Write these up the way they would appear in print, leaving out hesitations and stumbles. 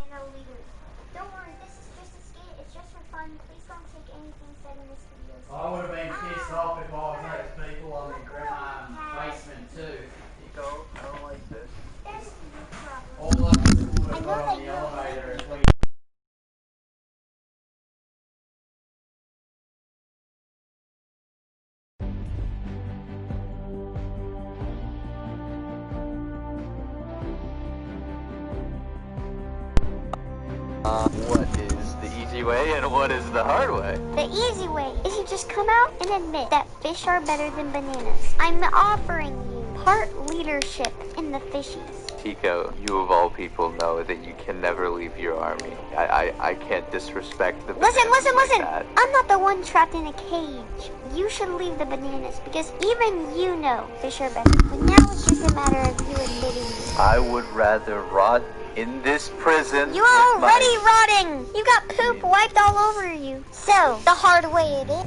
banana leaders. Don't worry, this is just a skit. It's just for fun. Please don't take anything said in this video. I would have been pissed off if I was those people on the basement too. Nico, I don't like this. That is your problem. All of us would have got on the elevator if we... What is the easy way and what is the hard way? The easy way is you just come out and admit that fish are better than bananas. I'm offering you part leadership in the fishies. Tico, you of all people know that you can never leave your army. I can't disrespect the bananas. Listen! Like that. I'm not the one trapped in a cage. You should leave the bananas because even you know fish are better. But now it's just a matter of you admitting it. I would rather rot in this prison. You're already rotting! You got poop wiped all over you. So, the hard way it is.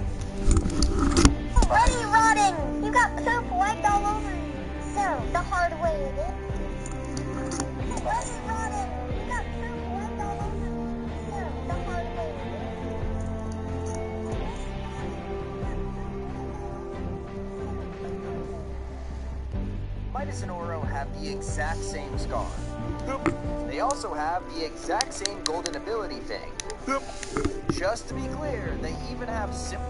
Already rotting! You got poop wiped all over you. So, the hard way it is. Already rotting! You got poop wiped all over you. So, the hard way it is. Midas and Oro have the exact same scar. They also have the exact same golden ability thing. Just to be clear, they even have similar...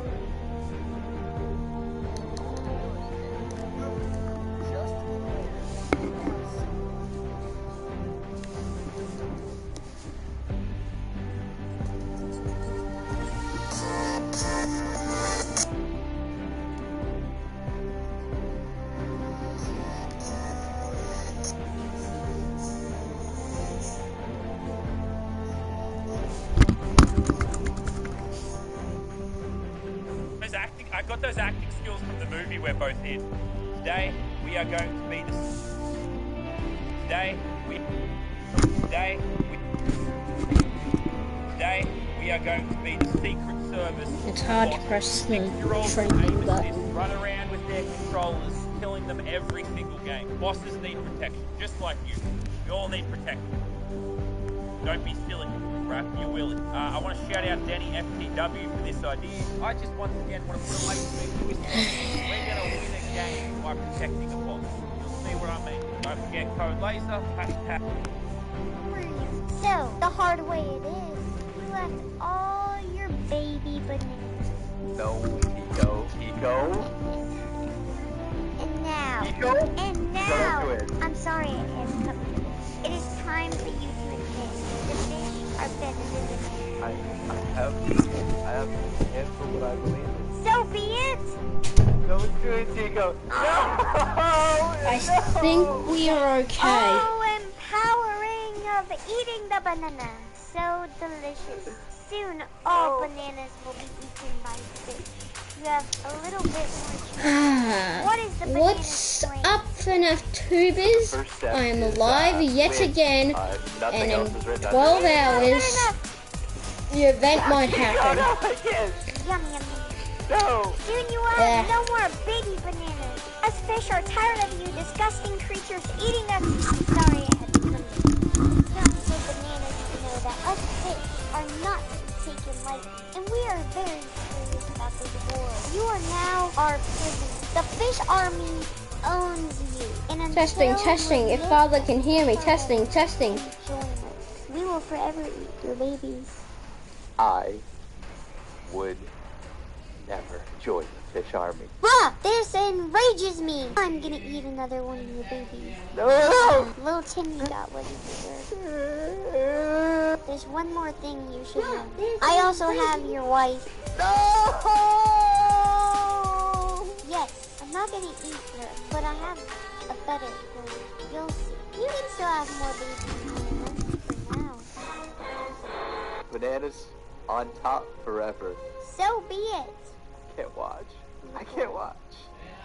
I got those acting skills from the movie we're both in. Today we are going to be the. Today we are going to be the Secret Service. It's hard to press the training button. Run around with their controllers, killing them every single game. Bosses need protection, just like you. You all need protection. Don't be silly. Right, you will. I want to shout out Danny FTW for this idea. I just once again want to put a light to this. We're going to win a game by protecting a boss. You'll see what I mean. Don't forget code laser, hashtag. So, the hard way it is, you left all your baby bananas. No, Tico. And now, I'm sorry I had to come to this. It is time for you to admit the fish are better than bananas. I have to answer what I believe in. So be it! Don't do it, Tico. No! I think we are okay. Oh, empowering of eating the banana. So delicious. Soon, all bananas will be eaten by fish. You have a little bit more chance. What is the banana What's up, FNAF tubers? I am alive yet again, and in 12 hours, the event might happen. Yum, yum, yum. No! Soon you will have no more baby bananas. Us fish are tired of you disgusting creatures eating us. Sorry I had to come in. It's not for bananas to know that us fish are not taken lightly, and we are very serious about this war. You are now our prisoner. The fish army owns you. And Testing. If Father can hear me, testing. We will forever eat your babies. I would never join the fish army. Ah! This enrages me! I'm gonna eat another one of your babies. No! Little Timmy got what he deserved. There's one more thing you should know. I also have your wife. No! Yes, I'm not gonna eat her, but I have a better plan. You'll see. You can still have more babies for now. Bananas on top forever. So be it. Can't watch. I can't watch.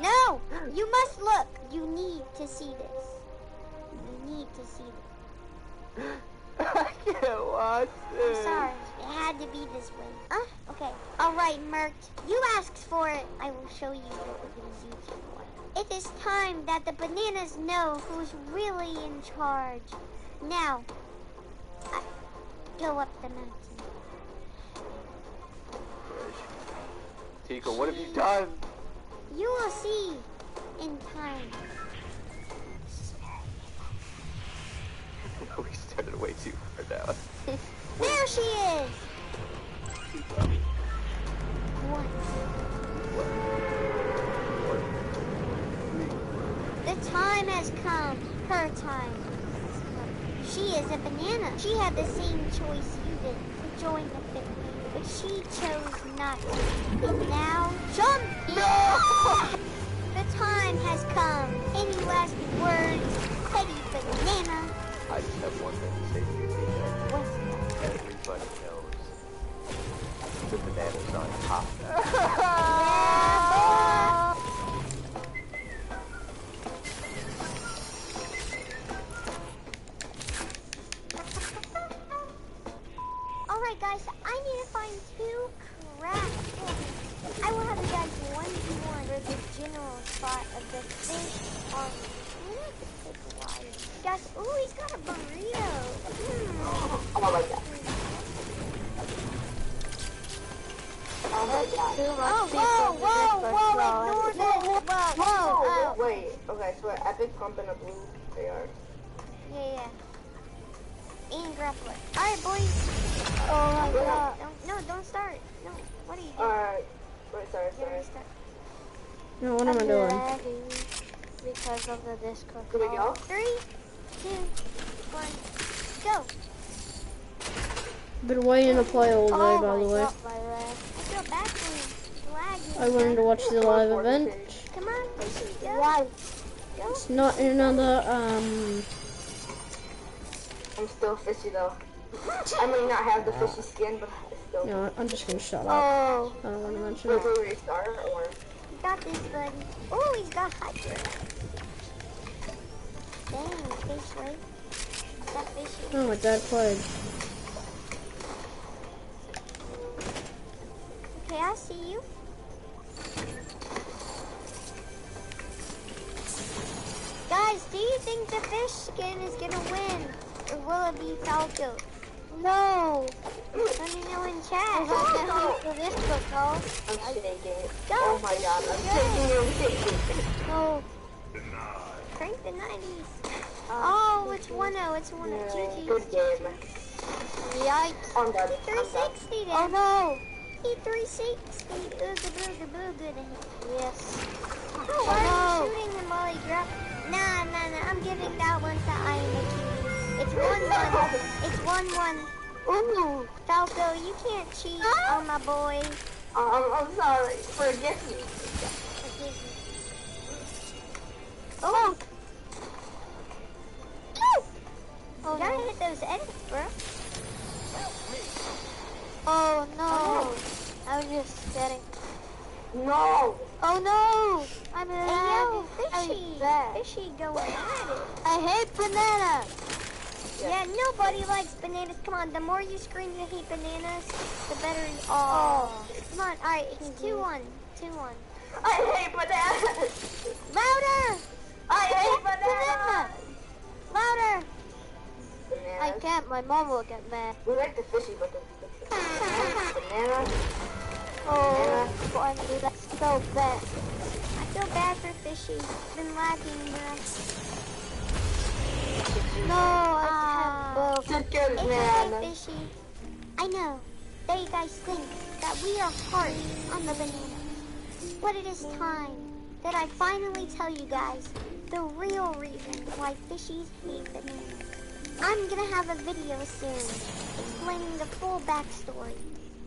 No! You must look. You need to see this. You need to see this. I can't watch this. I'm sorry. It had to be this way. Okay. Alright, Mert. You asked for it. I will show you what we're going to do to you. It is time that the bananas know who's really in charge. Now, go up the mountain. Tika, what have you done? You will see in time. We started way too far down. There she is! What? The time has come. Her time. She is a banana. She had the same choice you did to join the family, but she chose not to. And now, jump! No! The time has come. Any last words, petty banana? I just have one thing to say to you, Tika. What's that? Everybody knows the bananas on top. Alright guys, I need to find 2 crabs. I will have you guys 1v1 for the general spot of the fish on. Guys, ooh, he's got a burrito. Oh my god. Oh my god. Whoa, ignore this. Whoa. Wait, okay, so we're epic pump in a blue AR. Yeah. And grappler. Alright, boys. Oh my god. Don't start. No, what are you doing? Alright. Wait, sorry. Start. No, what am I doing? Because of the Discord. Here we go. 3, 2, 1, go. Been waiting to play all day, by the way. I feel bad for you. Lagging. I wanted to watch the live event. Come on, go. It's not another, I'm still fishy though. I may not have the fishy skin, but it's still. No, I'm just gonna shut up. Oh, I don't want to mention Wait, it. will we restart or? you got this, buddy. Oh, he's got hyper. Dang, fish, right? That fishy. Oh, my dad played. Okay, I see you. Guys, do you think the fish skin is gonna win? Or will it be Falco? No! Let me know in chat. For this book, though. I'm shaking. Go! Oh my god, I'm shaking. No. Crank the 90s. Oh, it's 1-0. It's 1-0. GG. Good game. Yikes. I'm done. 360 then. Oh no. He 360. Ooga booga. Yes. Oh, why are you shooting him while he dropped? Nah. I'm giving that one to I am a cutie. It's 1-1. It's 1-1. Ooh. Falco, you can't cheat on my boy. I'm sorry. Forgive me. Forgive me. Oh. You gotta hit those edits, bro. Oh no. I was just kidding. No. Oh no. I'm fishy going at it. I hate banana. Yeah, nobody likes bananas. Come on, the more you scream you hate bananas, the better you are. Come on, alright, it's 2-1. 2-1. I hate bananas. Louder! I hate bananas. Louder! Bananas. I can't, my mom will get mad. We like the fishy, but the banana. Oh, finally, that's so bad. I feel bad for fishy. It's been lagging, bro. No, I can't both. Just good, It's man. okay, fishy. I know. They guys think that we are hard on the banana. But it is time that I finally tell you guys the real reason why fishies hate bananas. I'm gonna have a video soon explaining the full backstory.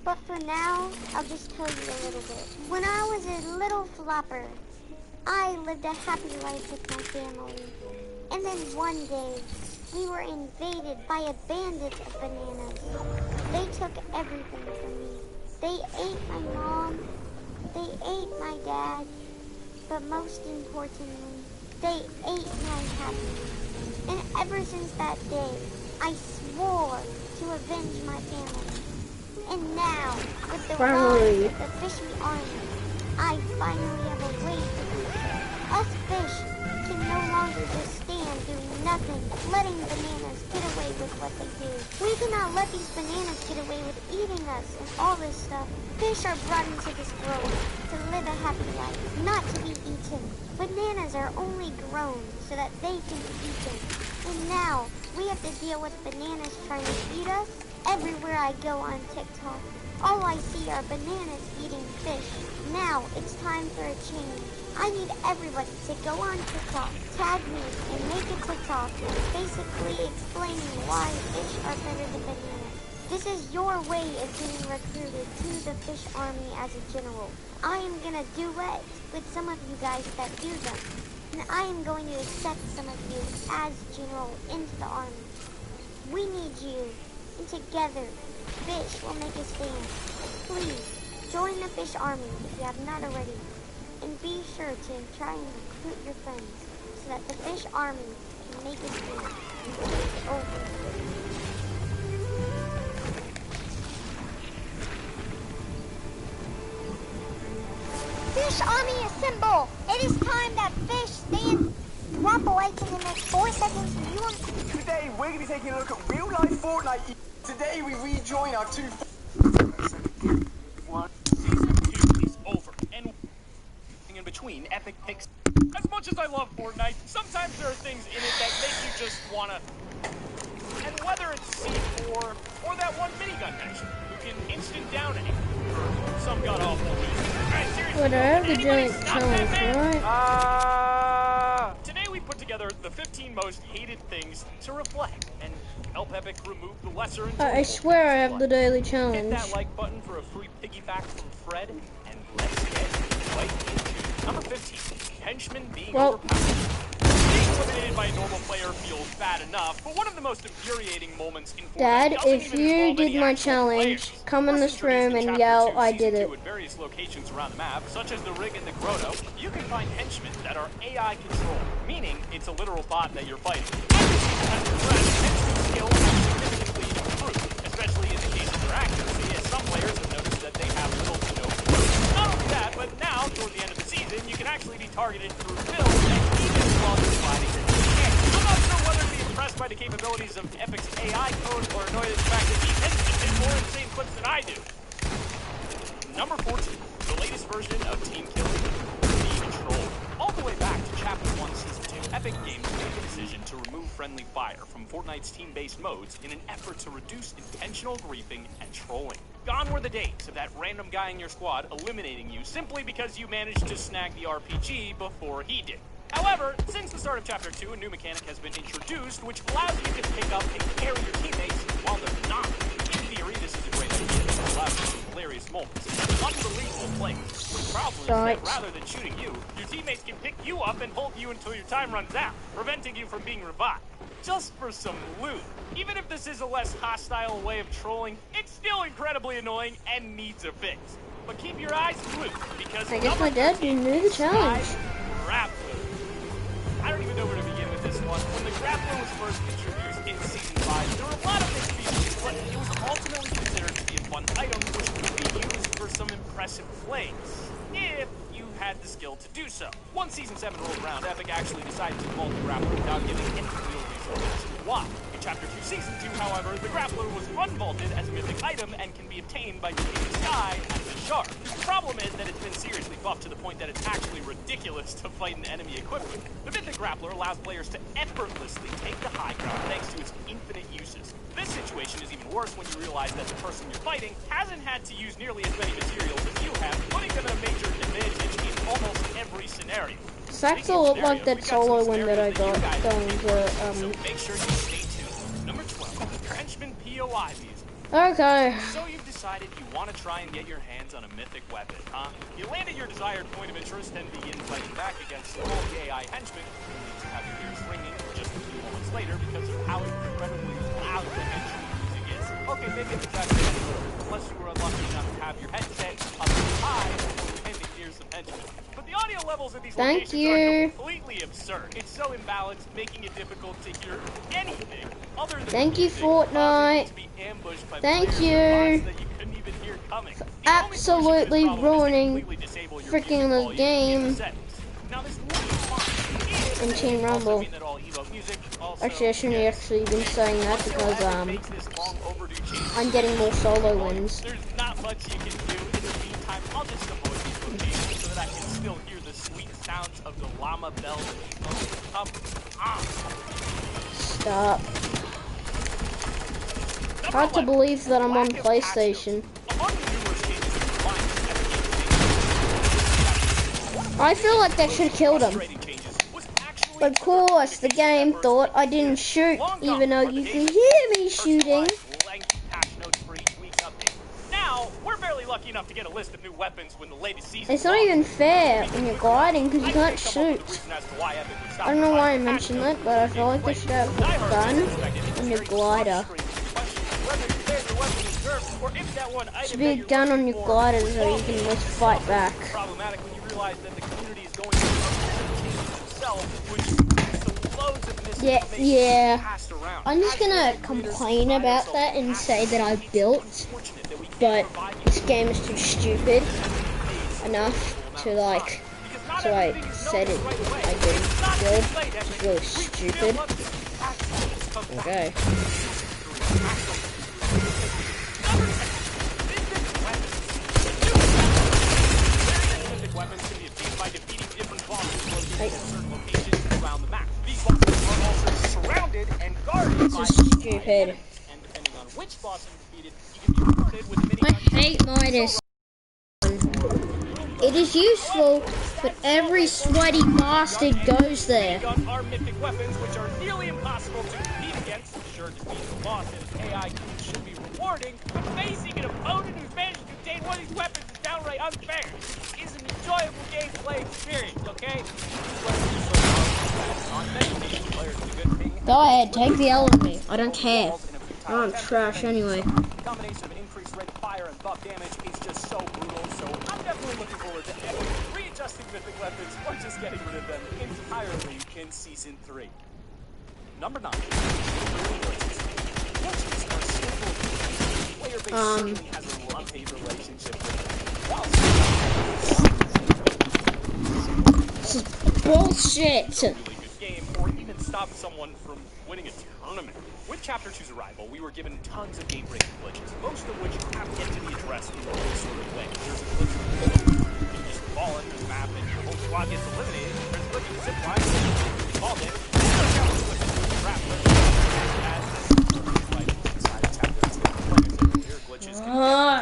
But for now, I'll just tell you a little bit. When I was a little flopper, I lived a happy life with my family. And then one day, we were invaded by a bandit of bananas. They took everything from me. They ate my mom, they ate my dad, but most importantly, they ate my happiness. And ever since that day, I swore to avenge my family. And now, with the rise of the fishy army, I finally have a way to do it. Us fish can no longer just stand do nothing, letting bananas get away with what they do. We cannot let these bananas get away with eating us and all this stuff. Fish are brought into this world to live a happy life, not to be eaten. Bananas are only grown so that they can be eaten. And now, we have to deal with bananas trying to eat us. Everywhere I go on TikTok, all I see are bananas eating fish. Now, it's time for a change. I need everybody to go on TikTok, tag me, and make a TikTok basically explaining why fish are better than bananas. This is your way of being recruited to the fish army as a general. I am gonna duet with some of you guys that do them. And I am going to accept some of you as general into the army. We need you. And together, fish will make a stand. Please, join the fish army if you have not already. And be sure to try and recruit your friends so that the fish army can make a stand and take over. Fish army assemble! It is time that fish stand. Drop a like in the next 4 seconds if you want. Today we're going to be taking a look at real life Fortnite. Today we rejoin our two. Season 2 is over, and in between epic picks. As much as I love Fortnite, sometimes there are things in it that make you just wanna. And whether it's C4 or that one minigun mention, who can instant down anything for some god awful reason. Alright, seriously, Whatever, the anybody giant stop challenge, that, man? right? Today we put together the 15 most hated things to reflect and help Epic remove the lesser and I swear I have the daily Hit challenge. that like button for a free piggyback from Fred, and let's get right into number 15, Henchmen being overpowered. Being eliminated by a normal player feels bad enough, but one of the most infuriating moments in Fortnite Dad, doesn't if even you involve did any my actual challenge, players. come in First this room introduced in and Chapter yell, 2, I Season did 2 it. at various locations around the map, such as the Rig and the Grotto, you can find henchmen that are AI controlled, meaning it's a literal bot that you're fighting. After Season has progressed, henchman skills have significantly improved, especially in the case of their accuracy, as some players have noticed that they have little to no proof. Not only that, but now, toward the end of the season, you can actually be targeted through builds and even while you're fighting the game. I'm not sure whether to be impressed by the capabilities of Epic's AI code or annoyed at the fact that these henchmen hit more insane clips than I do. Number 14, the latest version of Team Killing, the Control. All the way back to Chapter 1, Season 2, Epic Games made the decision to remove friendly fire from Fortnite's team-based modes in an effort to reduce intentional griefing and trolling. Gone were the days of that random guy in your squad eliminating you simply because you managed to snag the RPG before he did. However, since the start of Chapter 2, a new mechanic has been introduced which allows you to pick up and carry your teammates while they're not. In theory, this is a great idea that allows you some hilarious moments and unbelievable plays. The problem is that rather than shooting you, your teammates can pick you up and hold you until your time runs out, preventing you from being revived. Just for some loot. Even if this is a less hostile way of trolling, it's still incredibly annoying and needs a fix. But keep your eyes glued, because I guess my dad didn't do the challenge. Grappler. I don't even know where to begin with this one. When the Grappler was first introduced in Season 5, there were a lot of mixed feelings, but it was ultimately considered to be a fun item which could be used for some impressive plays, if you had the skill to do so. Once Season 7 rolled around, Epic actually decided to vault the Grappler without giving any real reason as to why. In Chapter 2, Season 2, however, the Grappler was unvaulted as a mythic item and can be obtained by using the sky as a shard. The problem is that it's been seriously buffed to the point that it's actually ridiculous to fight an enemy equipped with. The mythic Grappler allows players to effortlessly take the high ground thanks to its infinite uses. This situation is even worse when you realize that the person you're fighting hasn't had to use nearly as many materials as you have, putting them at a major advantage in almost every scenario. Saxo looked like that solo win that I got going to, So make sure you stay tuned. Number 12, Henchman POI music. Okay. So you've decided you want to try and get your hands on a mythic weapon, huh? You land at your desired point of interest and begin fighting back against all the AI henchmen, only to have your ears ringing just a few moments later because of how incredibly loud the henchman music is. Okay, maybe it's exactly unless you were unlucky enough to have your headset up high and to hear some henchmen. But the audio levels of these locations are completely absurd. It's so imbalanced, making it difficult to hear anything other than Thank you, music, Fortnite. to be ambushed by Thank players you. that you couldn't even hear coming. Absolutely ruining freaking the game Now, this in Team Rumble. mean that all Evo music also. Actually, I shouldn't have actually been saying that because I'm getting more solo wins. There's not much you can do. In the meantime, I'll just avoid these locations so that I can still hear the sweet sounds of the llama bells and smoke. Come on. Stop. Hard to believe that I'm on PlayStation. I feel like they should have killed him. But of course, the game thought I didn't shoot, even though you can hear me shooting. Now, we're barely lucky enough to get a list of new weapons when the latest season. It's not even fair when you're gliding because you can't shoot. I don't know why I mentioned that, but I feel like they should have a gun on your glider. Should be a gun on your glider so you can at least fight back. Problematic when you realize that the community is going through yeah. I'm just gonna complain about that and say that I built, but this game is too stupid enough to like, so I said it. I didn't build. It's really stupid. Okay. Weapons can be obtained by defeating different bosses located in certain locations around the map. These bosses are also surrounded and guarded by stupid. And depending on which boss you defeated, you can be rewarded with a mini. I hate Midas. It is useful, but every sweaty bastard goes there. Guns are mythic weapons which are nearly impossible to compete against. Sure, defeating the boss and AI should be rewarding, but facing an opponent who's managed to obtain one of these weapons is downright unfair. It's an enjoyable gameplay experience, okay? Go ahead, take the L on me. I don't care. I'm trash anyway. The combination of an increased rate of fire and buff damage is just so brutal, so I'm definitely looking forward to readjusting mythic weapons or just getting rid of them entirely in Season 3. Number 9. Glitches are simple. Player base certainly has a love-hate relationship with them. This is bullshit. Really good game, or even stop someone from winning a tournament. With Chapter 2's arrival, we were given tons of game-breaking glitches, most of which have yet to be addressed in this sort of way. There's a glitch where you just fall into the map and your whole squad gets eliminated. There's a glitch with zip line, you fall in. Glitches can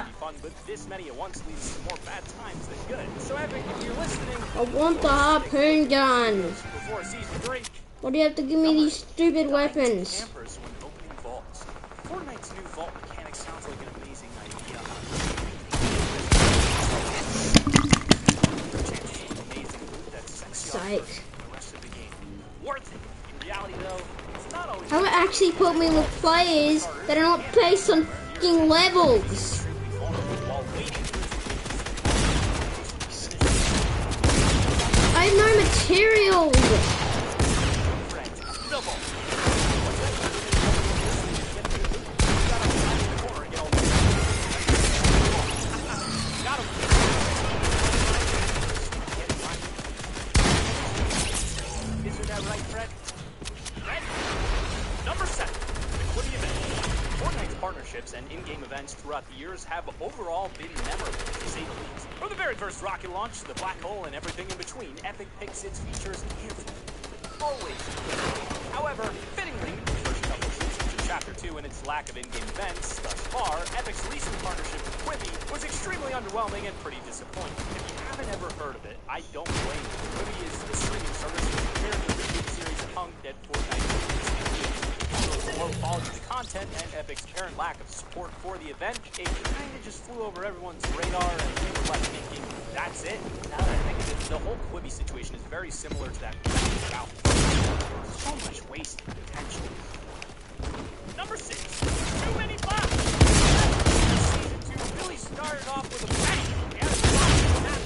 be fun, but this many at once leads to more bad times than good. So Epic, if you're listening, I want the harpoon gun. Before Season 3, why do you have to give me these stupid weapons? Fortnite's new vault mechanic sounds like an amazing idea. Psych. Worth it. In reality, though, it's not always. How it actually put me with players that are not based on fucking levels. I have no materials. And in-game events throughout the years have overall been memorable, to say the least. From the very first rocket launch to the black hole and everything in between, Epic picks its features carefully. Always. However, fittingly, the first couple of seasons of Chapter 2 and its lack of in-game events thus far, Epic's recent partnership with Quibi was extremely underwhelming and pretty disappointing. If you haven't ever heard of it, I don't blame you. Quibi is a streaming service that compared the reboot series of Punk at Fortnite. Low quality of the content and Epic's apparent lack of support for the event, it kind of just flew over everyone's radar and we were left thinking, that's it? Now that I think of it, the whole Quibi situation is very similar to that about. So much wasted potential. Number 6, too many bots. Season 2 really started off with a bang. We had a lot of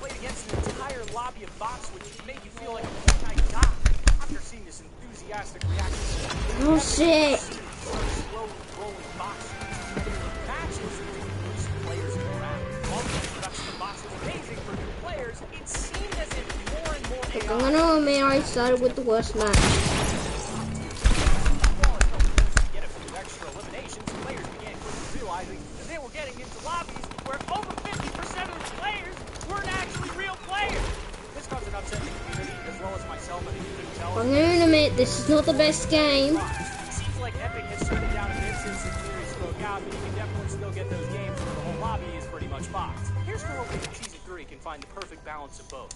played against an entire lobby of bots, which made you feel like a Fortnite god. After seeing this enthusiastic reaction, oh shit! Slow rolling box matches between players around. While the introduction of bots was amazing for new players, it seemed as if more and more AI I'm gonna admit I started with the worst match. Get a few extra eliminations, players began quickly realizing that they were getting into lobbies where over 50% of the players weren't actually real players. This caused an upset in the community, as well as myself, and you can tell. I'm gonna admit this is not the best game. It seems like Epic has shut it down a bit since the theories broke out, but you can definitely still get those games where the whole lobby is pretty much bots. Here's to hoping that Season 3 can find the perfect balance of both.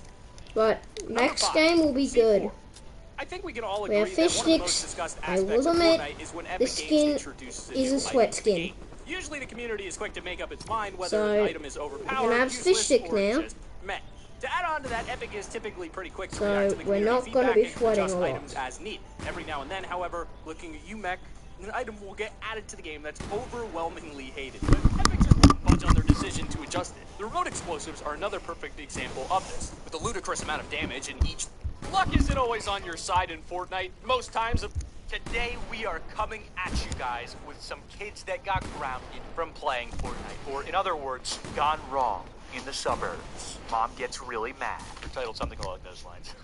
But next game will be good. I think we can all We have agree fish that one of the most sticks. discussed I aspects will of admit Fortnite is when the Epic skin Games introduces is a new sweat item to the skin. game. Usually the community is quick to make up its mind whether So, an item is overpowered, have fish useless, stick or now. just meh. To add on to that, Epic is typically pretty quick to So, react to the we're community not gonna feedback be and sweating adjust a lot. items as need. Every now and then, however, looking at you mech, an item will get added to the game that's overwhelmingly hated. But Epic just won't budge on their decision to adjust it. The remote explosives are another perfect example of this. With a ludicrous amount of damage in each. Luck isn't always on your side in Fortnite. Most times. Today we are coming at you guys with some kids that got grounded from playing Fortnite. Or in other words, gone wrong in the suburbs. Mom gets really mad. Titled something along those lines.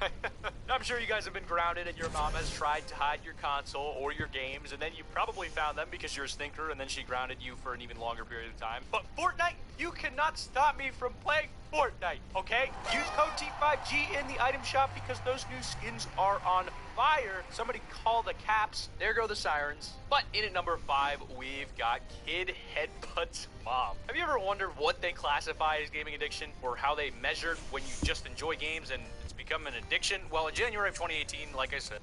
I'm sure you guys have been grounded and your mom has tried to hide your console or your games, and then you probably found them because you're a stinker and then she grounded you for an even longer period of time. But Fortnite, you cannot stop me from playing Fortnite, okay? Use code T5G in the item shop because those new skins are on fire. Somebody call the caps. There go the sirens. But in at number 5, we've got Kid Headbutts Mom. Have you ever wondered what they classify as gaming addiction or how they measure when you just enjoy games and it's become an addiction? Well, in January of 2018, like I said,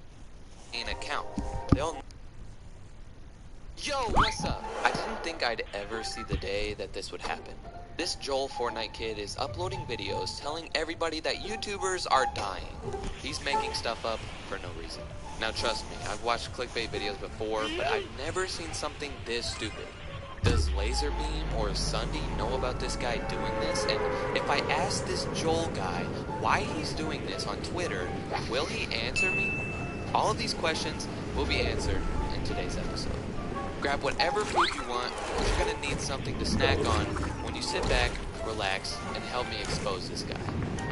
an account. They'll... Yo, what's up? I didn't think I'd ever see the day that this would happen. This Joel Fortnite kid is uploading videos telling everybody that YouTubers are dying. He's making stuff up for no reason. Now trust me, I've watched clickbait videos before, but I've never seen something this stupid. Does Laserbeam or Sunday know about this guy doing this? And if I ask this Joel guy why he's doing this on Twitter, will he answer me? All of these questions will be answered in today's episode. Grab whatever food you want, because you're going to need something to snack on when you sit back, relax, and help me expose this guy.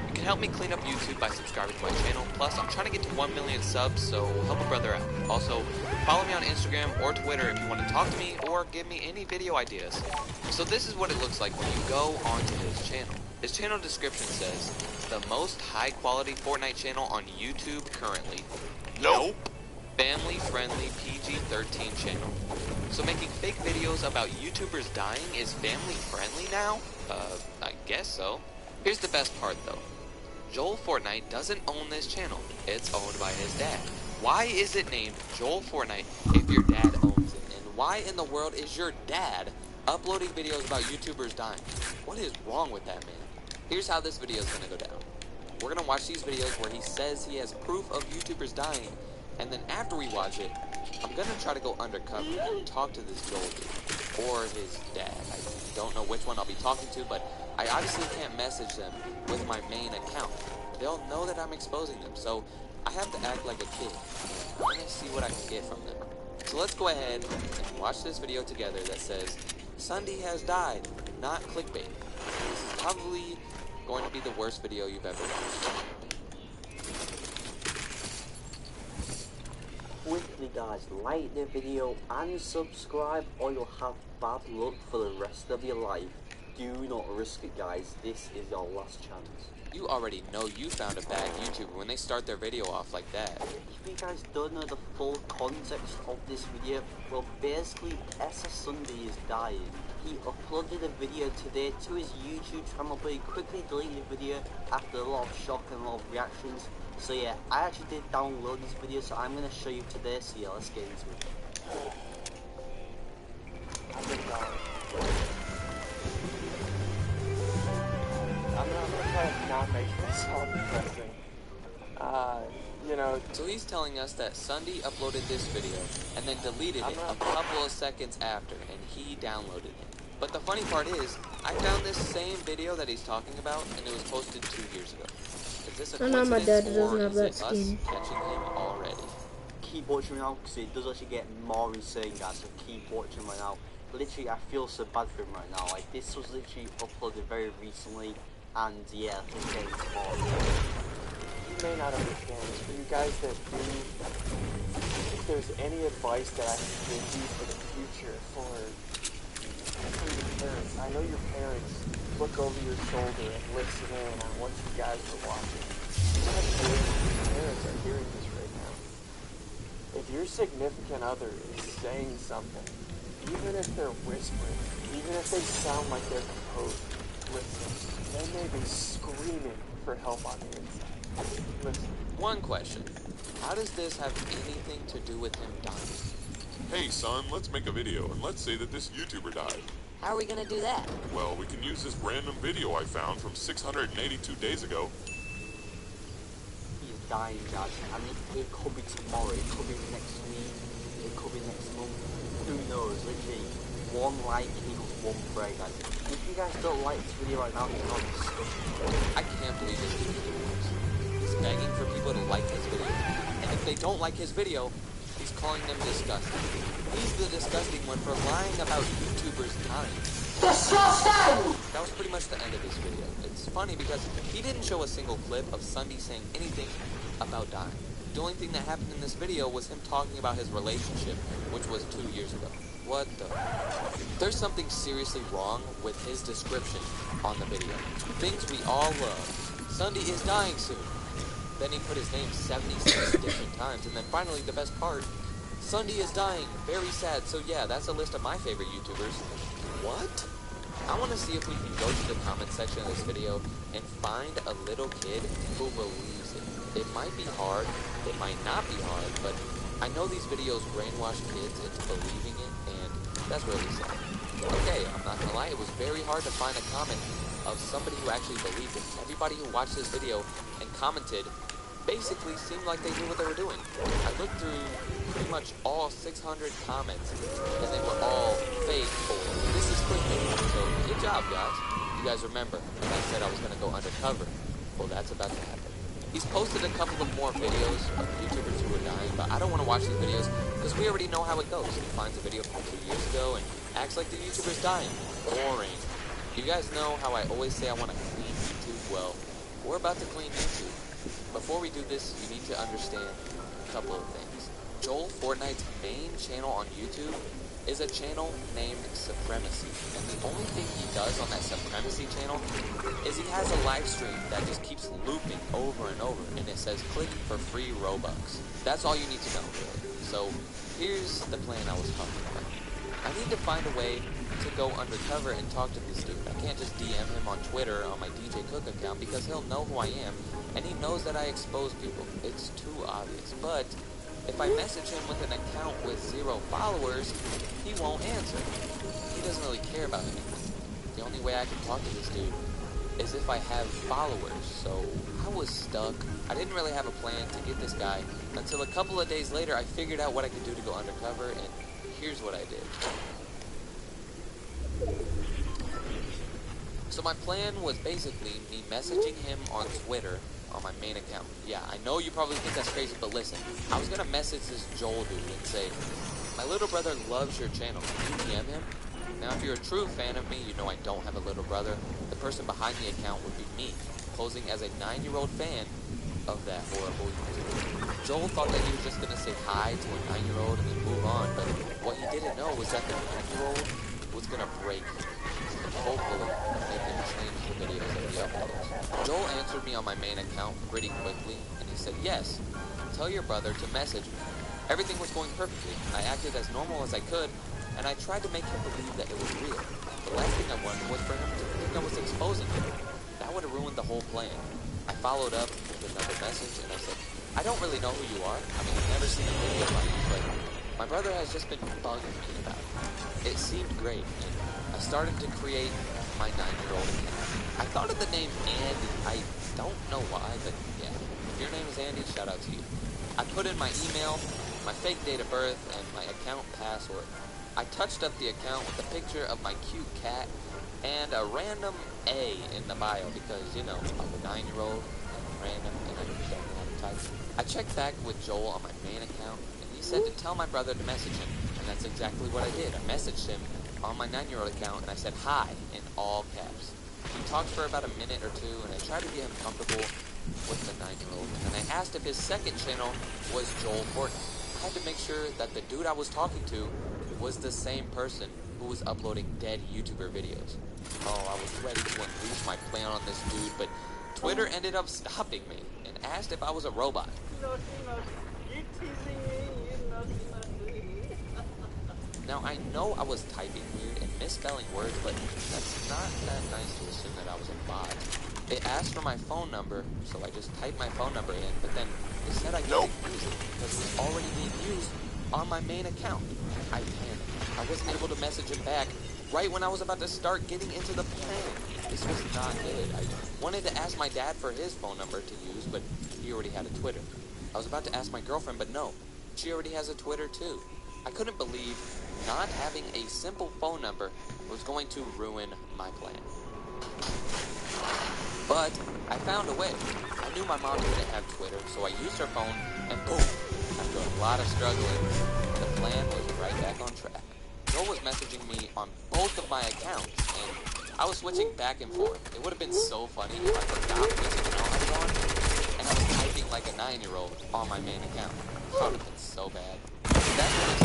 You can help me clean up YouTube by subscribing to my channel. Plus, I'm trying to get to 1 million subs, so help a brother out. Also, follow me on Instagram or Twitter if you want to talk to me or give me any video ideas. So this is what it looks like when you go onto his channel. His channel description says, the most high-quality Fortnite channel on YouTube currently. Nope. Family-friendly PG-13 channel. So making fake videos about YouTubers dying is family-friendly now? I guess so. Here's the best part though. Joel Fortnite doesn't own this channel. It's owned by his dad. Why is it named Joel Fortnite if your dad owns it? And why in the world is your dad uploading videos about YouTubers dying? What is wrong with that man? Here's how this video is gonna go down. We're gonna watch these videos where he says he has proof of YouTubers dying, and then after we watch it, I'm gonna try to go undercover and talk to this Joel dude, or his dad. I don't know which one I'll be talking to, but I obviously can't message them with my main account. They'll know that I'm exposing them, so I have to act like a kid. I'm gonna see what I can get from them. So let's go ahead and watch this video together that says, Sunday has died, not clickbait. This is probably going to be the worst video you've ever watched. Quickly guys, like the video and subscribe or you'll have bad luck for the rest of your life. Do not risk it guys, this is your last chance. You already know you found a bad YouTuber when they start their video off like that. If you guys don't know the full context of this video, well basically SS Sunday is dying. He uploaded a video today to his YouTube channel, but he quickly deleted the video after a lot of shock and a lot of reactions. So yeah, I actually did download this video, so I'm going to show you today, so yeah, let's get into it. I'm gonna try to not make this all depressing. You know. So he's telling us that Sunday uploaded this video and then deleted it a couple of seconds after, and he downloaded it. But the funny part is, I found this same video that he's talking about, and it was posted 2 years ago. Is this a coincidence, my dad doesn't or have is that it us skin. catching him already? Keep watching right now, because it does actually get more insane guys, so keep watching right now. Literally, I feel so bad for him right now. Like, this was literally uploaded very recently, and yeah, let's get into more. may not understand this. For you guys that do, if there's any advice that I can give you for the future, for your parents, I know your parents look over your shoulder and listen in on what you guys are watching. Your parents are hearing this right now. If your significant other is saying something, even if they're whispering, even if they sound like they're composed, listen, they may be screaming for help on the inside. Listen. One question. How does this have anything to do with him dying? Hey son, let's make a video and let's say that this YouTuber died. How are we gonna do that? Well, we can use this random video I found from 682 days ago. He's dying, guys. I mean, it could be tomorrow, it could be next week, it could be next month. Who knows? Literally, one like equals one prayer, guys. If you guys don't like this video right now, you're not disgusting. I can't believe this YouTuber works. He's begging for people to like his video. And if they don't like his video, he's calling them disgusting. He's the disgusting one for lying about YouTubers' time. Disgusting! That was pretty much the end of this video. It's funny because he didn't show a single clip of Sunday saying anything about dying. The only thing that happened in this video was him talking about his relationship, which was 2 years ago. What the? There's something seriously wrong with his description on the video. Things we all love. Sunday is dying soon. Then he put his name 76 different times, and then finally the best part, Sunday is dying, very sad. So yeah, that's a list of my favorite YouTubers. What? I want to see if we can go to the comment section of this video and find a little kid who believes it. It might be hard, it might not be hard, but I know these videos brainwash kids into believing it, and that's really sad. Okay, I'm not gonna lie, it was very hard to find a comment of somebody who actually believed it. Everybody who watched this video and commented basically seemed like they knew what they were doing. I looked through pretty much all 600 comments, and they were all fake or this is clickbait. So good job, guys. You guys remember when I said I was gonna go undercover? Well, that's about to happen. He's posted a couple of more videos of YouTubers who are dying, but I don't want to watch these videos because we already know how it goes. He finds a video from 2 years ago and acts like the YouTuber's dying. Boring. You guys know how I always say I want to clean YouTube? Well, we're about to clean YouTube. Before we do this, you need to understand a couple of things. Joel Fortnite's main channel on YouTube is a channel named Supremacy. And the only thing he does on that Supremacy channel is he has a live stream that just keeps looping over and over. And it says, click for free Robux. That's all you need to know, really. So here's the plan I was talking about. I need to find a way to go undercover and talk to this dude. I can't just DM him on Twitter on my DJ Cook account because he'll know who I am and he knows that I expose people. It's too obvious. But if I message him with an account with 0 followers, he won't answer. He doesn't really care about anything. The only way I can talk to this dude is if I have followers. So I was stuck. I didn't really have a plan to get this guy until a couple of days later I figured out what I could do to go undercover, and here's what I did. So my plan was basically me messaging him on Twitter on my main account. Yeah, I know you probably think that's crazy, but listen. I was gonna message this Joel dude and say, my little brother loves your channel. Can you DM him? Now, if you're a true fan of me, you know I don't have a little brother. The person behind the account would be me, posing as a 9-year-old fan of that horrible YouTuber. Joel thought that he was just gonna say hi to a 9-year-old and then move on, but what he didn't know was that the 9-year-old was gonna break him. And hopefully make him change the videos that he uploads. Joel answered me on my main account pretty quickly, and he said, yes, tell your brother to message me. Everything was going perfectly. I acted as normal as I could, and I tried to make him believe that it was real. The last thing I wanted was for him to think I was exposing him. That would have ruined the whole plan. I followed up with another message, and I said, I don't really know who you are. I mean, I've never seen a video about you, but my brother has just been bugging me about it. It seemed great, and I started to create my 9-year-old account. I thought of the name Andy. I don't know why, but yeah. If your name is Andy, shout out to you. I put in my email, my fake date of birth, and my account password. I touched up the account with a picture of my cute cat and a random A in the bio because, you know, I'm a 9-year-old and I'm random and I just don't know how to type. I checked back with Joel on my main account and he said to tell my brother to message him, and that's exactly what I did. I messaged him on my 9-year-old account and I said hi in all caps. We talked for about a minute or two and I tried to get him comfortable with the 9-year-old, and I asked if his second channel was Joel Fortnite. I had to make sure that the dude I was talking to was the same person who was uploading dead YouTuber videos. Oh, I was ready to unleash my plan on this dude, but Twitter ended up stopping me and asked if I was a robot. Naughty, naughty. You're teasing me, you naughty, naughty. Now, I know I was typing weird and misspelling words, but that's not that nice to assume that I was a bot. It asked for my phone number, so I just typed my phone number in, but then it said I couldn't use it because it was already being used on my main account. I panicked. I wasn't able to message him back right when I was about to start getting into the plan. This was not good. I wanted to ask my dad for his phone number to use, but he already had a Twitter. I was about to ask my girlfriend, but no, she already has a Twitter too. I couldn't believe not having a simple phone number was going to ruin my plan. But I found a way. I knew my mom didn't have Twitter, so I used her phone, and boom, after a lot of struggling, the plan was right back on track. Joel was messaging me on both of my accounts, and I was switching back and forth. It would have been so funny if I forgot which account I was on, and I was typing like a 9-year-old on my main account. That would have been so bad. That's what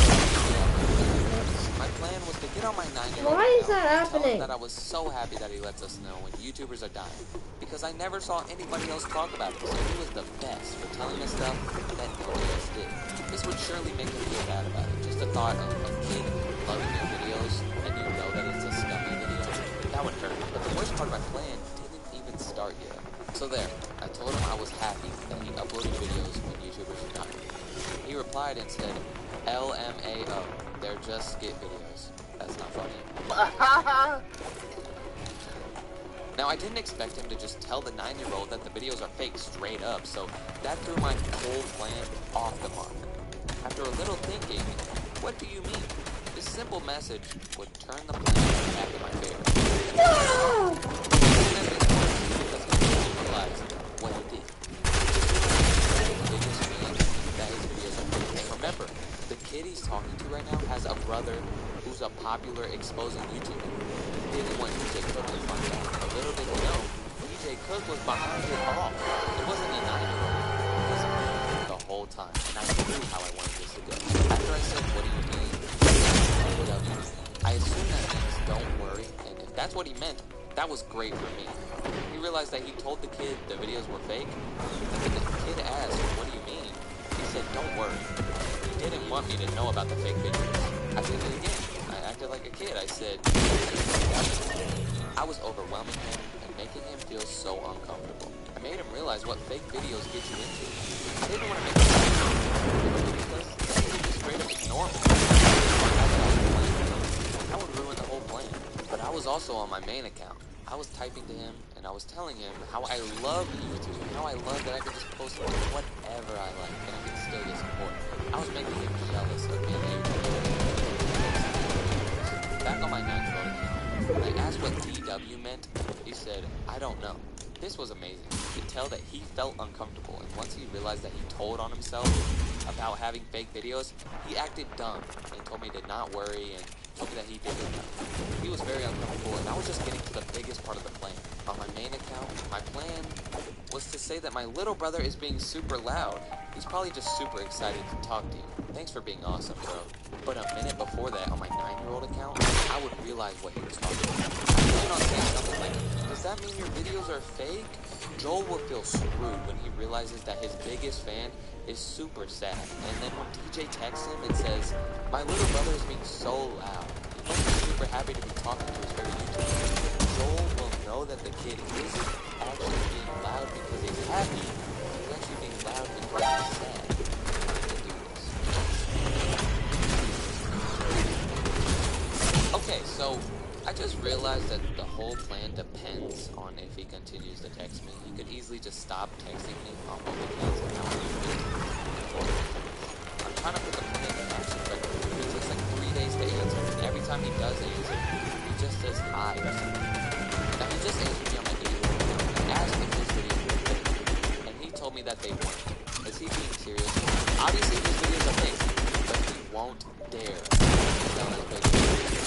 my plan was to get on my 9-year-old Why is that and tell him happening? that I was so happy that he lets us know when YouTubers are dying. Because I never saw anybody else talk about it, so he was the best for telling us stuff that nobody else did. This would surely make him feel bad about it. Just the thought of a kid loving your videos and you know that it's a scummy video, that would hurt. But the worst part of my plan didn't even start yet. So there, I told him I was happy that he uploaded videos when YouTubers are dying. He replied and said, LMAO, they're just skit videos. That's not funny. Now, I didn't expect him to just tell the 9-year-old that the videos are fake straight up, so that threw my whole plan off the mark. After a little thinking, what do you mean? This simple message would turn the plan back in my favor. No! Because he didn't realize what he did. And remember, the kid he's talking to right now has a brother who's a popular exposing YouTuber. He didn't want DJ Cook to find out. A little did he know, DJ Cook was behind it all. It wasn't a 9-year-old. It was me the whole time, and I knew how I wanted this to go. After I said, what do you mean? I assumed that means don't worry, and if that's what he meant, that was great for me. He realized that he told the kid the videos were fake, and when the kid asked, what do you mean? He said, don't worry. He didn't want me to know about the fake videos. I did it again. I acted like a kid. I said, I was overwhelming him and making him feel so uncomfortable. I made him realize what fake videos get you into. I didn't want to make him because that would be straight up normal. That would ruin the whole plan. But I was also on my main account. I was typing to him and I was telling him how I love YouTube and how I love that I could just post whatever I like and I could still get support. I was making him jealous of being able to back on my 9-year-old account. When I asked what DW meant, he said, I don't know. This was amazing. You could tell that he felt uncomfortable, and once he realized that he told on himself about having fake videos, he acted dumb and told me to not worry and told me that he didn't know. He was very uncomfortable, and I was just getting to the biggest part of the plan. On my main account, my plan was to say that my little brother is being super loud. He's probably just super excited to talk to you. Thanks for being awesome, bro. But a minute before that, on my 9-year-old account, I would realize what he was talking about. I planned on saying something like, does that mean your videos are fake? Joel will feel screwed when he realizes that his biggest fan is super sad. And then when DJ texts him and says, my little brother is being so loud, he must be super happy to be talking to his favorite YouTuber. Joel will know that the kid isn't actually being loud because he's happy. He's actually being loud because he's sad. Okay, so I just realized that the whole plan depends on if he continues to text me. He could easily just stop texting me on both accounts and now I'm trying to put the plan in action, but it takes like 3 days to answer, and every time he does answer, he just says hi or something. Now he just answered me on my video and asked if his videos were fake, and he told me that they weren't. Is he being serious? Obviously his videos are fake, but he won't dare tell his fake videos.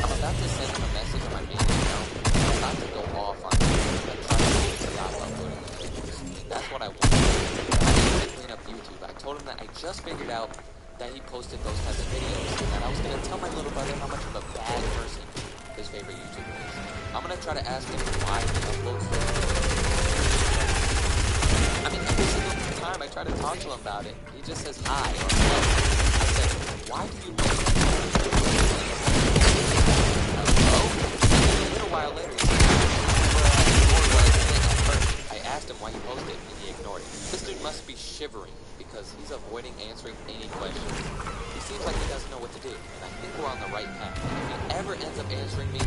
I'm about to send him a message on my main account. I'm about to go off on him and try to stop uploading his videos. That's figured out that he posted those types of videos, and I was gonna tell my little brother how much of a bad person his favorite YouTuber is. I'm gonna try to ask him why he uploads those videos. I mean, every single time I try to talk to him about it, he just says hi or hello. I said, why do you make hello? And a little while later, he said, I asked him why he posted it, and he ignored it. This dude must be shivering because he's avoiding answering any questions. He seems like he doesn't know what to do, and I think we're on the right path. If he ever ends up answering me,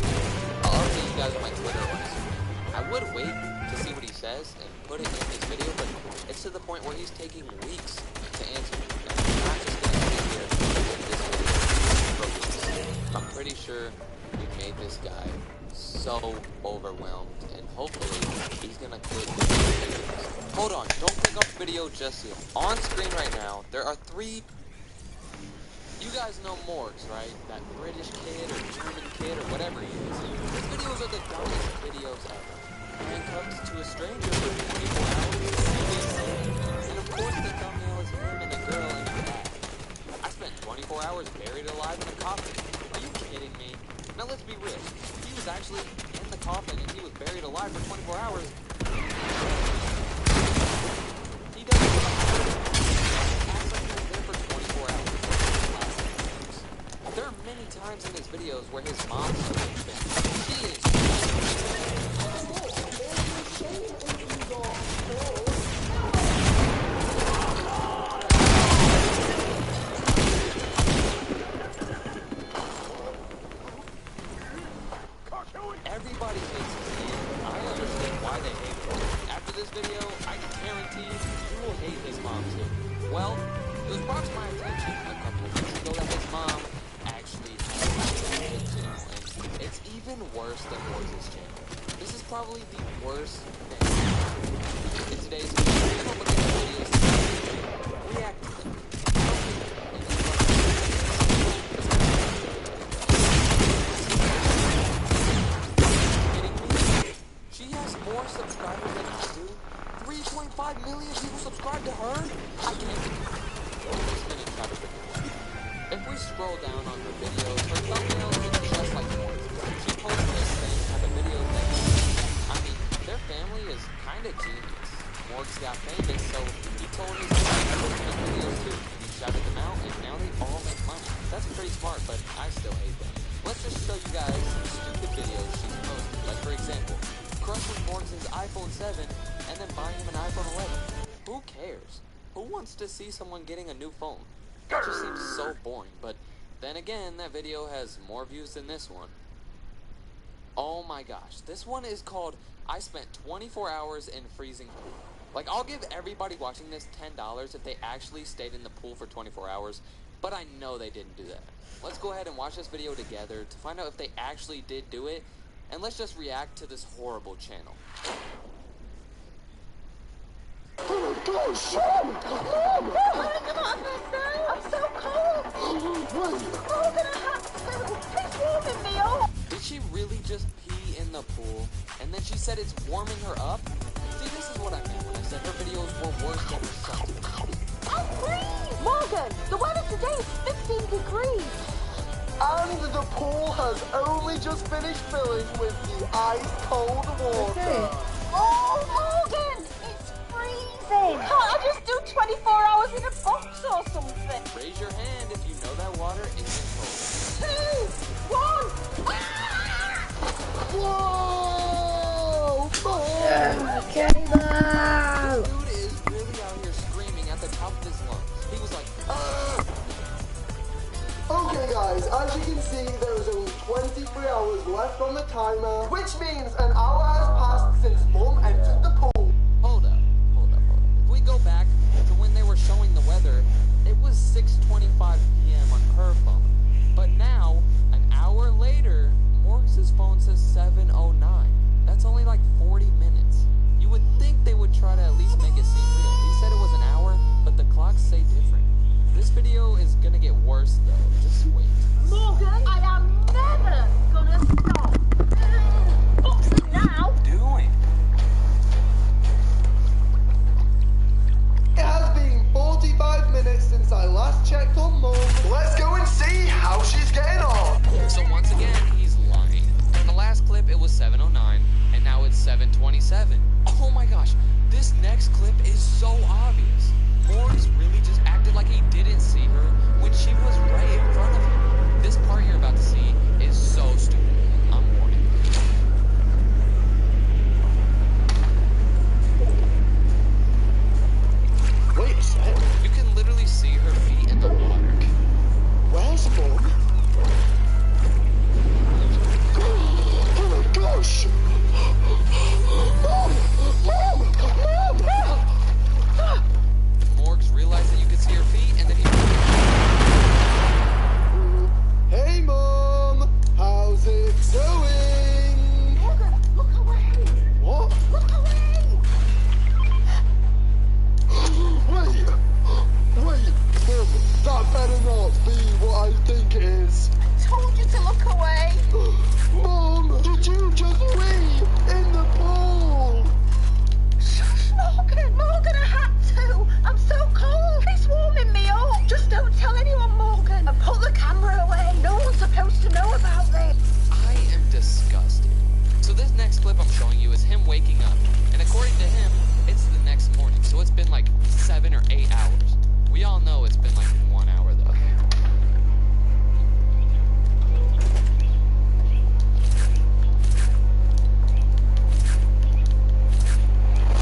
I'll update you guys on my Twitter or Instagram. I would wait to see what he says and put it in his video, but it's to the point where he's taking weeks to answer me. And I'm not just going to sit here and make this video for weeks. I'm pretty sure we made this guy so overwhelmed, and hopefully he's going to quit his videos. Hold on, don't click off the video just yet. On screen right now, there are 3... You guys know Morgs, right? That British kid or German kid or whatever he is. His videos are the dumbest videos ever. Handcuffed to a stranger for 24 hours. And of course the thumbnail is him and a girl in a bag. I spent 24 hours buried alive in a coffin. Are you kidding me? Now let's be real. He was actually in the coffin and he was buried alive for 24 hours. He doesn't acts like he was there for 24 hours. There are many times in his videos where his mom's she is everybody hates him. I understand why they hate him. After this video, I guarantee you will hate his mom too. Well, it was brought to my attention a couple of weeks ago that his mom actually has a YouTube channel, and it's even worse than Morgs' channel. This is probably the worst thing. In today's video, we're going to look at the videos and react to them. She has more subscribers than I do. 3.5 million people subscribe to her? I can't believe it. If we scroll down on her videos, her thumbnails look just like Morgs. She posts the same type of videos that he does. I mean, their family is kind of genius. Morgs got famous, so he told his family to make videos too. He shouted them out, and now they all make money. That's pretty smart, but I still hate them. Let's just show you guys some stupid videos she's posted. Like, for example, crushing Morgs' iPhone 7 and then buying him an iPhone 11. Who cares? Who wants to see someone getting a new phone? It just seems so boring, but then again, that video has more views than this one. Oh my gosh, this one is called, I spent 24 hours in freezing pool. Like, I'll give everybody watching this $10 if they actually stayed in the pool for 24 hours, but I know they didn't do that. Let's go ahead and watch this video together to find out if they actually did do it, and let's just react to this horrible channel. Oh, shit! I'm so cold! Oh, gonna have to me up! Did she really just pee in the pool? And then she said it's warming her up? See, this is what I meant when I said her videos were worse than herself. I'm free! Morgan, the weather today is 15 degrees! And the pool has only just finished filling with the ice-cold water. Okay. Oh, Morgan! It's freezing! Can't I just do 24 hours in a box or something? Raise your hand if you know that water isn't cold. 2, 1! Ah! Whoa! Oh. Okay, no! This dude is really out here screaming at the top of his lungs. He was like, ah! Okay guys, as you can see, there is only 23 hours left on the timer, which means an hour has passed since Mum entered the pool. Hold up. If we go back to when they were showing the weather, it was 6:25 p.m. on her phone. But now, an hour later, Morgs' phone says 7:09. That's only like 40 minutes. You would think they would try to at least make it seem real. He said it was an hour, but the clocks say different. This video is gonna get worse though. Just wait. Morgan, I am never gonna stop. Boxing now. Doing? It has been 45 minutes since I last was 7:09, and now it's 7:27. Oh my gosh, this next clip is so obvious. Morgs really just acted like he didn't see her when she was right in front of him. This part you're about to see is so stupid. I'm warning you. Wait a sec. You can literally see her feet in the water. Where's Mom? Oh my gosh! Mom! Morgs realized that you could see her feet, and then he... Hey, Mom! How's it going? Morgan, look away! What? Look away! Wait! Mom, that better not be what I think it is. I told you to look away! Mom, did you just wee in the pool? Shush, Morgan, I had to! I'm so cold! It's warming me up! Just don't tell anyone, Morgan! And put the camera away! No one's supposed to know about this! I am disgusted. So this next clip I'm showing you is him waking up, and according to him, it's the next morning, so it's been like 7 or 8 hours. We all know it's been like 1 hour though.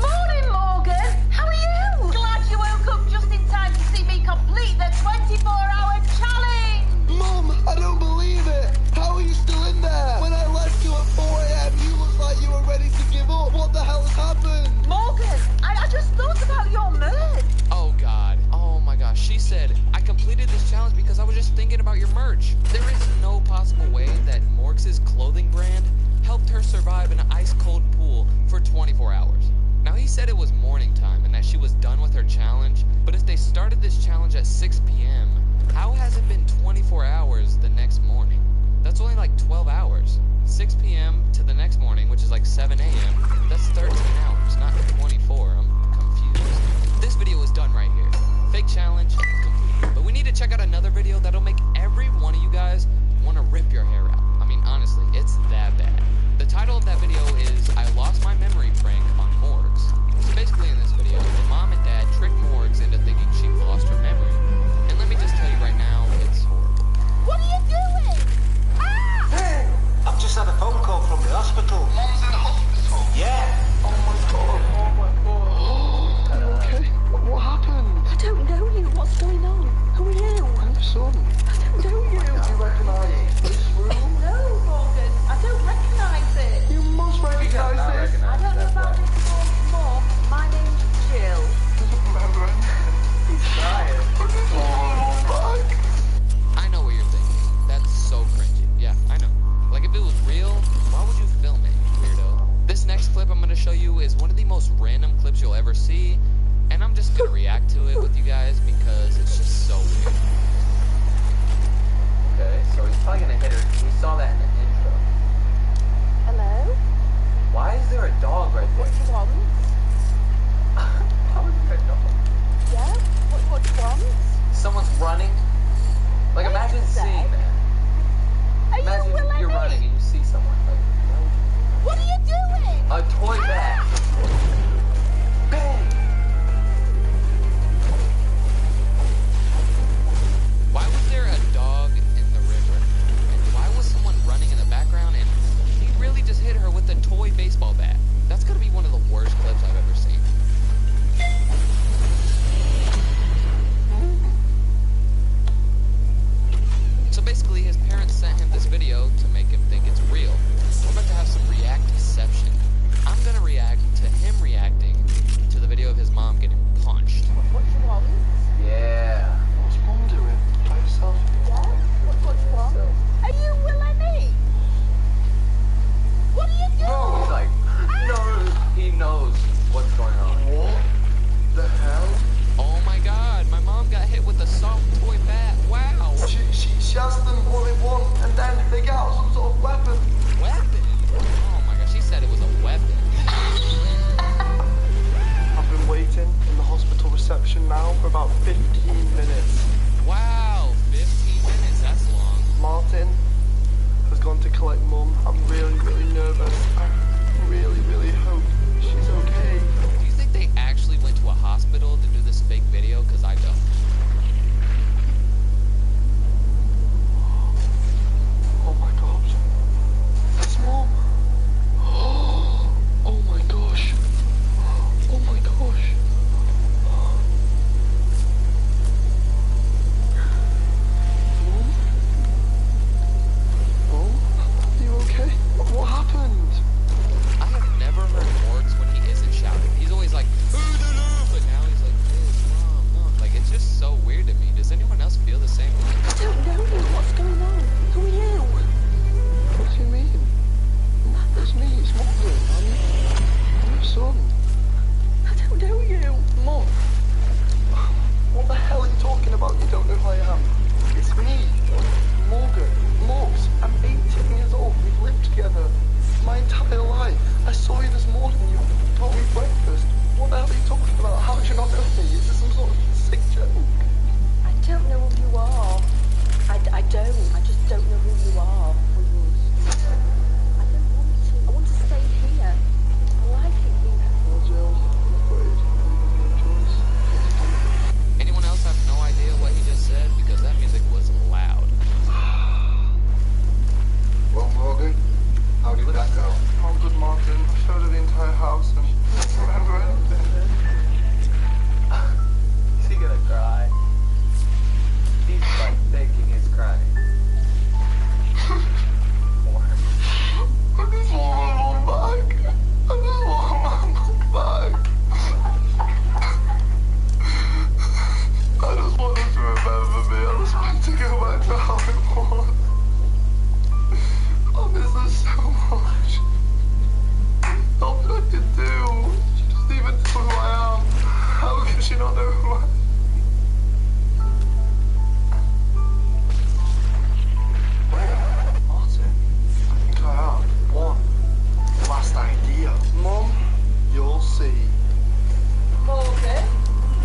Morning, Morgan! How are you? Glad you woke up just in time to see me complete the 24-hour challenge! Mom, I don't believe it! How are you still in there? When I left you at 4 a.m., you looked like you were ready to give up. What the hell has happened? Morgan, I just thought about your merch! Oh god. Oh my gosh. She said, I completed this challenge because I was just thinking about your merch. There is no possible way that Morgs' clothing brand helped her survive in an ice-cold pool for 24 hours. Now he said it was morning time and that she was done with her challenge, but if they started this challenge at 6 p.m., how has it been 24 hours the next morning? That's only like 12 hours. 6 p.m. to the next morning, which is like 7 a.m., that's 13 hours, not 24. I'm confused. This video is done right here. Fake challenge complete. But we need to check out another video that'll make every one of you guys want to rip your hair out. I mean, honestly, it's that bad. The title of that video is I Lost My Memory Prank on Morgs. So basically in this video, the mom and dad tricked Morgs into thinking she lost her memory. And let me just tell you right now, it's horrible. What are you doing? Ah! Hey! I've just had a phone call from the hospital. Mom's in the hospital? Yeah. Oh my god. Oh my god. Are you okay? What happened? I don't know you. What's going on? Who are you? I'm your son. I don't know you. Do you recognise this room? No, Morgan. I don't recognise it. You must recognise this. I don't know about this Mom. My name's Jill. Doesn't remember it. He's trying. I know what you're thinking. That's so cringy. Yeah, I know. Like if it was real, why would you film it, weirdo? This next clip I'm going to show you is one of the most random clips you'll ever see, and I'm just going to react to it with you guys because it's just so weird. Okay, so he's probably gonna hit her. We saw that in the intro. Hello? Why is there a dog right there? What do you want? How is there a dog? Yeah? What do you want? Someone's running. Like imagine seeing that. Are Imagine you you're running and you see someone. Like, what are you doing? a toy bag. Bang! Why was there a dog in the river? And why was someone running in the background and he really just hit her with a toy baseball bat? That's gotta be one of the worst clips I've ever seen. So basically his parents sent him this video to make him think it's real. We're about to have some react-deception. I'm gonna react to him reacting to the video of his mom getting punched. What do you want? Yeah. What's Mom doing? By herself? Yeah? What do you want? Are you Willemy? What are you doing? He's like, no, he knows what's going on. What the hell? Oh my god, my mom got hit with a soft toy bat. Wow. She asked them what they want and then they get out son. I don't know you. Mum. What the hell are you talking about? You don't know who I am. It's me, Morgan. Morgs. I'm 18 years old. We've lived together my entire life. I saw you this morning. You brought me breakfast. What the hell are you talking about? How do you not know me? Is this some sort of sick joke? I don't know who you are. I don't. I just don't know who you are. I don't want to. I want to stay here. I like it here. Well, Jill, I'm afraid you have no choice. Anyone else have no idea what he just said? Because that music was loud. Well, Morgan, how did that go? Oh, good, Martin. I showed her the entire house and I don't remember anything. Is he gonna cry? He's like faking his crying. I just want my mom back. I just want my mom back. I just want her to remember me. I just want to go back to how it was. I miss her so much. Nothing I can do. She doesn't even know who I am. How can she not know who I am? Martin, I think I have one last idea. Mum, you'll see. Morgan,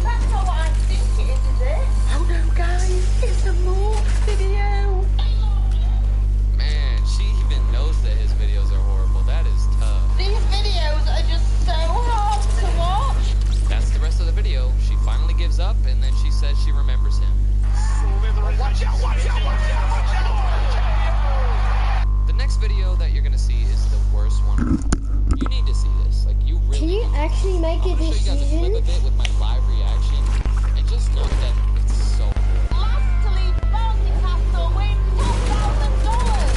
that's not what I think it is it? Oh no, guys, it's a Morg video. Man, she even knows that his videos are horrible. That is tough. These videos are just so hard to watch. That's the rest of the video. She finally gives up, and then she says she remembers him. Watch out, watch out, watch out, watch out! The next video that you're gonna see is the worst one. You need to see this. Like, you really. Can you actually make it this season? I'm gonna show you guys a clip of it with my live reaction, and just note that it's so good. Last to leave Bounty Castle wins $10,000.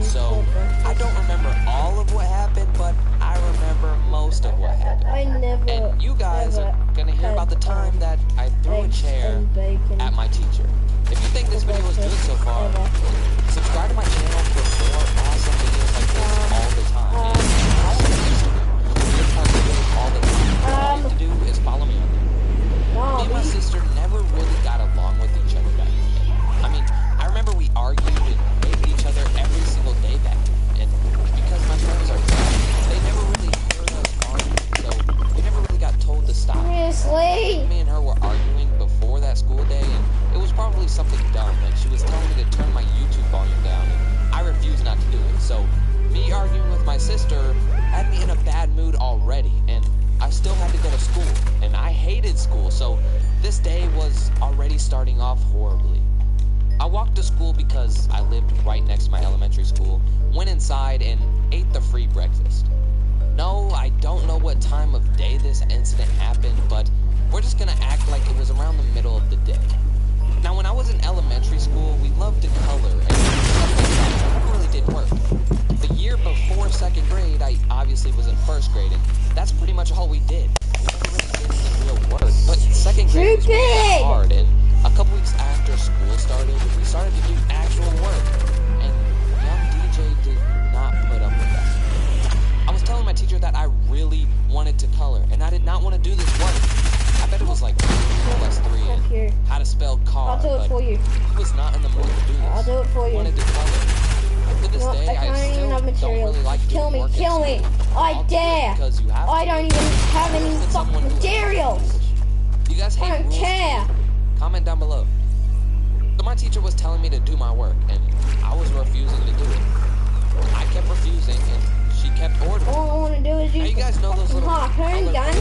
So I don't remember all of what happened, but I remember most of what happened. And you guys are gonna hear about the time that I threw a chair at my teacher. If you think this video is good so far, subscribe to my channel for more awesome videos like this all the time. And also all the time. All you have to do is follow me on there. Me and my sister never really got along with each other back then. I mean, I remember we argued and hated each other every single day back then. And because my parents are deaf, they never really heard us argue, so we never really got told to stop. Seriously? Me and her were arguing before that school day, and it was probably something dumb, like she was telling me to turn my YouTube volume down, and I refused not to do it. So me arguing with my sister had me in a bad mood already, and I still had to go to school, and I hated school, so this day was already starting off horribly. I walked to school because I lived right next to my elementary school, went inside, and ate the free breakfast. No, I don't know what time of day this incident happened, but we're just gonna act like it was around the middle of the day. Now, when I was in elementary school, we loved to color, and stuff like that never really did work. The year before second grade, I obviously was in first grade, and that's pretty much all we did. We never really did any real work. But second grade was really hard, and a couple weeks after school started, we started to do actual work, and young DJ did not put up with that. I was telling my teacher that I really wanted to color, and I did not want to do this work. I bet it was like 2+3 and how to spell car. I'll do it for you. He was not in the mood to do this. I'll do it for you. He wanted to color. To this day, I still don't really like doing work. Kill me! I dare! I don't even have any fucking materials! You guys hate I don't care! Comment down below. So my teacher was telling me to do my work, and I was refusing to do it. I kept refusing, and she kept ordering. All I want to do is use the fucking harpoon gun.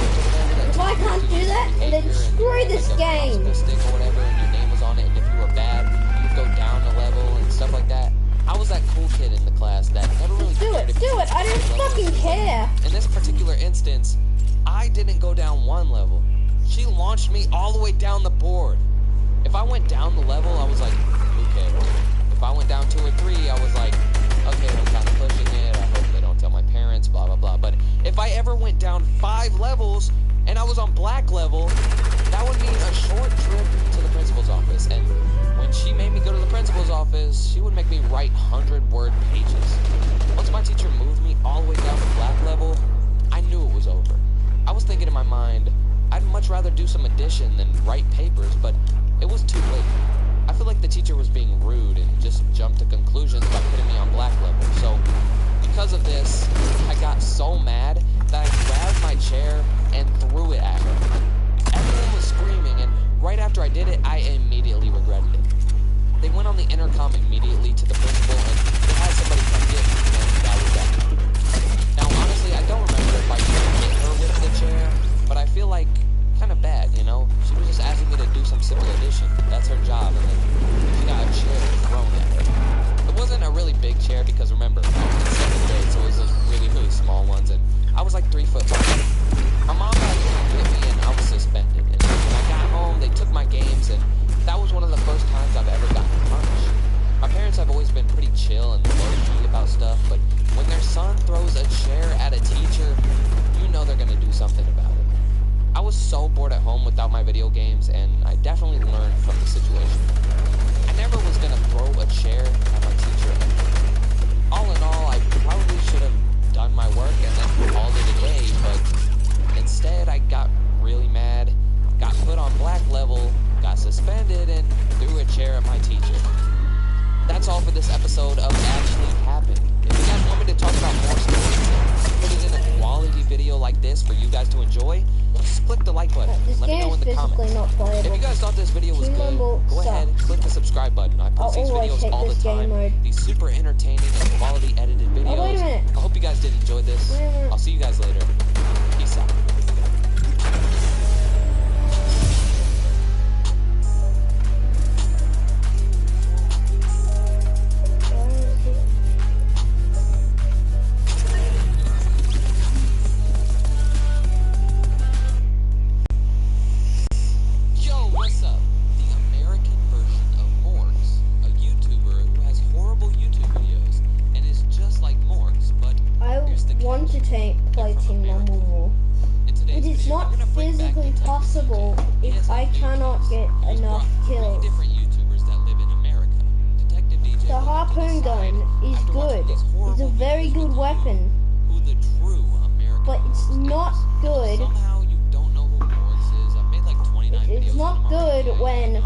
If I can't do that, then screw this game! Stick or whatever, and your name was on it, and if you were bad, you'd go down a level and stuff like that. I was that cool kid in the class that never really cared. Do it! I don't fucking care! In this particular instance, I didn't go down one level. She launched me all the way down the board. If I went down the level, I was like, who cares? If I went down 2 or 3, I was like, okay, I'm kind of pushing it. I hope they don't tell my parents, blah, blah, blah. But if I ever went down 5 levels and I was on black level, that would mean a short trip to the principal's office. And when she made me go to the principal's office, she would make me write 100-word pages. Once my teacher moved me all the way down to black level, I knew it was over. I was thinking in my mind, I'd much rather do some addition than write papers, but it was too late. I feel like the teacher was being rude and just jumped to conclusions by putting me on black level. So, because of this, I got so mad that I grabbed my chair and threw it at her. Everyone was screaming, and right after I did it, I immediately regretted it. They went on the intercom immediately to the principal, and they had somebody come get me, and that was that. Now, honestly, I don't remember if I hit her with the chair, but I feel like kind of bad, you know? She was just asking me to do some simple addition. That's her job, and then she got a chair thrown at her. It wasn't a really big chair because, remember, I was in second grade, so it was those really, really small ones, and I was like 3 foot tall. My mom had to get me, and I was suspended. And when I got home, they took my games, and that was one of the first times I've ever gotten punished. My parents have always been pretty chill and low-key about stuff, but when their son throws a chair at a teacher, you know they're gonna do something about it. I was so bored at home without my video games, and I definitely learned from the situation. I never was gonna throw a chair at my teacher. All in all, I probably should have done my work and then called it a day, but instead I got really mad, got put on black level, got suspended, and threw a chair at my teacher. That's all for this episode of Actually Happened. If you guys want me to talk about more stories and put it in a quality video like this for you guys to enjoy, just click the like button. Let me know in the comments. If you guys thought this video was good, go ahead, click the subscribe button. I post these videos all the time. These super entertaining and quality edited videos. wait a minute. I hope you guys did enjoy this. I'll see you guys later. Peace out. What's up? The American version of Morgs, a YouTuber who has horrible YouTube videos. not physically possible if I cannot get enough kills. The harpoon gun is good. It's a very good weapon. But it's not good. It's not good when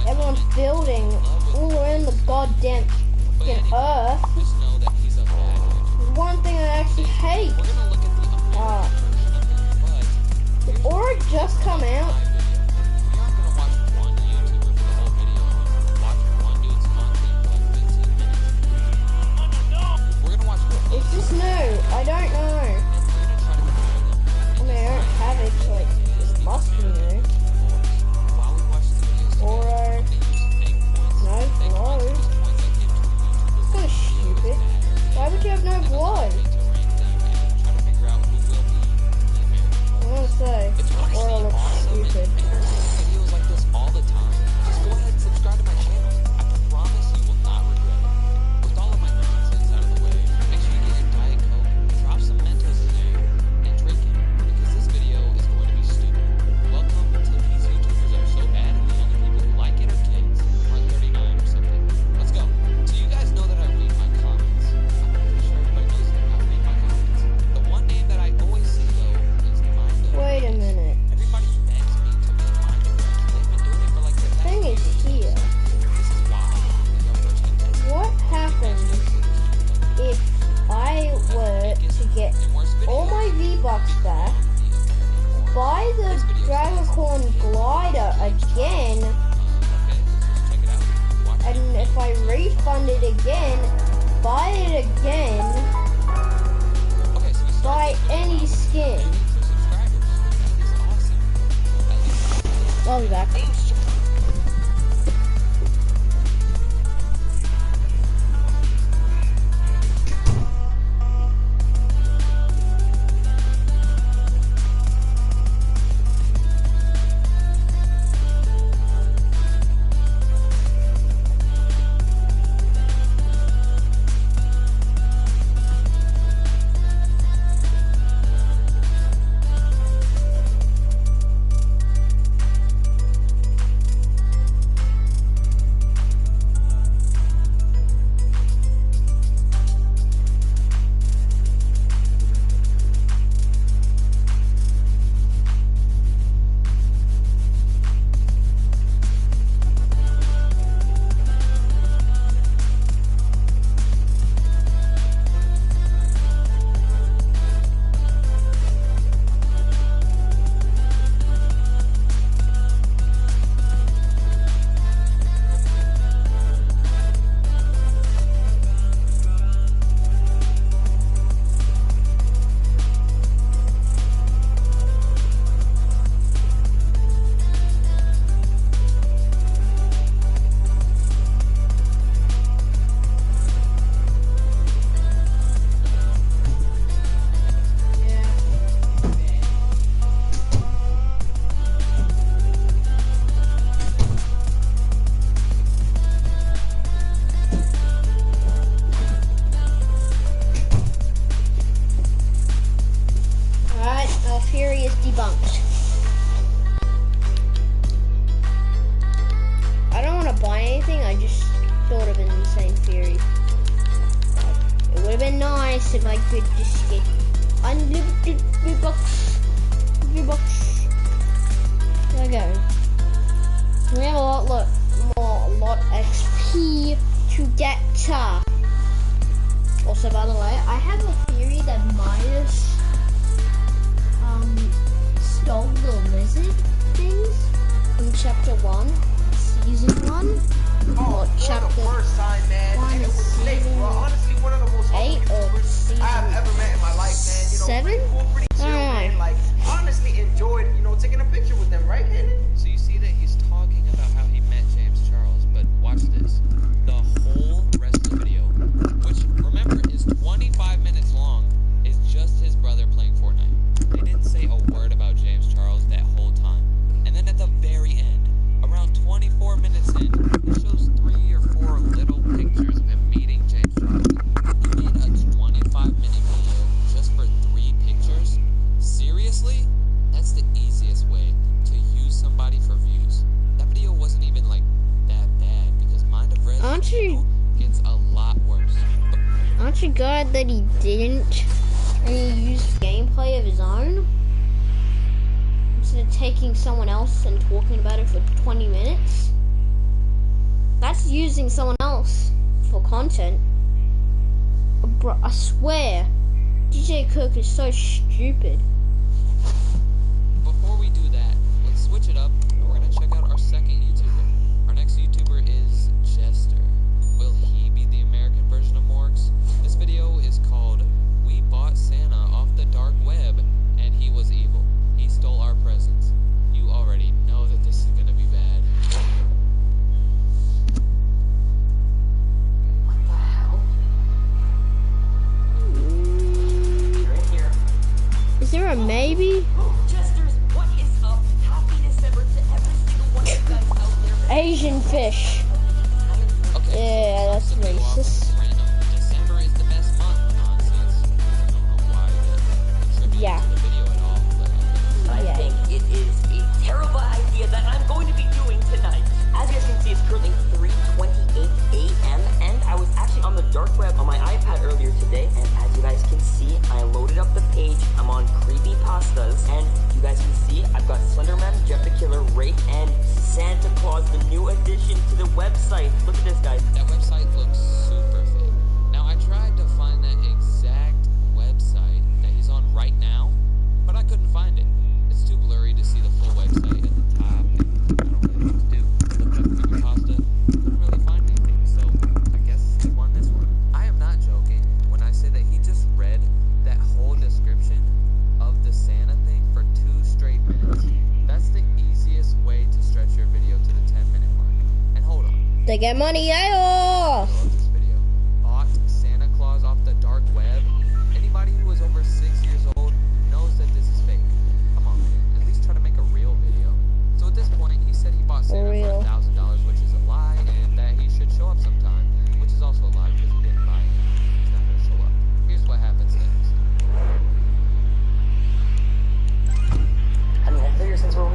everyone's building all around the goddamn fucking earth. One thing I actually hate. Did Aura just come out? Is this new? I don't know. I mean, I don't have it, so like, it must be new. Aura. No glow. It's kind of stupid. Why would you have no glow? I want to say, Aura looks stupid. Videos like this all the time. Just go ahead and subscribe to my channel. I promise you will not regret it. With all of my nonsense out of the way, make sure you get your Diet Coke, drop some Mentos in there, and drink it, because this video is going to be stupid. Welcome to these YouTubers that are so bad, and the only people who like it are kids, or 39 or something. Let's go. So you guys know that I read my comments. I'm pretty sure everybody knows that I read my comments. The one name that I always see, though, is Wait a minute. Everybody begs me to make Minecraft. They've been doing it for like the past Thing is here. This is why. What happens if I were to get all my V-Bucks back, buy the Dragoncorn glider again, and if I refund it again, buy it again, buy any skin? I'll be back. Debunked. I don't want to buy anything, I just thought of an insane theory. It would have been nice if I could just get unlimited V-Bucks. There we go. We have a lot XP to get. Also, by the way, I have a theory that Midas stole the lizard things from chapter 1, season 1. Oh, chapter the first time, man. 1 And it is was late, season bro. Honestly, one of the most 8 or season I've ever met in my life, man. You know, 7? pretty cool, pretty chill, man. Like, honestly enjoyed, taking a picture with them, right, Henry? So you see that he's talking about how he met James Charles, but watch this. The whole rest of the video, which remember is 25 minutes long, is just his brother playing Fortnite. They didn't say a word about James Charles that whole time. And then at the very end, around 24 minutes in, it shows 3 or 4 little pictures of him meeting James Charles. He made a 25-minute video just for 3 pictures? Seriously? God that he didn't, and he used gameplay of his own instead of taking someone else and talking about it for 20 minutes. That's using someone else for content. Bro, I swear, DJ Cook is so stupid. Before we do that, let's switch it up, and we're gonna check out our second YouTuber. Our next YouTuber is Jester. Will he be the American version of Morgs? This video is called "We Bought Santa Off the Dark Web, and He Was Evil. He Stole Our Presents." You already know that this is gonna be bad. What the hell? You're in here. Is there a maybe? Jesters, what is up? Happy December to every single one of you guys out there. Asian fish. Okay, Yeah, that's racist. December is the best month. Nonsense. I don't know why that contributed Yeah. to the video at all. But I think it is a terrible idea that I'm going to be doing tonight. As you guys can see, it's currently 3:28 a.m. and I was actually on the dark web on my iPad earlier today, and as you guys can see, I loaded up the page. I'm on Creepypastas, and you guys can see I've got Slenderman, Jeff the Killer, Wraith, and Santa Claus, the new addition to the website. Look at this, guys. that website looks super fake. Now, I tried to find that exact website that he's on right now, but I couldn't find it. It's too blurry to see the full website at the top, and I don't really know what to do. Looked up Creepypasta, couldn't really find anything, so I guess he won this one. I am not joking when I say that he just read that whole description of the Santa thing for 2 straight minutes. That's the easiest way to stretch your video to the 10-minute mark. And hold on. They get money, yeah. I love this video. Bought Santa Claus off the dark web. Anybody who is over 6 years old knows that this is fake. Come on, man. At least try to make a real video. So at this point, he said he bought Santa for $1,000, which is a lie, and that he should show up sometime, which is also a lie because he didn't buy it. He's not going to show up. Here's what happens next. I mean, I figure since we're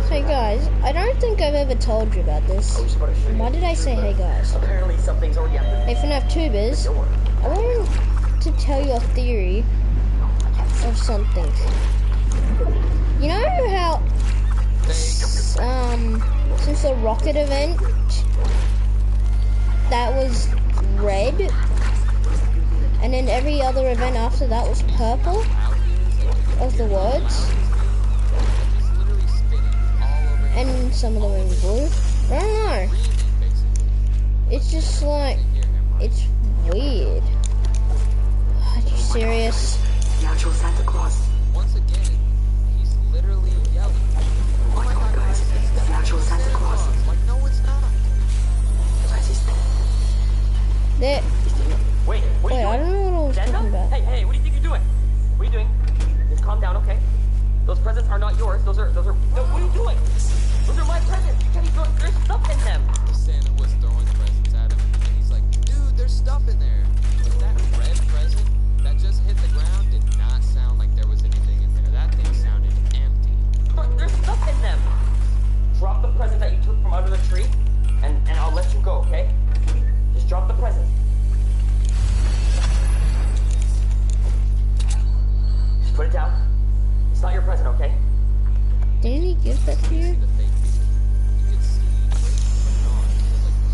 Hey guys, I don't think I've ever told you about this. Why did I say hey guys? apparently something's already happened. Hey FNAF tubers, I wanted to tell you a theory of something. You know how since the rocket event that was red, and then every other event after that was purple of the words, and some of them in blue. I don't know. It's just like, it's weird. Are you serious? The actual Santa Claus. Once again, he's literally yelling. Oh my god, guys, it's the actual Santa Claus. Like, no, it's not. Guys, he's There. Wait, what are you doing? I don't know what I was talking about. Hey, what do you think you're doing? What are you doing? Just calm down, okay? Those presents are not yours. Those are, no, what are you doing? Those are my presents. You can't even, there's stuff in them. Santa was throwing presents at him, and he's like, dude, there's stuff in there. But that red present that just hit the ground did not sound like there was anything in there. That thing sounded empty. But there's stuff in them. Drop the present that you took from under the tree, and I'll let you go, okay? Just drop the present. Just put it down. It's not your present, okay? Didn't he give that to you?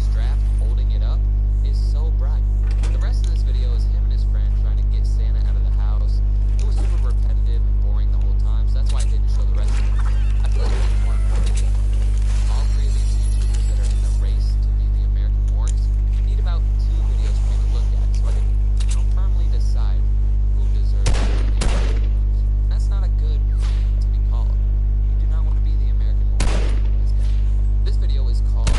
Strap holding it up is so bright. The rest of this video is him and his friend trying to get Santa out of the house. It was super repetitive and boring the whole time, so that's why I didn't show the rest of it. I feel like we need one more video. All 3 of these YouTubers that are in the race to be the American Morgs need about 2 videos for me to look at so I can, firmly decide who deserves to be the American Morgs. That's not a good thing to be called. You do not want to be the American Morgs. This video is called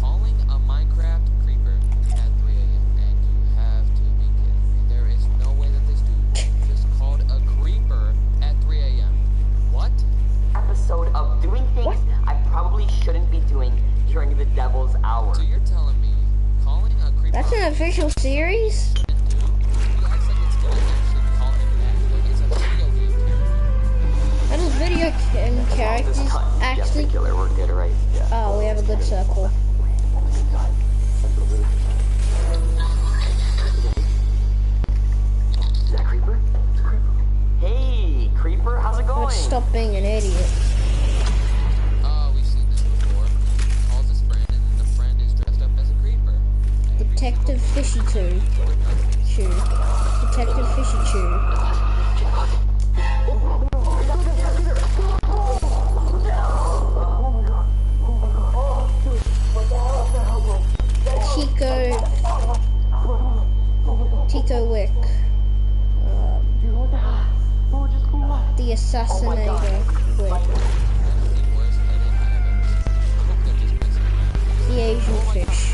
Calling a Minecraft Creeper at 3 a.m. And you have to be kidding me. There is no way that this dude just called a creeper at 3 a.m. What? Episode of doing things I probably shouldn't be doing during the devil's hour. So you're telling me calling a creeper... That's an official series? He acts like it's gonna actually call him back. Like it's a video game character. How does video game characters actually... Killer, we're good, right? Yeah. Oh, we have a good circle. stop being an idiot. Oh, we've seen this before. He calls his friend, and then the friend is dressed up as a creeper. Detective Fishy Chew. Detective Fishy Chew. Tico Wick. The Assassinator Wick. The Asian Fish.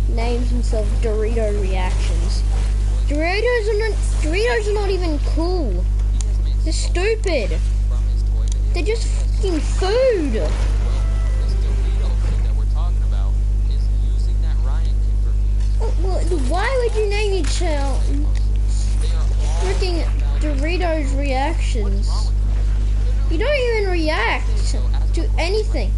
Names himself Dorito Reactions. Doritos are not even cool. They're stupid. They're just fucking food. Well, why would you name your child freaking Doritos Reactions? You don't even react to anything.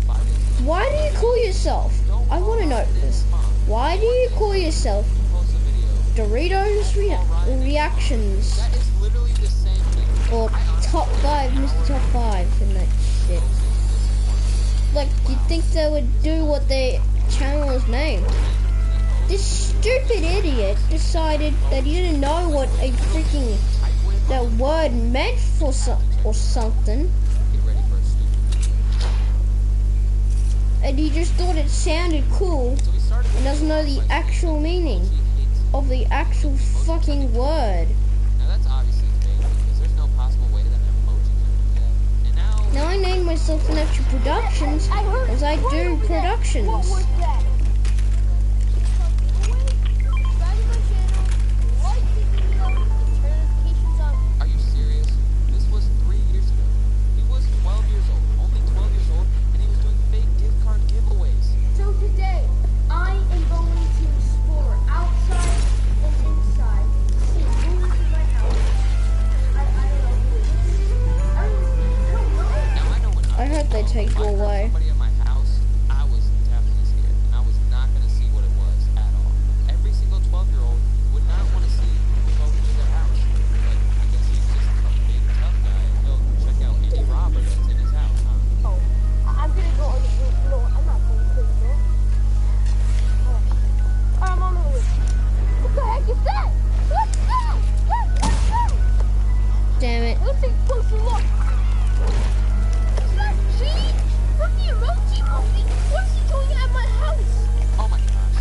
Why do you call yourself? I want to know this. Why do you call yourself Doritos Reactions? Or Top 5, Mr. Top 5 and that shit. Like, you'd think they would do what their channel is named. This stupid idiot decided that he didn't know what a freaking, that word meant for or something. And he just thought it sounded cool and doesn't know the actual meaning of the actual fucking word. Now that's obviously fake because there's no possible way that an emoji can do that. And Now I named myself FNAF Productions as I do productions. are you serious? This was 3 years ago. He was 12 years old, only 12 years old, and he was doing fake gift card giveaways. So today, I am going to explore outside and inside, see rooms in my house. I don't know who it is. I don't know. Now I know when I heard they take you away. somebody in my house, I was definitely scared, and I was not going to see what it was at all. Every single 12-year-old would not want to see who broke into their house. But I guess he's just a big tough guy, and he'll check out any robber that's in his house, huh? Oh, I'm gonna go on the roof. No, I'm not going to the roof. I'm on the roof. What the heck is that? What's that? What's that? Damn it. Let's take a closer look. Is that Gene from the Emoji Movie? What's he doing at my house? Oh my gosh.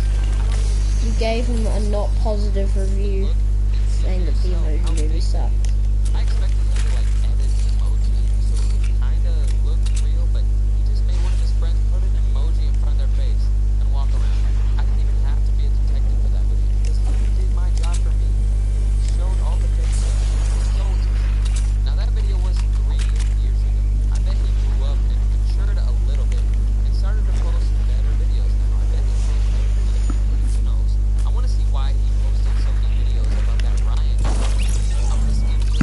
You gave him a not positive review saying that the emoji movie sucked. I expected him to like edit the emoji so it would kind of look real, but he just made one of his friends put an emoji in front of their face and walk around. I didn't even have to be a detective for that video because he did my job for me. He showed all the fake stuff. It was so easy. Now that video was 3 years ago. I bet he grew up and matured a little bit and started to post better videos now. I bet he posts better videos. Who knows? I want to see why he posted so many videos about that Ryan. I want to see if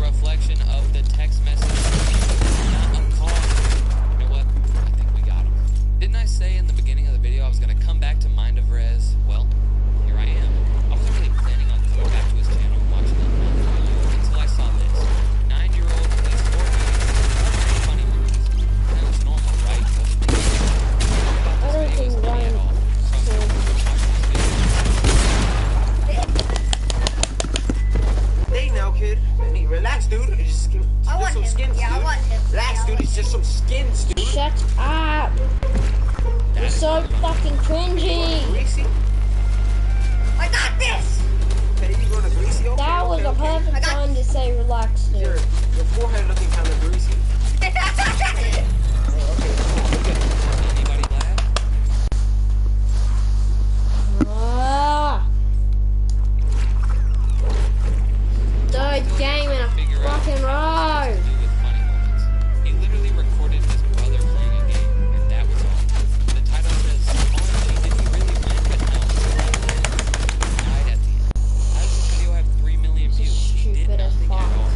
reflection of the text message, not a call. You know what? I think we got him. Didn't I say in the beginning of the video I was gonna come back to Mind of Rez? Well, here I am. I wasn't really planning on going back to his channel and watching the video until I saw this. 9-year-old plays Fortnite. Funny movies. That was normal, right? I don't think Ryan. Hey now, kid. Relax, dude. It's just some skins, dude. I want him. Relax, dude. It's just some skins, dude. Shut up. You're so fucking cringy. Greasy? I got this. Hey, you going to greasy? Okay, That was okay, a perfect time to say relax, dude. Your forehead looking kind of greasy. Third game in a fucking row. He literally recorded his brother playing a game, and that was all. The title says, "OMG, did he really win?" But no, he died at the end. How does this video have 3 million views? He did nothing at all.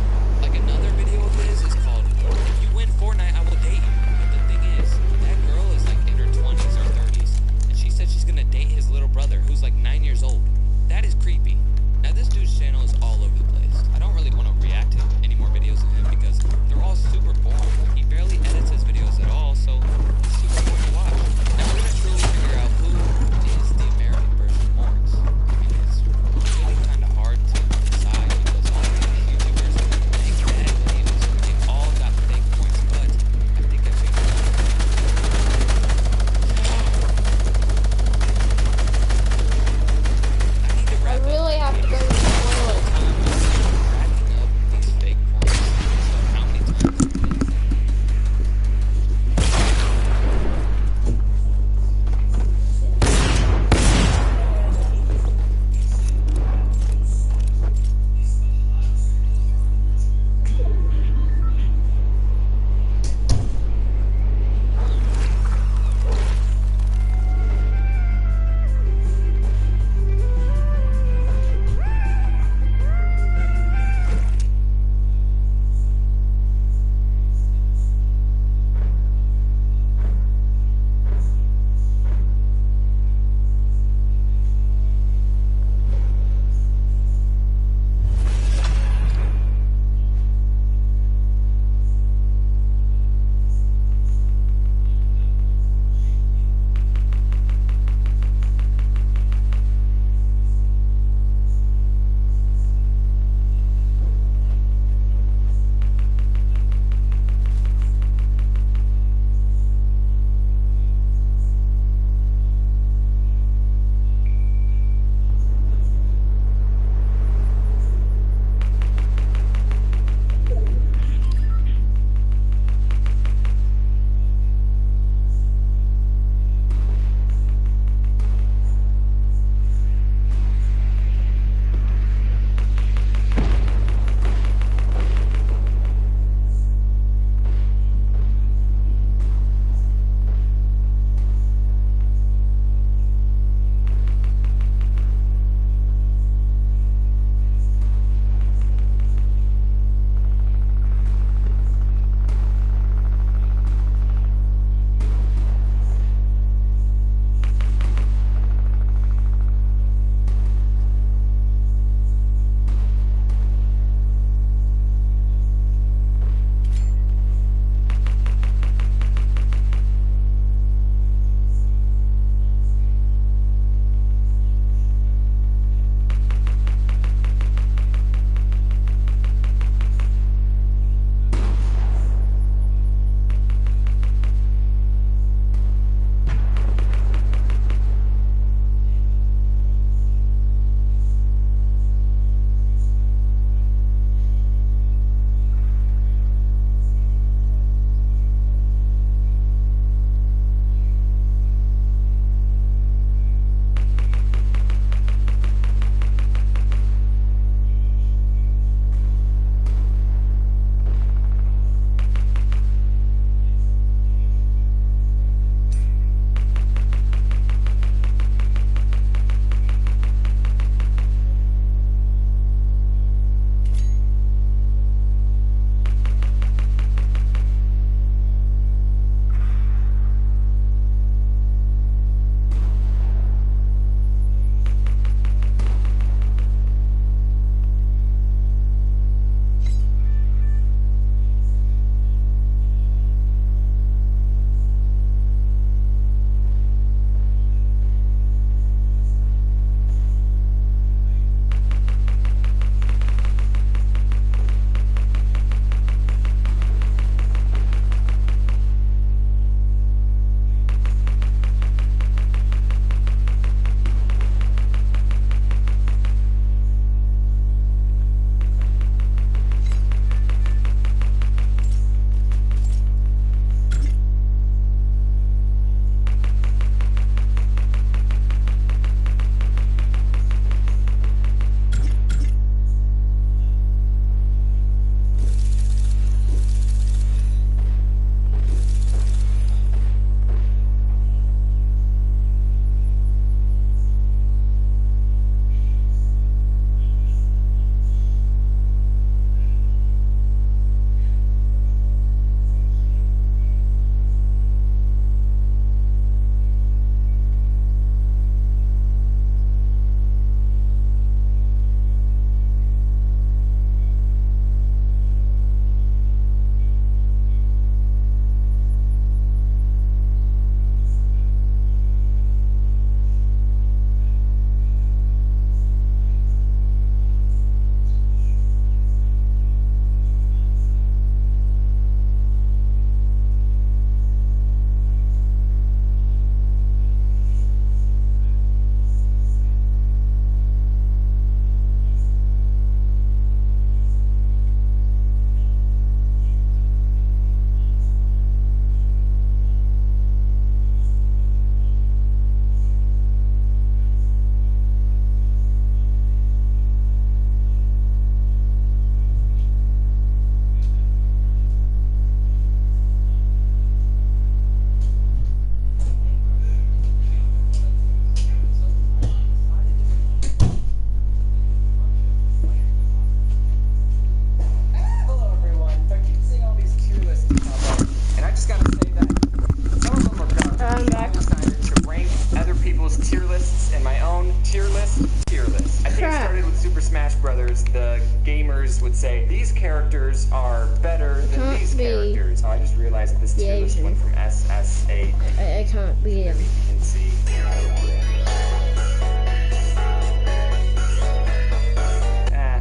say these characters are better than these characters. Oh, I just realized that this tier list went from SSA. I can't be him. You can see.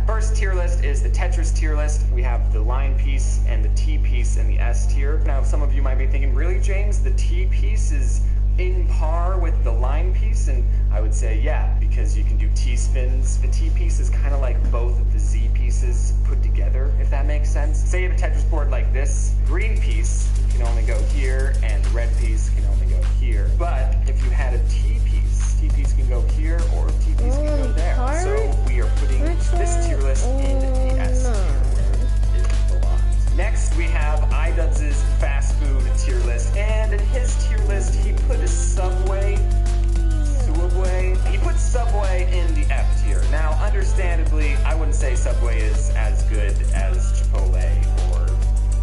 First tier list is the Tetris tier list. We have the line piece and the T piece in the S tier. Now, some of you might be thinking, really, James? The T piece is in par with the line piece? And I would say, yeah, because you can do T-spins. The T piece is kind of like both of the Z pieces put together, if that makes sense. Say you have a Tetris board like this. Green piece can only go here, and the red piece can only go here. But if you had a T piece can go here, or T piece can go there. So we are putting this tier list in the S tier where it belongs. Next, we have iDubbbz's fast food tier list, and in his tier list, he put a Subway. He put Subway in the F tier. Now, understandably, I wouldn't say Subway is as good as Chipotle or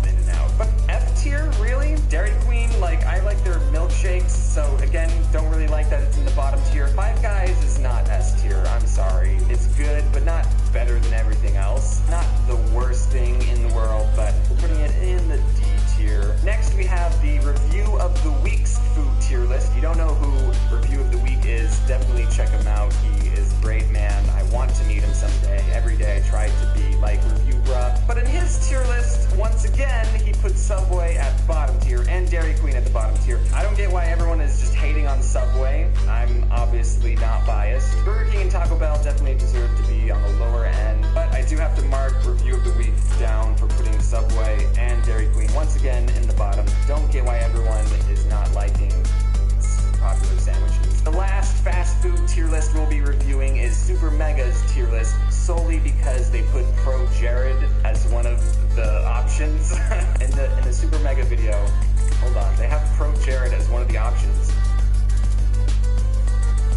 In-N-Out. But F tier, really? Dairy Queen, I like their milkshakes, so again, don't really like that it's in the bottom tier. Five Guys is not S tier, I'm sorry. It's good, but not better than everything else. Not the worst thing in the world, but we're putting it in the D tier. Next, we have the Review of the Week's food tier list. If you don't know who Review of the Week is, definitely check him out. He is a great man. I want to meet him someday. Every day I try to be like Review Bruh. But in his tier list, once again, he put Subway at the bottom tier and Dairy Queen at the bottom tier. I don't get why everyone is just hating on Subway. I'm obviously not biased. Burger King and Taco Bell definitely deserve to be on the lower end, but I do have to mark Review of the Week down for putting Subway and Dairy Queen once again in the bottom. Don't get why everyone is not liking popular sandwiches. The last fast food tier list we'll be reviewing is Super Mega's tier list, solely because they put Pro Jared as one of the options in the Super Mega video. Hold on, they have Pro Jared as one of the options,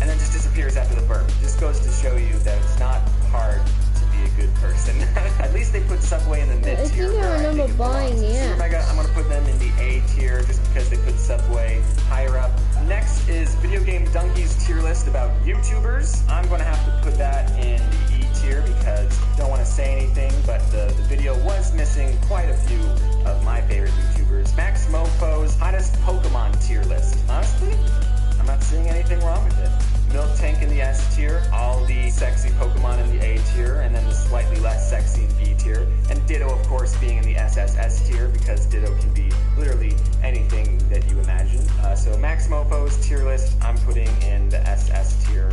and then just disappears after the burp. Just goes to show you that it's not hard to be a good person. At least they put Subway in the mid tier. I remember buying Super Mega, I'm gonna put them in the A tier just because they put Subway higher up. Next is Video Game Donkey's tier list about YouTubers. I'm gonna have to put that in the E tier because I don't want to say anything, but the video was missing quite a few of my favorite YouTubers. Max Mofo's hottest Pokemon tier list. Honestly, I'm not seeing anything wrong with it. Milk Tank in the S tier, all the sexy Pokemon in the A tier, and then the slightly less sexy in B tier, and Ditto, of course, being in the SSS tier because Ditto can be literally anything that you imagine. So Max Mofo's tier list, I'm putting in the SS tier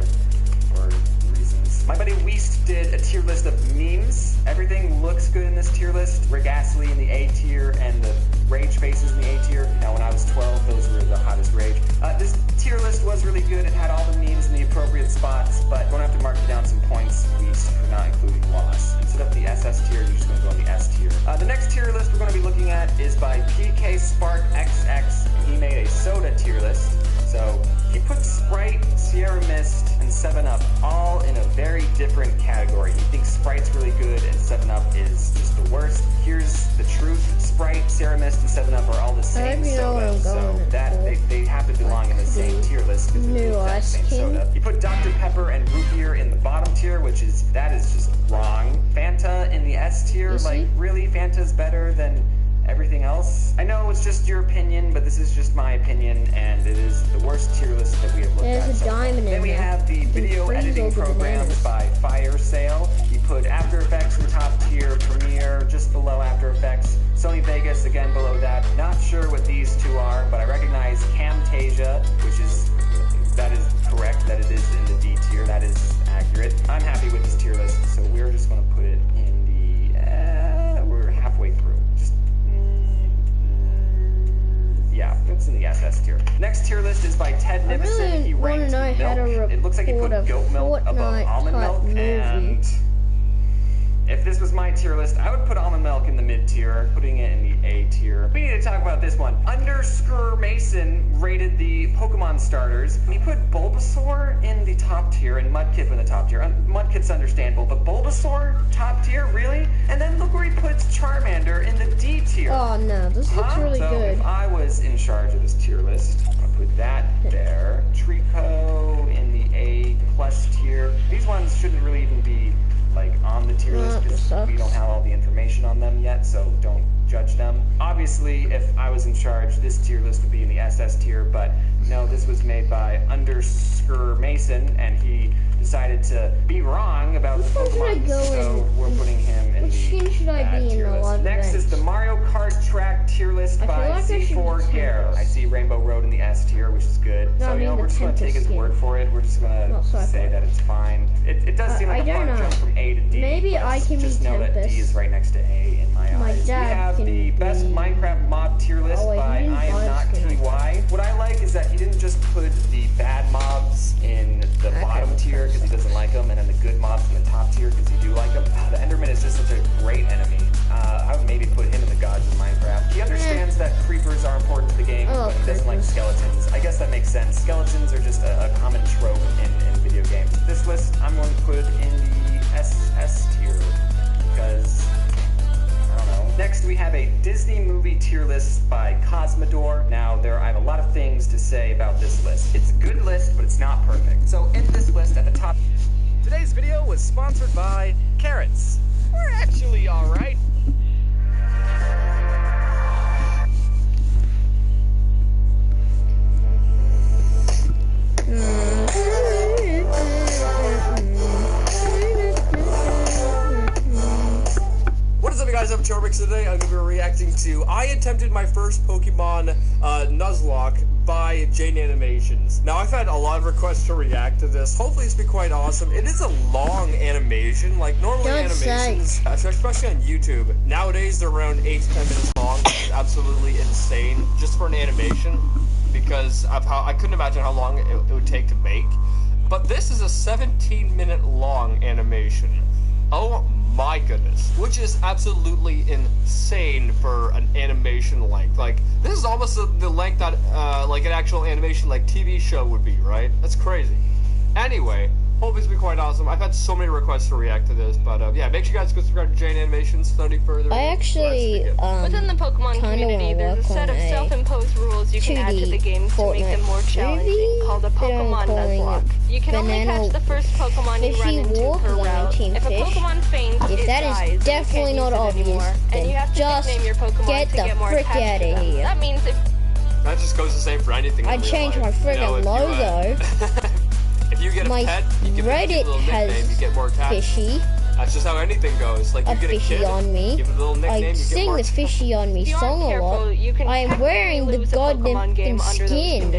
for reasons. My buddy Weast did a tier list of memes. Everything looks good in this tier list. Rick Astley in the A tier and the Rage Faces in the A tier. Now, when I was 12, those were the hottest Rage. This tier list was really good. It had all the memes in the appropriate spots, but I'm going to have to mark you down some points, Weast, for not including Loss. Instead of the SS tier, you're just going to go on the S tier. The next tier list we're going to be looking at is by PK Spark XX. He made a soda tier list. So he put Sprite, Sierra Mist, and 7-Up all in a very different category. He thinks Sprite's really good and 7-Up is just the worst. Here's the truth. Sprite, Sierra Mist, and 7-Up are all the same soda, so that they have to belong in the same tier list because they're the same soda. He put Dr. Pepper and root beer in the bottom tier, that is just wrong. Fanta in the S tier, really, Fanta's better than everything else. I know it's just your opinion, but this is just my opinion, and it is the worst tier list that we have looked at. There's a diamond in there. Then we have the video editing programs by Fire Sale. He put After Effects in the top tier, Premiere just below After Effects, Sony Vegas again below that. Not sure what these two are, but I recognize Camtasia, that is correct, that it is in the D tier. That is accurate. I'm happy with this tier list, so we're just going to put it in the, we're halfway through. Yeah, it's in the SS tier. Next tier list is by Ted Nivison. He ranked milk. It looks like he put goat milk above almond milk, and if this was my tier list, I would put almond milk in the mid tier, putting it in the A tier. We need to talk about this one. Underscore Mason rated the Pokemon starters. He put Bulbasaur in the top tier and Mudkip in the top tier. Mudkip's understandable, but Bulbasaur top tier, really? And then look where he puts Charmander in the D tier. Oh no, this looks really good. So if I was in charge of this tier list, I'm gonna put that there. Trico in the A+ tier. These ones shouldn't really even be like on the tier list because we don't have all the information on them yet, so don't judge them. Obviously, if I was in charge, this tier list would be in the SS tier, but no, this was made by _Mason, and he decided to be wrong about the Pokemon, so we're putting him in the tier list. Next is the Mario Kart track tier list by Z4 Gare. I see Rainbow Road in the S tier, which is good. So, you know, we're just going to take his word for it. We're just going to say that it's fine. It does seem like a fun jump from A to D. Maybe I can just know that D is right next to A in my eyes. We have the best Minecraft mob tier list by I Am Not TY. What I like is that he didn't just put the bad mobs in the bottom tier because he doesn't like them, and then the good mobs in the top tier because you do like them. The Enderman is just such a great enemy. I would maybe put him in the gods of Minecraft. He understands that creepers are important to the game, but he doesn't like skeletons. I guess that makes sense. Skeletons are just a common trope in video games. This list I'm going to put in the SS tier because I don't know. Next we have a Disney movie tier list by Cosmodor. Now I have a lot of things to say about this list. It's a good list, but it's not perfect. So in this list at the top. Today's video was sponsored by Carrots. We're actually alright. What is up, guys? I'm Chorbrix. Today I'm going to be reacting to I attempted my first Pokemon Nuzlocke by Jane Animations. Now, I've had a lot of requests to react to this. Hopefully, it's been quite awesome. It is a long animation. Like, normally animations, especially on YouTube, nowadays they're around 8 to 10 minutes long. It's absolutely insane just for an animation because of how I couldn't imagine how long it would take to make. But this is a 17-minute long animation. Oh my goodness, which is absolutely insane for an animation length. Like, this is almost the length that like an actual animation like TV show would be, right? That's crazy. Anyway, hope it's been quite awesome. I've had so many requests to react to this, but yeah, make sure you guys go subscribe to Jane Animations. Without any further, I actually within the Pokemon community, there's a set of self-imposed rules you can add to the game to make them more challenging, called a Pokemon Nuzlocke. You can only catch the first Pokemon you run into per route. If a Pokemon faints, it dies. If that is definitely not obvious, and you have to just nickname your Pokemon get to the get more frick out of here. That means if that just goes the same for anything. I'd change my friggin' logo. If you get a pet, you give it a little nickname, you get more attached. Fishy. That's just how anything goes. Like, you get a kid, on me. give it a little nickname, I you sing get more the Fishy on Me song a lot. I am wearing the goddamn skin.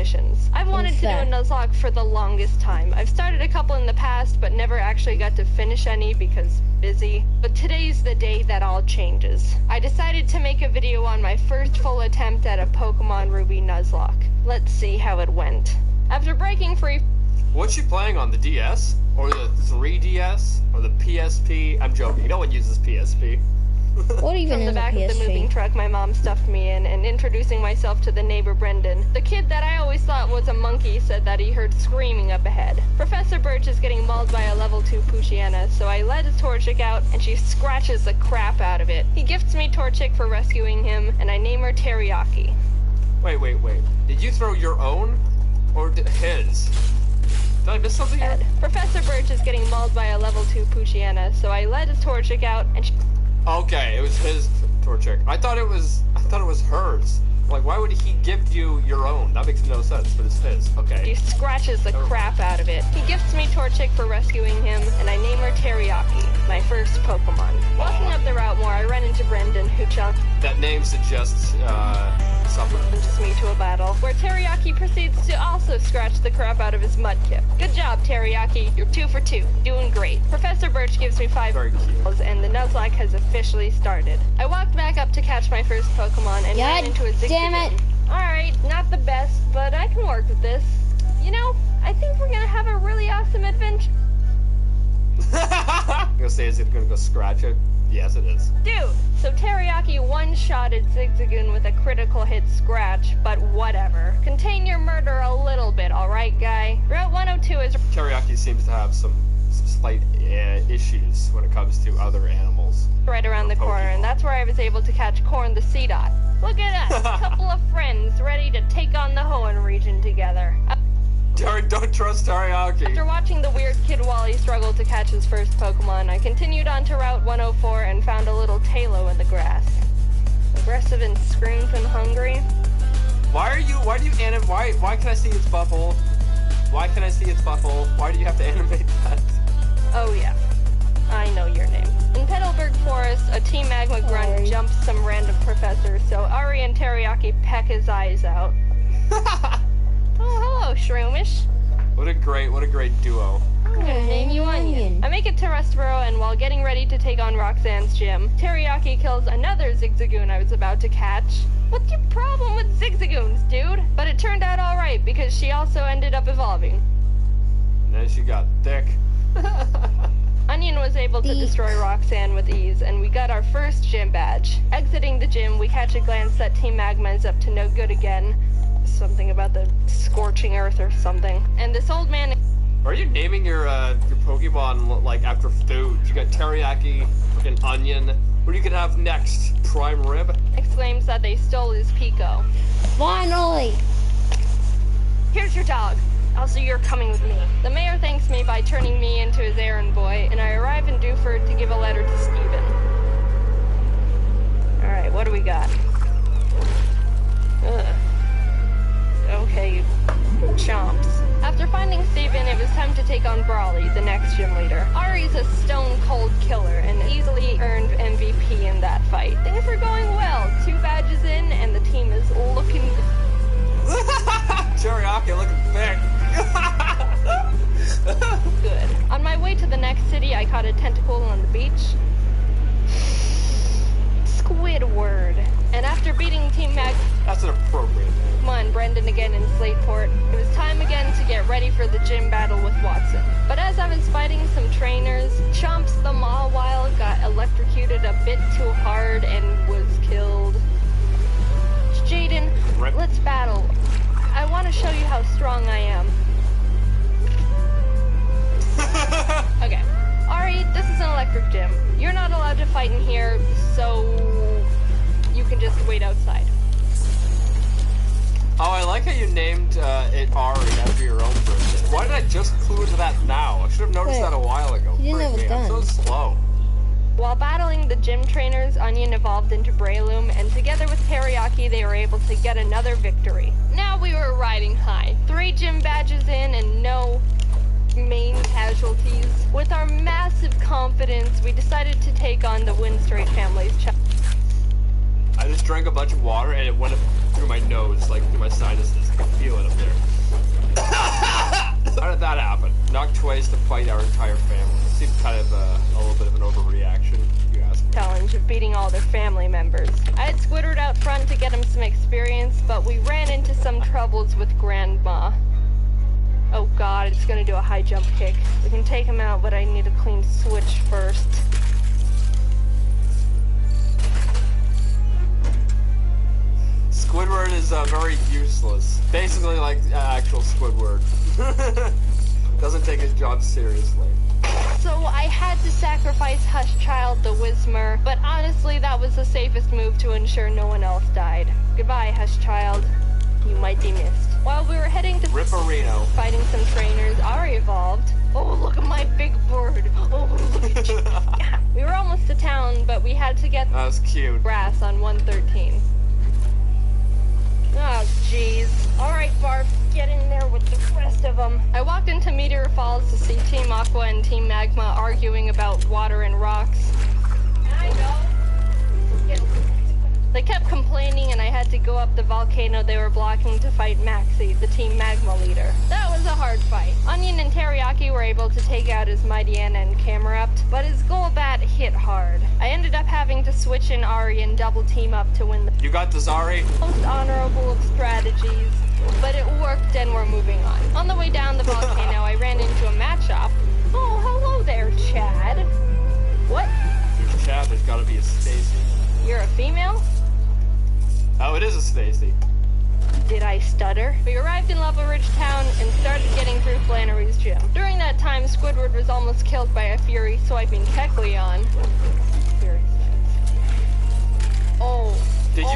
I've wanted to do a Nuzlocke for the longest time. I've started a couple in the past, but never actually got to finish any because busy. But today's the day that all changes. I decided to make a video on my first full attempt at a Pokemon Ruby Nuzlocke. Let's see how it went. After breaking free... What's she playing on, the DS? Or the 3DS? Or the PSP? I'm joking, no one uses PSP. What even From the back of the moving truck my mom stuffed me in, and introducing myself to the neighbor Brendan. The kid that I always thought was a monkey said that he heard screaming up ahead. Professor Birch is getting mauled by a level 2 Pushiana, so I let Torchic out, and she scratches the crap out of it. He gifts me Torchic for rescuing him, and I name her Teriyaki. Wait. Did you throw your own? Or his? Did I miss something here? Professor Birch is getting mauled by a level 2 Pushiana, so I let Torchic out, and she... Okay, it was his Torchic. I thought it was hers. Like, why would he gift you your own? That makes no sense, but it's his. Okay. He scratches the crap out of it. He gifts me Torchic for rescuing him, and I name her Teriyaki, my first Pokemon. Walking up the route more, I run into Brendan, who challenged... That name suggests, something. ...challenges me to a battle, where Teriyaki proceeds to also scratch the crap out of his Mudkip. Good job, Teriyaki. You're 2 for 2. Doing great. Professor Birch gives me 5 balls, and the Nuzlocke has officially started. I walked back up to catch my first Pokemon and ran into a Zigzagoon. Damn it! Alright, not the best, but I can work with this. You know, I think we're gonna have a really awesome adventure. I'm gonna say, is it gonna go scratch it? Yes, it is. Dude, so Teriyaki one-shotted Zigzagoon with a critical hit scratch, but whatever. Contain your murder a little bit, alright, guy? Route 102 is... Teriyaki seems to have some slight issues when it comes to other animals. Right around the corner, and that's where I was able to catch Corn the Seedot. Look at us, a couple of friends ready to take on the Hoenn region together. Don't trust teriyaki. After watching the weird Kid Wally struggle to catch his first Pokemon, I continued on to Route 104 and found a little Talo in the grass. Aggressive and screamed when hungry. Why can I see its butthole? Why can I see its butthole? Why do you have to animate that? Oh yeah, I know your name. In Petalburg Forest, a Team Magma grunt jumps some random professor, so Ari and Teriyaki peck his eyes out. Oh, hello, Shroomish. What a great duo. I'm gonna name you Onion. I make it to Rustboro, and while getting ready to take on Roxanne's gym, Teriyaki kills another Zigzagoon I was about to catch. What's your problem with Zigzagoons, dude? But it turned out alright, because she also ended up evolving. And then she got thick. Onion was able to destroy Roxanne with ease, and we got our first gym badge. Exiting the gym, we catch a glance that Team Magma is up to no good again. Something about the scorching earth or something. And this old man... Are you naming your Pokemon, like, after food? You got Teriyaki, fucking Onion. What are you gonna have next? Prime Rib? Exclaims that they stole his Pico. Finally! Here's your dog. Also, you're coming with me. The mayor thanks me by turning me into his errand boy, and I arrive in Dewford to give a letter to Stephen. Alright, what do we got? Ugh. Okay, chomps. After finding Stephen, it was time to take on Brawly, the next gym leader. Ari's a stone-cold killer and easily earned MVP in that fight. Things were going well. 2 badges in, and the team is looking Teriyaki looking thick. good. On my way to the next city, I caught a tentacle on the beach. Squidward. And after beating Team Mag... That's an appropriate name. Come on, Brendan again in Slateport. It was time again to get ready for the gym battle with Watson. But as I was fighting some trainers, Chomps the Mawile got electrocuted a bit too hard and was killed. Jaden, let's battle. I want to show you how strong I am. Okay. Ari, this is an electric gym. You're not allowed to fight in here, so you can just wait outside. Oh, I like how you named it Ari after your own person. Why did I just clue into that now? I should have noticed that a while ago. You didn't have it done. I'm so slow. While battling the gym trainers, Onion evolved into Breloom, and together with Teriyaki, they were able to get another victory. Now we were riding high. 3 gym badges in and no main casualties. With our massive confidence, we decided to take on the Winstraight family's challenge. I just drank a bunch of water and it went up through my nose, like through my sinuses. I can feel it up there. How did that happen? Knocked twice to fight our entire family. It seemed kind of a little bit of an overreaction, if you ask me. Challenge of beating all their family members. I had Squidward out front to get him some experience, but we ran into some troubles with Grandma. Oh god, it's gonna do a high jump kick. We can take him out, but I need a clean switch first. Squidward is very useless. Basically like actual Squidward. Doesn't take his job seriously. So I had to sacrifice Hushchild the Whismer, but honestly that was the safest move to ensure no one else died. Goodbye, Hushchild. You might be missed. While we were heading to Ripperino, fighting some trainers, Ari evolved. Oh, look at my big bird. Oh, look at you. Yeah. We were almost to town, but we had to get that was cute. Grass on 113. Oh, jeez. Alright, Barf, get in there with the rest of them. I walked into Meteor Falls to see Team Aqua and Team Magma arguing about water and rocks. I know. They kept complaining and I had to go up the volcano they were blocking to fight Maxie, the Team Magma leader. That was a hard fight. Onion and Teriyaki were able to take out his Mightyena and Camerupt, but his Golbat hit hard. I ended up having to switch in Ari and double team up to win the You got this, Ari? Most honorable of strategies, but it worked and we're moving on. On the way down the volcano, I ran into a mat shop. Oh, hello there, Chad. What? There's Chad, there's gotta be a Stacy. You're a female? Oh, it is a Stacy. Did I stutter? We arrived in Level Ridge Town and started getting through Flannery's gym. During that time, Squidward was almost killed by a Fury swiping Kecleon. Oh. Did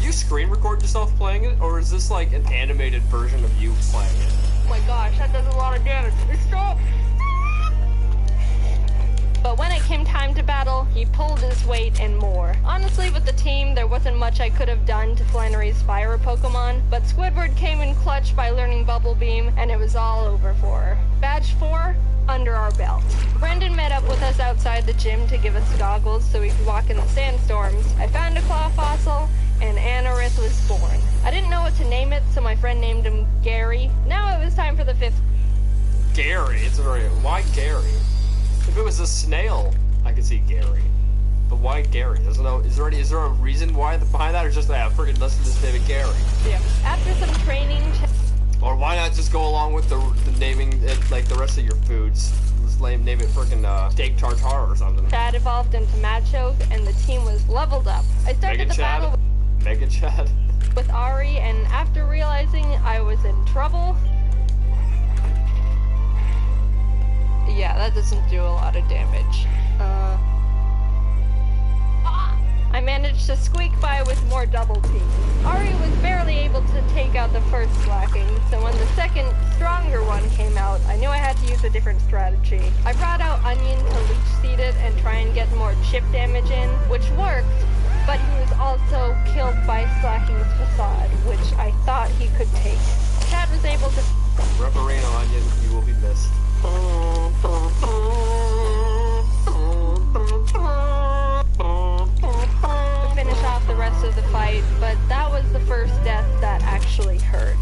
you screen record yourself playing it, or is this like an animated version of you playing it? my gosh, that does a lot of damage. Stop! But when it came time to battle, he pulled his weight and more. Honestly, with the team, there wasn't much I could have done to Flannery's fire Pokemon, but Squidward came in clutch by learning Bubble Beam, and it was all over for her. Badge 4, under our belt. Brendan met up with us outside the gym to give us goggles so we could walk in the sandstorms. I found a claw fossil, and Anorith was born. I didn't know what to name it, so my friend named him Gary. Now it was time for the 5th. Gary? It's very... Why Gary? If it was a snail, I could see Gary. But why Gary? Is there a reason why behind that, or just freaking listen to this baby Gary? Yeah. After some training... Or why not just go along with the naming it like the rest of your foods? Just name it freaking steak tartare or something. Chad evolved into Machoke, and the team was leveled up. I started the battle Mega Chad. With Ari, and after realizing I was in trouble... Yeah, that doesn't do a lot of damage. I managed to squeak by with more double teams. Ari was barely able to take out the first slacking, so when the second, stronger one came out, I knew I had to use a different strategy. I brought out Onion to leech seed it and try and get more chip damage in, which worked, but he was also killed by Slacking's facade, which I thought he could take. Chad was able to... Reparate Onion, you will be missed. To finish off the rest of the fight, but that was the first death that actually hurt.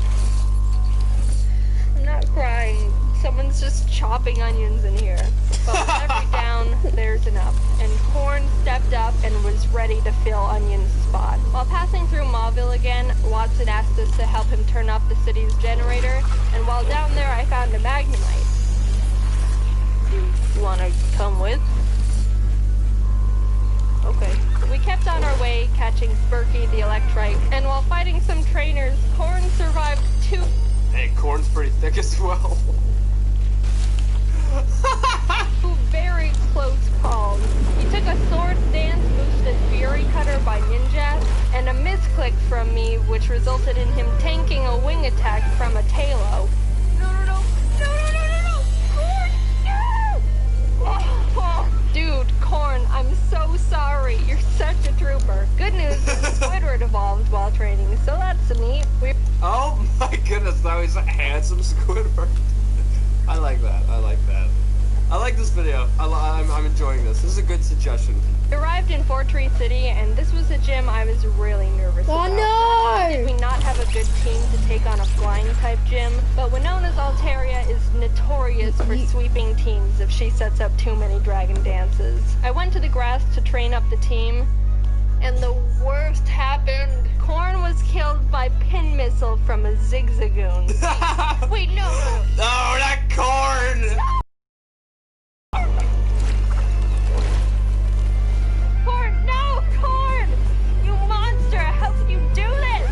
I'm not crying. Someone's just chopping onions in here. But with every down, there's enough. And Corn stepped up and was ready to fill Onion's spot. While passing through Mauville again, Watson asked us to help him turn off the city's generator, and while down there I found a Magnemite. You wanna come with? Okay. We kept on our way, catching Spurky the Electrike, and while fighting some trainers, Corn survived 2... Hey, Corn's pretty thick as well. Very close calls. He took a Swords Dance boosted Fury Cutter by Ninja, and a misclick from me, which resulted in him tanking a wing attack from a Tailo. No! Corn, no! Oh, dude, Corn, I'm so sorry. You're such a trooper. Good news, Squidward evolved while training, so that's neat. Oh my goodness, that was a handsome Squidward. I like that. I like this video. I'm enjoying this. This is a good suggestion. We arrived in Fort Tree City, and this was a gym I was really nervous about. Oh no! Not only did we not have a good team to take on a flying type gym, but Winona's Altaria is notorious for sweeping teams if she sets up too many dragon dances. I went to the grass to train up the team, and the worst happened. Corn was killed by pin missile from a Zigzagoon. Wait, no. No, not Corn! Corn! You monster! How could you do this?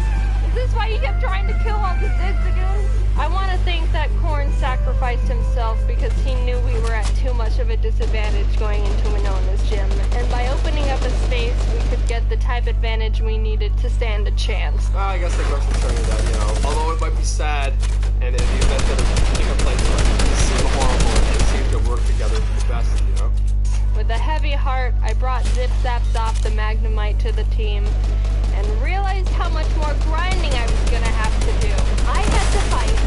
Is this why you kept trying to kill all the Zigzagoons? I want to think that Corn sacrificed himself because he knew we were at too much of a disadvantage going into Winona's gym, and by opening up a space, we could get the type advantage we needed to stand a chance. I guess that goes to show you that, although it might be sad, and in the event that a bigger place might seem horrible, they seem to work together for the best, With a heavy heart, I brought Zip Zap Zop the Magnemite to the team, and realized how much more grinding I was gonna have to do. I had to fight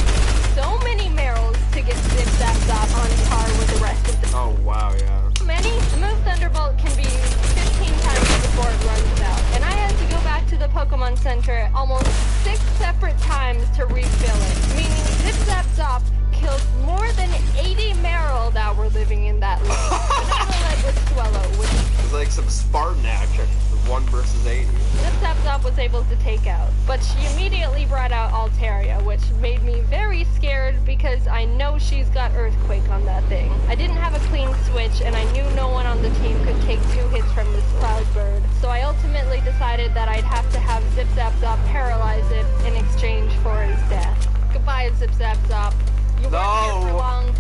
so many Merrills to get Zip Zap Zop on par with the rest of the... Oh, wow, yeah. Many? The move Thunderbolt can be used 15 times before it runs out, and I had to go back to the Pokemon Center almost 6 separate times to refill it, meaning Zip Zap Zop killed more than 80 Merrill that were living in that lake. Another leg was Swellow, which... It was like some Spartan action, 1 versus 80. Zip Zap Zop was able to take out, but she immediately brought out Altaria, which made me very scared because I know she's got Earthquake on that thing. I didn't have a clean switch, and I knew no one on the team could take 2 hits from this Cloudbird, so I ultimately decided that I'd have to have Zip Zap Zop paralyze it in exchange for his death. Goodbye, Zip Zap Zop. You weren't here for long,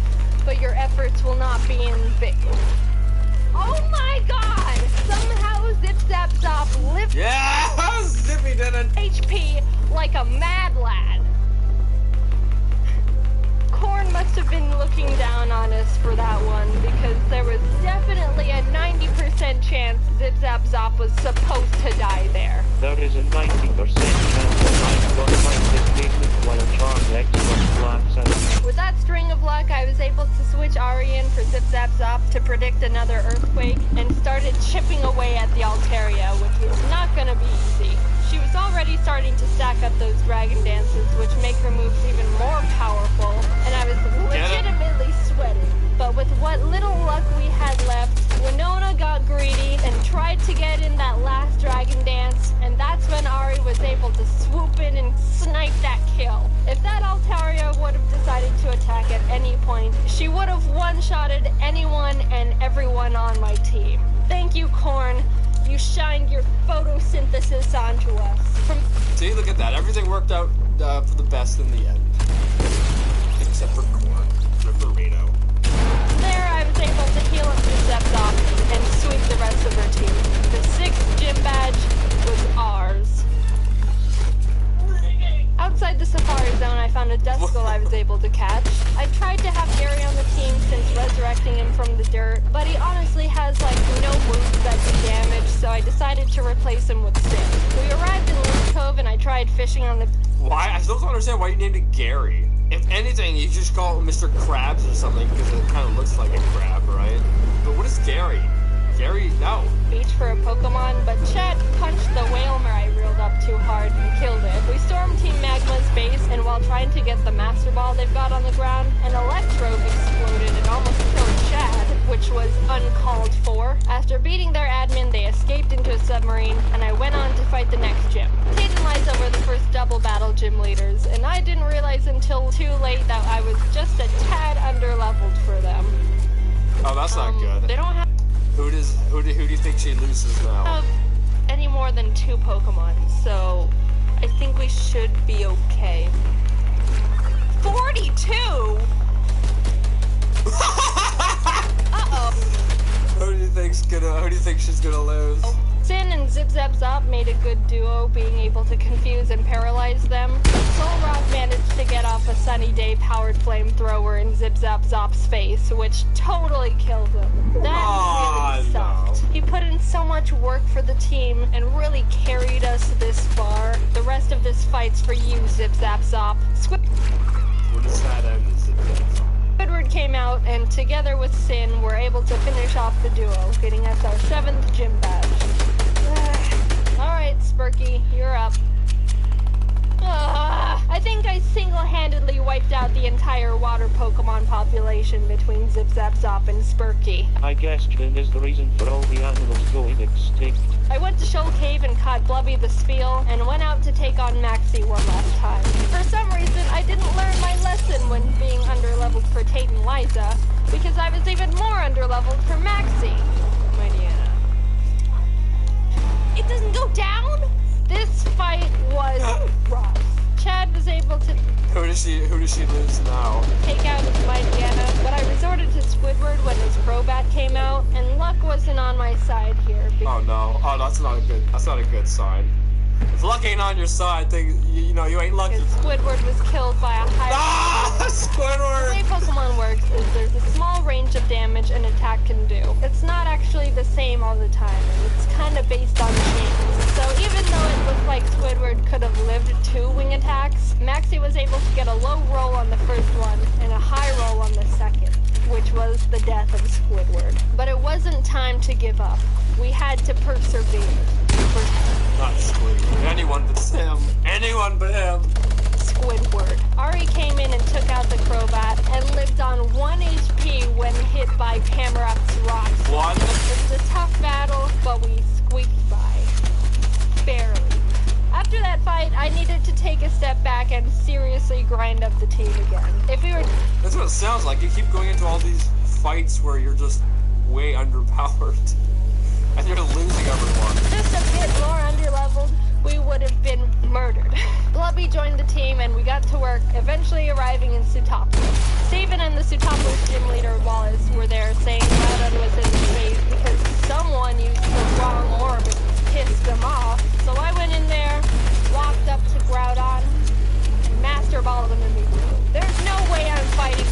but your efforts will not be in vain. Oh my god! Somehow Zip Zap Zop lifted Zippy did it! HP like a mad lad. Korn must have been looking down on us for that one, because there was definitely a 90% chance Zip Zap Zop was supposed to die there. There is a 90% chance that I'm gonna find this basement while Charm X blocks out. With that string of luck, I was able to switch Ari in for Zip Zap Zop to predict another earthquake, and started chipping away at the Altaria, which was not gonna be easy. She was already starting to stack up those dragon dances, which make her moves even more powerful, and I was legitimately sweating. But with what little luck we had left, Winona got greedy and tried to get in that last dragon dance, and that's when Ari was able to swoop in and snipe that kill. If that Altaria would have decided to attack at any point, she would have one-shotted anyone and everyone on my team. Thank you, Korn. You shined your photosynthesis onto us. See, look at that. Everything worked out for the best in the end. Except for Korn. Ripperino. There, I was able to heal up the Zepzop and sweep the rest of her team. The 6th gym badge was ours. Outside the Safari Zone, I found a Duskull I was able to catch. I tried to have Gary on the team since resurrecting him from the dirt, but he honestly has like no moves that do damage, so I decided to replace him with Sim. We arrived in Loose Cove and I tried fishing on the... Why? I still don't understand why you named it Gary. If anything, you just call him Mr. Krabs or something, because it kind of looks like a crab, right? But what is Gary? Gary, no. Beach for a Pokemon, but Chet punched the Whalmer I reeled up too hard and killed it. We stormed Team Magma's base, and while trying to get the Master Ball they've got on the ground, an Electrode exploded and almost killed Chad, which was uncalled for. After beating their admin, they escaped into a submarine, and I went on to fight the next gym. Tate and Liza were the first double battle gym leaders, and I didn't realize until too late that I was just a tad underleveled for them. Oh, that's not good. They don't have... Who do you think she loses now? Any more than 2 Pokemon, so I think we should be okay. 42? Uh-oh. Who do you think she's gonna lose? Sin and Zip Zap Zop made a good duo, being able to confuse and paralyze them. Solrock managed to get off a Sunny Day powered flamethrower in Zip Zap Zop's face, which totally killed him. That really sucked. He put in so much work for the team and really carried us this far. The rest of this fight's for you, Zip Zap Zop. What does that end, Zip Zap Zop? Squidward came out, and together with Sin, were able to finish off the duo, getting us our 7th gym badge. Alright, Spurky, you're up. I think I single-handedly wiped out the entire water Pokemon population between Zip Zap Zop and Spurky. I guess Jin is the reason for all the animals going extinct. I went to Shoal Cave and caught Blubby the Spiel, and went out to take on Maxie one last time. For some reason, I didn't learn my lesson when being underleveled for Tate and Liza, because I was even more underleveled for Maxie. My Deanna. It doesn't go down? This fight was rough. Chad was able to... Who does she lose now? Take out his Mightyena, but I resorted to Squidward when his Crobat came out, and luck wasn't on my side here. Oh no! Oh, that's not a good sign. If luck ain't on your side, then you know you ain't lucky. Squidward was killed by a high... Squidward! The way Pokemon works is there's a small range of damage an attack can do. It's not actually the same all the time, and it's kind of based on chance. So even though it looked like Squidward could have lived 2 wing attacks, Maxie was able to get a low roll on the first one and a high roll on the second, which was the death of Squidward. But it wasn't time to give up. We had to persevere. Not Squidward. Anyone but him. Anyone but him. Squidward. Ari came in and took out the Crobat and lived on 1 HP when hit by Cameron's rocks. One? It was a tough battle, but we squeaked by. Barely. After that fight, I needed to take a step back and seriously grind up the team again. If we were... That's what it sounds like. You keep going into all these fights where you're just way underpowered. And you're losing everyone. Just a bit more underleveled, we would have been murdered. Blubby joined the team and we got to work, eventually arriving in Sootopolis. Steven and the Sootopolis gym leader, Wallace, were there saying Groudon was in the cave because someone used the wrong orb and pissed them off. So I went in there, walked up to Groudon, and Master Balled him immediately. There's no way I'm fighting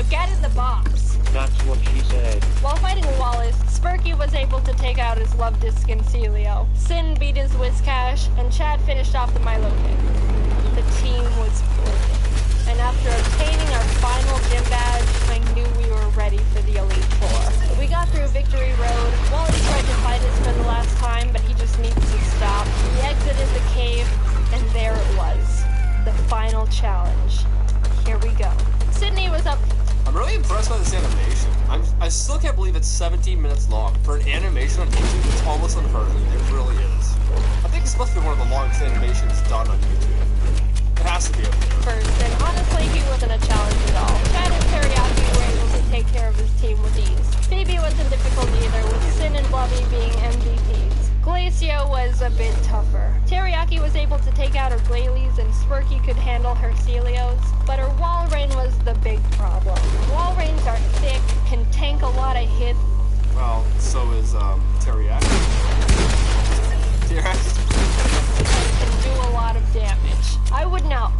Now get in the box. That's what she said. While fighting Wallace, Spurky was able to take out his love disc in Celio. Sin beat his Whiscash, and Chad finished off the Milo Kid. The team was broken. And after obtaining our final gym badge, I knew we were ready for the Elite Four. We got through Victory Road. Wally tried to fight us for the last time, but he just needs to stop. We exited the cave, and there it was. The final challenge. Here we go. Sydney was up. I'm really impressed by this animation. I still can't believe it's 17 minutes long. For an animation on YouTube, it's almost unheard of. It really is. I think this must be one of the longest animations done on YouTube. It has to be up there. First, and honestly, he wasn't a challenge at all. Chad and Teriyaki were able to take care of his team with ease. Phoebe wasn't difficult either, with Sin and Blubby being MVPs. Glacio was a bit tougher. Teriyaki was able to take out her Glailies, and Spurky could handle her Celios, but her Walrein was the big problem. Walreins are thick, can tank a lot of hits. Well, so is Teriyaki. Teriyaki can do a lot of damage. I would know,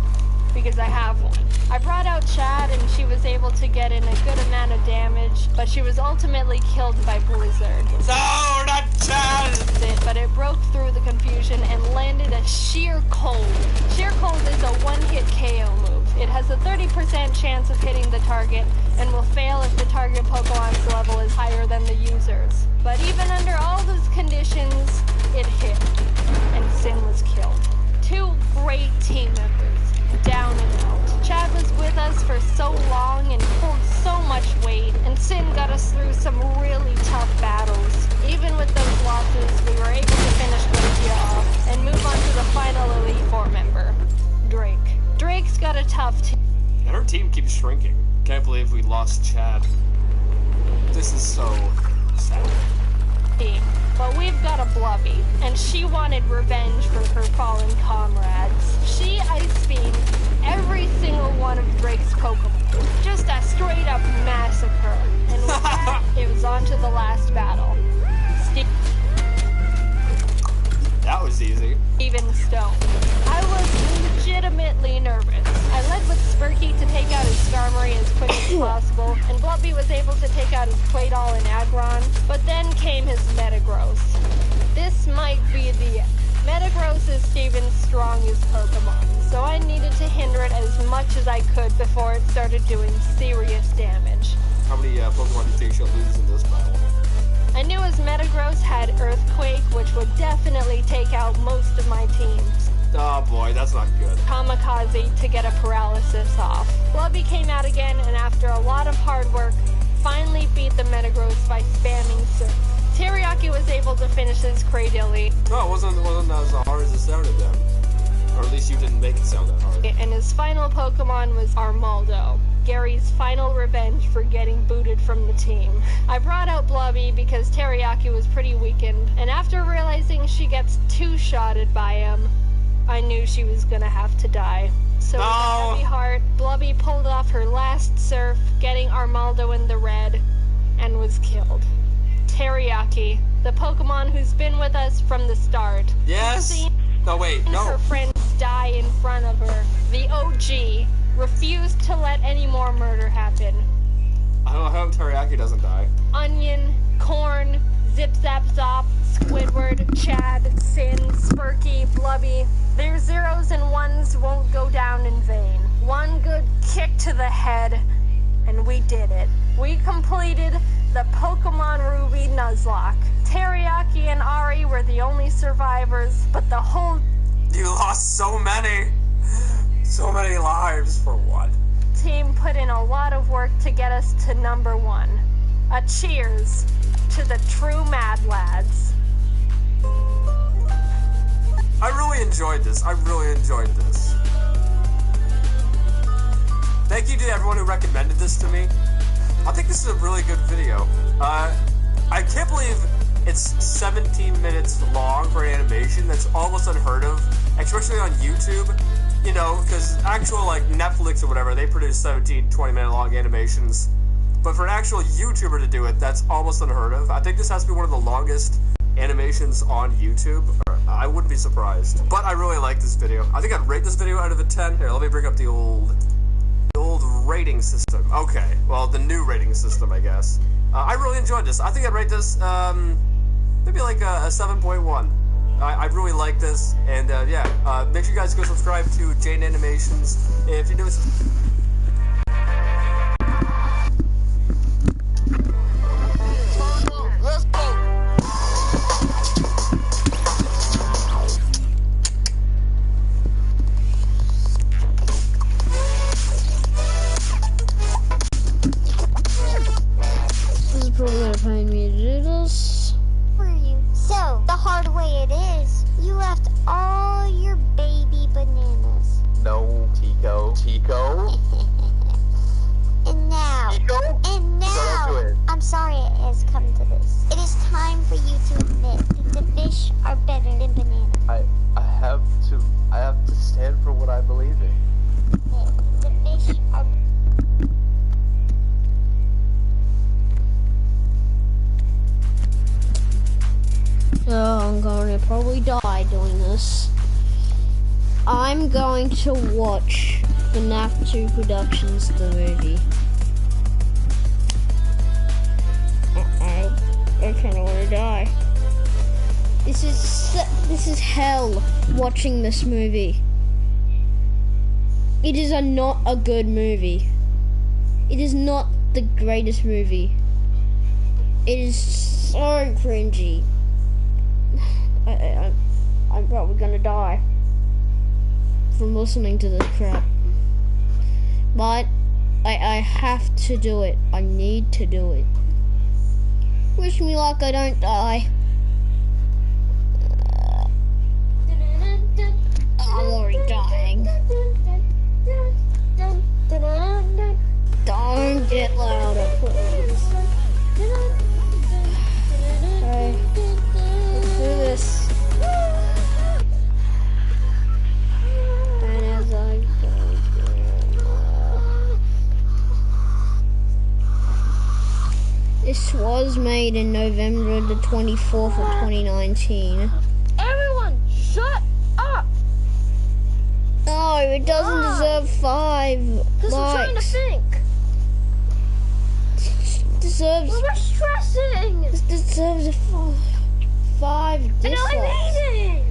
because I have one. I brought out Chad, and she was able to get in a good amount of damage, but she was ultimately killed by Blizzard. No, not Chad! But it broke through the confusion and landed a Sheer Cold. Sheer Cold is a one-hit KO move. It has a 30% chance of hitting the target, and will fail if the target Pokemon's level is higher than the user's. But even under all those conditions, it hit, and Sin was killed. Two great team members, down and out. Chad was with us for so long and pulled so much weight, and Sin got us through some really tough battles. Even with those losses, we were able to finish Glacia off and move on to the final Elite Four member, Drake. Drake's got a tough team. And her team keeps shrinking. Can't believe we lost Chad. This is so sad. But we've got a Blubby, and she wanted revenge for her fallen comrades. She ice beamed every single one of Drake's Pokemon. Just a straight up massacre. And with that, it was on to the last battle. That was easy. Steven Stone. I was legitimately nervous. I led with Spurky to take out his Skarmory as quick as possible, and Blubby was able to take out his Quaidol and Aggron, but then came his Metagross. This might be the end. Metagross is Steven's strongest Pokemon, so I needed to hinder it as much as I could before it started doing serious damage. How many Pokemon do you think she'll lose in this battle? I knew his Metagross had Earthquake, which would definitely take out most of my teams. Oh boy, that's not good. Kamikaze to get a paralysis off. Blubby came out again, and after a lot of hard work, finally beat the Metagross by spamming Surf. Teriyaki was able to finish his Cradilly. No, it wasn't as hard as it sounded then. Or at least you didn't make it sound that hard. And his final Pokemon was Armaldo, Gary's final revenge for getting booted from the team. I brought out Blubby because Teriyaki was pretty weakened, and after realizing she gets two-shotted by him, I knew she was gonna have to die. So with a heavy heart, Blubby pulled off her last Surf, getting Armaldo in the red, and was killed. Teriyaki, the Pokemon who's been with us from the start. Yes! No, wait, no. Her friends die in front of her. The OG refused to let any more murder happen. I hope Teriyaki doesn't die. Onion, Corn, Zip Zap Zop, Squidward, Chad, Sin, Spurky, Blubby. Their zeros and ones won't go down in vain. One good kick to the head, and we did it. We completed the Pokemon Ruby Nuzlocke. Teriyaki and Ari were the only survivors, but the whole... You lost so many! So many lives for what? Team put in a lot of work to get us to number one. A cheers to the true Mad Lads. I really enjoyed this. I really enjoyed this. Thank you to everyone who recommended this to me. I think this is a really good video. I can't believe it's 17 minutes long for an animation. That's almost unheard of, especially on YouTube. You know, because actual, like, Netflix or whatever, they produce 17, 20-minute long animations. But for an actual YouTuber to do it, that's almost unheard of. I think this has to be one of the longest animations on YouTube. I wouldn't be surprised. But I really like this video. I think I'd rate this video out of a 10. Here, let me bring up the old rating system. Okay, well, the new rating system, I guess. I really enjoyed this. I think I'd rate this, maybe like a 7.1. I really like this, and yeah, make sure you guys go subscribe to Jane Animations. If you're doing Let's go. This is probably gonna pain me to do this. For you. So, the hard way it is, you left all your baby bananas. No, Tico. Tico? And now, Tico? and now, Don't do it. I'm sorry it has come to this. It is time for you to admit that the fish are better than bananas. I have to stand for what I believe in. The fish are... Oh, I'm going to probably die doing this. I'm going to watch FNAF TubeProductions, the movie. I kind of want to die. This is hell, watching this movie. It is not a good movie. It is not the greatest movie. It is so cringy. I'm probably gonna die from listening to this crap. But I have to do it. I need to do it. Wish me luck I don't die. I'm already dying. Don't get louder, please. Okay. Let's do this. And as I go, this was made in November the 24th of 2019. Everyone, shut up! No, it doesn't deserve 5 likes. Because I'm trying to think. Deserves. We're stressing. This deserves a 5 dislikes. I know I'm eating.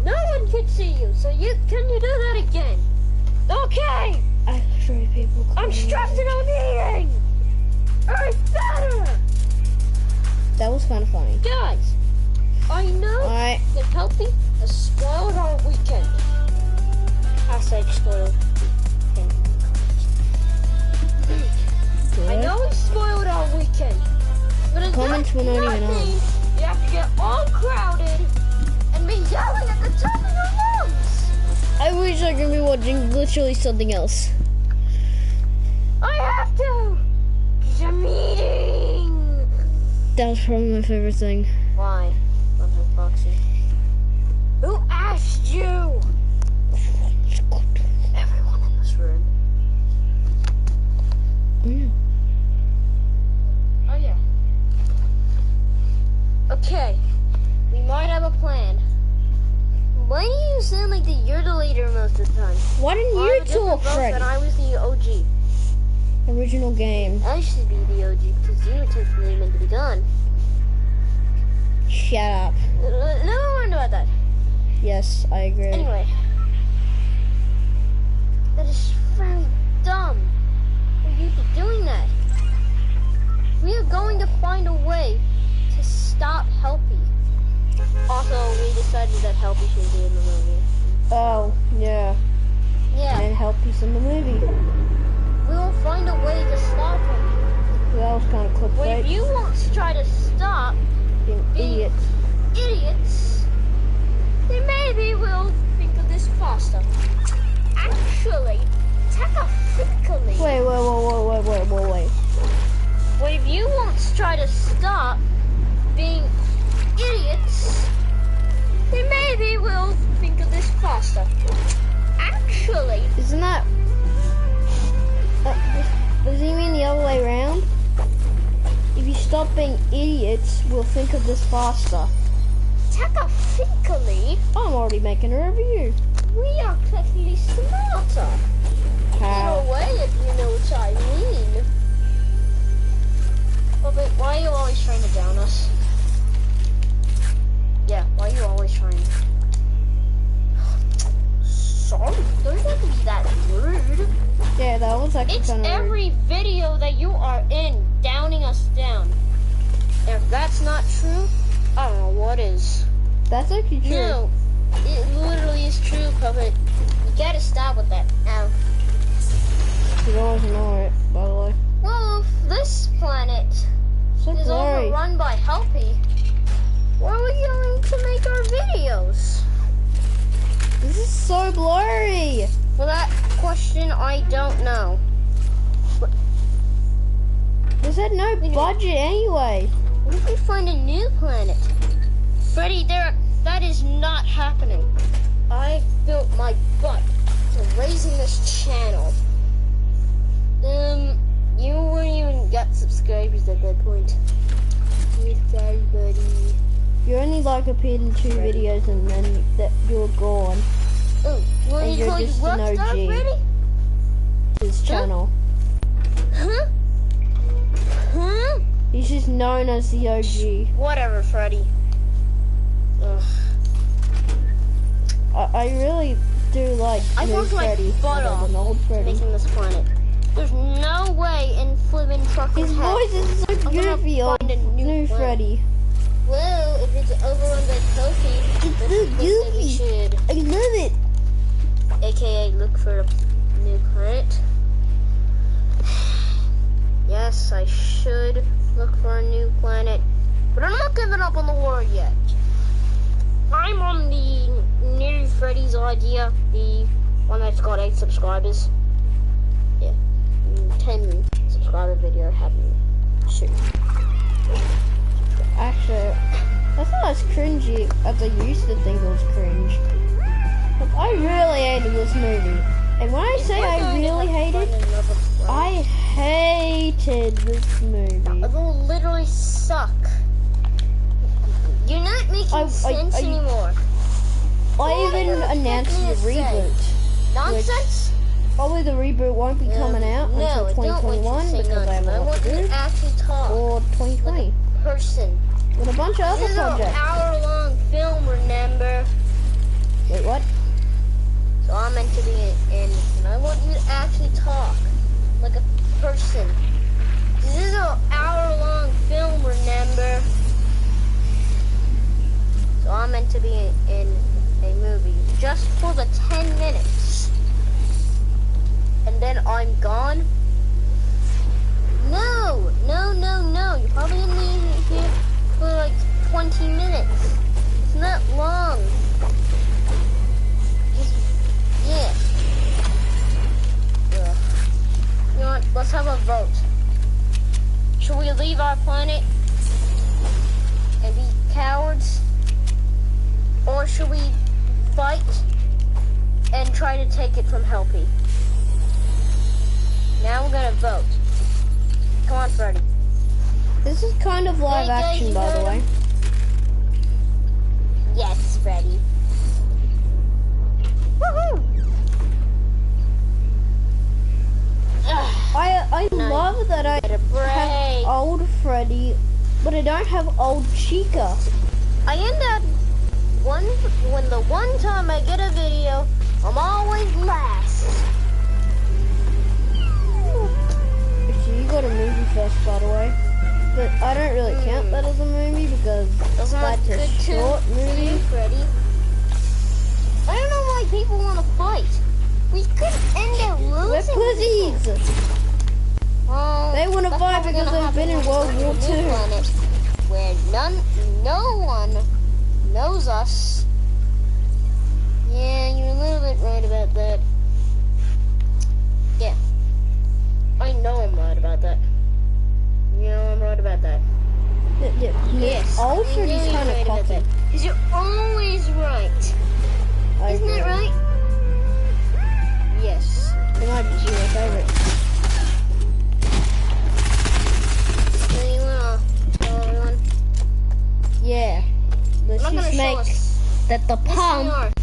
No one can see you, so can you do that again? Okay. Actually, people. I'm stressing on eating. Alright, better. That was kind of funny. Guys, I know that Healthy has spoiled our weekend. Hashtag spoiled. I know we spoiled our weekend, but it Comments were not even on. You have to get all crowded and be yelling at the top of your lungs. I wish I could be watching literally something else. I have to, 'cause I'm eating. That was probably my favorite thing. Why? Foxy. Who asked you? Everyone in this room. Yeah. Oh yeah. Okay. We might have a plan. Why do you sound like you're the leader most of the time? Why didn't you talk, Freddy? I was the OG. Original game. I should be the OG because you were technically meant to be gone. Shut up. Never mind about that. Yes, I agree. Anyway. That is very dumb for you to be doing that. We are going to find a way to stop Helpy. Also, we decided that Helpy should be in the movie. Oh, yeah. Yeah. And Helpy's in the movie. We will find a way to stop him. That was kind of clickbait. But if you want to try to stop being idiots, then maybe we'll think of this faster. Actually, technically. Wait. Well, if you want to try to stop being idiots, then maybe we'll think of this faster. Actually. Isn't that... does he mean the other way around? If you stop being idiots, we'll think of this faster. Technically. I'm already making a review. We are technically smarter. how. In a way, if you know what I mean. Oh, but why are you always trying to down us? Yeah, why are you always trying? Sorry, don't have to be that rude. Yeah, that was actually It's kind of every video that you are in downing us down. If that's not true, I don't know what is. That's actually true. No, it literally is true, Puppet. You gotta stop with that. Ow. You always know it, by the way. Well, if this planet is overrun by Helpy, where are we going to make our videos? This is so blurry. Well, that question I don't know. This had no budget anyway. What if we find a new planet? Freddy, that is not happening. I built my butt to raising this channel. You wouldn't even get subscribers at that point. Sorry, buddy. You only like appeared in 2 videos and then you're gone. Oh, and you're just an OG. His channel. Huh? Huh? He's just known as the OG. Whatever, Freddy. Ugh. I really do like new Freddy rather than old Freddy. Making this planet. There's no way in Flippin' Trucker's His voice is so goofy on new Freddy. Well, if it's overrun by Kofi, it's so goofy. I love it. AKA look for a new planet. Yes, I should look for a new planet, but I'm not giving up on the war yet. I'm on the new Freddy's idea, the one that's got 8 subscribers. Yeah, 10 subscriber video happening soon. Actually, that's not as cringy as I used to think it was cringe. Like, I really hated this movie. And when I say I really hated, I hated this movie. It will literally suck. You're not making sense anymore. I even announced the reboot. Nonsense? Probably the reboot won't be coming out until 2021 because I have a lot to do. Or 2020. Like a person. With a bunch of other projects. This is an hour-long film, remember? Wait, what? So I'm meant to be in, and I want you to actually talk like a person. This is an hour-long film, remember? So I'm meant to be in a movie just for the 10 minutes. And then I'm gone? No, no, no, no. You're probably gonna be here for like 20 minutes. It's not long. Just, yeah. Ugh. You know what? Let's have a vote. Should we leave our planet and be cowards? Or should we fight and try to take it from Helpy? Now we're gonna vote. Come on, Freddy. This is kind of live action, by the way. Yes, Freddy. Woohoo! I love that I have old Freddy, but I don't have old Chica. I end up when the one time I get a video, I'm always last. Actually, you got a movie first, by the way. But I don't really count that as a movie because that's a short movie. Freddy. I don't know why people want to fight. We could end up losing. We're pussies. They want to fight because they've been in World War II. Where no one knows us. Yeah, you're a little bit right about that. Yeah. I know I'm right about that. Yeah, I'm right about that. Yes. Old Freddy's kind of cocky. Because you're always right. Isn't that right? Yes. It might be your favorite. So you wanna tell everyone? Yeah. Let's just make that the pump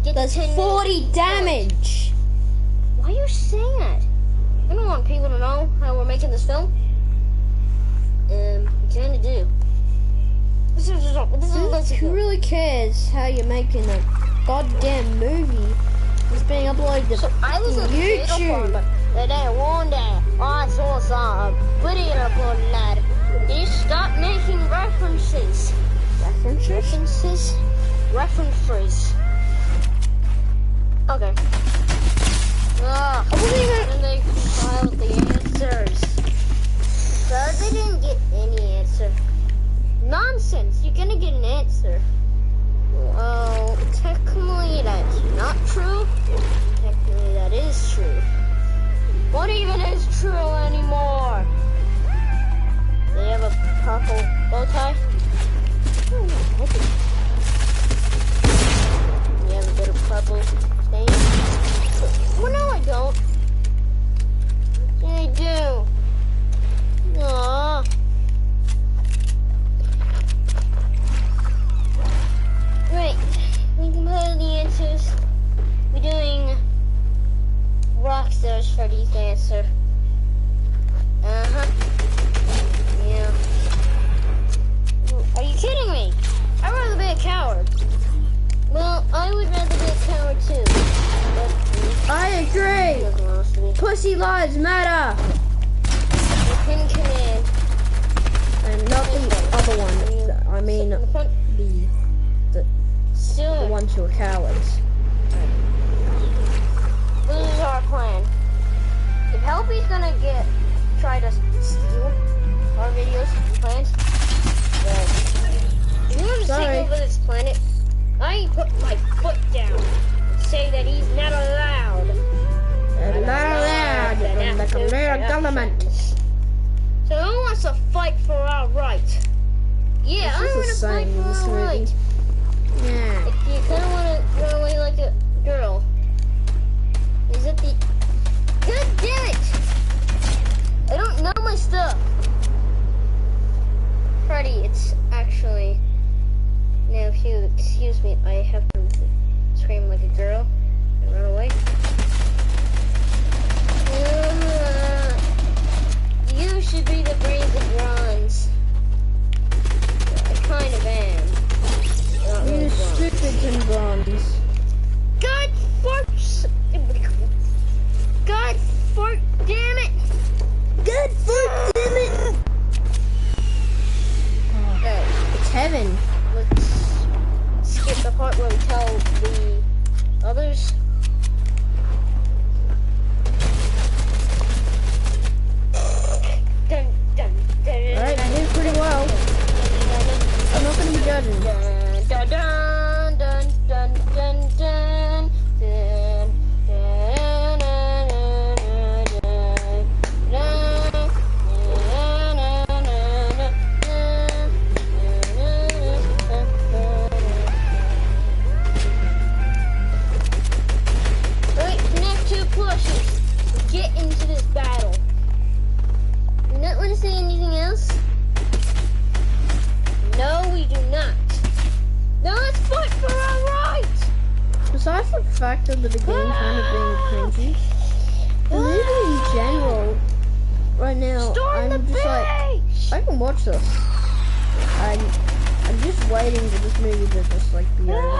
does 40 damage. Why Why are you saying that? I don't want people to know how we're making this film. We kinda do. Who really cares how you're making a goddamn movie that's being uploaded So I was to on YouTube? And then one day, I saw some video uploaded that. You stop making references. References? References. Okay. And they compiled the answers. So they didn't get any answer. Nonsense, you're gonna get an answer. Well, technically that's not true. Technically that is true. What even is true anymore? They have a purple bow tie? You have a bit of purple stain? Well, no, I don't. Yeah, I do. Aww. Right, we compile the answers. We're doing Rockstar's Freddy's answer. Yeah. Are you kidding me? I'd rather be a coward. Well, I would rather be a coward too. But I agree. Pussy lives matter. The pin command. And not the other one. I mean, the ones who are cowards. This is our plan. If Helpy's gonna try to steal our videos and plans, then if he wants to take over this planet, I put my foot down and say that he's not allowed. Not allowed in the Korean government. So who wants to fight for our rights? Yeah, I want to fight for our rights. Yeah. If you kind of want to run away like a girl, is it the... God damn it! I don't know my stuff. Freddy, it's actually... Now, if you excuse me, I have to scream like a girl and run away. You should be the brains of bronze. I kind of am. You stupid and bronze. God fart, damn it! God fart, damn it! It's heaven. Let's skip the part where we tell the others. Alright, I did pretty well. I'm not gonna be judging. Dun dun dun dun dun dun dun Alright, connect two plushes. Get into this battle. You not want to say anything else? No, we do not. Now let's fight for our rights! Besides the fact of the beginning kind of being cringy, the movie in general, right now, I'm just like, I can watch this. I'm just waiting for this movie to just like be over.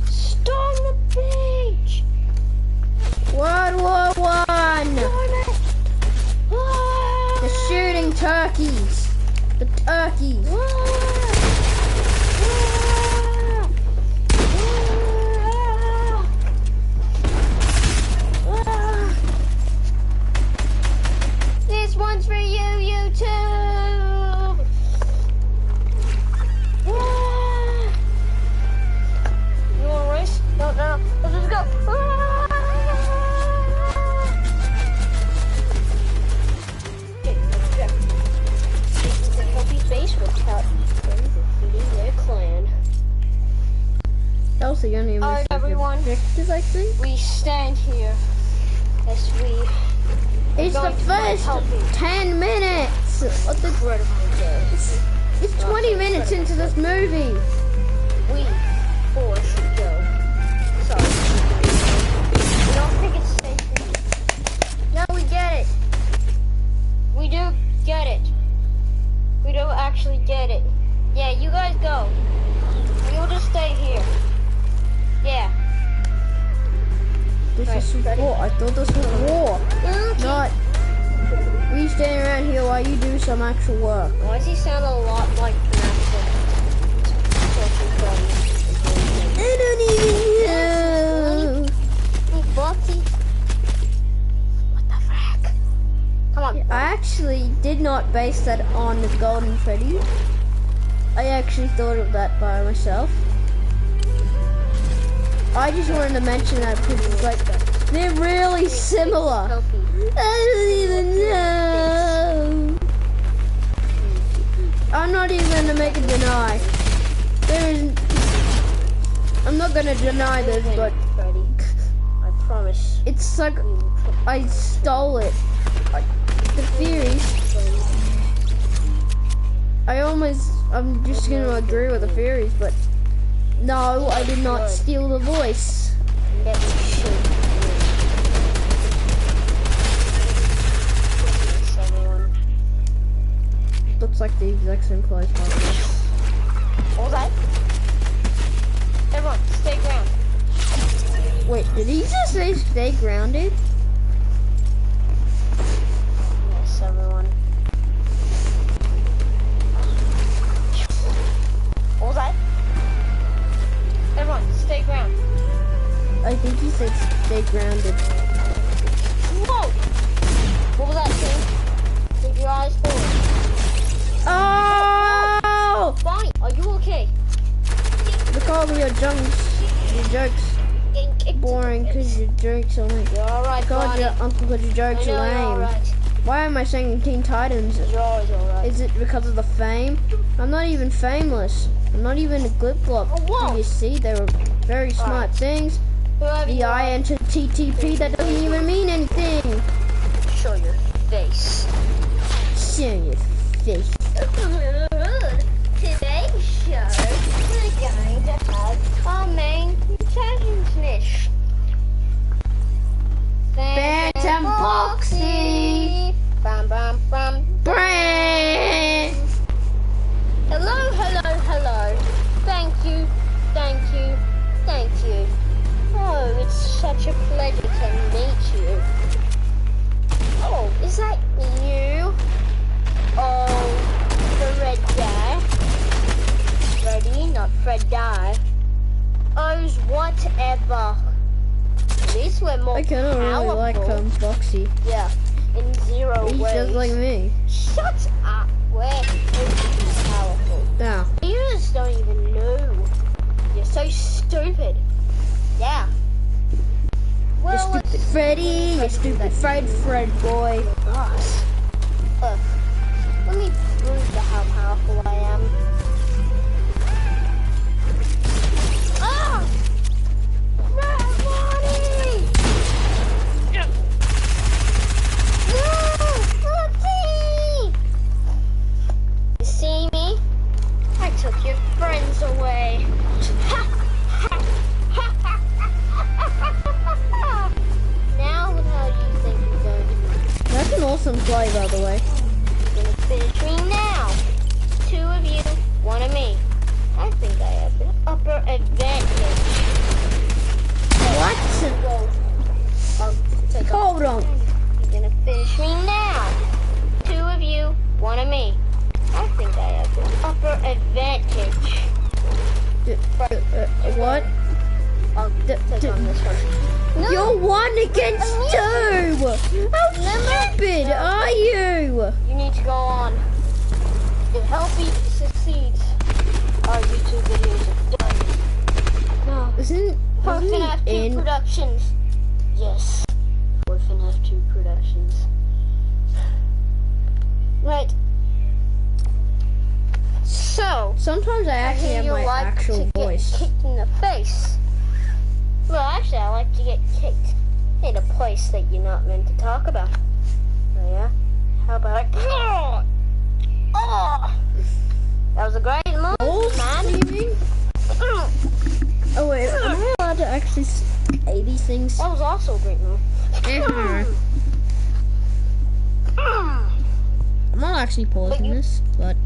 Storm the beach! World War One! They're shooting turkeys! The turkeys! This one's for you, YouTube! You wanna race? No, let's just go! Base without defeating their clan. That was the only Alright, everyone. Objective, I think. We stand here as we. It's the first 10 minutes of the incredible day. It's 20 minutes into this movie. We four should go. Sorry. do get it. We don't actually get it. Yeah, you guys go. We'll just stay here. Yeah. This is war. I thought this was war. Not we staying around here while you do some actual work. Why does he sound a lot like FNAF? I don't even know. Hey, Foxy. What the frack? Come on. I actually did not base that on the Golden Freddy. I actually thought of that by myself. I just wanted to mention that because it's like, they're really similar. I don't even know. I'm not even gonna make a deny. There is, I'm not gonna deny this, but I promise. It's like I stole it. Like the theories. I'm just gonna agree with the theories, but no, I did not steal the voice. Let me shoot. Looks like the exact same clothes. What was that? Everyone, stay grounded. Wait, did he just say stay grounded? Yes, everyone. What was that? Everyone, stay grounded. I think he said stay grounded. Whoa! What was that thing? Keep your eyes forward. Oh! Bonnie, are you okay? Because of your jokes boring because your jokes are lame. You're alright, Bonnie. Your uncle because your jokes are lame. Alright. Why am I singing Teen Titans? You're always alright. Is it because of the fame? I'm not even fameless. I'm not even a glip glop. Oh, you see, they were very smart things. The I entered TTP, that doesn't even mean anything. Show your face. Show your face. Today's show, we're going to have our main protagonist. Phantom Foxy. Bam, bam, bam. Brand. Hello, hello, hello. Thank you, thank you, thank you. Oh, it's such a pleasure to meet you. Oh, is that you? Oh, the red guy. Freddy, not Fred die. Oh's whatever. At least we're more I kind of really like Foxy. Yeah, in zero He's ways. just like me. Shut up. We're powerful. Yeah. You just don't even know. You're so stupid. Yeah. Well, you stupid Freddy, you stupid Fred boy. Boss. Let me prove to how powerful I am. Ah! Red Bonnie! Yeah. No! Foxy! You see me? I took your friends away. Now, how do you think you're going to do? That's an awesome play, by the way. You're gonna finish me now. 2 of you, 1 of me. I think I have the upper advantage. What? Hold on. You're gonna finish me now. 2 of you, 1 of me. I think I have the upper advantage. What? I'll take on this one. No. You're 1 against 2! How stupid are you? You need to go on. If Helpy succeeds, our YouTube videos are done. No. Isn't FNAF 2 Productions. Yes. FNAF 2 Productions. Right. So. Sometimes I actually have my actual voice. Get kicked in the face. Well, actually, I like to get kicked in a place that you're not meant to talk about. Oh, yeah? How about it? Oh! That was a great moment, man. Oh, wait, am I allowed to actually say these things? That was also a great move. actually pausing this, but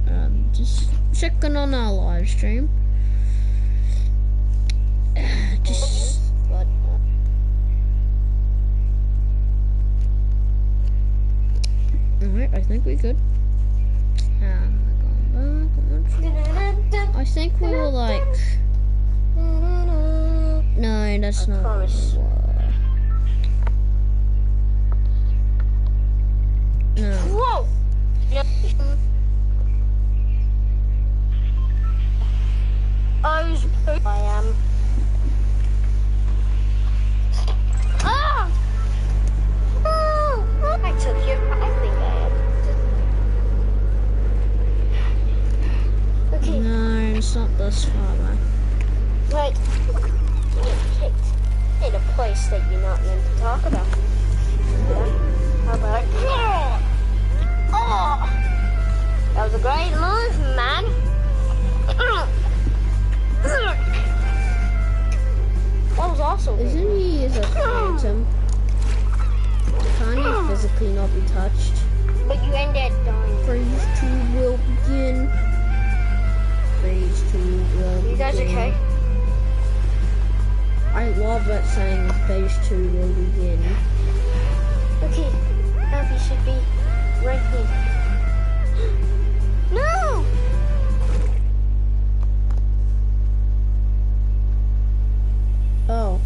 just checking on our live stream. Alright, I think we're good. I think we were like... No, that's not... No. Whoa! I am. Ah! Oh! I took you. I think I am. Okay. No, it's not this far, man. Right. You get kicked in a place that you're not meant to talk about. Yeah. How about... Oh! That was a great move, man. That was awesome. Isn't he as a phantom? Can't he physically not be touched? But you end up dying. Phase 2 will begin. Phase 2 will begin. You guys okay? I love that saying, Phase 2 will begin. Okay, Abby should be right here. No! Oh,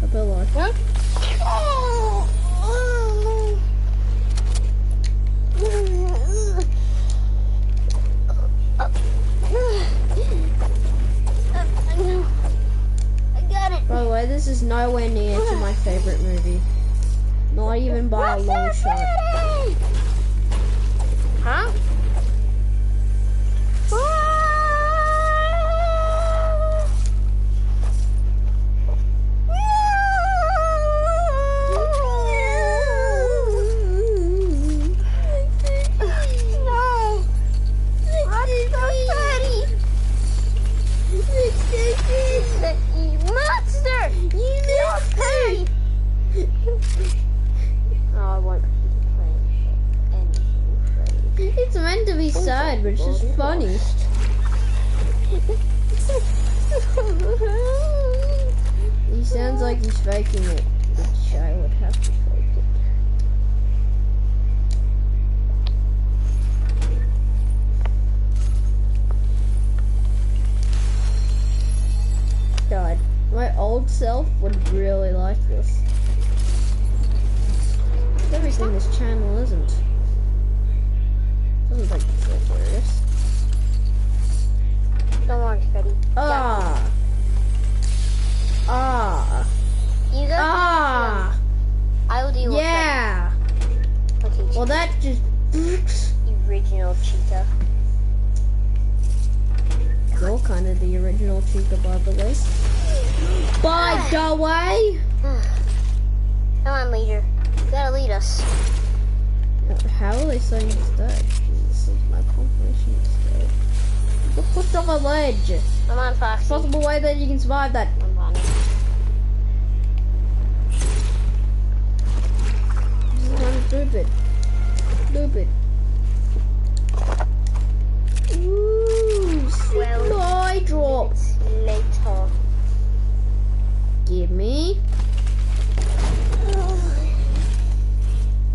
a pillar. Huh? Oh! I got it. By the way, this is nowhere near to my favorite movie. Not even by a long shot. Huh? It's meant to be sad, but it's just funny. He sounds like he's faking it, which I would have to fake it. God, my old self would really like this. Everything this channel isn't. Doesn't think it's so serious. Don't worry, Freddy. Ah. Ah. You got Ah. I'll deal with yeah. Freddy. Okay, well, that just... original cheetah. You're kind of the original cheetah, by the way. By the way! Come on, leader. You gotta lead us. How are they saying it's dead? This is my confirmation it's dead. Look what's on my ledge! Come on, Foxy. Possible way that you can survive that. This is kind of stupid. Stupid. Ooh, supply drop. Later. Give me.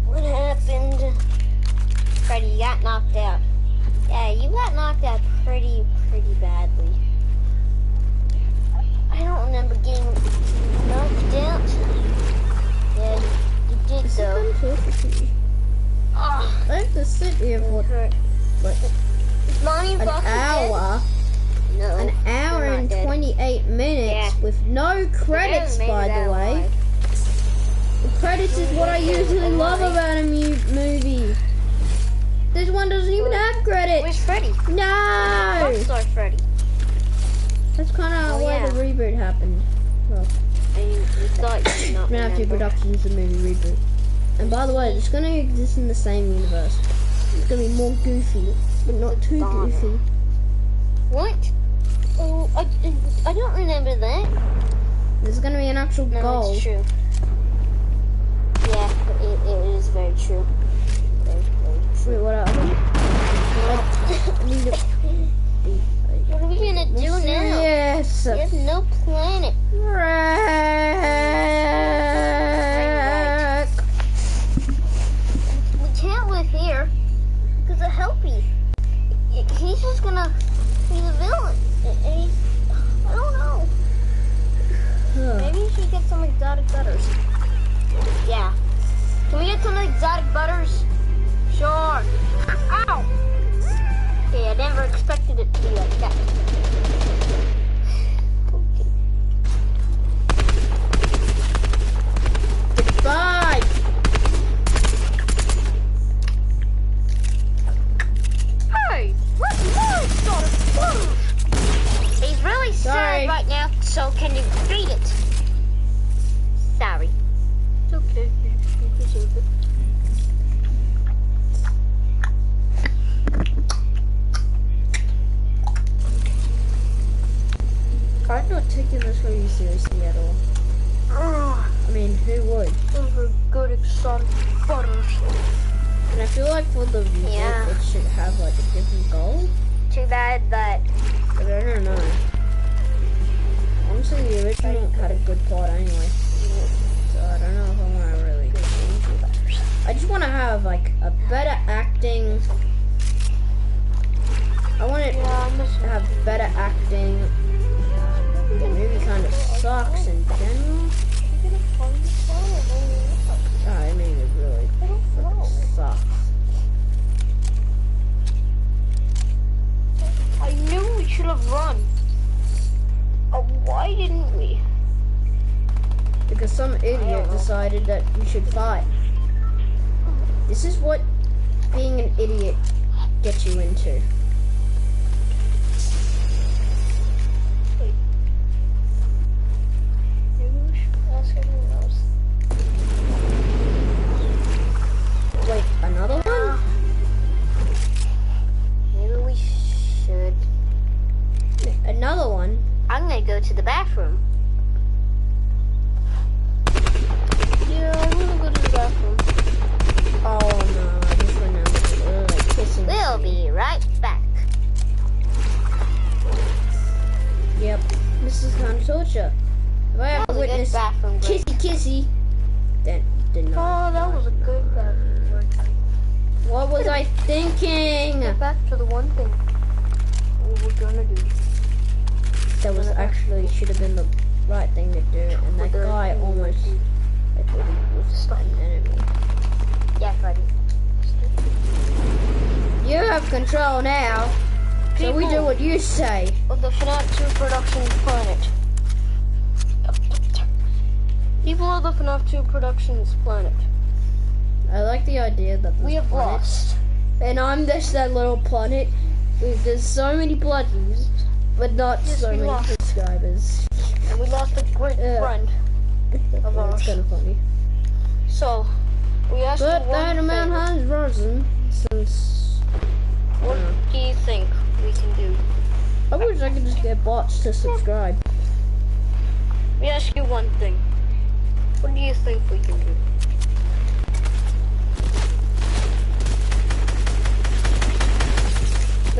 What happened? Freddy, you got knocked out. Yeah, you got knocked out pretty badly. I don't remember getting knocked out. Yeah, you did though. I have to sit here for Mommy, an hour. No, an hour and 28 minutes with no credits, by the way. The credits is what I usually love about a movie. This one doesn't even have credits. Where's Freddy? No! Rockstar Freddy. That's kind of why the reboot happened. Well, you thought you did not FNAF TubeProductions, the movie reboot. And by the way, it's going to exist in the same universe. It's going to be more goofy, but not too goofy. What? Oh, I don't remember that. There's going to be an actual goal. It's true. Yeah, it is very true. Very true. Wait, what happened? What are we gonna do now? Yes. There's no planet. Wreck. We can't live here because of Helpy. He's just gonna be the villain. I don't know. Maybe we should get some exotic butters. Yeah. Can we get some exotic butters? Sure. Ow! Okay, I never expected it to be like that. Okay. Goodbye. Hey, what's more exotic butters? He's really sad right now, so can you beat it? Sorry. It's okay. You deserve it. I'm not taking this really seriously at all. I mean, who would? Those are good exotic butters. And I feel like for the reboot, it should have like a different goal. Too bad that. But I don't know. Honestly, the original had a good plot anyway. So I don't know if I want to really change it. I just want to have like a better acting. I want it to have better acting. The movie kind of sucks in general. I mean, it really sucks. I knew we should have run. Why didn't we? Because some idiot decided that we should fight. This is what being an idiot gets you into. Wait, another one? Maybe we should. Another one? I'm gonna go to the bathroom. Yeah, I'm gonna go to the bathroom. Oh no, I just remembered. Like kissing. We'll be right back. Yep, this is kind of torture. If I have to witness kissy, then not. Oh, that was a good bathroom. What was I thinking? Get back to the one thing. What we're gonna do. That was actually should have been the right thing to do, and that guy almost. I thought he was an enemy. Yeah, buddy. You have control now, so we do what you say. Of the FNAF TubeProductions planet. People of the FNAF TubeProductions planet. I like the idea that we have lost, and I'm just that little planet. There's so many plugins, but not so many subscribers. And we lost a great friend of ours. That's kind of funny. So, we asked but you one that amount has risen since. What do you think we can do? I wish I could just get bots to subscribe. We ask you one thing. What do you think we can do?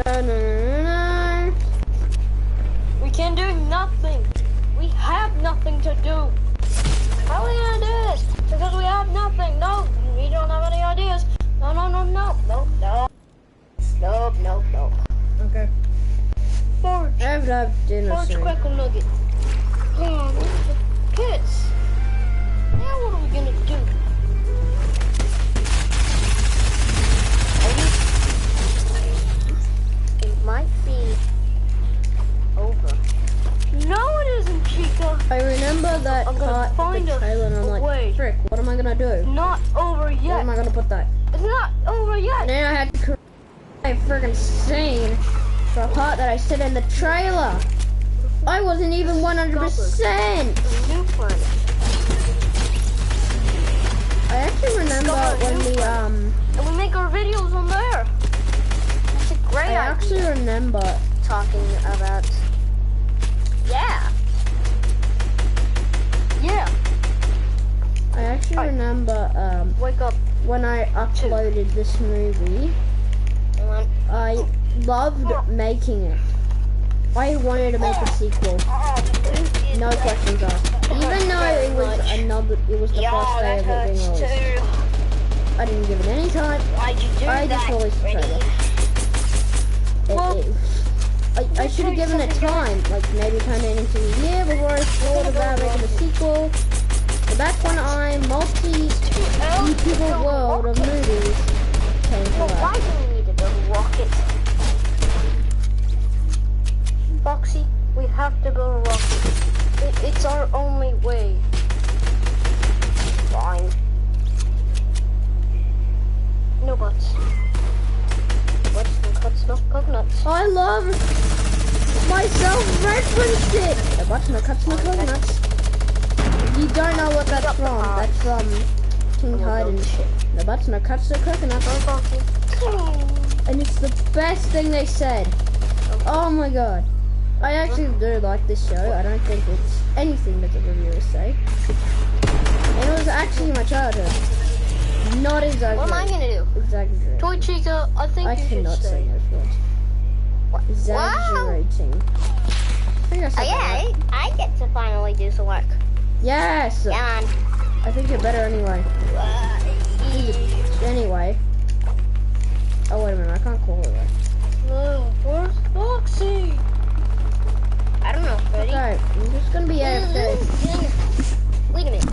No. We can do nothing. We have nothing to do. How are we gonna do this? Because we have nothing. No, we don't have any ideas. No. Okay. Forge. I have to have dinner Forge soon. Crackle Nugget. Oh, where's the kids? Now what are we gonna do? It might be over. No, it isn't, Chica. I remember that part of the trailer and I'm like, frick, what am I gonna do? Not over yet. Where am I gonna put that? It's not over yet. And then I had to create a friggin' scene for a part that I said in the trailer. I wasn't even 100%. New planet. I actually remember when we and we make our videos on there. That's a great idea. I actually remember talking about. Yeah. I actually remember wake up when I uploaded this movie. I loved making it. I wanted to make a sequel. No questions asked. Even though it was the first day of it being released. I didn't give it any time. Why'd you do I just that, released the trailer. I should have given it time, like maybe turn it into a year before I thought about making a sequel. But that's when multi-YouTuber world of movies came to life. Why do we need to build a rocket? Foxy, we have to build a rocket. It's our only way. Fine. No buts. Buts, no cuts, no coconuts. I love myself referenced it! No buts, no cuts, no coconuts. You don't know what that's from. That's from King Hide and shit. No buts, no cuts, no coconuts. And it's the best thing they said. Oh my god. I actually do like this show. I don't think it's anything that the reviewers say. And it was actually my childhood. Not exaggerating. What am I gonna do? Exaggerating. Toy Chica, I think you should cannot say those words. Exaggerating. I get to finally do some work. Yes! Yeah. I think you're better anyway. Anyway. Oh, wait a minute. I can't call her that. Where's Foxy? I don't know, Freddy. Okay, I'm just gonna be AFK. Wait a minute.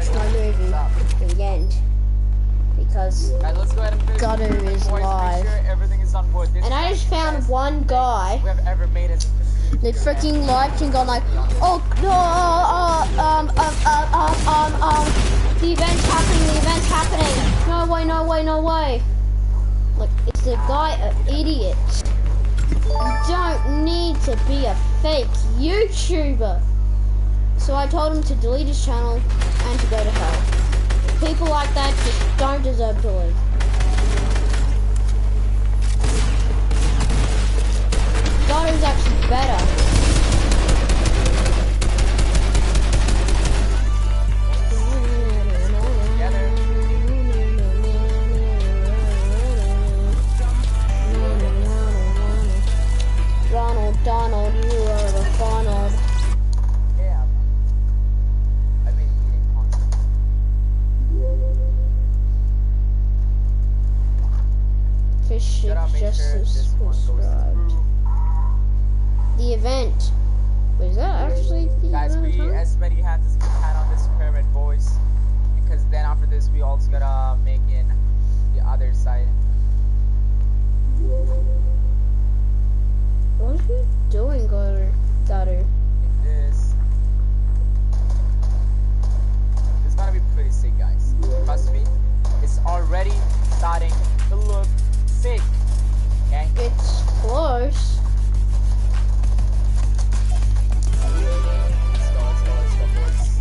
watched my movie to the end. Because Gutter is live. And I just found one guy that freaking live and gone like, oh no, the event's happening, no way. Like, it's the guy an idiot. You don't need to be a fake YouTuber. So I told him to delete his channel and to go to hell. People like that just don't deserve to live. Gotto's actually better. Donald, you are the funnel. Yeah. I've been eating constantly. Fish just subscribed. The event. Was that actually the guys, event? we as many hands as we can on this pyramid, boys. Because then after this, we also gotta make in the other side. What are you doing, Gutter? This is gonna be pretty sick, guys. Trust me, it's already starting to look sick. Okay? It's close. Let's go, boys.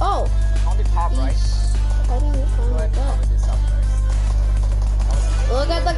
Oh! On the top right. How do you find that? Cover this up first. Look at the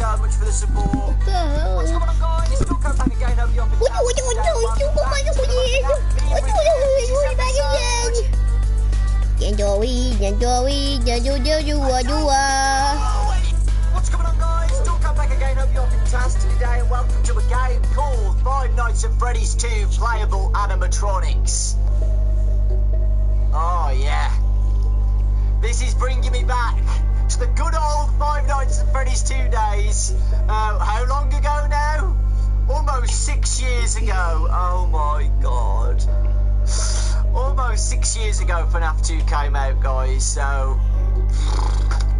so much for the support. What the hell? What's going on, guys? It's still come back again. Hope you're What's going on, guys? Still come back again. Hope you're fantastic today, and welcome to a game called Five Nights at Freddy's 2 Playable Animatronics. Oh yeah, this is bringing me back to the good old Five Nights at Freddy's 2 days. How long ago now? Almost 6 years ago. Oh my god. Almost 6 years ago FNAF 2 came out, guys, so...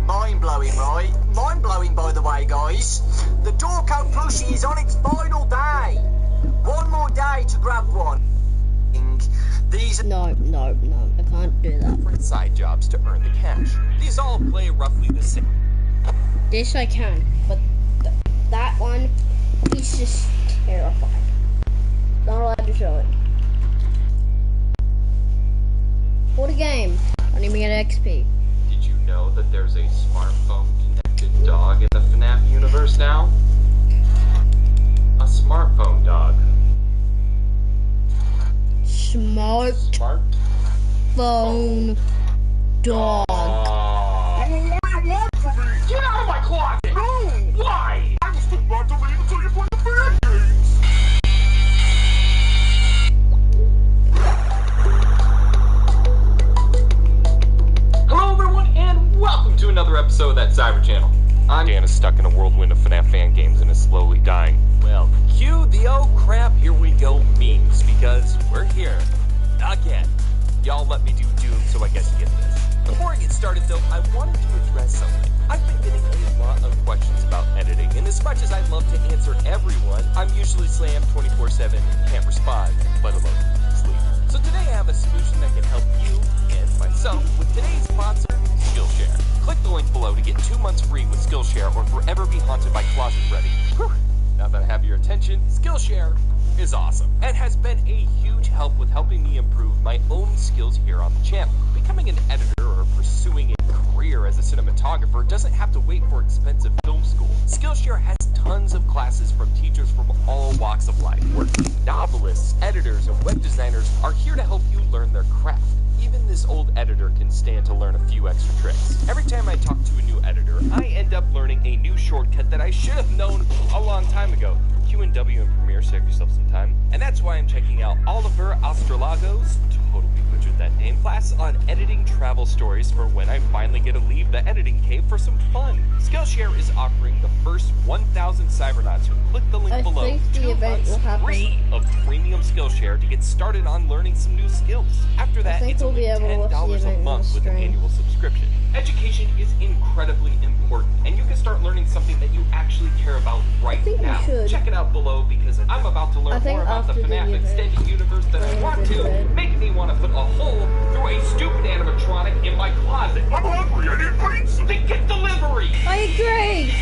mind-blowing, right? Mind-blowing, by the way, guys. The door code plushie is on its final day. One more day to grab one. These... No, I can't do that. Side jobs to earn the cash. These all play roughly the same. This I can, but that one, he's just terrified. Not allowed to show it. What a game. I don't even get XP. Did you know that there's a smartphone connected dog in the FNAF universe now? A smartphone dog. Smartphone dog. What do you want from me? Get out of my closet! No! Why? I'm still about to leave until you play the fan games! Hello everyone, and welcome to another episode of That Cyber Channel. Dan is stuck in a whirlwind of FNAF fan games and is slowly dying. Well, cue the oh crap, here we go memes, because we're here. Again. Y'all let me do Doom, so I guess you get this. Before I get started though, I wanted to address something. I've been getting a lot of questions about editing, and as much as I'd love to answer everyone, I'm usually slammed 24/7 and can't respond, let alone sleep. So today I have a solution that can help you and myself with today's sponsor, Skillshare. Click the link below to get 2 months free with Skillshare or forever be haunted by Closet Freddy. Whew. Now that I have your attention, Skillshare is awesome and has been a huge help with helping me improve my own skills here on the channel. Becoming an editor or pursuing a career as a cinematographer doesn't have to wait for expensive film school. Skillshare has tons of classes from teachers from all walks of life, where novelists, editors, and web designers are here to help you learn their craft. Even this old editor can stand to learn a few extra tricks. Every time I talk to a new editor, I end up learning a new shortcut that I should have known a long time ago. Q&W and Premiere, save yourself some time. And that's why I'm checking out Oliver Astrolagos, totally butchered that name, class on editing travel stories for when I finally get to leave the editing cave for some fun. Skillshare is offering the first 1,000 Cybernauts who click the link below 2 months free of premium Skillshare to get started on learning some new skills. After that, it's only $10 a month with an annual subscription. Education is incredibly important, and you can start learning something that you actually care about right now. Check it out below because I'm about to learn more about the FNAF extended universe that I want to, making me want to put a hole through a stupid animatronic in my closet. I'm hungry, I need pizza! Then get delivery! I agree!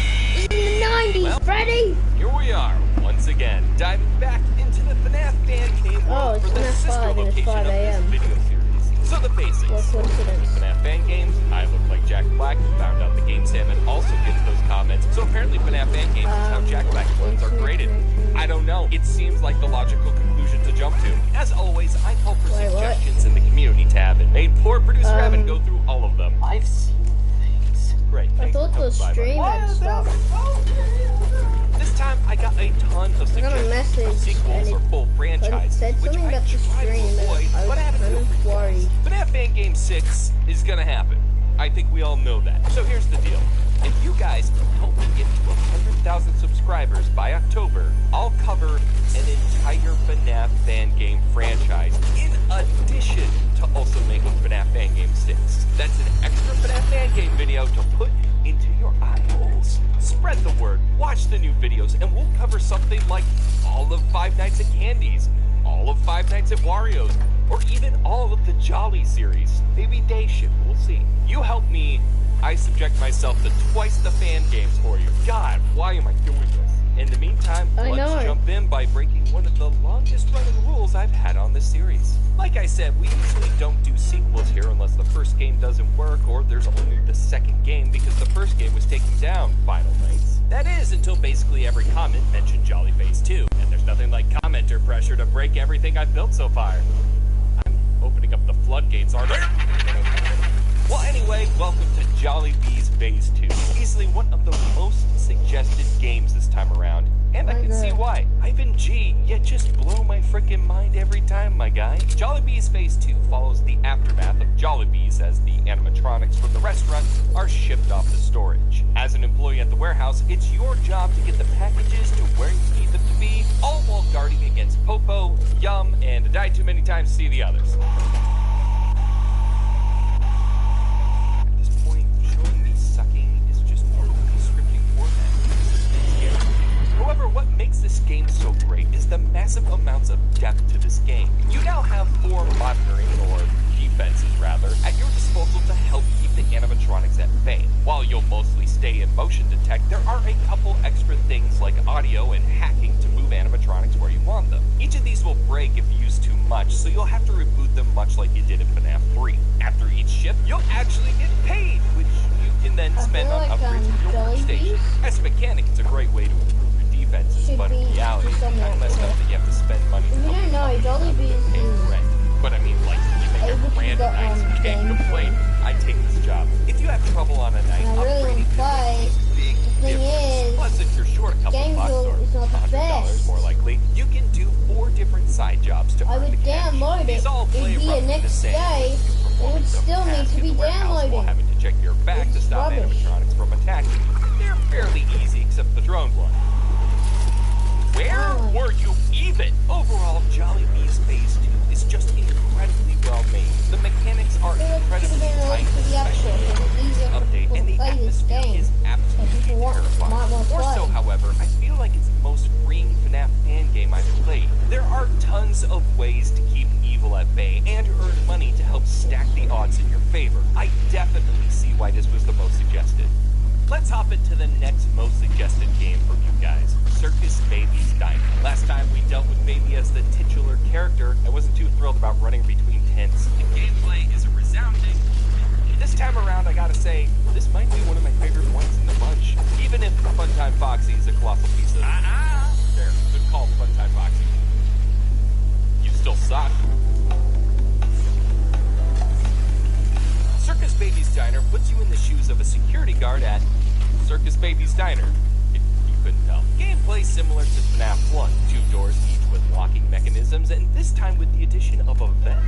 In the 90s, Freddy! Here we are, once again, diving back into the FNAF fan game world for the sister location of this video series. So the basics. FNAF fan games, I look like Jack Black, who found out the game salmon also gets those comments. So apparently FNAF fan games is how Jack Black ones are graded. I don't know, it seems like the logical conclusion to jump to. As always, I call for suggestions in the community tab and made poor producer Evan go through all of them. I've seen things. Great, I thought the stream had stopped. This time I got a ton of suggestions for sequels or full franchises, said which something I about the tried to stream avoid, and but I haven't kind of worried. FNAF Fan Game 6 is gonna happen. I think we all know that. So here's the deal. If you guys can help me get to 100,000 subscribers by October, I'll cover an entire FNAF Fan Game franchise, in addition to also making FNAF Fan Game 6. That's an extra FNAF Fan Game video to put into your eye holes. Spread the word, watch the new videos, and we'll cover something like all of Five Nights at Candy's, all of Five Nights at Wario's, or even all of the Jolly series. Maybe Day Shift, we'll see. You help me, I subject myself to twice the fan games for you. God, why am I doing this? In the meantime, let's jump in by breaking one of the longest running rules I've had on this series. Like I said, we usually don't do sequels here unless the first game doesn't work or there's only the second game because the first game was taken down Final Nights. That is, until basically every comment mentioned Jolly Phase 2, and there's nothing like commenter pressure to break everything I've built so far. I'm opening up the floodgates, aren't I? Well, anyway, welcome to Jolly Bees Phase 2. Easily one of the most suggested games this time around. And I can see why. Ivan G, you just blow my freaking mind every time, my guy. Jolly Bees Phase 2 follows the aftermath of Jolly Bees as the animatronics from the restaurant are shipped off to storage. As an employee at the warehouse, it's your job to get the packages to where you need them to be, all while guarding against Popo, Yum, and Die Too Many Times to See the Others. However, what makes this game so great is the massive amounts of depth to this game. You now have 4 monitoring, or defenses rather, at your disposal to help keep the animatronics at bay. While you'll mostly stay in motion detect, there are a couple extra things like audio and hacking to move animatronics where you want them. Each of these will break if used too much, so you'll have to reboot them much like you did in FNAF 3. After each shift, you'll actually get paid, which you can then spend on upgrades of your workstation. As a mechanic, it's a great way to improve defenses, but in reality, it's kind of messed up that you have to spend money to help pay rent. But I mean, like, you make a grand night, you can't complain. I take this job. If you have trouble on a night, upgrading is a big difference. Plus, if you're short a couple bucks or $100 more likely, you can do 4 different side jobs to earn the cash. These all play roughly the same. It would still need to be downloaded. While having to check your back to stop animatronics from attacking. They're fairly easy, except the drone one. Where were you even? Overall, Jolly Bees Phase 2 is just incredibly well made. The mechanics are incredibly tight, especially in this update, and the atmosphere is absolutely terrifying. More so, however, I feel like it's the most freeing FNAF fan game I've played. There are tons of ways to keep evil at bay and earn money to help stack the odds in your favor. I definitely see why this was the most suggested. Let's hop into the next most suggested game from you guys, Circus Baby's Diner. Last time we dealt with Baby as the titular character, I wasn't too thrilled about running between tents. The gameplay is a resounding. This time around, I gotta say, this might be one of my favorite ones in the bunch. Even if Funtime Foxy is a colossal piece of... There, good call, Funtime Foxy. You still suck. Circus Baby's Diner puts you in the shoes of a security guard at Circus Baby's Diner, if you couldn't tell. Gameplay similar to FNAF 1, 2 doors each with locking mechanisms, and this time with the addition of a vent.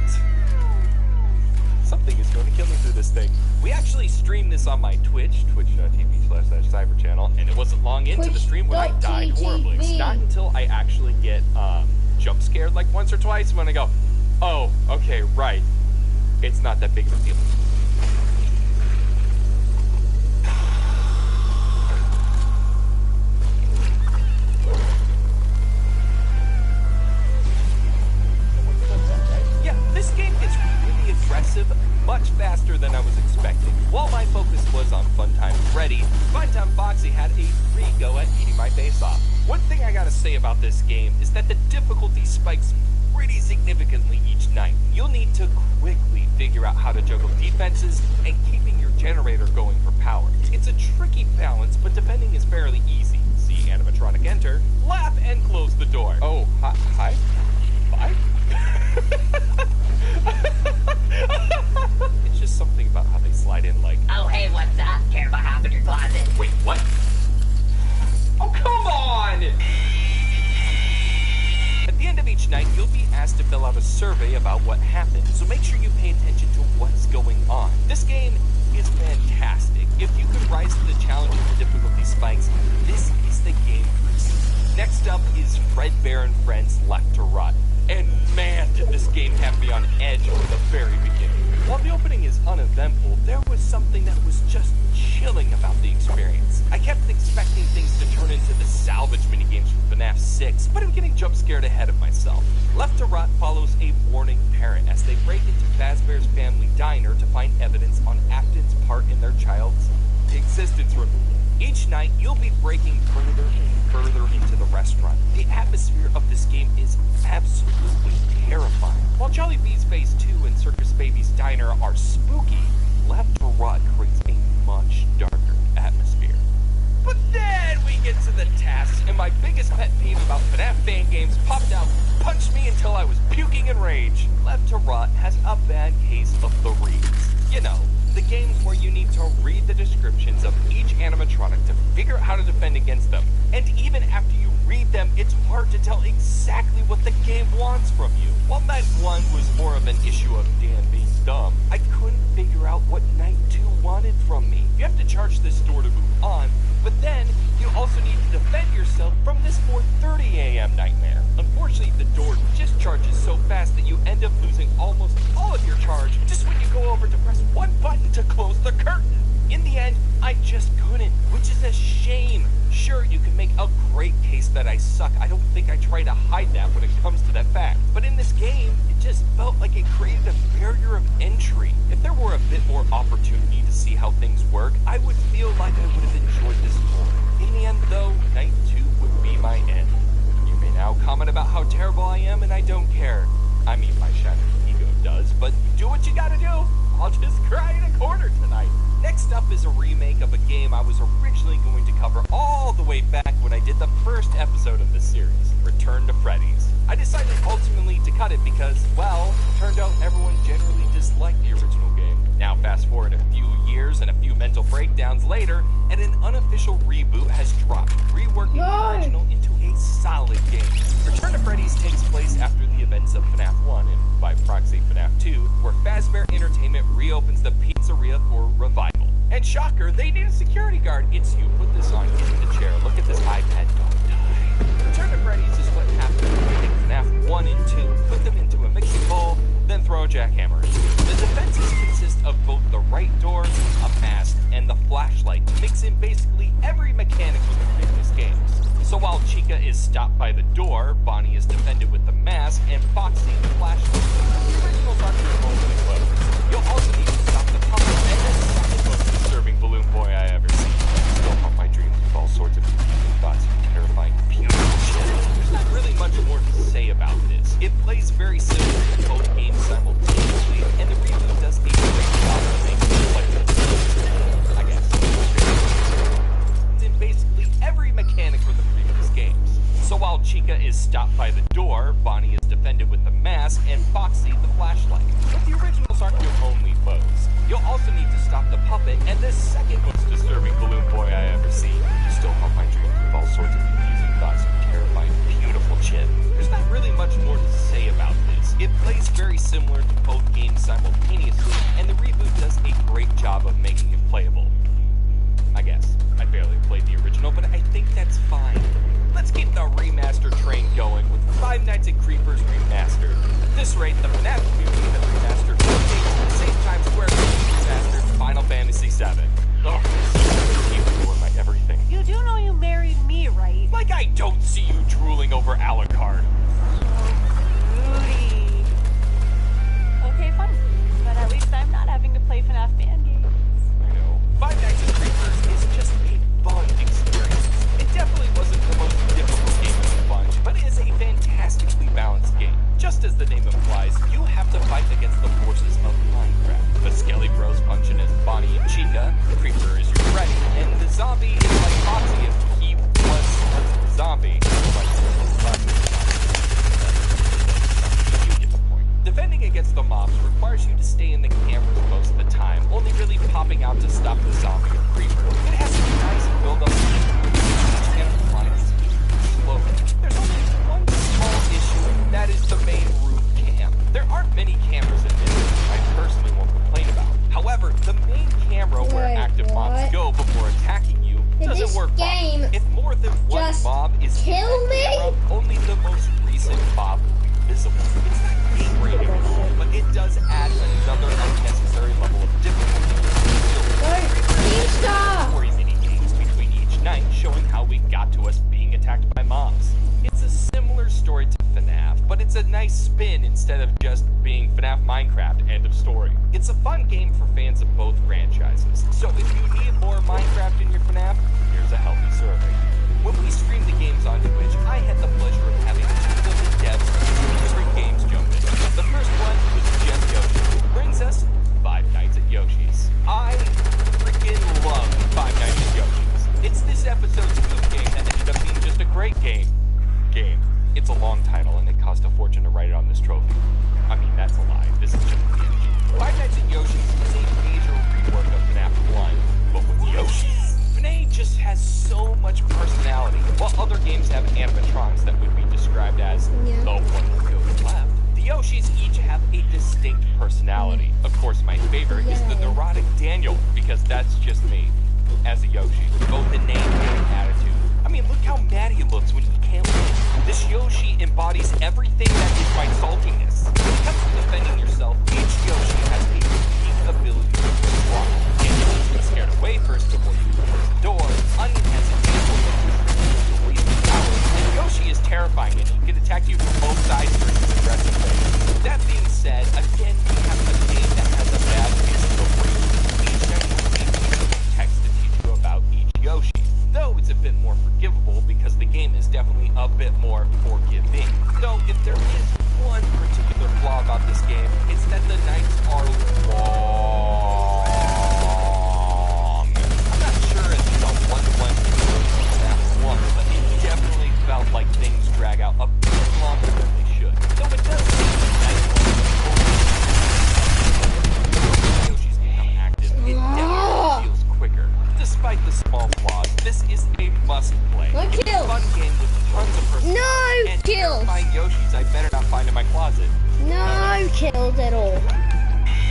Something is going to kill me through this thing. We actually streamed this on my Twitch, twitch.tv/cyberchannel, and it wasn't long into the stream when I died horribly. It's not until I actually get jump scared like once or twice when I go, oh, okay, right. It's not that big of a deal. Yeah, this game gets really aggressive much faster than I was expecting. While my focus was on Funtime Freddy, Funtime Foxy had a free go at eating my face off. One thing I gotta say about this game is that the difficulty spikes pretty significantly each night. You'll need to quickly figure out how to juggle defenses and keeping your generator going for power. It's a tricky balance, but defending is fairly easy. See animatronic enter, laugh, and close the door. Oh, hi? Bye? It's just something about how they slide in like... Oh, hey, what's up? Care about half in your closet? Wait, what? Oh, come on! At the end of each night, you'll be asked to fill out a survey about what happened, so make sure you pay attention to what's going on. This game is fantastic. If you could rise to the challenge of the difficulty spikes, this is the game for you. Next up is Fredbear and Friends Left to Rot. And man, did this game have me on edge from the very beginning. While the opening is uneventful, there was something that was just chilling about the experience. I kept expecting things to turn into the salvage minigames from FNAF 6, but I'm getting jump scared ahead of myself. Left to Rot follows a warning parent as they break into Fazbear's family diner to find evidence on Afton's part in their child's existence removal. Each night, you'll be breaking further and further into the restaurant. The atmosphere of this game is absolutely terrifying. While Jollibee's Phase 2 and Circus Baby's Diner are spooky, Left 4 Rot creates a much darker atmosphere. But then we get to the tasks, and my biggest pet peeve about FNAF fan games popped out, punched me until I was puking in rage. Left 4 Rot has a bad case of the reads. You know, the games where you need to read the descriptions of each animatronic to figure out how to defend against them. And even after you read them, it's hard to tell exactly what the game wants from you. While Night 1 was more of an issue of Dan being dumb, I couldn't figure out what Night 2 wanted from me. You have to charge this door to move on, but then you also need to defend yourself from this 4:30 a.m. nightmare. Unfortunately, the door just charges so fast that you end up losing almost all of your charge just when you go over to press one button to close the curtain. In the end, I just couldn't, which is a shame. Sure, you can make a great case that I suck. I don't think I try to hide that when it comes to that fact. But in this game, it just felt like it created a barrier of entry. If there were a bit more opportunity to see how things work, I would feel like I would have enjoyed this more. In the end, though, Night 2 would be my end. You may now comment about how terrible I am, and I don't care. I mean, my shattered ego does, but do what you gotta do. I'll just cry in a corner tonight. Next up is a remake of a game I was originally going to cover all the way back when I did the first episode of this series, Return to Freddy's. I decided ultimately to cut it because, well, it turned out everyone generally disliked the original game. Now fast forward a few years and a few mental breakdowns later, and an unofficial reboot has dropped, reworking the original into a solid game. Return to Freddy's takes place after the events of FNAF 1 and, by proxy, FNAF 2, where Fazbear Entertainment reopens the pizzeria for revival. And shocker, they need a security guard. It's you. Put this on. Get in the chair. Look at this iPad. Don't die. Return to Freddy's is what happens when you take FNAF 1 and 2, put them into a mixing bowl, then throw a jackhammer in. The defenses consist of both the right door, a mask, and the flashlight to mix in basically every mechanic with the previous games. So while Chica is stopped by the door, Bonnie is defended with the mask, and Foxy the flashlight. The originals aren't remotely close. You'll also need to stop the puppet and the second most disturbing balloon boy I ever seen. Still haunt my dreams with all sorts of confusing thoughts and terrifying beautiful shit. There's not really much more to say about this. It plays very similar to both games simultaneously, and the reboot does a great job of making it playable. I guess. It's in basically every mechanic from the previous games. So while Chica is stopped by the door, Bonnie is defended with the mask, and Foxy the flashlight. But the originals aren't your only foes. You'll also need to stop the puppet and the second most disturbing balloon boy I ever seen. Still haunt my dreams with all sorts of confusing thoughts and terrifying beautiful shit. There's not really much more to say about this. It plays very similar to both games simultaneously, and the reboot does a great job of making it playable. I guess. I barely played the original, but I think that's fine. Let's keep the remaster train going with Five Nights at Creepers Remastered. At this rate, the FNAF community has remastered 4 games at the same time Square Enix remastered Final Fantasy VII. Oh, you ruined my everything. You do know you married me, right? Like I don't see you drooling over Alucard. Rudy. Okay, fine. But at least I'm not having to play FNAF fan games. I know. Five Nights at Creepers is just a fun experience. It definitely wasn't the most difficult game in the bunch, but it is a fantastically balanced game. Just as the name implies, you have to fight against the forces of Minecraft. The Skelly Bros punching as Bonnie and Chica, the Creeper is your Freddy, and the zombie is like Foxy if he was a zombie. You get the point. Defending against the mobs requires you to stay in the cameras most of the time, only really popping out to stop the zombie or Creeper. It has to be nice and build up and appliance slowly. There's only one small issue, and that is the main roof cam. There aren't many cameras in this, which I personally won't complain about. However, the main camera where active mobs go before attacking you doesn't work properly. If more than one mob is in that camera, only the most recent mob will be visible. It's not game rating at all, but it does add another unnecessary level of difficulty. Story mini games between each night showing how we got to us being attacked by mobs. It's a similar story to FNAF, but it's a nice spin instead of just being FNAF Minecraft, end of story. It's a fun game for fans of both franchises, so if you need more Minecraft in your FNAF, here's a help. it's a long title and it cost a fortune to write it on this trophy. I mean, that's a lie. This is just a PNG. Five Nights at Yoshi's is a major rework of FNAF 1, but with Yoshi's. FNAF just has so much personality. While other games have animatronics that would be described as the one that goes left, the Yoshis each have a distinct personality. Of course, my favorite is the neurotic Daniel, because that's just me as a Yoshi, with both the name and attitude. I mean, look how mad he looks when he can't win. This Yoshi embodies everything that is my saltiness. When it comes to defending yourself, each Yoshi has a unique ability to block. Daniel has been scared away first before you can close the door. Onion has a beautiful to waste his powers. And Yoshi is terrifying and he can attack you from both sides during his aggressive phase. That being said, again, we have a game that has a bad physical break. Each time you see text to teach you about each Yoshi. Though it's a bit more forgivable because the game is definitely a bit more forgiving. Though if there is one particular flaw about this game, it's that the nights are long. I'm not sure if it's a one-to-one that one, but it definitely felt like things drag out a bit longer than they should. Though it does seem nice when Yoshi's become active, it definitely feels quicker. Despite the small flaws, this is a must-play. It's a fun game with tons of personality. No and kills! terrifying Yoshis I better not find in my closet. No kills at all.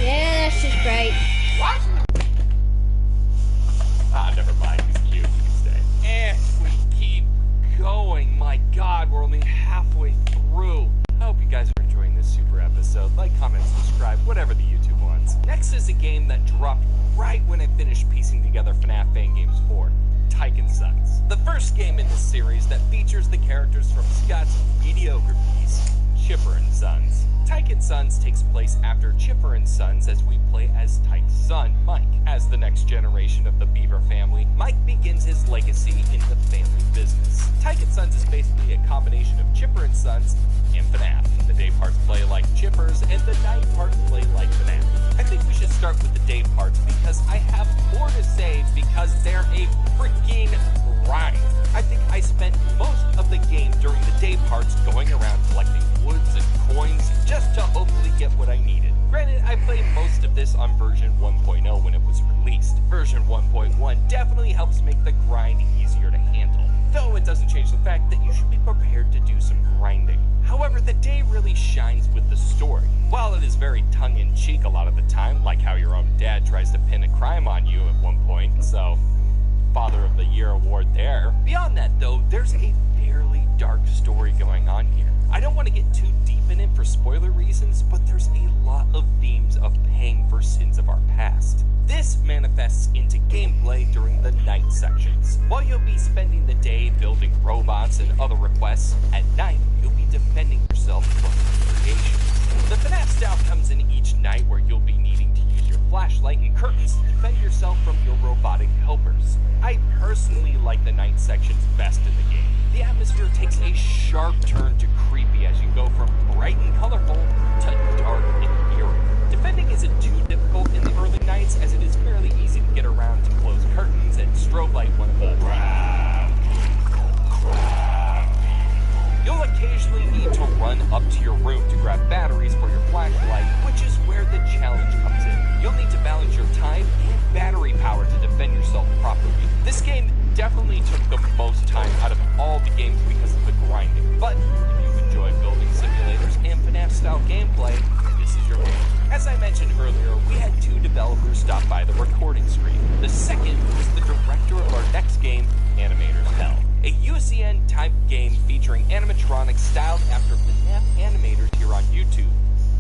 Yeah, that's just great. What? Never mind. He's cute. He can stay. And we keep going. My God, we're only halfway through. I hope you guys are enjoying this super episode. Like, comment, subscribe, whatever the YouTube wants. Next is a game that dropped right when I finished piecing together FNAF Fan Games 4, Tyke & Sons. The first game in this series that features the characters from Scott's mediocre piece, Chipper & Sons. Tyke & Sons takes place after Chipper & Sons as we play as Tyke's son, Mike. As the next generation of the Beaver family, Mike begins his legacy in the family business. Tyke & Sons is basically a combination of Chipper & Sons and FNAF. The day parts play like Chipper's and the night parts play like FNAF. I think we should start with the day parts because I have more to say because they're a freaking grind. I think I spent most of the game during the day parts going around collecting woods and coins just to hopefully get what I needed. Granted, I played most of this on version 1.0 when it was released. Version 1.1 definitely helps make the grind easier to handle, though it doesn't change the fact that you should be prepared to do some grinding. However, the day really shines with the story. While it is very tongue-in-cheek a lot of the time, like how your own dad tries to pin a crime on you at one point, so Father of the Year award there. Beyond that, though, there's a fairly dark story going on here. I don't want to get too deep in it for spoiler reasons, but there's a lot of themes of paying for sins of our past. This manifests into gameplay during the night sections. While you'll be spending the day building robots and other requests, at night you'll be defending yourself from creations. The FNAF style comes in each night where you'll be needing to use your flashlight and curtains to defend yourself from your robotic helpers. I personally like the night sections best in the game. The atmosphere takes a sharp turn to creepy as you go from bright and colorful to dark and eerie. Defending isn't too difficult in the early nights as it is fairly easy to get around to close curtains and strobe light one of the You'll occasionally need to run up to your room to grab batteries for your flashlight, which is where the challenge comes in. You'll need to balance your time and battery power to defend yourself properly. This game definitely took the most time out of all the games because of the grinding, but if you enjoy building simulators and FNAF-style gameplay, this is your game. As I mentioned earlier, we had two developers stop by the recording screen. The second was the director of our next game, Animator's Hell, a UCN-type game featuring animatronics styled after FNAF animators here on YouTube.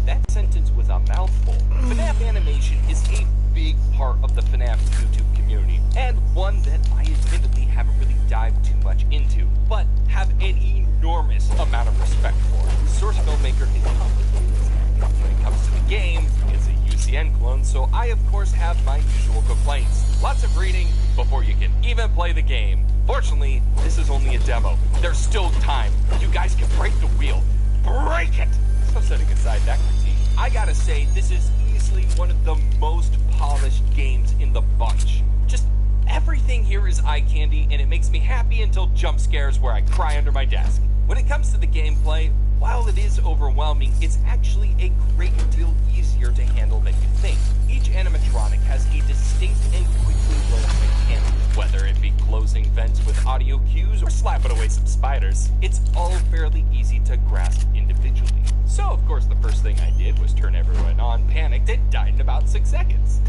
That sentence was a mouthful. FNAF animation is a big part of the FNAF YouTube community, and one that I admittedly haven't really dived too much into, but have an enormous amount of respect for. Source filmmaker is complicated. When it comes to the game, it's a UCN clone, so I of course have my usual complaints. Lots of reading before you can even play the game. Fortunately, this is only a demo. There's still time. You guys can break the wheel. Break it! So setting aside that critique, I gotta say this is easily one of the most polished games in the bunch. Just everything here is eye candy, and it makes me happy until jump scares where I cry under my desk. When it comes to the gameplay, while it is overwhelming, it's actually a great deal easier to handle than you think. Each animatronic has a distinct and quickly learned mechanic, whether it be closing vents with audio cues or slapping away some spiders. It's all fairly easy to grasp individually. So, of course, the first thing I did was turn everyone on, panicked, and died in about 6 seconds.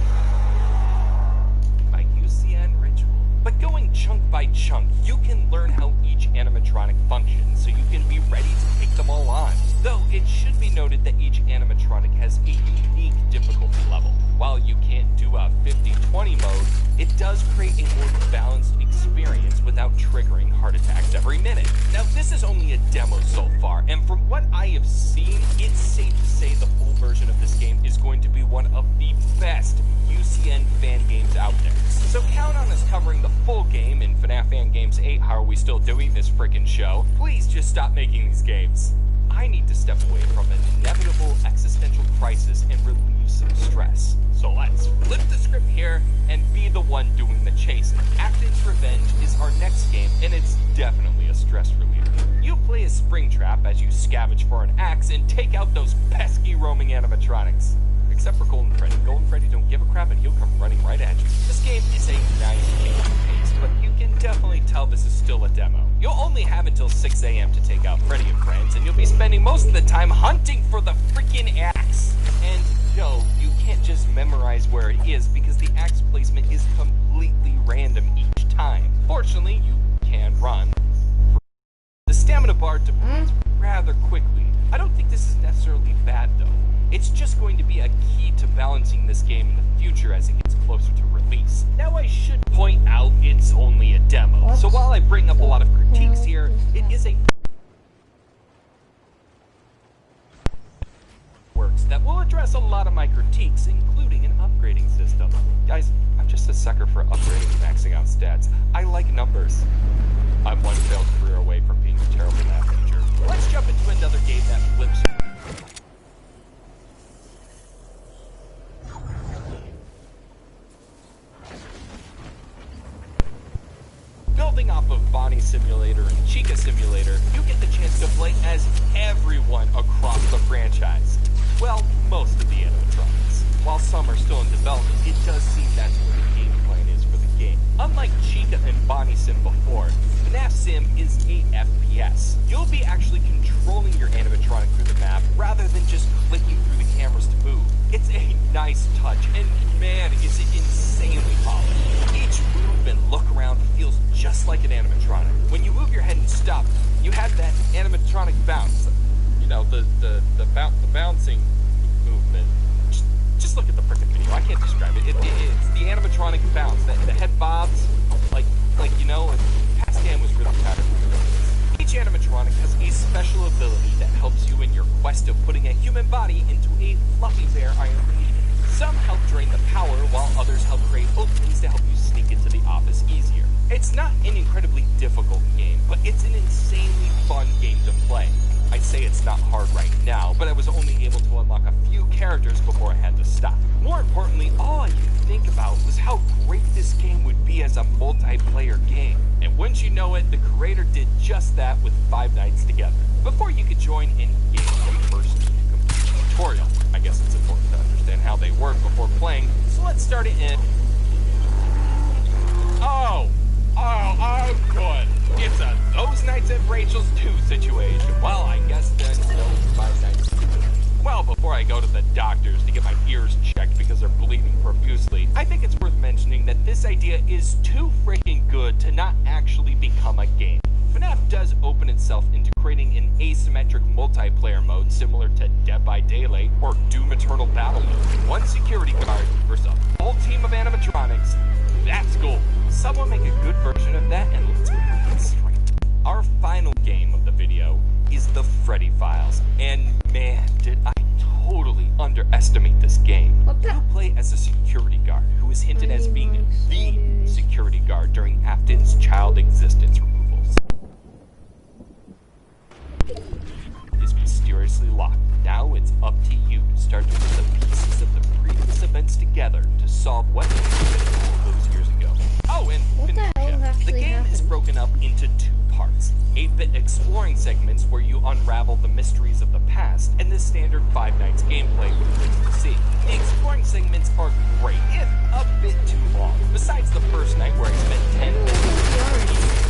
My UCN ritual. But going chunk by chunk, you can learn how each animatronic functions, so you can be ready to take them all on. Though, it should be noted that each animatronic has a unique difficulty level. While you can't do a 50-20 mode, it does create a more balanced experience without triggering heart attacks every minute. Now, this is only a demo so far, and from what I have seen, it's safe to say the full version of this game is going to be one of the best UCN fan games out there. So count on us covering the full game in FNAF Fan Games 8. How are we still doing this frickin' show? Please just stop making these games. I need to step away from an inevitable existential crisis and relieve some stress. So let's flip the script here and be the one doing the chasing. Afton's Revenge is our next game, and it's definitely a stress reliever. You play as Springtrap as you scavenge for an axe and take out those pesky roaming animatronics. Except for Golden Freddy. Golden Freddy don't give a crap and he'll come running right at you. This game is a nice change of pace, but you can definitely tell this is still a demo. You'll only have until 6 a.m. to take out Freddy and friends, and you'll be spending most of the time hunting for the freaking axe. And no, you can't just memorize where it is because the axe placement is completely random each time. Fortunately, you can run. The stamina bar depletes rather quickly. I don't think this is necessarily bad though. It's just going to be a key to balancing this game in the future as it gets closer to release. Now I should point out it's only a demo, so while I bring up a lot of critiques here, it is a works that will address a lot of my critiques, including an upgrading system. Guys, I'm just a sucker for upgrading and maxing out stats. I like numbers. I'm one failed career away from being a terrible math teacher. Let's jump into another game that flips. Building off of Bonnie Simulator and Chica Simulator, you get the chance to play as everyone across the franchise. Well, most of the animatronics. While some are still in development, it does seem that's where the game plan is for the game. Unlike Chica and Bonnie Sim before, FNAF Sim is a FPS. You'll be actually controlling your animatronic through the map rather than just clicking through the cameras to move. It's a nice touch, and man, is it insanely polished. Each move and look around feels just like an animatronic. When you move your head and stop, you have that animatronic bounce. You know, the bouncing movement. Just look at the frickin' video. I can't describe it. It's the animatronic bounce. The head bobs, like you know, past game was really patterned. Each animatronic has a special ability that helps you in your quest of putting a human body into a fluffy bear Iron Lady. Some help drain the power, while others help create openings to help you sneak into the office easier. It's not an incredibly difficult game, but it's an insanely fun game to play. I'd say it's not hard right now, but I was only able to unlock a few characters before I had to stop. More importantly, all I could think about was how great this game would be as a multiplayer game. And wouldn't you know it, the creator did just that with 5 nights together. Before you could join any game, you first need to complete a tutorial. I guess it's important to understand how they work before playing, so let's start it in... Oh, good. It's a those nights at Rachel's 2 situation. Well, I guess then those 5 nights. Well, before I go to the doctors to get my ears checked because they're bleeding profusely, I think it's worth mentioning that this idea is too freaking good to not actually become a game. FNAF does open itself into creating an asymmetric multiplayer mode similar to Dead by Daylight or Doom Eternal Battle mode. One security guard versus a whole team of animatronics. That's cool. Someone make a good version of that and let's get straight. Our final game of the video is the Freddy Files. And man, did I totally underestimate this game. You play as a security guard who is hinted as being the security guard during Afton's child existence removals. Is mysteriously locked. Now it's up to you to start to put the pieces of the previous events together to solve what happened all those years ago. Oh, and what the hell The game is broken up into 2 parts. 8-bit exploring segments where you unravel the mysteries of the past, and the standard Five Nights gameplay with you see. The exploring segments are great, if a bit too long. Besides the first night where I spent 10 minutes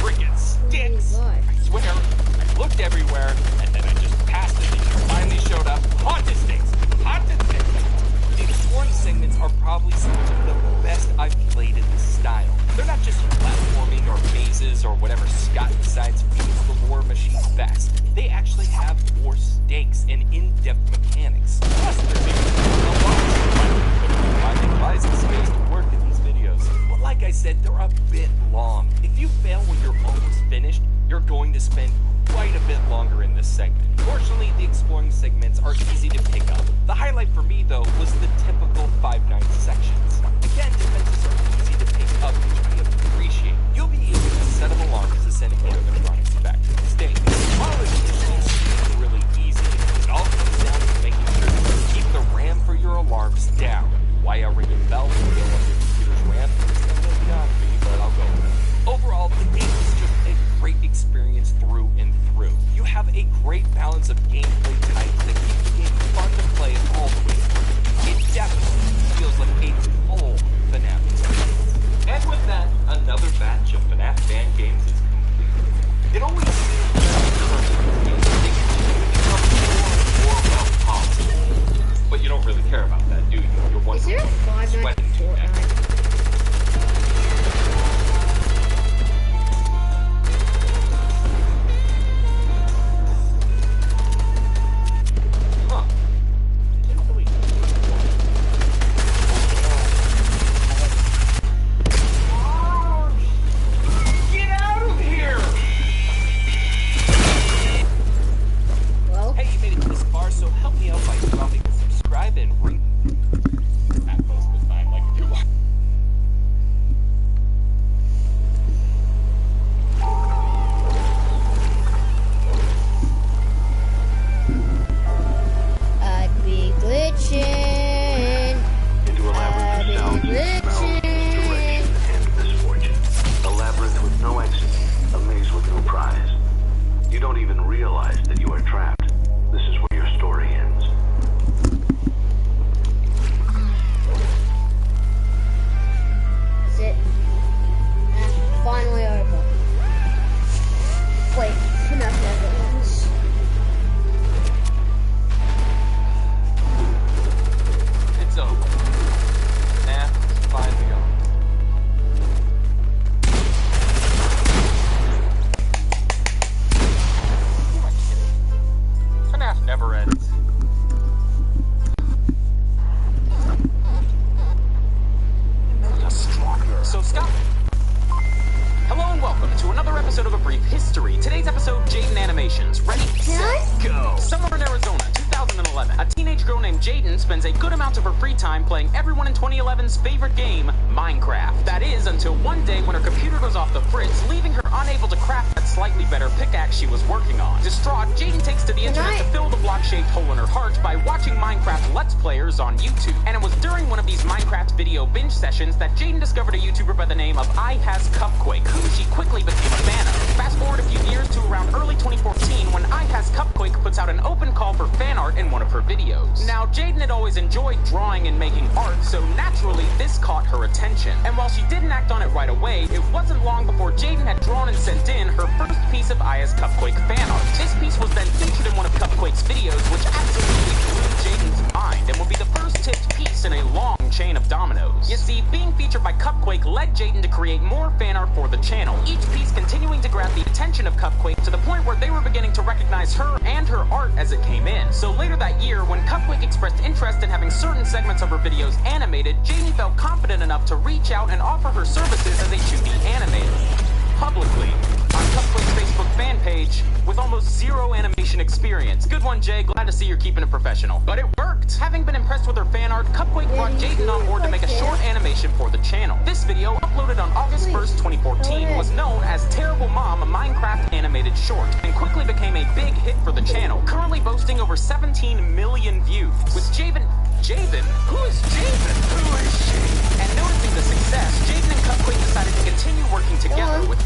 friggin' sticks. I swear, I looked everywhere, and then I just passed it and you finally showed up. Haunted sticks! Haunted sticks! The exploring segments are probably some of the best I've played in this style. They're not just platforming or mazes or whatever Scott decides feeds the lore machine best. They actually have more stakes and in-depth mechanics. Plus, they're a lot of finding space to work in these videos. But like I said, they're a bit long. If you fail when you're almost finished, you're going to spend quite a bit longer in this segment. Fortunately, the exploring segments are easy to pick up. The highlight for me, though, was the typical Five Nights sections. Again, defenses are easy to pick up, which I appreciate. You'll be able to set up alarms to send animatronics back to the stage. While it is really easy, it all comes down to making sure you keep the RAM for your alarms down. Why a ringing bell will go on your computer's RAM? It's a little beyond me, but I'll go with it. Overall, the game is just a great experience through and through. You have a great balance of gameplay types that keep the game fun to play all the way through. It definitely feels like a full FNAF experience. And with that, another batch of FNAF fan games is complete. It always seems that they continue to become more well polished. But you don't really care about that, do you? You're wondering what sweating to next. Spends a good amount of her free time playing everyone in 2011's favorite game, Minecraft. That is, until one day when her computer goes off the fritz, leaving her unable to craft that slightly better pickaxe she was working on. Distraught, Jaden takes to the internet to fill the block-shaped hole in her heart by watching Minecraft Let's Players on YouTube. And it was during one of these Minecraft video binge sessions that Jaden discovered a YouTuber by the name of iHasCupquake, who she quickly became a fan of. Fast forward a few years to around early 2014 when iHasCupquake puts out an open call for fan art in one of her videos. Now, Jaden had always enjoyed drawing and making art, so naturally this caught her attention. And while she didn't act on it right away, it wasn't long before Jaden had drawn and sent in her first piece of iHasCupquake fan art. This piece was then featured in one of Cupquake's videos, which absolutely blew Jaden's mind and would be the first tipped piece in a long chain of dominoes. You see, being featured by Cupquake led Jaden to create more fan art for the channel, each piece continuing to grab the attention of Cupquake to the point where they were beginning to recognize her and her art as it came in. So later that year, when Cupquake expressed interest in having certain segments of her videos animated, Jaden felt confident enough to reach out and offer her services as a 2D animator. Publicly, on Cupquake's Facebook fan page, with almost zero animation experience. Good one, Jay. Glad to see you're keeping it professional. But it worked! Having been impressed with her fan art, Cupquake brought Jaden on board to make a short animation for the channel. This video, uploaded on August 1st, 2014, was known as Terrible Mom, a Minecraft animated short, and quickly became a big hit for the channel, currently boasting over 17 million views. With Jaden? Who is Jaden? Who is she? And noticing the success, Jaden and Cupquake decided to continue working together, with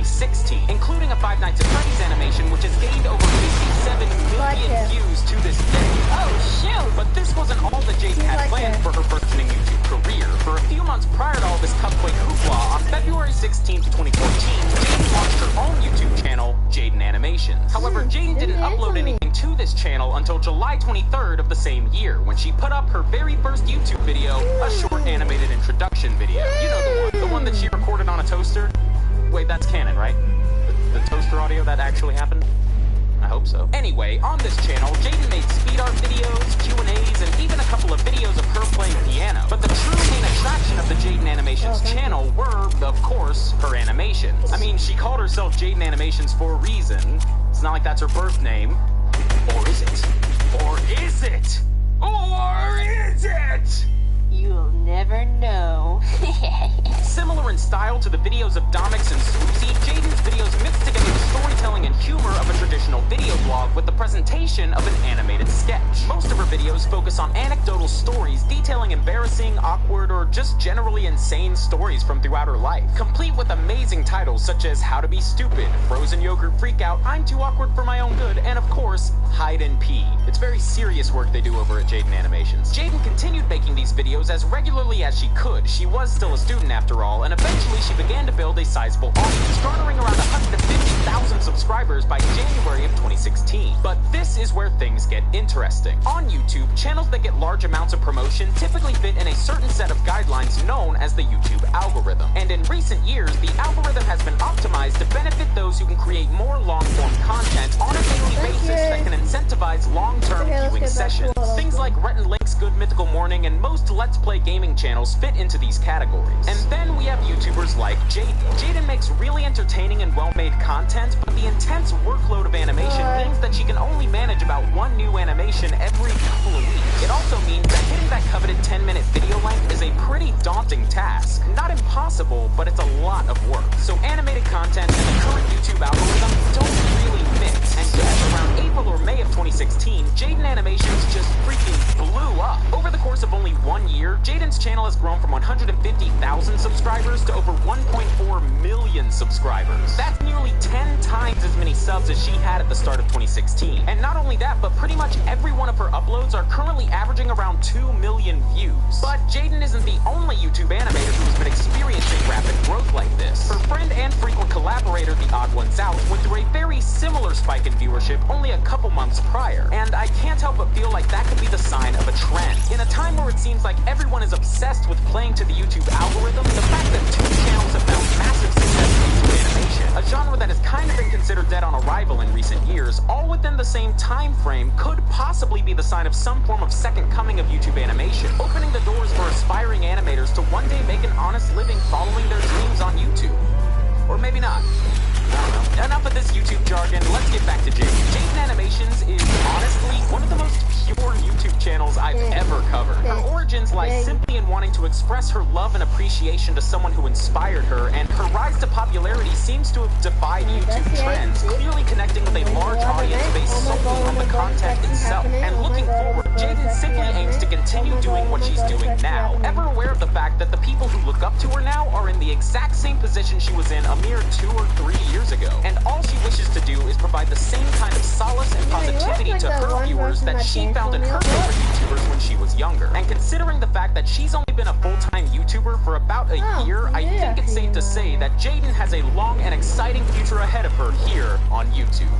2016, including a Five Nights at Freddy's animation, which has gained over 57 million views to this day. Oh, shoot! But this wasn't all that Jaden had planned for her burgeoning YouTube career. For a few months prior to all this cupquake hoopla, on February 16th, 2014, Jaden launched her own YouTube channel, Jaden Animations. However, Jaden didn't upload anything to this channel until July 23rd of the same year, when she put up her very first YouTube video, a short animated introduction video. You know the one that she recorded on a toaster? Wait, that's canon, right? The toaster audio that actually happened? I hope so. Anyway, on this channel, Jaden made speed art videos, Q&As, and even a couple of videos of her playing piano. But the true main attraction of the Jaden Animations channel were, of course, her animations. I mean, she called herself Jaden Animations for a reason. It's not like that's her birth name. Or is it? Or is it? Or is it? You'll never know. Similar in style to the videos of Domix and Swoozy, Jaden's videos mix together the storytelling and humor of a traditional video blog with the presentation of an animated sketch. Most of her videos focus on anecdotal stories detailing embarrassing, awkward, or just generally insane stories from throughout her life, complete with amazing titles such as How to Be Stupid, Frozen Yogurt Freakout, I'm Too Awkward for My Own Good, and of course, Hide and Pee. It's very serious work they do over at Jaden Animations. Jaden continued making these videos as regularly as she could. She was still a student after all, and eventually she began to build a sizable audience, garnering around 150,000 subscribers by January of 2016. But this is where things get interesting. On YouTube, channels that get large amounts of promotion typically fit in a certain set of guidelines known as the YouTube algorithm. And in recent years, the algorithm has been optimized to benefit those who can create more long-form content on a daily basis that can incentivize long-term viewing sessions. Things like Rhett and Link's Good Mythical Morning and most Let's Play gaming channels fit into these categories. And then we have YouTubers like Jaden. Jaden makes really entertaining and well-made content, but the intense workload of animation means that she can only manage about one new animation every couple of weeks. It also means that hitting that coveted 10-minute video length is a pretty daunting task. Not impossible, but it's a lot of work. So animated content and the current YouTube algorithm don't really mix. And yet, around April or May of 2016, Jaden Animations just freaking blew up. Over the course of only 1 year, Jaden's channel has grown from 150,000 subscribers to over 1.4 million subscribers. That's nearly 10 times as many subs as she had at the start of 2016. And not only that, but pretty much every one of her uploads are currently averaging around 2 million views. But Jaden isn't the only YouTube animator who's been experiencing rapid growth like this. Her friend and frequent collaborator, The Odd Ones Out, went through a very similar spike in viewership only a couple months prior. And I can't help but feel like that could be the sign of a trend. In a time where it seems like everyone is obsessed with playing to the YouTube algorithm, the fact that two channels have found massive success in YouTube animation, a genre that has kind of been considered dead on arrival in recent years, all within the same time frame, could possibly be the sign of some form of second coming of YouTube animation, opening the doors for aspiring animators to one day make an honest living following their dreams on YouTube. Or maybe not. I don't know. Enough of this YouTube jargon, let's get back to Jaden. Jaden Animations is honestly one of the most pure YouTube channels I've ever covered. Her origins lie simply in wanting to express her love and appreciation to someone who inspired her, and her rise to popularity seems to have defied YouTube trends, clearly connecting with a large audience based solely on the content itself. And looking forward, Jaden simply aims to continue doing what she's doing now, ever aware of the fact that the people who look up to her now are in the exact same position she was in a mere 2 or 3 years ago. And all she wishes to do is provide the same kind of solace and positivity to her viewers that she found in her favorite YouTubers when she was younger. And considering the fact that she's only been a full-time YouTuber for about a year, I think it's safe to say that Jaden has a long and exciting future ahead of her here on YouTube.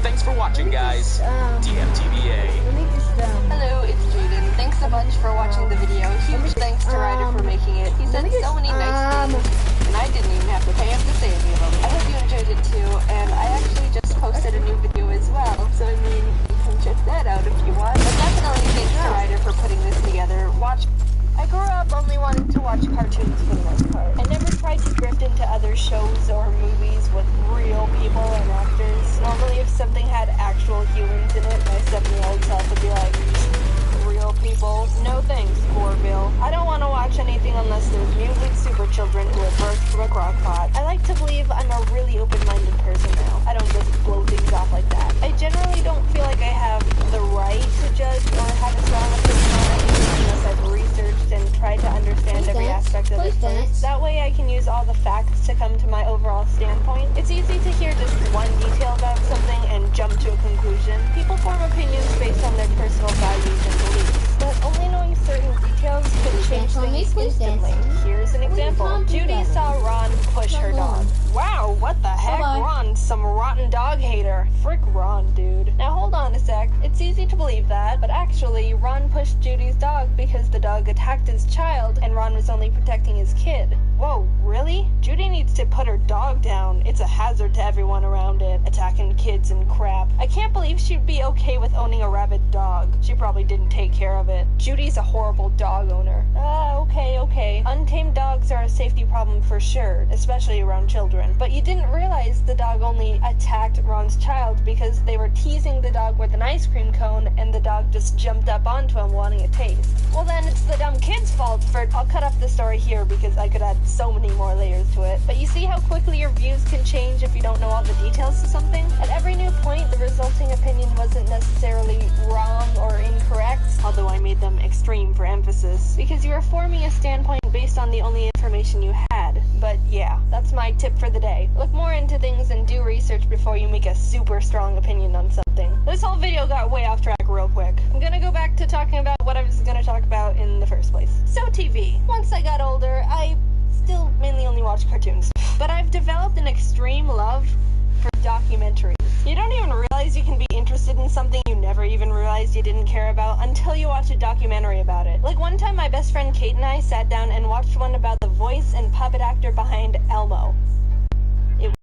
Thanks for watching, guys. DMTBA. Hello, it's Jaden. Thanks a bunch for watching the video. Huge thanks to Ryder for making it. He said so many nice things, and I didn't even have to pay him to say any of them. I hope you enjoyed it too, and I actually just posted a new video as well, so I mean, you can check that out if you want. But definitely thanks to Ryder for putting this together. I grew up only wanting to watch cartoons for the most part. I never tried to drift into other shows or movies with real people and actors. Normally if something had actual humans in it, my 7-year-old self would be like, real people? No thanks, Orville. I don't want to watch anything unless there's mutant super children who are birthed from a crock pot. I like to believe I'm a really open-minded person now. I don't just blow things off like that. I generally don't feel like I have the right to judge or have a strong opinion on anything unless I've researched and tried to understand every aspect of it first. That way I can use all the facts to come to my overall standpoint. It's easy to hear just one detail about something and jump to a conclusion. People form opinions based on their personal values and beliefs, but only knowing certain details could change things instantly. Here's an example. Judy saw Ron push her dog. Wow, what the heck? Ron's some rotten dog hater. Frick Ron, dude. Now hold on a sec. It's easy to believe that, but actually, Ron pushed Judy's dog because the dog attacked his child, and Ron was only protecting his kid. Whoa, really? Judy needs to put her dog down. It's a hazard to everyone around it, attacking kids and crap. I can't believe she'd be okay with owning a rabid dog. She probably didn't take care of it. Judy's a horrible dog owner. Okay. Untamed dogs are a safety problem for sure, especially around children. But you didn't realize the dog only attacked Ron's child because they were teasing the dog with an ice cream cone and the dog just jumped up onto him wanting a taste. Well then, it's the dumb kid's fault for... I'll cut off the story here because I could add so many more layers to it. But you see how quickly your views can change if you don't know all the details to something? At every new point, the resulting opinion wasn't necessarily wrong or incorrect, although I made them extreme for emphasis, because you were forming a standpoint based on the only information you had. But yeah, that's my tip for the day. Look more into things and do research before you make a super strong opinion on something. This whole video got way off track real quick. I'm gonna go back to talking about what I was gonna talk about in the first place. So TV. Once I got older, I still mainly only watch cartoons. But I've developed an extreme love for documentaries. You don't even realize you can be interested in something you never even realized you didn't care about until you watch a documentary about it. Like one time my best friend Kate and I sat down and watched one about the voice and puppet actor behind Elmo. It was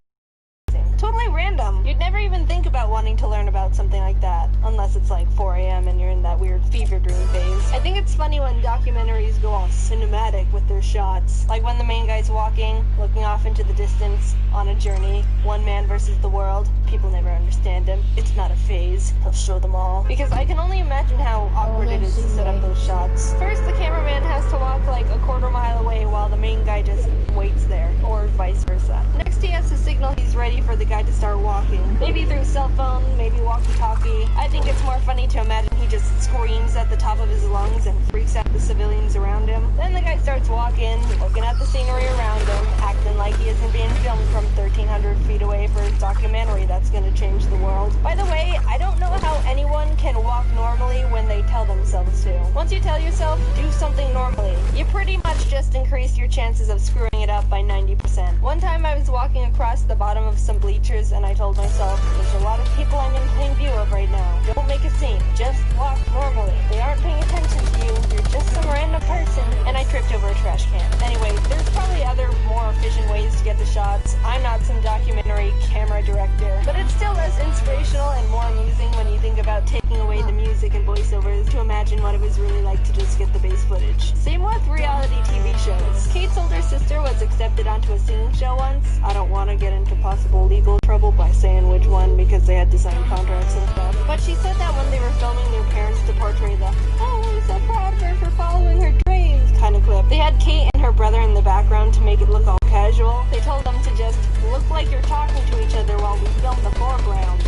amazing. Totally random. You'd never even think about wanting to learn about something like that, unless it's like 4 a.m. and you're in that weird fever dream phase. I think it's funny when documentaries go all cinematic with their shots. Like when the main guy's walking, looking off into the distance, on a journey, one man versus the world. People never understand him. It's not a phase. He'll show them all. Because I can only imagine how awkward it is to set up those shots. First, the cameraman has to walk like a quarter mile away while the main guy just waits there, or vice versa. Next, he has to signal he's ready for the guy to start walking. Maybe through cell phone, maybe walkie-talkie. I think it's more funny to imagine he just screams at the top of his lungs and freaks out the civilians around him. Then the guy starts walking, looking at the scenery around him, acting like he isn't being filmed from 1,300 feet away for a documentary that's gonna change the world. By the way, I don't know how anyone can walk normally when they tell themselves to. Once you tell yourself, do something normally, you pretty much just increase your chances of screwing it up by 90%. One time I was walking across the bottom of some bleachers and I told myself, there's a lot of people I'm in plain view of right now. Don't make a scene, just walk normally. They aren't paying attention to you, you're just some random person. And I tripped over a trash can. Anyway, there's probably other more efficient ways to get the shots. I'm not some documentary camera director, but it's still as inspirational and more amusing when you think about taking away the music and voiceovers to imagine what it was really like to just get the base footage. Same with reality TV shows. Kate's older sister was accepted onto a singing show once. I don't want to get into possible legal trouble by saying which one because they had to sign contracts and stuff. But she said that when they were filming their parents to portray the, oh, I'm so proud of her for following her dreams kind of clip, they had Kate and her brother in the background to make it look all casual. They told them to just look like you're talking to each other while we film the foreground.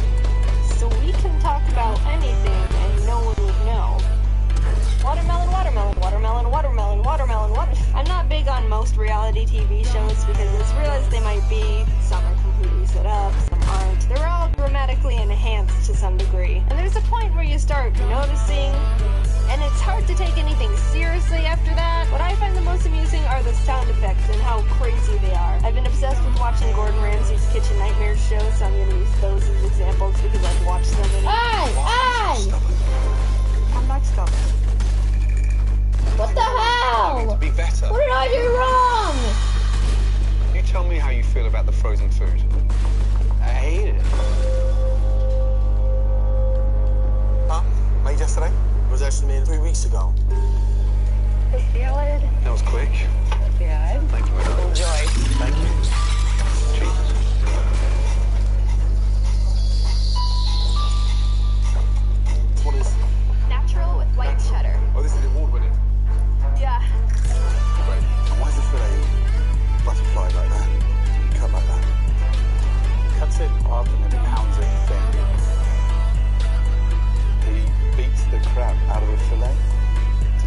So we can talk about anything and no one would know. Watermelon, watermelon, watermelon, watermelon, watermelon, I'm not big on most reality TV shows because I just realized they might be. Some are completely set up, some aren't. They're all grammatically enhanced to some degree. And there's a point where you start noticing, and it's hard to take anything seriously after that. What I find the most amusing are the sound effects and how crazy they are. I've been obsessed with watching Gordon Ramsay's Kitchen Nightmares show, so I'm going to use those as examples because I've watched so many. I'm not stubborn. What the hell? To be better. What did I do wrong? You tell me how you feel about the frozen food. I hate it. Huh? Made yesterday? It was actually made 3 weeks ago. I feel it. That was quick. Yeah. Thank you very much. Enjoy. Thank you. Cheers. What is? Natural with white cheddar. Oh, this is the award winning. Yeah. Great. And why is the fillet butterfly like that? Cut like that? Cuts it up and then pounds it thin. He beats the crap out of the fillet to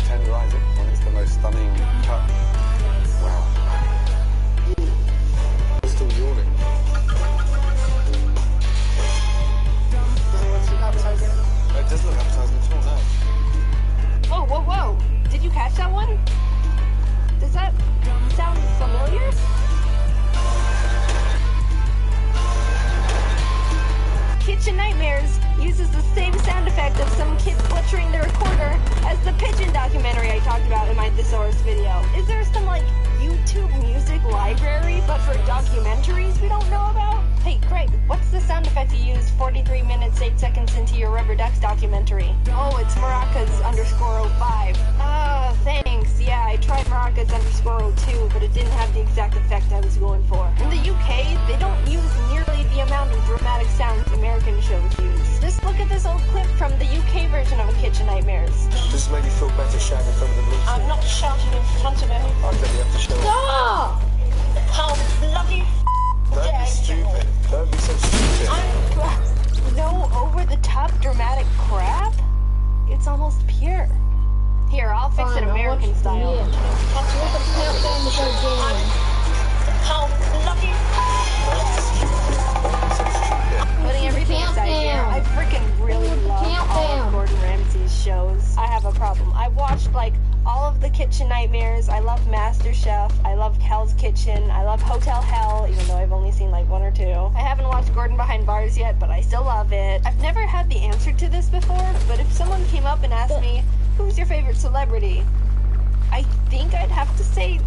uses the same sound effect of some kid butchering the recorder as the pigeon documentary I talked about in my Thesaurus video. Is there some, like, YouTube music library, but for documentaries we don't know about? Hey, Craig, what's the sound effect you used 43 minutes, 8 seconds into your Rubber Ducks documentary? Oh, it's Maracas_05. Ah, thanks. Yeah, I tried Maracas_02, but it didn't have the exact effect I was going for. In the UK, they don't use nearly the amount of dramatic sounds American shows use. Just look at this old clip from the UK version of A Kitchen Nightmares. Does it make you feel better shouting in front of the meeting? I'm not shouting in front of everybody. I bet you have to show Stop! How bloody Don't be stupid. Don't be so stupid. No over-the-top dramatic crap? It's almost pure. Here, I'll fix it American style. How bloody Putting everything aside here, I freaking really love all of Gordon Ramsay's shows. I have a problem. I watched, like, all of the Kitchen Nightmares. I love MasterChef. I love Hell's Kitchen. I love Hotel Hell, even though I've only seen like 1 or 2. I haven't watched Gordon Behind Bars yet, but I still love it. I've never had the answer to this before, but if someone came up and asked me, who's your favorite celebrity? I think I'd have to say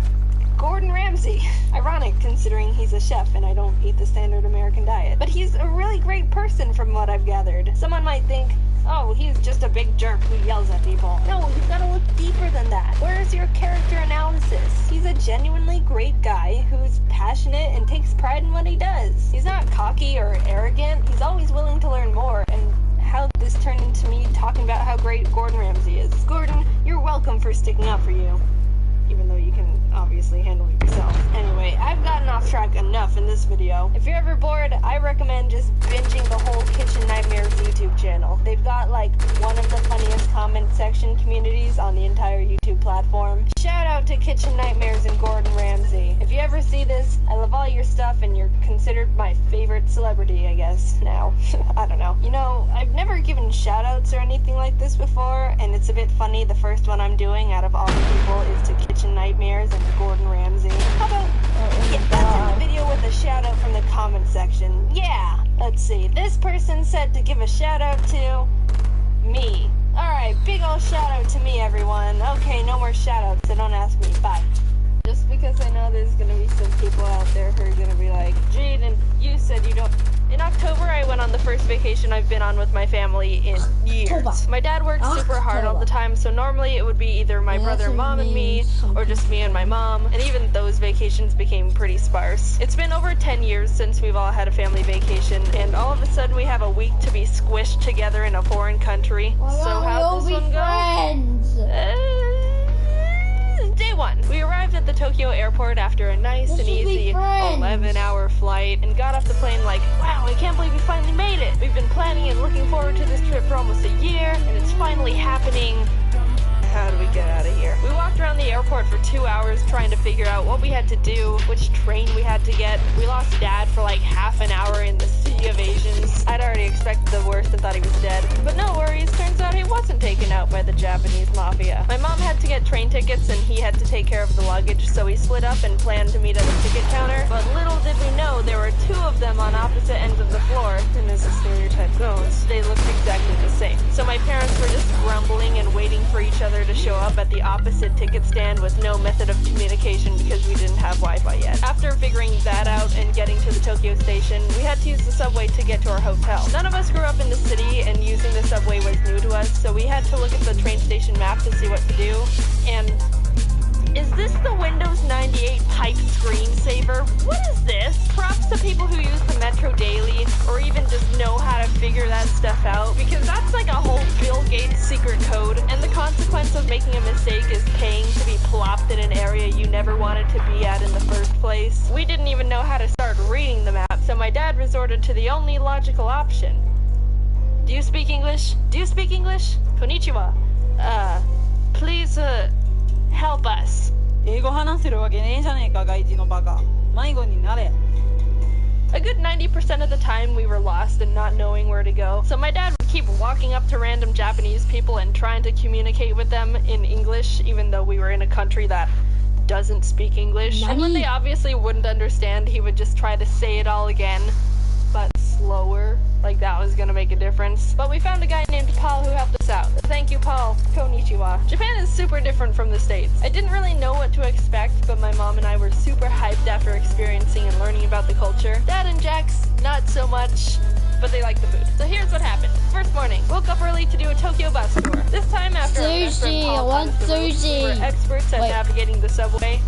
Gordon Ramsay. Ironic, considering he's a chef and I don't eat the standard American diet. But he's a really great person from what I've gathered. Someone might think, oh, he's just a big jerk who yells at people. No, you've got to look deeper than that. Where's your character analysis? He's a genuinely great guy who's passionate and takes pride in what he does. He's not cocky or arrogant. He's always willing to learn more. And how this turned into me talking about how great Gordon Ramsay is. Gordon, you're welcome for sticking up for you. Even though you can obviously handle it yourself. Anyway, I've gotten off track enough in this video. If you're ever bored, I recommend just binging the whole Kitchen Nightmares YouTube channel. They've got like one of the funniest comment section communities on the entire YouTube platform. Shout out to Kitchen Nightmares and Gordon Ramsay. If you ever see this, I love all your stuff and you're considered my favorite celebrity, I guess, now. I don't know. You know, I've never given shout outs or anything like this before, and it's a bit funny. The first one I'm doing out of all the people is to Kitchen Nightmares and Gordon Ramsay. How about get that in the video with a shout out from the comment section? Yeah, let's see. This person said to give a shout out to me. Alright, big ol' shout out to me, everyone. Okay, no more shout outs, so don't ask me. Bye. Just because I know there's gonna be some people out there who are gonna be like, Jaden, you said you don't. In October, I went on the first vacation I've been on with my family in years. My dad works super hard all the time, so normally it would be either my brother, mom, and me, or just me and my mom, and even those vacations became pretty sparse. It's been over 10 years since we've all had a family vacation, and all of a sudden we have a week to be squished together in a foreign country. So how'd this one go? Day 1. We arrived at the Tokyo airport after a nice and easy 11-hour flight and got off the plane like, wow, I can't believe we finally made it. We've been planning and looking forward to this trip for almost a year, and it's finally happening. How do we get out of here? We walked around the airport for 2 hours trying to figure out what we had to do, which train we had to get. We lost Dad for like half an hour in the Sea of Asians. I'd already expected the worst and thought he was dead. But no worries, turns out he wasn't taken out by the Japanese mafia. My mom had to get train tickets and he had to take care of the luggage, so we split up and planned to meet at a ticket counter. But little did we know there were 2 of them on opposite ends of the floor, and as the stereotype goes, they looked exactly the same. So my parents were just grumbling and waiting for each other to show up at the opposite ticket stand with no method of communication because we didn't have Wi-Fi yet. After figuring that out and getting to the Tokyo station, we had to use the subway to get to our hotel. None of us grew up in the city, and using the subway was new to us, so we had to look at the train station map to see what to do. And is this the Windows 98 pipe screensaver? What is this? Props to people who use the Metro daily, or even just know how to figure that stuff out, because that's like a whole Bill Gates secret code, and the consequence of making a mistake is paying to be plopped in an area you never wanted to be at in the first place. We didn't even know how to start reading the map, so my dad resorted to the only logical option. Do you speak English? Do you speak English? Konnichiwa. Please, help us. 英語話せるわけねえじゃねえか、外人のバカ。迷子になれ。A good 90% of the time we were lost and not knowing where to go, so my dad would keep walking up to random Japanese people and trying to communicate with them in English, even though we were in a country that doesn't speak English. And when they obviously wouldn't understand, he would just try to say it all again, but slower. like that was gonna make a difference. But we found a guy named Paul who helped us out. Thank you, Paul. Konnichiwa. Japan is super different from the States. I didn't really know what to expect, but my mom and I were super hyped after experiencing and learning about the culture. Dad and Jax, not so much, but they like the food. So here's what happened. First morning, woke up early to do a Tokyo bus tour. This time after our best friend Paul taught us the route, we were experts at navigating the subway.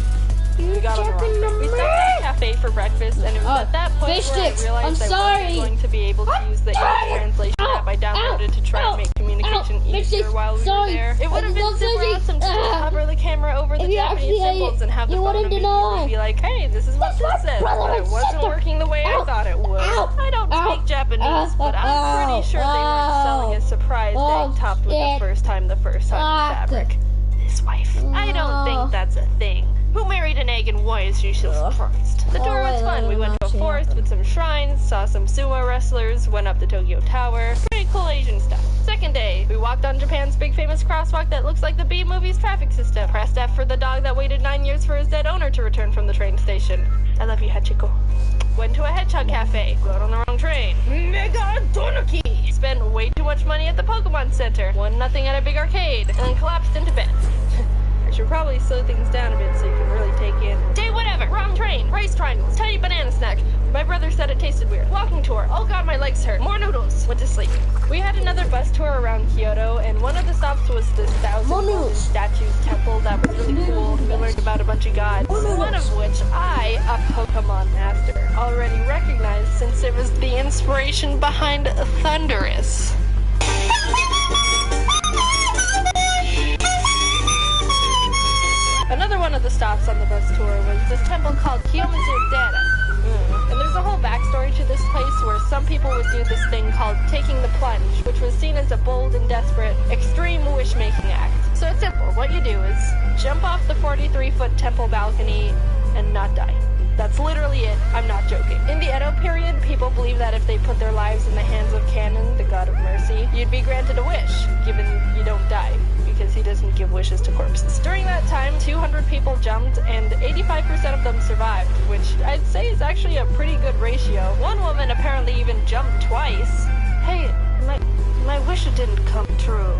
We got on the wrong train. We stopped at a cafe for breakfast, and it was at that point where I realized I wasn't going to be able to use the English translation app I downloaded to try and make communication easier while we were there. It would have been super awesome to just hover the camera over the Japanese symbols and have the phone immediately be like, hey, this is what this says. But it wasn't working the way I thought it would. I don't speak Japanese, but I'm pretty sure they weren't selling a surprise egg topped with the first time fabric. His wife. I don't think that's a thing. Who married an egg and why is she so surprised? The tour was fun. We went to a forest with some shrines, saw some sumo wrestlers, went up the Tokyo Tower. Pretty cool Asian stuff. Second day, we walked on Japan's big famous crosswalk that looks like the B-movie's traffic system. Pressed F for the dog that waited 9 years for his dead owner to return from the train station. I love you, Hachiko. Went to a hedgehog cafe. Got on the wrong train. Mega Donuki! Spent way too much money at the Pokemon Center. Won nothing at a big arcade. And then collapsed into bed. Should probably slow things down a bit so you can really take in. Day whatever, wrong train, rice triangles, tiny banana snack. My brother said it tasted weird. Walking tour, oh god my legs hurt. More noodles, went to sleep. We had another bus tour around Kyoto and one of the stops was this 1,000 golden statues temple that was really cool. We learned about a bunch of gods, one of which I, a Pokemon master, already recognized since it was the inspiration behind Thundurus. Another one of the stops on the bus tour was this temple called Kiyomizu-dera. And there's a whole backstory to this place where some people would do this thing called taking the plunge, which was seen as a bold and desperate, extreme wish-making act. So it's simple. What you do is jump off the 43-foot temple balcony and not die. That's literally it. I'm not joking. In the Edo period, people believed that if they put their lives in the hands of Kanon, the god of mercy, you'd be granted a wish, given you don't die, because he doesn't give wishes to corpses. During that time, 200 people jumped, and 85% of them survived, which I'd say is actually a pretty good ratio. One woman apparently even jumped twice. Hey, my wish didn't come true.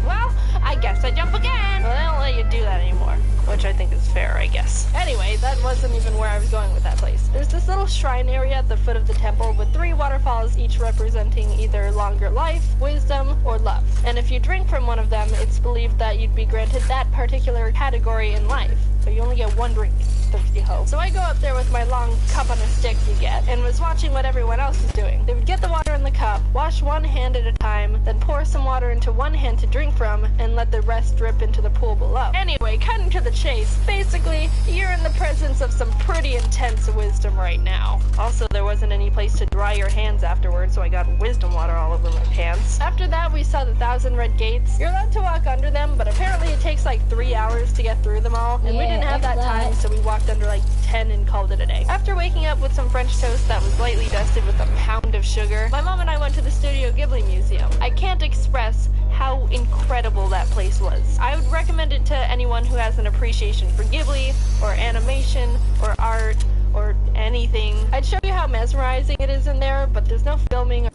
Well, I guess I jump again. Well, they don't let you do that anymore, which I think is fair, I guess. Anyway, that wasn't even where I was going with that place. There's this little shrine area at the foot of the temple with 3 waterfalls, each representing either longer life, wisdom, or love. And if you drink from one of them, it's believed that you'd be granted that particular category in life. So you only get 1 drink. Thirsty hoe. So I go up there with my long cup on a stick you get, and was watching what everyone else was doing. They would get the water in the cup, wash one hand at a time, then pour some water into one hand to drink from, and let the rest drip into the pool below. Anyway, cutting to the chase, basically, you're in the presence of some pretty intense wisdom right now. Also, there wasn't any place to dry your hands afterwards, so I got wisdom water all over my pants. After that, we saw the 1,000 red gates. You're allowed to walk under them, but apparently it takes like 3 hours to get through them all, and we didn't have that time, so we walked under like 10 and called it a day. After waking up with some French toast that was lightly dusted with a pound of sugar, my mom and I went to the Studio Ghibli Museum. I can't express how incredible that place was. I would recommend it to anyone who has an appreciation for Ghibli, or animation, or art, or anything. I'd show you how mesmerizing it is in there, but there's no filming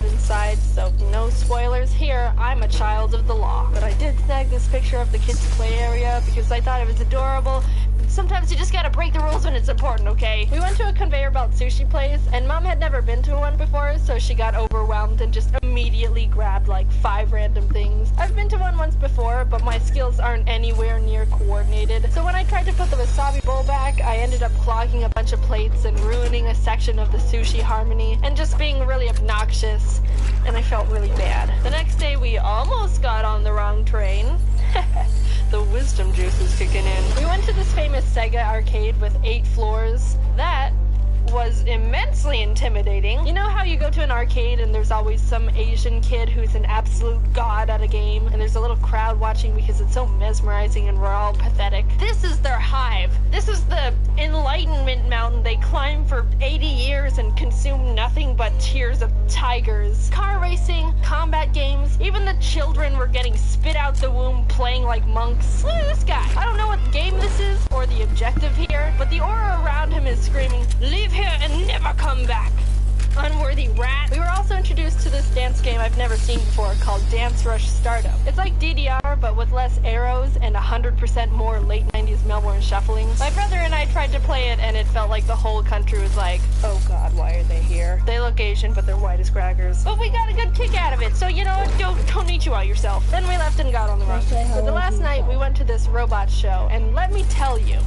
inside, so no spoilers here. I'm a child of the law. But I did snag this picture of the kids' play area because I thought it was adorable. Sometimes you just gotta break the rules when it's important, okay? We went to a conveyor belt sushi place, and Mom had never been to one before, so she got overwhelmed and just immediately grabbed like 5 random things. I've been to one once before, but my skills aren't anywhere near coordinated. So when I tried to put the wasabi bowl back, I ended up clogging a bunch of plates and ruining a section of the sushi harmony, and just being really obnoxious, and I felt really bad. The next day, we almost got on the wrong train. The wisdom juice is kicking in. We went to this famous Sega arcade with 8 floors. That was immensely intimidating. You know how you go to an arcade and there's always some Asian kid who's an absolute god at a game, and there's a little crowd watching because it's so mesmerizing and we're all pathetic? This is their hive. This is the Enlightenment Mountain they climb for 80 years and consume nothing but tears of tigers. Car racing, combat games, even the children were getting spit out the womb playing like monks. Look at this guy. I don't know what game this is or the objective here, but the aura around him is screaming, "Leave here and never come back." unworthy rat. We were also introduced to this dance game I've never seen before called Dance Rush Stardom. It's like DDR, but with less arrows and 100% more late 90s Melbourne shuffling. My brother and I tried to play it, and it felt like the whole country was like, oh god, why are they here? They look Asian, but they're white as crackers. But we got a good kick out of it, so you know what, don't need you out yourself. Then we left and got on the run. So the last night, we went to this robot show, and let me tell you,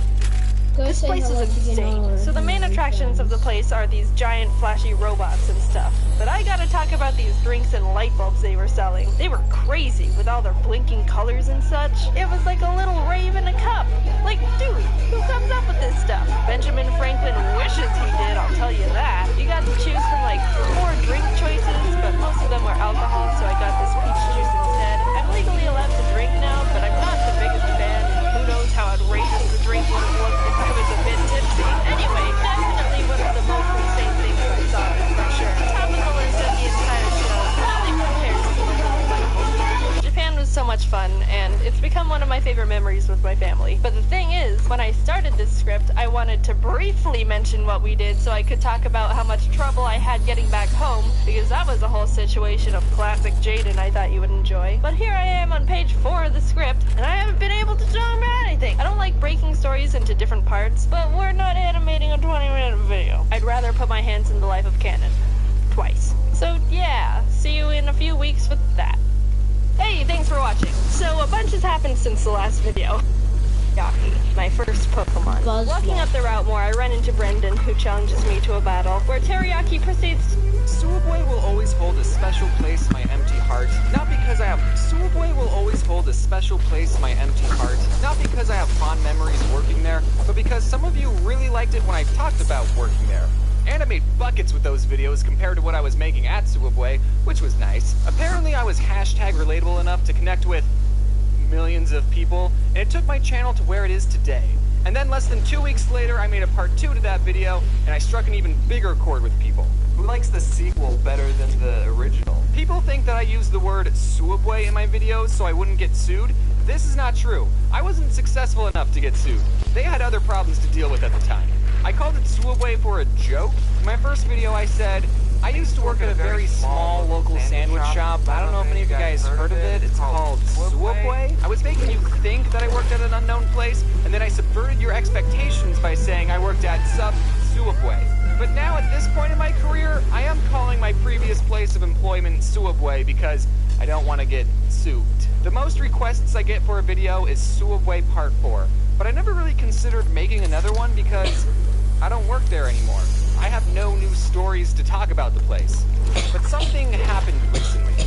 this place is insane. So the main attractions of the place are these giant flashy robots and stuff. But I gotta talk about these drinks and light bulbs they were selling. They were crazy with all their blinking colors and such. It was like a little rave in a cup. Like, dude, who comes up with this stuff? Benjamin Franklin wishes he did, I'll tell you that. You got to choose from like 4 drink choices, but most of them were alcohol, so I got this peach juice instead. I'm legally allowed to drink now, but I'm not the biggest fan. Who knows how outrageous the drink would have looked if I was a bit tipsy. Anyway, definitely one of the most insane things I saw, for sure. Top of the list of the entire show, nothing compares to the little light bulb. Japan was so much fun, and it's become one of my favorite memories with my family. But the thing is, when I started this script, I wanted to briefly mention what we did so I could talk about how much trouble I had getting back home, because that was a whole situation of classic Jaden I thought you would enjoy. But here I am on page 4 of the script, and I haven't been able to talk about anything. I don't like breaking stories into different parts, but we're not animating a 20-minute video. I'd rather put my hands in the life of canon. Twice. So yeah, see you in a few weeks with that. Hey, thanks for watching. So a bunch has happened since the last video. Teriyaki, my first Pokemon. Walking up the route more, I run into Brendan, who challenges me to a battle, where Teriyaki proceeds. Suwaboy will always hold a special place in my empty heart. Not because I have... Suwaboy will always hold a special place in my empty heart. Not because I have fond memories working there, but because some of you really liked it when I talked about working there. And I made buckets with those videos compared to what I was making at Suwaboy, which was nice. Apparently I was hashtag relatable enough to connect with millions of people, and it took my channel to where it is today. And then less than 2 weeks later, I made a part 2 to that video, and I struck an even bigger chord with people. Who likes the sequel better than the original? People think that I use the word Suwaboy in my videos so I wouldn't get sued. This is not true. I wasn't successful enough to get sued. They had other problems to deal with at the time. I called it Suwaboy for a joke. In my first video I said, I used to work at a very small local sandwich shop. I don't know if any of you guys heard of it. It's called Suwaboy. I was making you think that I worked at an unknown place, and then I subverted your expectations by saying I worked at Suwaboy. But now at this point in my career, I am calling my previous place of employment Suwaboy because I don't want to get sued. The most requests I get for a video is Suwaboy Part 4, but I never really considered making another one because I don't work there anymore. I have no new stories to talk about the place. But something happened recently,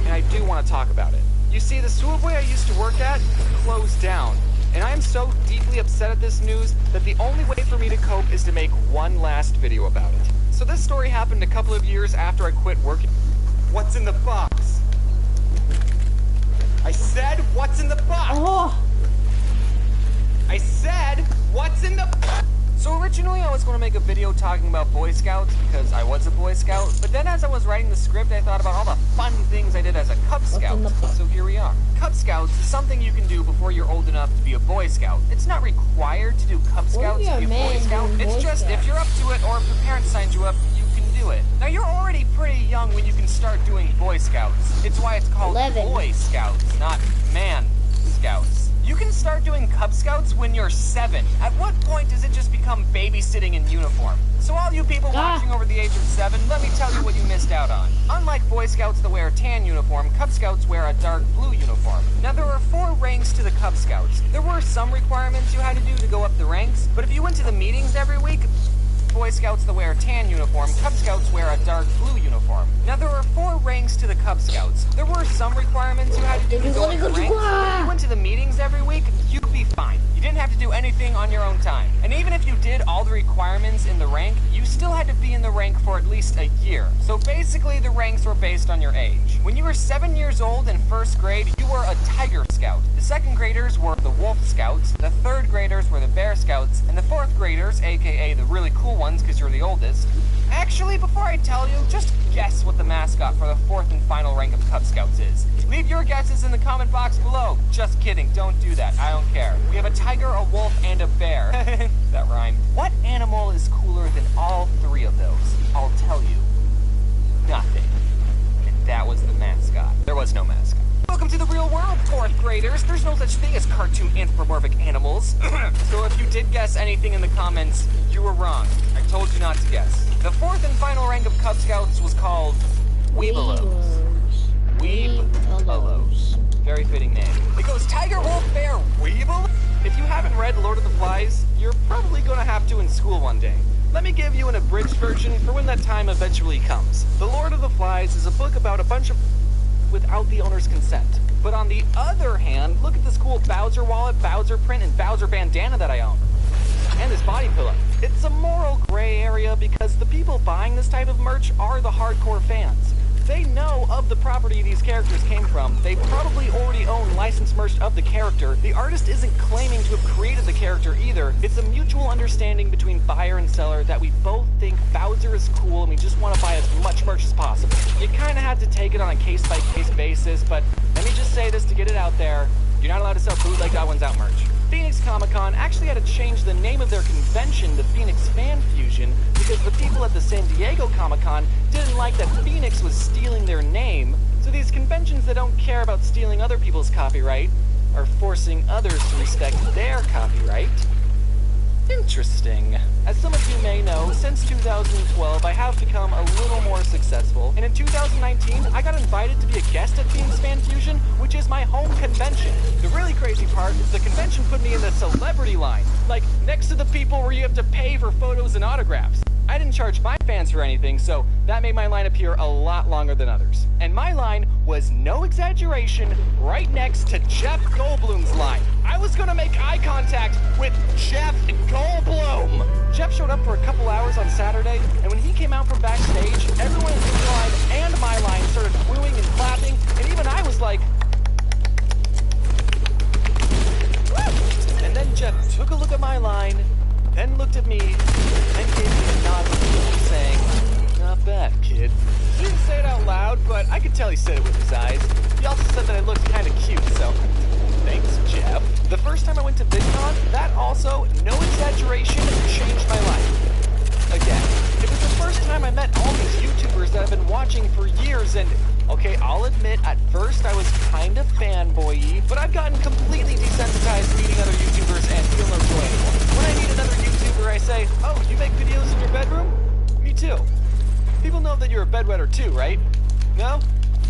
and I do want to talk about it. You see, the Suwaboy I used to work at closed down, and I am so deeply upset at this news that the only way for me to cope is to make one last video about it. So this story happened a couple of years after I quit working. What's in the box? I said, what's in the box? Oh. I said, what's in the box? So originally I was going to make a video talking about Boy Scouts because I was a Boy Scout, but then as I was writing the script I thought about all the fun things I did as a Cub Scout, so here we are. Cub Scouts is something you can do before you're old enough to be a Boy Scout. It's not required to do Cub Scouts to be a Boy Scout, it's just if you're up to it or if your parents signed you up, you can do it. Now you're already pretty young when you can start doing Boy Scouts. It's why it's called Boy Scouts, not Man Scouts. You can start doing Cub Scouts when you're 7. At what point does it just become babysitting in uniform? So all you people watching over the age of 7, let me tell you what you missed out on. Unlike Boy Scouts that wear a tan uniform, Cub Scouts wear a dark blue uniform. Now there are 4 ranks to the Cub Scouts. There were some requirements you had to do to go up the ranks, but if you went to the meetings every week, Boy Scouts that wear a tan uniform, Cub Scouts wear a dark blue uniform. Now there are 4 ranks to the Cub Scouts. There were some requirements you had to do to go up the ranks, but if you went to the meetings every week, you'd be fine. You didn't have to do anything on your own time. And even if you did all the requirements in the rank, you still had to be in the rank for at least a year. So basically the ranks were based on your age. When you were 7 years old in 1st grade, you were a Tiger Scout. The 2nd graders were the Wolf Scouts, the 3rd graders were the Bear Scouts, and the 4th graders, aka the really cool ones because you're the oldest. Actually, before I tell you, just guess what the mascot for the 4th and final rank of Cub Scouts is. Leave your guesses in the comment box below. Just kidding, don't do that, I don't care. We have a tiger, a wolf, and a bear. That rhymed. What animal is cooler than all 3 of those? I'll tell you. nothing. And that was the mascot. There was no mascot. Welcome to the real world, 4th graders. There's no such thing as cartoon anthropomorphic animals. So if you did guess anything in the comments, you were wrong. I told you not to guess. The 4th and final rank of Cub Scouts was called Weebelos. Weebelos. Very fitting name. It goes Tiger, Wolf, Bear, Weeble. If you haven't read Lord of the Flies, you're probably gonna have to in school one day. Let me give you an abridged version for when that time eventually comes. The Lord of the Flies is a book about a bunch of without the owner's consent. But on the other hand, look at this cool Bowser wallet, Bowser print, and Bowser bandana that I own. And this body pillow. It's a moral gray area because the people buying this type of merch are the hardcore fans. They know of the property these characters came from. They probably already own licensed merch of the character. The artist isn't claiming to have created the character either. It's a mutual understanding between buyer and seller that we both think Bowser is cool and we just want to buy as much merch as possible. You kind of have to take it on a case-by-case basis, but let me just say this to get it out there. You're not allowed to sell bootleg God One's Out merch. Phoenix Comic-Con actually had to change the name of their convention to Phoenix Fan Fusion because the people at the San Diego Comic-Con didn't like that Phoenix was stealing their name. So these conventions that don't care about stealing other people's copyright are forcing others to respect their copyright. Interesting. As some of you may know, since 2012, I have become a little more successful, and in 2019, I got invited to be a guest at Phoenix Fan Fusion, which is my home convention. The really crazy part is the convention put me in the celebrity line, like next to the people where you have to pay for photos and autographs. I didn't charge my fans for anything, so that made my line appear a lot longer than others. And my line was, no exaggeration, right next to Jeff Goldblum's line. I was gonna make eye contact with Jeff Goldblum! Jeff showed up for a couple hours on Saturday, and when he came out from backstage, everyone in his line and my line started wooing and clapping, and even I was like, woo! And then Jeff took a look at my line, then looked at me, and gave me a nod with approval, saying, not bad, kid. He didn't say it out loud, but I could tell he said it with his eyes. He also said that I looked kind of cute, so thanks, Jeff. The first time I went to VidCon, that also, no exaggeration, changed my life. Again, it was the first time I met all these YouTubers that I've been watching for years, and okay, I'll admit, at first I was kind of fanboy-y, but I've gotten completely desensitized meeting other YouTubers and feel no joy anymore. When I meet another YouTuber, I say, oh, you make videos in your bedroom? Me too. People know that you're a bedwetter too, right? No?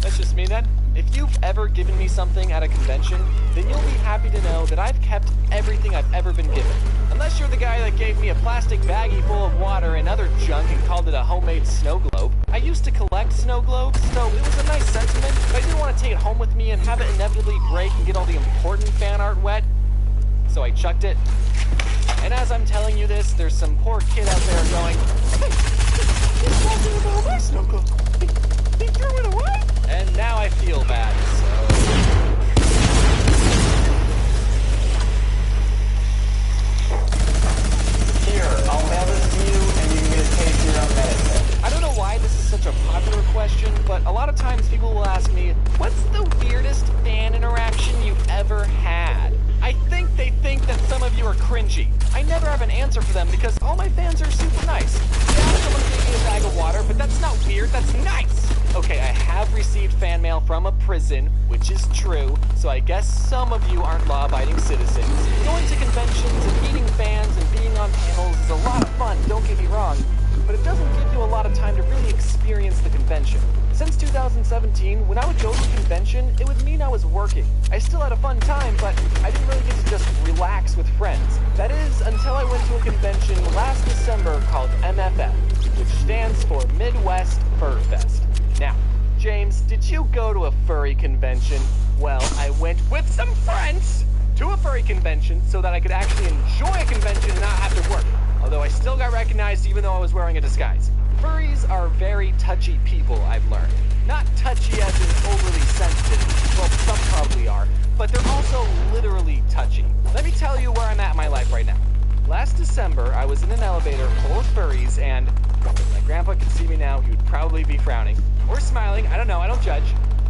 That's just me then. If you've ever given me something at a convention, then you'll be happy to know that I've kept everything I've ever been given. Unless you're the guy that gave me a plastic baggie full of water and other junk and called it a homemade snow globe. I used to collect snow globes, so it was a nice sentiment, but I didn't want to take it home with me and have it inevitably break and get all the important fan art wet. So I chucked it. And as I'm telling you this, there's some poor kid out there going, hey, he's talking about my snow globe. He threw it away? And now I feel bad, so... Here, I'll mail this to you, and you can get a taste of your own medicine. I don't know why this is such a popular question, but a lot of times people will ask me, what's the weirdest fan interaction you've ever had? I think they think that some of you are cringy. I never have an answer for them because all my fans are super nice. Yeah, someone gave me a bag of water, but that's not weird, that's nice! Okay, I have received fan mail from a prison, which is true, so I guess some of you aren't law-abiding citizens. Going to conventions and meeting fans and being on panels is a lot of fun, don't get me wrong, but it doesn't give you a lot of time to really experience the convention. Since 2017, when I would go to a convention, it would mean I was working. I still had a fun time, but I didn't really get to just relax with friends. That is, until I went to a convention last December called MFF, which stands for Midwest Fur Fest. Now, James, did you go to a furry convention? Well, I went with some friends to a furry convention so that I could actually enjoy a convention and not have to work. Although I still got recognized even though I was wearing a disguise. Furries are very touchy people, I've learned. Not touchy as in overly sensitive, well, some probably are, but they're also literally touchy. Let me tell you where I'm at in my life right now. Last December, I was in an elevator full of furries, and if my grandpa could see me now, he would probably be frowning. Or smiling, I don't know, I don't judge.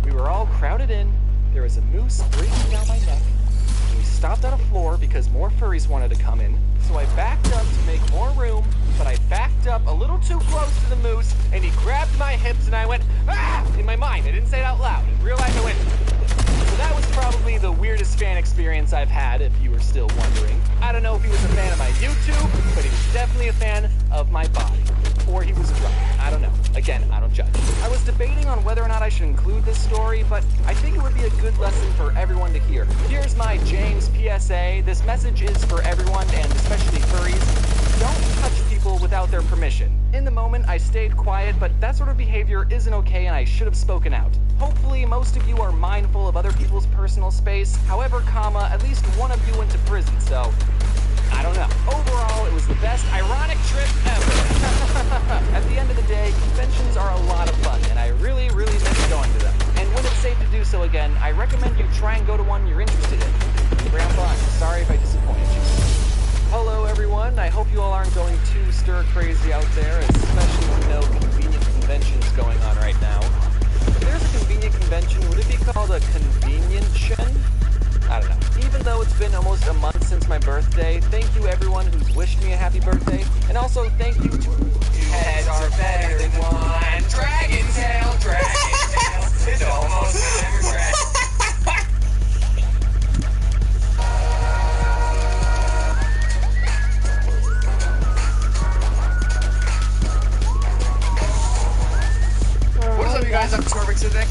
We were all crowded in, there was a noose breathing down my neck, and we stopped dropped on a floor because more furries wanted to come in. So I backed up to make more room, but I backed up a little too close to the moose, and he grabbed my hips, and I went, ah! In my mind. I didn't say it out loud. In real life, I went. So that was probably the weirdest fan experience I've had, if you were still wondering. I don't know if he was a fan of my YouTube, but he was definitely a fan of my body. Or he was drunk. I don't know. Again, I don't judge. I was debating on whether or not I should include this story, but I think it would be a good lesson for everyone to hear. Here's my James PSA. This message is for everyone, and especially furries. Don't touch people without their permission. In the moment, I stayed quiet, but that sort of behavior isn't okay, and I should have spoken out. Hopefully, most of you are mindful of other people's personal space. However, at least one of you went to prison, so I don't know. Overall, it was the best ironic trip ever. At the end of the day, conventions are a lot of fun, and I really, really miss going to them. And when it's safe to do so again, I recommend you try and go to one you're interested in. Grandpa, I'm sorry if I disappointed you. Hello, everyone. I hope you all aren't going too stir-crazy out there, especially with no convenient conventions going on right now. If there's a convenient convention, would it be called a convenient-tion? I don't know. Even though it's been almost a month since my birthday, thank you everyone who's wished me a happy birthday, and also thank you to... Heads are better than one. Dragon tail, it's almost a regret. What is up, you guys? I'm Torvik today.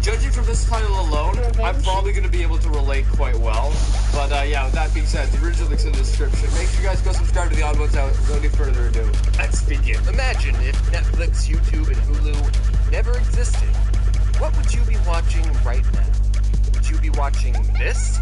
Judging from this title alone, I'm probably going to be able to relate quite well. But yeah, with that being said, the original link's in the description. Make sure you guys go subscribe to the Odd Ones Out. Without any further ado, let's begin. Imagine if Netflix, YouTube, and Hulu never existed. What would you be watching right now? Would you be watching this?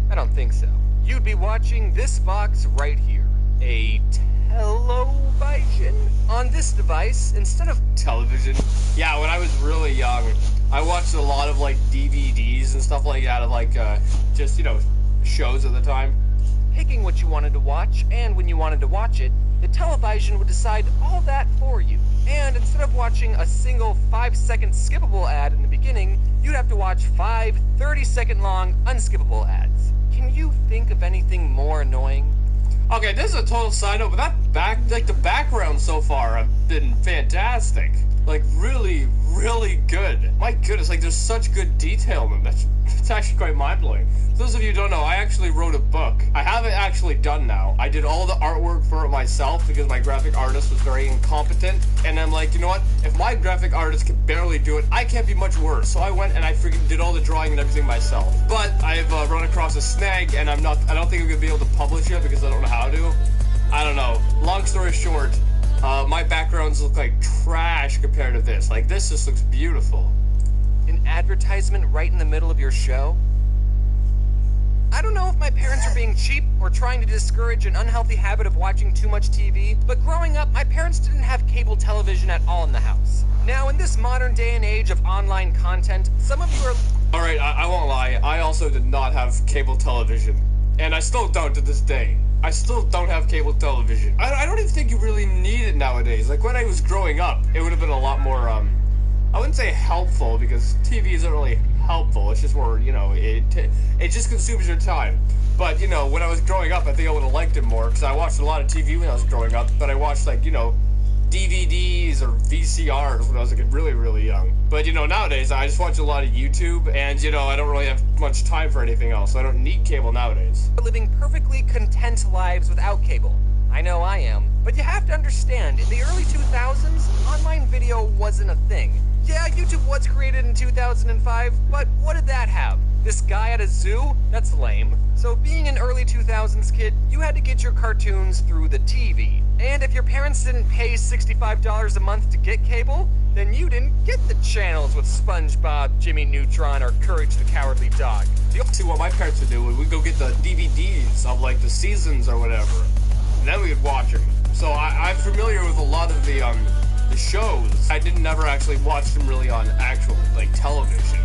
I don't think so. You'd be watching this box right here. A television? On this device, instead of television. Yeah, when I was really young, I watched a lot of like DVDs and stuff like that of like just, you know, shows at the time. Picking what you wanted to watch and when you wanted to watch it, the television would decide all that for you. And instead of watching a single 5-second skippable ad in the beginning, you'd have to watch 5 30-second long unskippable ads. Can you think of anything more annoying? Okay, this is a total side note, but the background so far have been fantastic. Like, really, really good. My goodness, like, there's such good detail in them. It's actually quite mind-blowing. For those of you who don't know, I actually wrote a book. I have it actually done now. I did all the artwork for it myself because my graphic artist was very incompetent. And I'm like, you know what? If my graphic artist can barely do it, I can't be much worse. So I went and I freaking did all the drawing and everything myself. But I've run across a snag, and I don't think I'm gonna be able to publish it because I don't know how to. I don't know. Long story short, my backgrounds look like trash compared to this. Like, this just looks beautiful. An advertisement right in the middle of your show? I don't know if my parents are being cheap or trying to discourage an unhealthy habit of watching too much TV, but growing up, my parents didn't have cable television at all in the house. Now, in this modern day and age of online content, some of you are... Alright, I won't lie, I also did not have cable television. And I still don't to this day. I still don't have cable television. I don't even think you really need it nowadays. Like, when I was growing up, it would have been a lot more, I wouldn't say helpful, because TV isn't really helpful. It's just more, you know, it just consumes your time. But, you know, when I was growing up, I think I would have liked it more, because I watched a lot of TV when I was growing up, but I watched, like, you know, DVDs or VCRs when I was like really, really young. But you know, nowadays I just watch a lot of YouTube, and you know, I don't really have much time for anything else. So I don't need cable nowadays. Living perfectly content lives without cable. I know I am. But you have to understand, in the early 2000s, online video wasn't a thing. Yeah, YouTube was created in 2005, but what did that have? This guy at a zoo? That's lame. So being an early 2000s kid, you had to get your cartoons through the TV. And if your parents didn't pay $65 a month to get cable, then you didn't get the channels with SpongeBob, Jimmy Neutron, or Courage the Cowardly Dog. See, what my parents would do, we'd go get the DVDs of like the seasons or whatever, and then we would watch them. So I'm familiar with a lot of the shows. I didn't never actually watch them really on actual like television.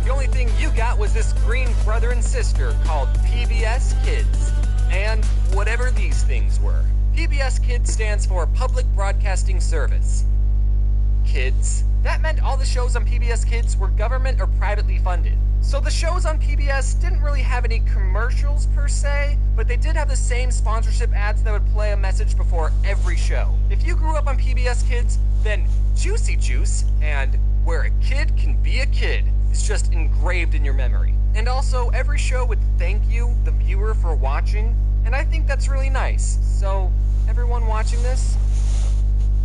The only thing you got was this green brother and sister called PBS Kids, and whatever these things were. PBS Kids stands for Public Broadcasting Service. Kids. That meant all the shows on PBS Kids were government or privately funded. So the shows on PBS didn't really have any commercials per se, but they did have the same sponsorship ads that would play a message before every show. If you grew up on PBS Kids, then Juicy Juice and Where a Kid Can Be a Kid is just engraved in your memory. And also, every show would thank you, the viewer, for watching, and I think that's really nice. So, everyone watching this,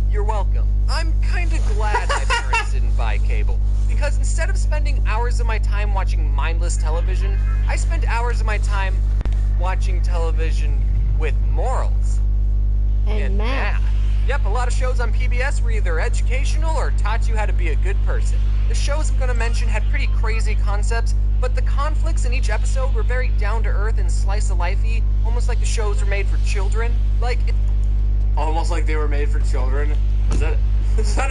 you're welcome. I'm kinda glad my parents didn't buy cable, because instead of spending hours of my time watching mindless television, I spent hours of my time watching television with morals. And math. Yep, a lot of shows on PBS were either educational or taught you how to be a good person. The shows I'm gonna mention had pretty crazy concepts, but the conflicts in each episode were very down-to-earth and slice-of-life-y, almost like the shows were made for children. Like, Almost like they were made for children? Is that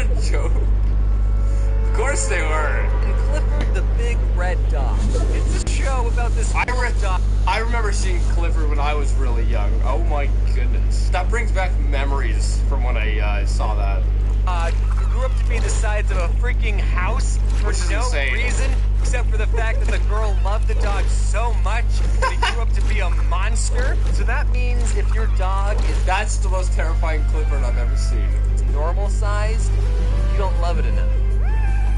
a joke? Of course they were. And Clifford the Big Red Dog. It's a show about this red dog. I remember seeing Clifford when I was really young. Oh my goodness. That brings back memories from when I saw that. Grew up to be the size of a freaking house for no reason, except for the fact that the girl loved the dog so much that he grew up to be a monster. So that means if your dog is... That's the most terrifying Clifford I've ever seen. Normal sized, you don't love it enough.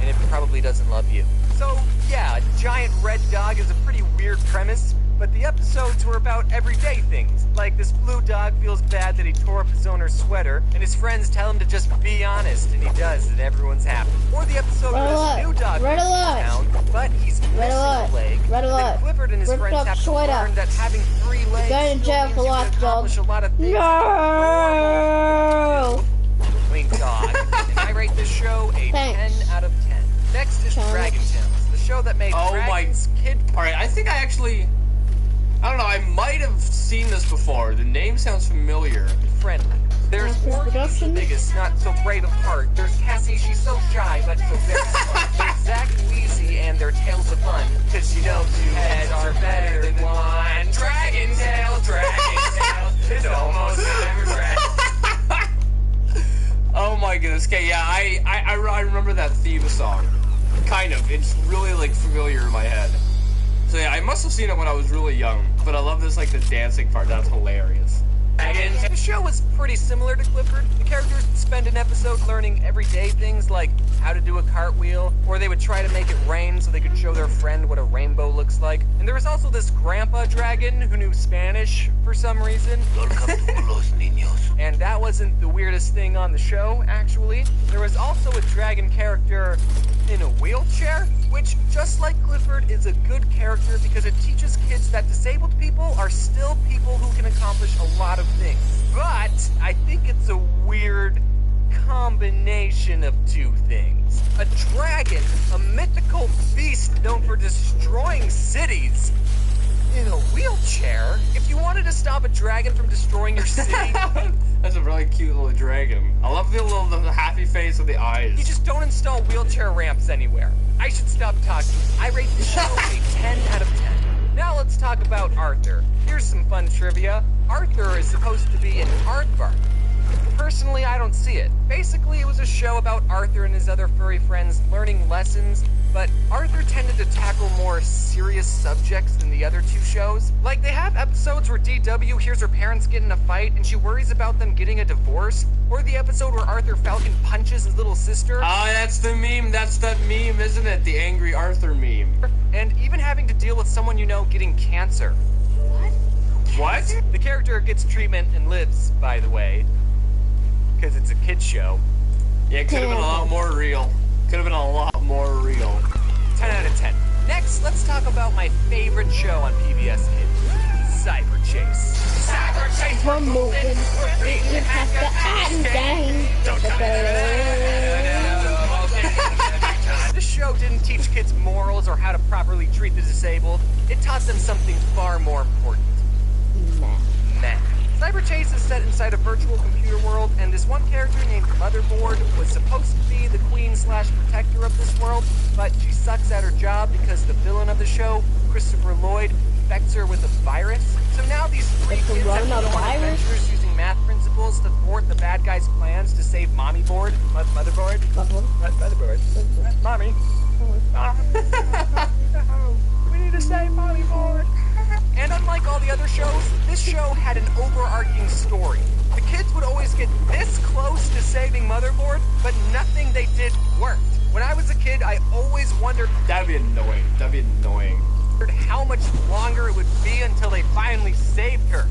And it probably doesn't love you. So, yeah, a giant red dog is a pretty weird premise, but the episodes were about everyday things. Like this blue dog feels bad that he tore up his owner's sweater, and his friends tell him to just be honest, and he does, and everyone's happy. Or the episode where this new dog comes to town, but he's missing a leg. Then Clifford and his friends have to learn that having 3 legs going to jail for life, dog. a lot of things. No! Wink dog. And I rate this show a 10 out of 10. Next is Dragon Tales, the show that made Dragon's Kid... Alright, I think I actually... I don't know, I might have seen this before. The name sounds familiar. Friendly. There's Porky's the biggest, not so brave of heart. There's Cassie, she's so shy, but so very smart. There's Zack and Wheezy and their tales of fun. Cause you know 2 heads are better than 1. Dragon Tales, it's almost never dragon. Oh my goodness. Okay, yeah, I remember that theme song. Kind of. It's really, like, familiar in my head. So yeah, I must have seen it when I was really young, but I love this, like, the dancing part. That's hilarious. The show was pretty similar to Clifford. The characters would spend an episode learning everyday things like how to do a cartwheel, or they would try to make it rain so they could show their friend what a rainbow looks like. And there was also this grandpa dragon who knew Spanish for some reason. And that wasn't the weirdest thing on the show, actually. There was also a dragon character in a wheelchair, which, just like Clifford, is a good character because it teaches kids that disabled people are still people who can accomplish a lot of things. But I think it's a weird combination of 2 things. A dragon, a mythical beast known for destroying cities, in a wheelchair? If you wanted to stop a dragon from destroying your city... That's a really cute little dragon. I love the happy face with the eyes. You just don't install wheelchair ramps anywhere. I should stop talking. I rate the show a 10 out of 10. Now let's talk about Arthur. Here's some fun trivia. Arthur is supposed to be an aardvark. Personally, I don't see it. Basically, it was a show about Arthur and his other furry friends learning lessons but Arthur tended to tackle more serious subjects than the other two shows. Like, they have episodes where DW hears her parents get in a fight and she worries about them getting a divorce, or the episode where Arthur Falcon punches his little sister. That's the meme. That's that meme, isn't it? The angry Arthur meme. And even having to deal with someone you know getting cancer. What? The character gets treatment and lives, by the way, because it's a kid's show. Yeah, it could have been a lot more real. Could have been a lot more real. 10 out of 10. Next, let's talk about my favorite show on PBS Kids, Cyber Chase. Cyber Chase, we're moving, we're beating This show didn't teach kids morals or how to properly treat the disabled. It taught them something far more important. Math. Cyber Chase is set inside a virtual computer world, and this one character named Motherboard was supposed to be the queen/protector of this world, but she sucks at her job because the villain of the show, Christopher Lloyd, infects her with a virus. So now these three kids have to go on adventures using math principles to thwart the bad guy's plans to save Mommy Board. Motherboard? Motherboard. Mommy. We need to save Mommy Board. And unlike all the other shows, this show had an overarching story. The kids would always get this close to saving Motherboard, but nothing they did worked. When I was a kid, I always wondered... That'd be annoying. How much longer it would be until they finally saved her.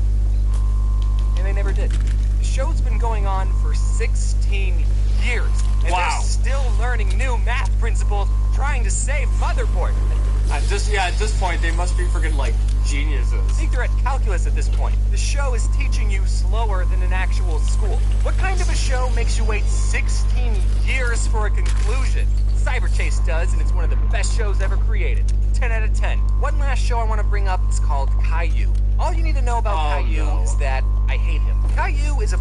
And they never did. The show's been going on for 16 years. And they're still learning new math principles trying to save Motherboard. At this point, they must be freaking, like, geniuses. I think they're at calculus at this point. The show is teaching you slower than an actual school. What kind of a show makes you wait 16 years for a conclusion? Cyber Chase does, and it's one of the best shows ever created. 10 out of 10. One last show I want to bring up is called Caillou. All you need to know about Caillou is that I hate him. Caillou is a...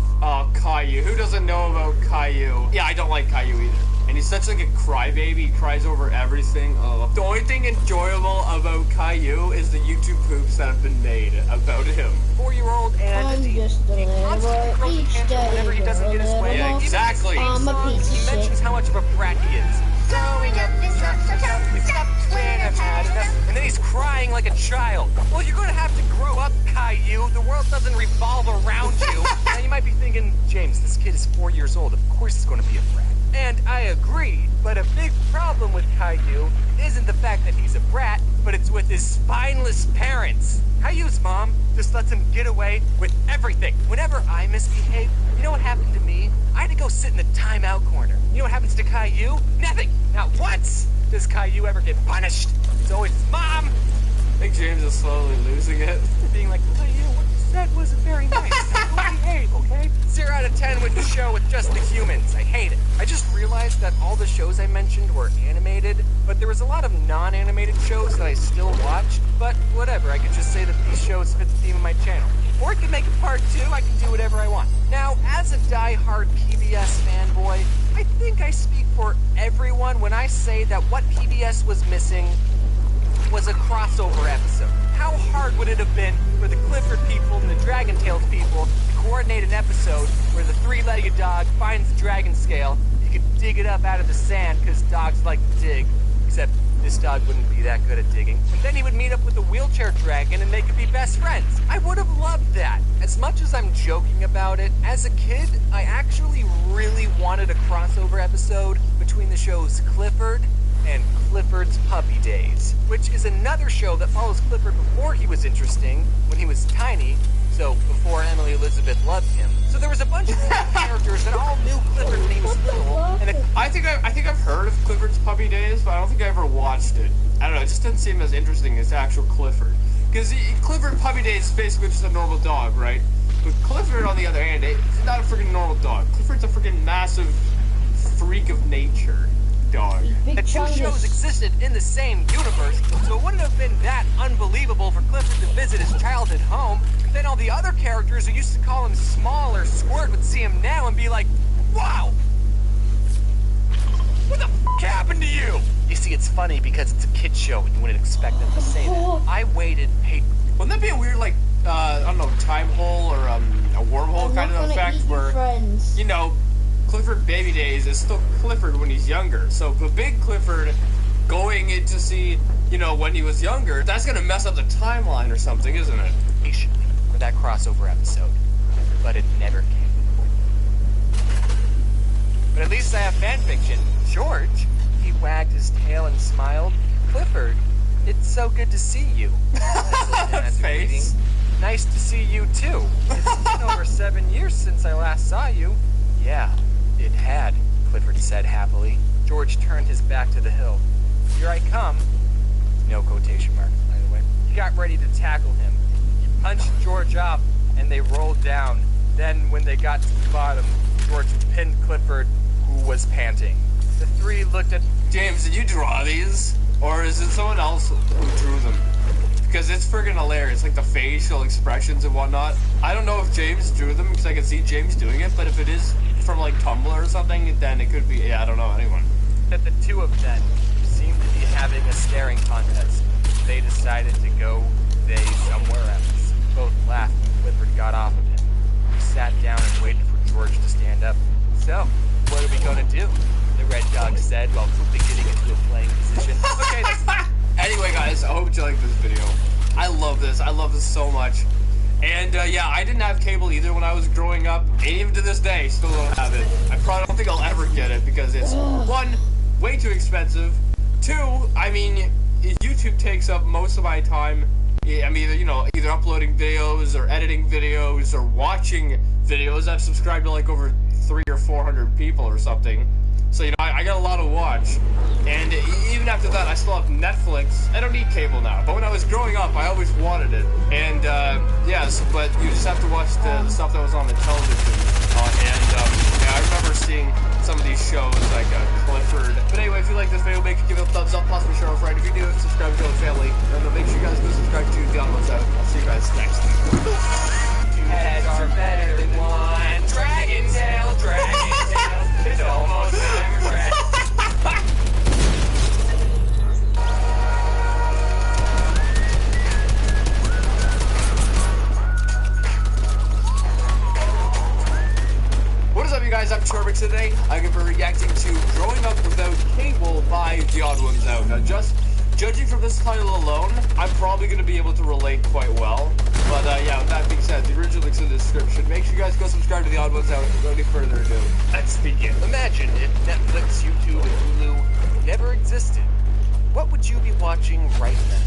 Caillou. Who doesn't know about Caillou? Yeah, I don't like Caillou either. And he's such like a crybaby. He cries over everything. The only thing enjoyable about Caillou is the YouTube poops that have been made about him. 4-year-old and he constantly throws a tantrum whenever he doesn't get his way. Yeah, exactly. I'm a piece of shit. He mentions how much of a brat he is. Growing up is not so tough, except when I've had enough. And then he's crying like a child. Well, you're going to have to grow up, Caillou. The world doesn't revolve around you. Now, you might be thinking, James, this kid is 4 years old. Of course he's going to be a brat. And I agree, but a big problem with Caillou isn't the fact that he's a brat, but it's with his spineless parents. Caillou's mom just lets him get away with everything. Whenever I misbehave, you know what happened to me? I had to go sit in the timeout corner. You know what happens to Caillou? Nothing! Not once does Caillou ever get punished. It's always his mom. I think James is slowly losing it. Being like, Caillou, what you said wasn't very nice. I behave, okay? 0 out of 10 with the show with just the humans. I hate it. I just realized that all the shows I mentioned were animated, but there was a lot of non-animated shows that I still watched. But whatever, I could just say that these shows fit the theme of my channel. Or I could make a part 2, I can do whatever I want. Now, as a die-hard PBS fanboy, I think I speak for everyone when I say that what PBS was missing was a crossover episode. How hard would it have been for the Clifford people and the Dragon-tailed people to coordinate an episode where the three-legged dog finds the dragon scale, he could dig it up out of the sand because dogs like to dig, except this dog wouldn't be that good at digging. And then he would meet up with the wheelchair dragon and they could be best friends. I would have loved that. As much as I'm joking about it, as a kid, I actually really wanted a crossover episode between the shows Clifford and Clifford's Puppy Days, which is another show that follows Clifford before he was interesting, when he was tiny, so before Emily Elizabeth loved him. So there was a bunch of characters that all knew Clifford when he was little, and I think I've heard of Clifford's Puppy Days, but I don't think I ever watched it. I don't know, it just doesn't seem as interesting as actual Clifford. Because Clifford Puppy Days is basically just a normal dog, right? But Clifford, on the other hand, it's not a freaking normal dog. Clifford's a freaking massive freak of nature dog. The two shows existed in the same universe, so it wouldn't have been that unbelievable for Clifford to visit his childhood home. Then all the other characters who used to call him Small or Squirt would see him now and be like, wow! What the f*** happened to you? You see, it's funny because it's a kid's show and you wouldn't expect them to say that. I waited Wouldn't that be a weird, like, I don't know, time hole or a wormhole kind of effect where, you know, Clifford Baby Days is still Clifford when he's younger. So the big Clifford going in to see, you know, when he was younger, that's gonna mess up the timeline or something, isn't it? Patiently for that crossover episode, but it never came. But at least I have fanfiction. George, he wagged his tail and smiled. Clifford, it's so good to see you. Face. Nice to see you too. It's been over 7 years since I last saw you. Yeah, it had, Clifford said happily. George turned his back to the hill. Here I come. No quotation marks, by the way. He got ready to tackle him. He punched George up, and they rolled down. Then, when they got to the bottom, George pinned Clifford, who was panting. The three looked at... James, did you draw these? Or is it someone else who drew them? Because it's friggin' hilarious, like the facial expressions and whatnot. I don't know if James drew them, because I can see James doing it, but if it is from like Tumblr or something, then it could be, yeah, I don't know, anyone. That the two of them seemed to be having a staring contest. They decided to go somewhere else. Both laughed when Clifford got off of him. He sat down and waited for George to stand up. So, what are we gonna do? The red dog said while quickly getting into a playing position. Okay, that's fine. Anyway, guys, I hope you like this video. I love this. I love this so much. And, yeah, I didn't have cable either when I was growing up. And even to this day, still don't have it. I probably don't think I'll ever get it because it's, one, way too expensive. Two, I mean, YouTube takes up most of my time. I'm either uploading videos or editing videos or watching videos. I've subscribed to like over 300 or 400 people or something. So, you know, I got a lot to watch. And even after that, I still have Netflix. I don't need cable now. But when I was growing up, I always wanted it. And, yes, but you just have to watch the stuff that was on the television. Yeah, I remember seeing some of these shows like Clifford. But anyway, if you like this video, make sure you give it a thumbs up, possibly share a friend. If you do, subscribe to the family. And make sure you guys go subscribe to the Downloads Out. I'll see you guys next time. Two heads are better than one. Dragon tail, it's almost time for track. What is up, you guys? I'm TubeProductions today. I'm going to be reacting to Growing Up Without Cable by The Odd Ones Out. Now, just judging from this title alone, I'm probably going to be able to relate quite well. But, yeah, with that being said, the original link's in the description. Make sure you guys go subscribe to The Odd Ones Out. Without any further ado, let's begin. Imagine if Netflix, YouTube, and Hulu never existed. What would you be watching right now?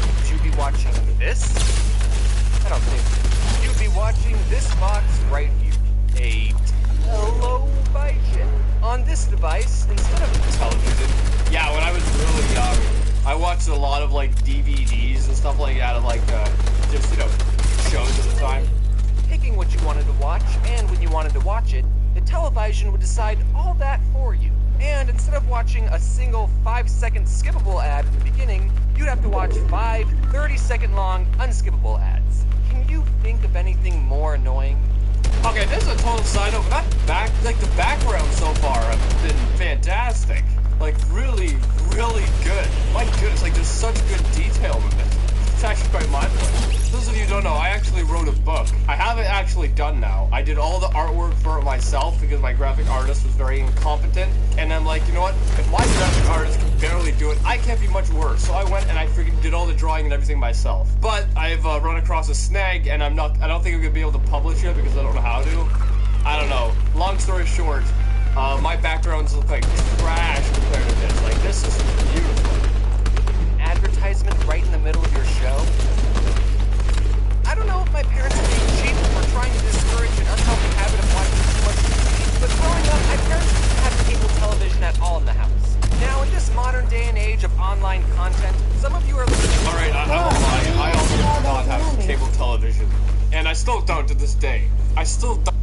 Would you be watching this? I don't think so. You'd be watching this box right here. A television. On this device, instead of television. Yeah, when I was really young, I watched a lot of like DVDs and stuff like that of like just, you know, shows at the time. Picking what you wanted to watch and when you wanted to watch it, the television would decide all that for you. And instead of watching a single 5-second skippable ad in the beginning, you'd have to watch 5 30-second long unskippable ads. Can you think of anything more annoying? Okay, this is a total side note, but the background so far have been fantastic. Like, really, really good. My goodness, like, there's such good detail in it. It's actually quite mind-blowing. Those of you who don't know, I actually wrote a book. I have it actually done now. I did all the artwork for it myself because my graphic artist was very incompetent. And I'm like, you know what? If my graphic artist can barely do it, I can't be much worse. So I went and I freaking did all the drawing and everything myself. But I've run across a snag, and I don't think I'm gonna be able to publish it because I don't know how to. I don't know. Long story short, my backgrounds look like trash compared to this. Like, this is beautiful. An advertisement right in the middle of your show? I don't know if my parents are being cheap or trying to discourage an unhealthy habit of watching too much TV, but growing up, my parents didn't have cable television at all in the house. Now, in this modern day and age of online content, some of you are listening. Alright, I won't lie. I also did not have cable television. And I still don't to this day. I still don't.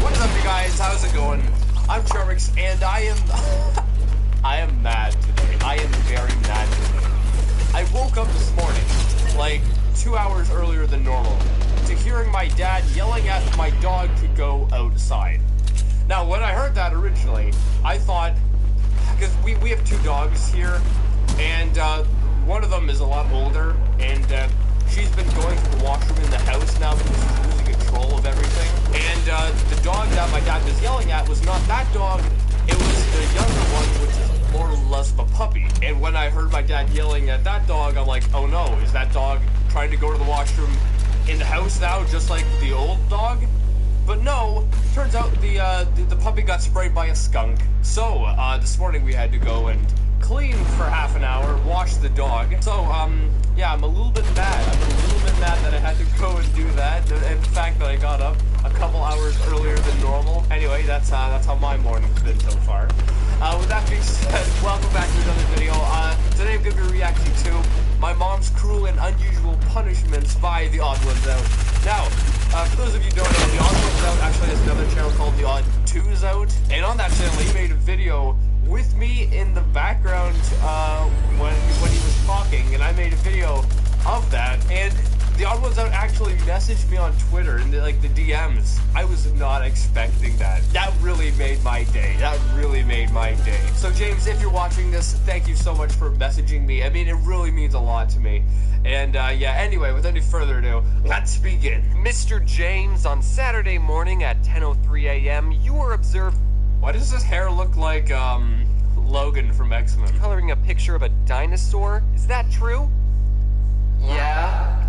What is up, you guys? How's it going? I'm TubeProductions, and I am mad today. I am very mad today. I woke up this morning, like 2 hours earlier than normal, to hearing my dad yelling at my dog to go outside. Now, when I heard that originally, I thought, because we have 2 dogs here, and one of them is a lot older, and she's been going to the washroom in the house now because she's losing control of everything. And the dog that my dad was yelling at was not that dog, it was the younger one, which is more or less of a puppy. And when I heard my dad yelling at that dog, I'm like, oh no, is that dog trying to go to the washroom in the house now, just like the old dog? But no, turns out the puppy got sprayed by a skunk. So, this morning we had to go and clean for half an hour, wash the dog. So, yeah, I'm a little bit mad. I'm a little bit mad that I had to go and do that, and the fact that I got up a couple hours earlier than normal. Anyway, that's how my morning's been so far. With that being said, welcome back to another video. Today I'm going to be reacting to my mom's cruel and unusual punishments by The Odd Ones Out. Now, for those of you who don't know, The Odd Ones Out actually has another channel called The Odd Twos Out, and on that channel he made a video with me in the background when he was talking, and I made a video of that, and The Odd Ones Out actually messaged me on Twitter in the DMs. I was not expecting that. That really made my day. That really made my day. So James, if you're watching this, thank you so much for messaging me. I mean, it really means a lot to me. And yeah, anyway, without any further ado, let's begin. Mr. James, on Saturday morning at 10:03 a.m., you were observed. Why does his hair look like, Logan from X-Men? Coloring a picture of a dinosaur? Is that true? Yeah.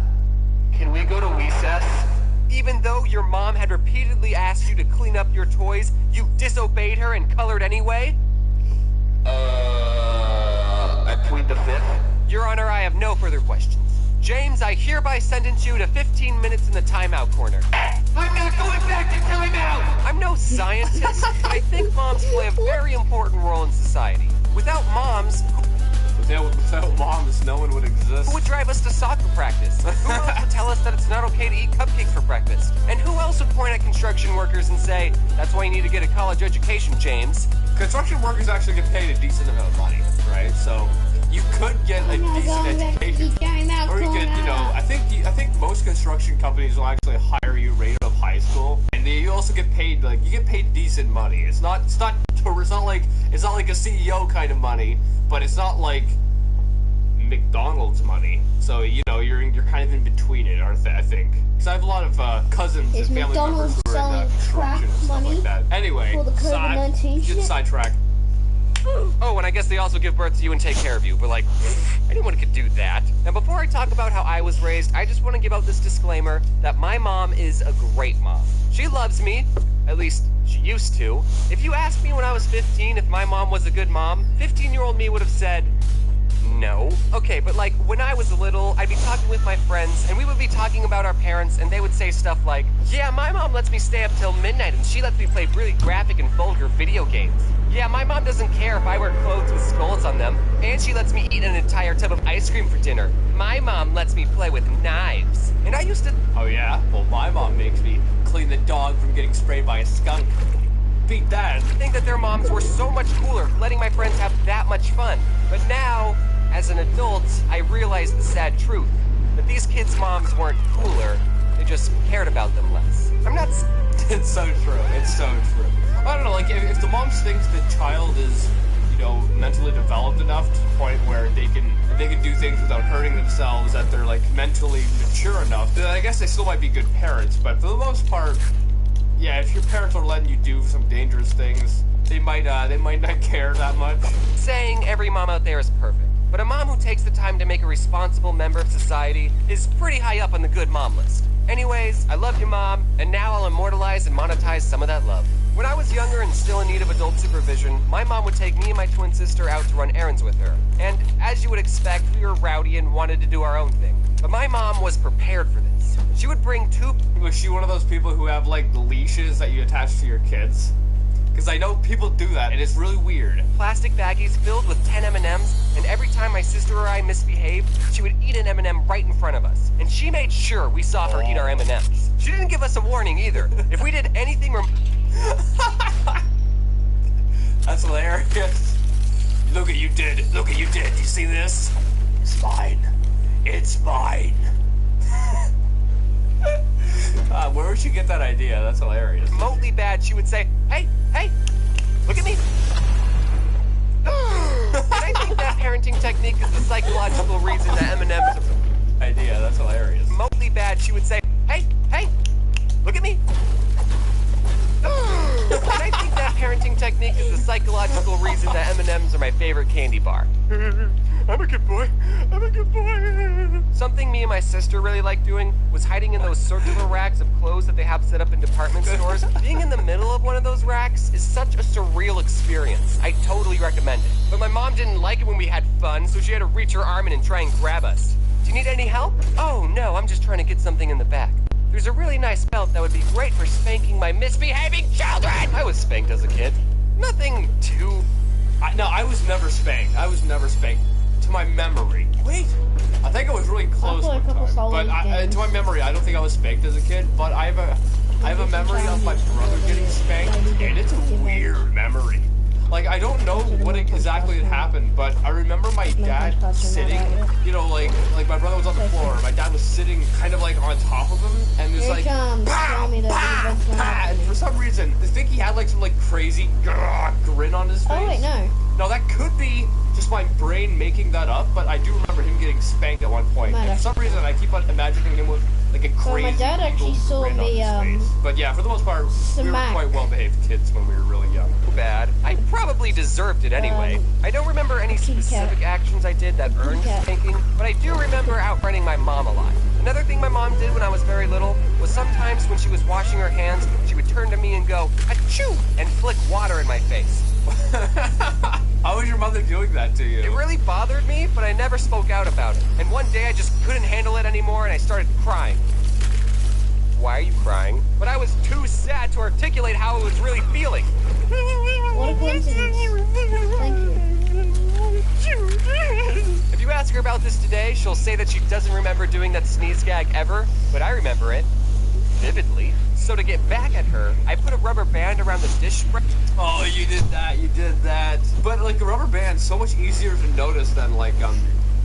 Can we go to recess? Even though your mom had repeatedly asked you to clean up your toys, you disobeyed her and colored anyway? I plead the fifth. Your Honor, I have no further questions. James, I hereby sentence you to 15 minutes in the timeout corner. I'm not going back to timeout! I'm no scientist, but I think moms play a very important role in society. Without moms... Without moms, no one would exist. Who would drive us to soccer practice? Who else would tell us that it's not okay to eat cupcakes for breakfast? And who else would point at construction workers and say, that's why you need to get a college education, James? Construction workers actually get paid a decent amount of money, right? So you could get a decent education, or you could, you know, I think most construction companies will actually hire you right out of high school, and you also get paid, like, you get paid decent money. It's not like a CEO kind of money, but it's not like McDonald's money. So, you know, you're kind of in between it, aren't they, I think? Because I have a lot of cousins and family members who are in construction and stuff like that. Anyway, get sidetracked. Oh, and I guess they also give birth to you and take care of you, but like, anyone could do that. And before I talk about how I was raised, I just want to give out this disclaimer that my mom is a great mom. She loves me, at least she used to. If you asked me when I was 15 if my mom was a good mom, 15-year-old me would have said, no. Okay, but like, when I was little, I'd be talking with my friends, and we would be talking about our parents, and they would say stuff like, yeah, my mom lets me stay up till midnight, and she lets me play really graphic and vulgar video games. Yeah, my mom doesn't care if I wear clothes with skulls on them, and she lets me eat an entire tub of ice cream for dinner. My mom lets me play with knives. And I used to... Oh yeah? Well, my mom makes me clean the dog from getting sprayed by a skunk. Beat that. I think that their moms were so much cooler for letting my friends have that much fun. But now, as an adult, I realize the sad truth. That these kids' moms weren't cooler, they just cared about them less. I'm not... It's so true. It's so true. I don't know, like, if the moms think the child is, you know, mentally developed enough to the point where they can do things without hurting themselves, that they're, like, mentally mature enough, then I guess they still might be good parents, but for the most part, yeah, if your parents are letting you do some dangerous things, they might not care that much. Saying every mom out there is perfect, but a mom who takes the time to make a responsible member of society is pretty high up on the good mom list. Anyways, I love you, Mom, and now I'll immortalize and monetize some of that love. When I was younger and still in need of adult supervision, my mom would take me and my twin sister out to run errands with her. And as you would expect, we were rowdy and wanted to do our own thing. But my mom was prepared for this. She would bring two... Was she one of those people who have, like, leashes that you attach to your kids? Because I know people do that, and it's really weird. Plastic baggies filled with 10 M&Ms, and every time my sister or I misbehaved, she would eat an M&M right in front of us. And she made sure we saw her eat our M&Ms. She didn't give us a warning either. If we did anything That's hilarious. Look what you did. Look what you did. You see this? It's mine. It's mine. Where would she get that idea? That's hilarious. Remotely bad, she would say, hey, look at me. And I think that parenting technique is the psychological reason that M&Ms are... idea. That's hilarious. Remotely bad, she would say, hey, look at me. And I think that parenting technique is the psychological reason that M&M's are my favorite candy bar. I'm a good boy. I'm a good boy. Something me and my sister really liked doing was hiding in those circular racks of clothes that they have set up in department stores. Being in the middle of one of those racks is such a surreal experience. I totally recommend it. But my mom didn't like it when we had fun, so she had to reach her arm in and try and grab us. Do you need any help? Oh, no, I'm just trying to get something in the back. There's a really nice belt that would be great for spanking my misbehaving children! I was spanked as a kid. Nothing too... No, I was never spanked. I was never spanked. To my memory. Wait. I think I was really close one time. But to my memory, I don't think I was spanked as a kid. But I have a memory of my brother getting spanked, and it's a weird memory. Like, I don't know what exactly had happened, but I remember my dad sitting, you know, like my brother was on the floor, my dad was sitting kind of like on top of him, and there's like, pow, pow, pow, and for some reason, I think he had like some like crazy grin on his face. Oh wait, no. No, that could be just my brain making that up, but I do remember him getting spanked at one point. And for some reason, I keep on imagining him with like a crazy my dad actually saw grin on his face. But yeah, for the most part, we were quite well-behaved kids when we were really young. Bad. I probably deserved it anyway. I don't remember any specific actions I did that earned spanking, but I do remember outrunning my mom a lot. Another thing my mom did when I was very little was sometimes when she was washing her hands, she would turn to me and go, achoo, and flick water in my face. How was your mother doing that to you? It really bothered me, but I never spoke out about it. And one day I just couldn't handle it anymore and I started crying. Why are you crying? But I was too sad to articulate how I was really feeling. What a coincidence. Thank you. If you ask her about this today, she'll say that she doesn't remember doing that sneeze gag ever, but I remember it vividly. So to get back at her, I put a rubber band around the dish spray. Oh, you did that. But like the rubber band's so much easier to notice than like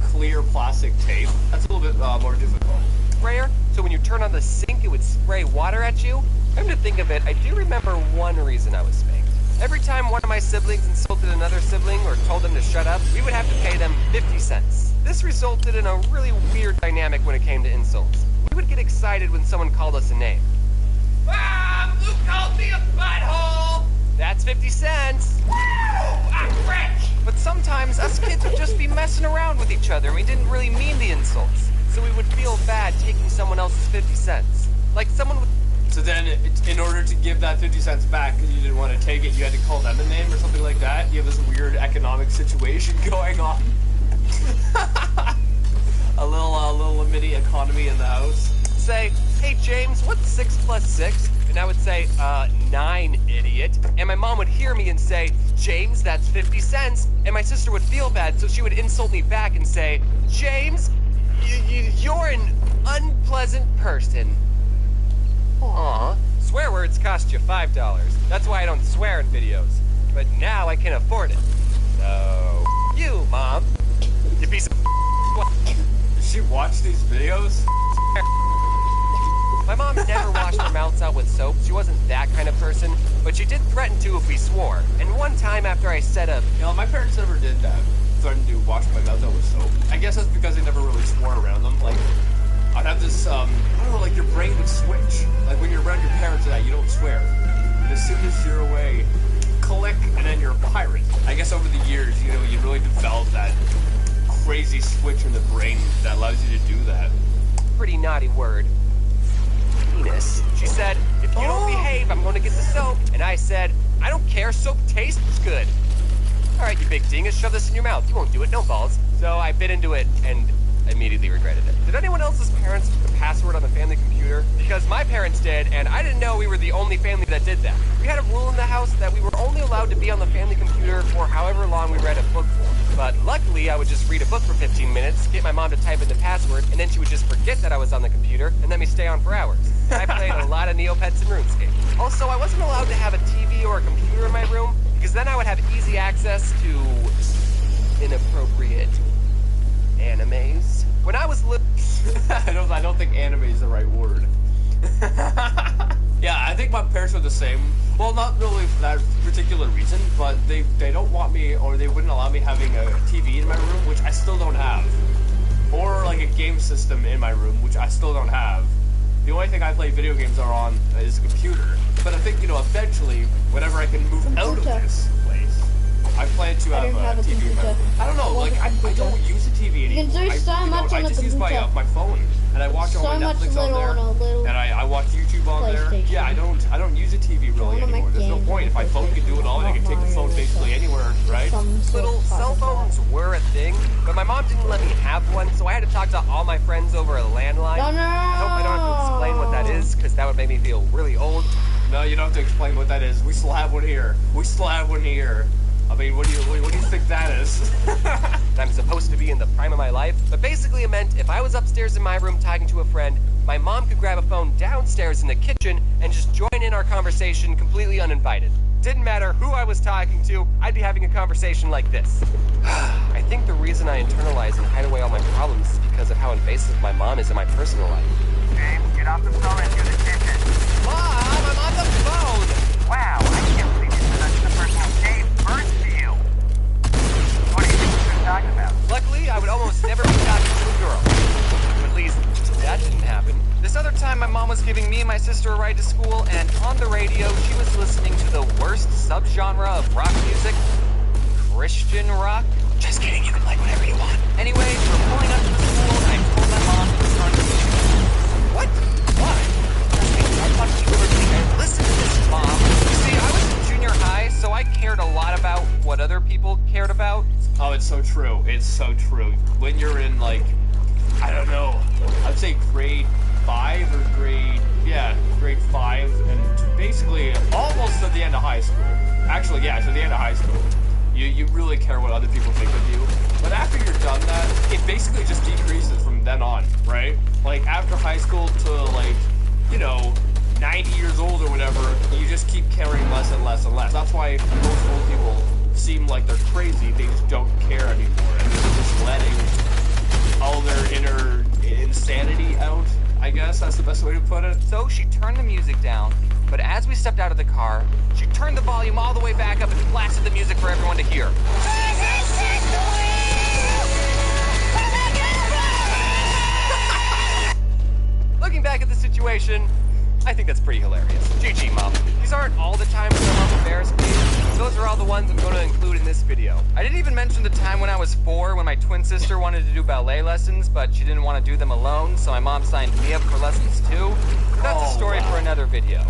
clear plastic tape. That's a little bit more difficult. Sprayer, so when you turn on the sink, it would spray water at you. Come to think of it, I do remember one reason I was spanked. Every time one of my siblings insulted another sibling or told them to shut up, we would have to pay them 50 cents. This resulted in a really weird dynamic when it came to insults. We would get excited when someone called us a name. Mom, you called me a butthole! That's 50 cents. Woo! I'm rich! But sometimes us kids would just be messing around with each other and we didn't really mean the insults. So we would feel bad taking someone else's 50 cents. Like someone would... So then, in order to give that 50 cents back, because you didn't want to take it, you had to call them a name or something like that? You have this weird economic situation going on. a little mini economy in the house. Say, hey James, what's 6 plus 6? And I would say, 9, idiot. And my mom would hear me and say, James, that's 50 cents. And my sister would feel bad, so she would insult me back and say, James, you're an unpleasant person. Aw, swear words cost you $5. That's why I don't swear in videos. But now I can afford it. So, you, Mom. You piece of Does she watch these videos? My mom never washed her mouth out with soap. She wasn't that kind of person, but she did threaten to if we swore. And one time after I said you know, my parents never did that. Threatened to wash my mouth out with soap. I guess that's because they never really swore around them. Like, I'd have this, I don't know, like your brain would switch. Like when you're around your parents and that, you don't swear. And as soon as you're away, click, and then you're a pirate. I guess over the years, you know, you really develop that crazy switch in the brain that allows you to do that. Pretty naughty word. Penis. She said, if you don't behave, I'm going to get the soap. And I said, I don't care, soap tastes good. All right, you big dingus, shove this in your mouth. You won't do it, no balls. So I bit into it and immediately regretted it. Did anyone else's parents put the password on the family computer? Because my parents did, and I didn't know we were the only family that did that. We had a rule in the house that we were only allowed to be on the family computer for however long we read a book for. But luckily, I would just read a book for 15 minutes, get my mom to type in the password, and then she would just forget that I was on the computer and let me stay on for hours. I played a lot of Neopets and RuneScape. Also, I wasn't allowed to have a TV or a computer in my room, because then I would have easy access to inappropriate animes. When I was little... I don't think anime is the right word. Yeah, I think my parents were the same. Well, not really for that particular reason, but they don't want me, or they wouldn't allow me having a TV in my room, which I still don't have. or like a game system in my room, which I still don't have. The only thing I play video games on is a computer. But I think, you know, eventually, whenever I can move out of this place, I plan to have a TV in my room. I don't know, like, I don't use a TV anymore. You can do so much on I just use my phone, and I watch all my Netflix on there, and I watch YouTube on there. Yeah, I don't use a TV really anymore. There's no point. If my phone can do it all, I can take the phone basically anywhere, right? Little cell phones were a thing, but my mom didn't let me have one, so I had to talk to all my friends over a landline. I hope I don't have to explain what that is, because that would make me feel really old. No, you don't have to explain what that is. We still have one here. We still have one here. I mean, what do you think that is? I'm supposed to be in the prime of my life, but basically it meant if I was upstairs in my room talking to a friend, my mom could grab a phone downstairs in the kitchen and just join in our conversation completely uninvited. Didn't matter who I was talking to, I'd be having a conversation like this. I think the reason I internalize and hide away all my problems is because of how invasive my mom is in my personal life. James, get off the phone and do the kitchen. Mom, I'm on the phone! Wow, I can't believe you said that to the person who gave birth to you. What do you think you're talking about? Luckily, I would almost never be talking to a girl. At least, that didn't happen. This other time, my mom was giving me and my sister a ride to school, and on the radio, she was listening to the worst subgenre of rock music, Christian rock. Just kidding, you can like whatever you want. Anyway, we're pulling up to the school, and I told my mom to start the music. What? Why? I'm talking to her. Listen to this, Mom. You see, I was in junior high, so I cared a lot about what other people cared about. Oh, it's so true. It's so true. When you're in, like, I don't know, I'd say grade 5 or grade 5, and basically almost at the end of high school. Actually, yeah, to the end of high school. You really care what other people think of you. But after you're done that, it basically just decreases from then on, right? Like, after high school to, like, you know, 90 years old or whatever, you just keep caring less and less and less. That's why most old people seem like they're crazy. They just don't care anymore. And they're just letting all their inner insanity out, I guess. That's the best way to put it. So she turned the music down, but as we stepped out of the car, she turned the volume all the way back up and blasted the music for everyone to hear. Looking back at the situation, I think that's pretty hilarious. GG, Mom. These aren't all the times my mom embarrassed me. Those are all the ones I'm going to include in this video. I didn't even mention the time when I was 4 when my twin sister wanted to do ballet lessons, but she didn't want to do them alone, so my mom signed me up for lessons too. That's a story for another video.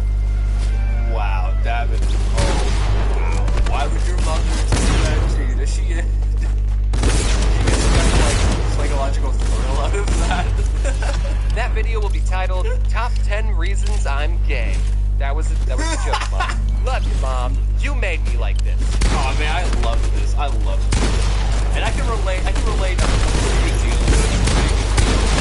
Wow, David. Oh, wow. Why would your mother do that to you? Does she get like psychological thrill out of that? That video will be titled Top 10 Reasons I'm Gay. That was a joke, Mom. Love you, Mom. You made me like this. Oh man, I love this. I love this. And I can relate a pretty good deal to it.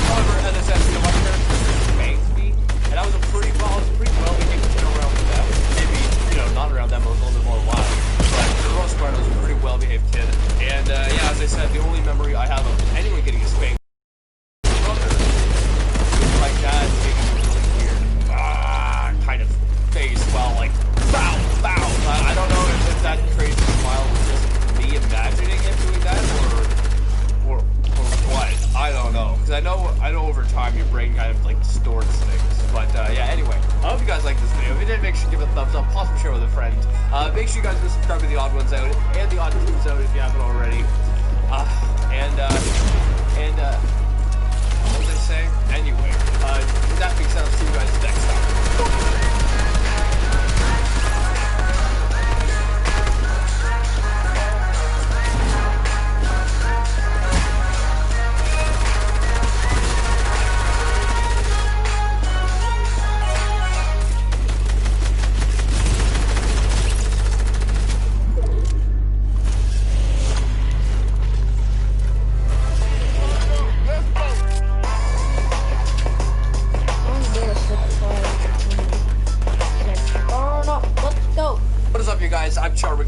However, as I said, you know, my parents spanked me, and I was pretty well behaved kid around them. Maybe, you know, not around them, I was a little bit more wild. But for the most part, I was a pretty well behaved kid. And yeah, as I said, the only memory I have of anyone getting spanked was my dad taking a really weird kind of face while like bow. I don't know if that crazy smile was just me imagining him doing that or what. I don't know, because I know over time your brain kind of like distorts things. But yeah, anyway, I hope you guys liked this video. If you did, make sure you give it a thumbs up, possibly share with a friend. Make sure you guys go subscribe to the Odd Ones Out and the Odd Twos Out if you haven't already. What was I saying? Anyway, with that being said, I'll see you guys next time.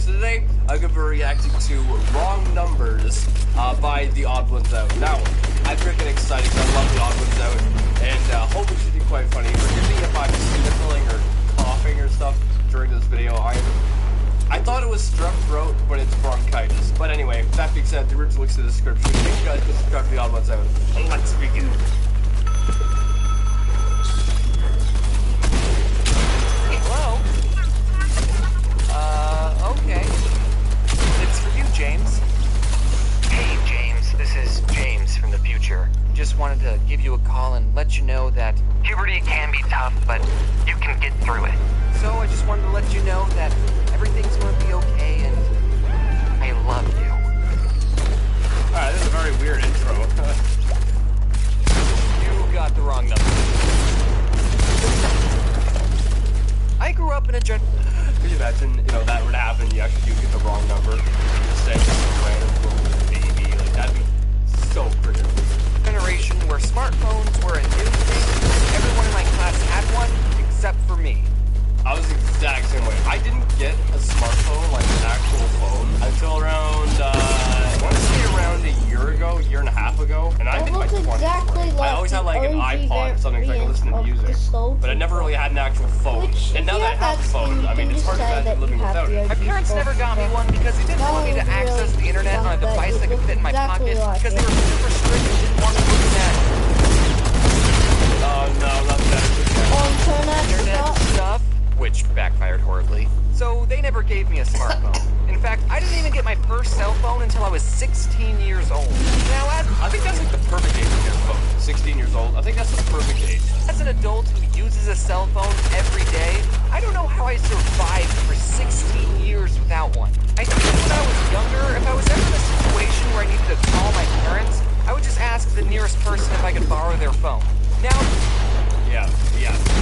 Today, I'm going to be reacting to Wrong Numbers by the Odd Ones Out. Now, I'm freaking excited because I love the Odd Ones Out, and hopefully it should be quite funny. Forgive me if I'm sniffling or coughing or stuff during this video. I'm I thought it was strep throat, but it's bronchitis. But anyway, that being said, the original looks in the description. Thank you guys for subscribing to the Odd Ones Out. Let's begin. Hello? Okay. It's for you, James. Hey, James. This is James from the future. Just wanted to give you a call and let you know that puberty can be tough, but you can get through it. So I just wanted to let you know that everything's going to be okay, and I love you. Alright, this is a very weird intro. You got the wrong number. I grew up in a Could you imagine, that would happen, you actually do get the wrong number. Just say some random little baby, like, that'd be so freaking weird. Generation where smartphones were a new thing. Everyone in my class had one, except for me. I was the exact same way. I didn't get a smartphone, like an actual phone, until around, I want to say around a year and a half ago. And I think my 20s. Exactly like I always had like an iPod or something so I could listen to music. But I never really had an actual phone. And now that I have a phone, I mean, it's hard to imagine living without it. My parents never got me one because they didn't want me to access the internet on a device that could fit in my pocket because they were super strict and didn't want me looking at it. Oh no, not that. Internet stuff, which backfired horribly. So they never gave me a smartphone. In fact, I didn't even get my first cell phone until I was 16 years old. Now, I think that's like the perfect age to get a phone. 16 years old. I think that's the perfect age. As an adult who uses a cell phone every day, I don't know how I survived for 16 years without one. I think when I was younger, if I was ever in a situation where I needed to call my parents, I would just ask the nearest person if I could borrow their phone. Now, yeah.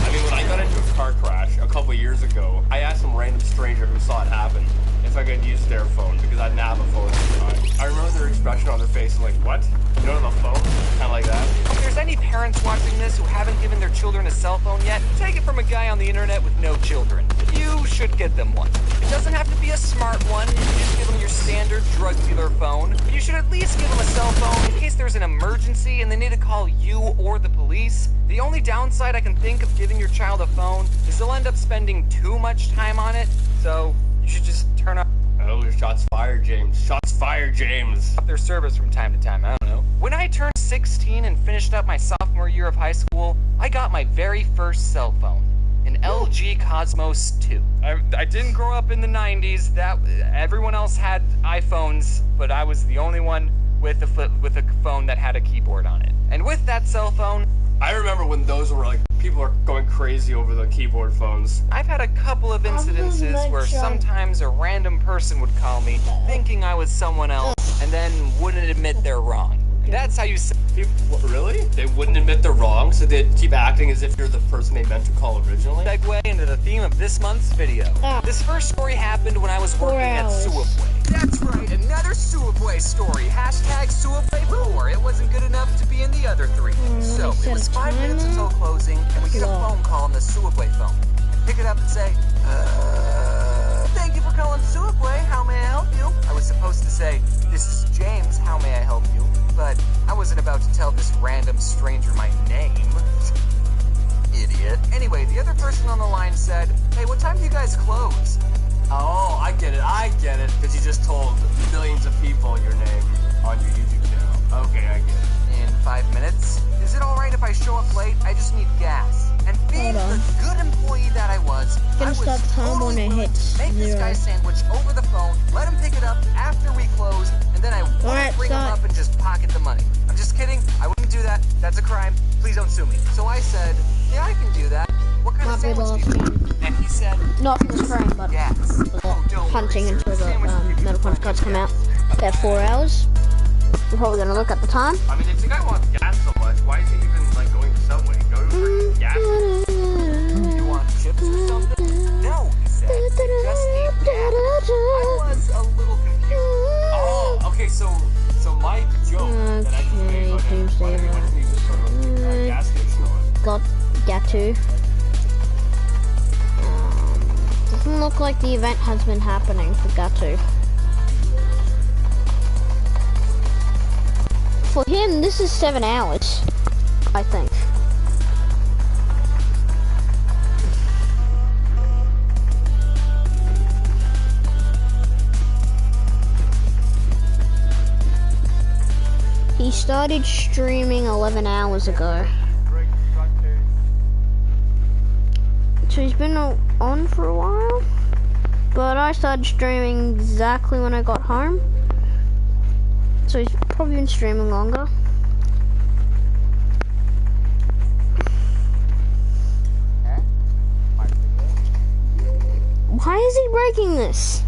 I mean, when I got into a car crash a couple years ago, I asked some random stranger who saw it happen if I could use their phone because I didn't have a phone at the time. I remember their expression on their face, I'm like, what? You don't have a phone? Kind of like that. If there's any parents watching this who haven't given their children a cell phone yet, take it from a guy on the internet with no children. You should get them one. It doesn't have to be a smart one. You can just give them your standard drug dealer phone. You should at least give them a cell phone in case there's an emergency and they need to call you or the police. The only downside I can think of giving your child a phone is they'll end up spending too much time on it, so you should just turn off. Oh, shots fired, James. Shots fired, James. Their service from time to time, I don't know. When I turned 16 and finished up my sophomore year of high school, I got my very first cell phone. An LG Cosmos 2. I didn't grow up in the 90s. Everyone else had iPhones, but I was the only one with a phone that had a keyboard on it. And with that cell phone, I remember when those were like, people are going crazy over the keyboard phones. I've had a couple of incidences where sometimes a random person would call me thinking I was someone else and then wouldn't admit they're wrong. That's how you say. Really? They wouldn't admit they're wrong, so they'd keep acting as if you're the person they meant to call originally? Segue into the theme of this month's video. This first story happened when I was working at Suabway. That's right, another Suabway story. Hashtag Suabway4. It wasn't good enough to be in the other three. So, it was 5 minutes until closing, and we get a phone call on the Suabway phone. I pick it up and say, thank you for calling Suabway. How may I help you? I was supposed to say, this is James. How may I help you? But I wasn't about to tell this random stranger my name. Idiot. Anyway, the other person on the line said, hey, what time do you guys close? Oh, I get it. Because you just told millions of people your name on your YouTube channel. Okay, I get it. In 5 minutes? Is it alright if I show up late? I just need gas. And being the good employee that I was totally willing to make this guy sandwich over the phone, let him pick it up after we close, and then I wouldn't bring him up and just pocket the money. I'm just kidding. I wouldn't do that. That's a crime. Please don't sue me. So I said, yeah, I can do that. What kind of sandwich do you want? And he said, not from the crime, but hunting until the metal punch cards come out. About 4 hours. We're probably gonna look at the time. I mean, if the guy wants gas so much, why is he even like going to Subway? Go to a gas station. You want chips or something? No, he said. I just need gas. I was a little confused. Oh, okay, so my joke that I just made about him, why did he want to leave this from a gas station on? Got to. Doesn't look like the event has been happening for Gatu. For him, this is 7 hours, I think. He started streaming 11 hours ago. So he's been on for a while. But I started streaming exactly when I got home. So he's probably been streaming longer. Why is he breaking this?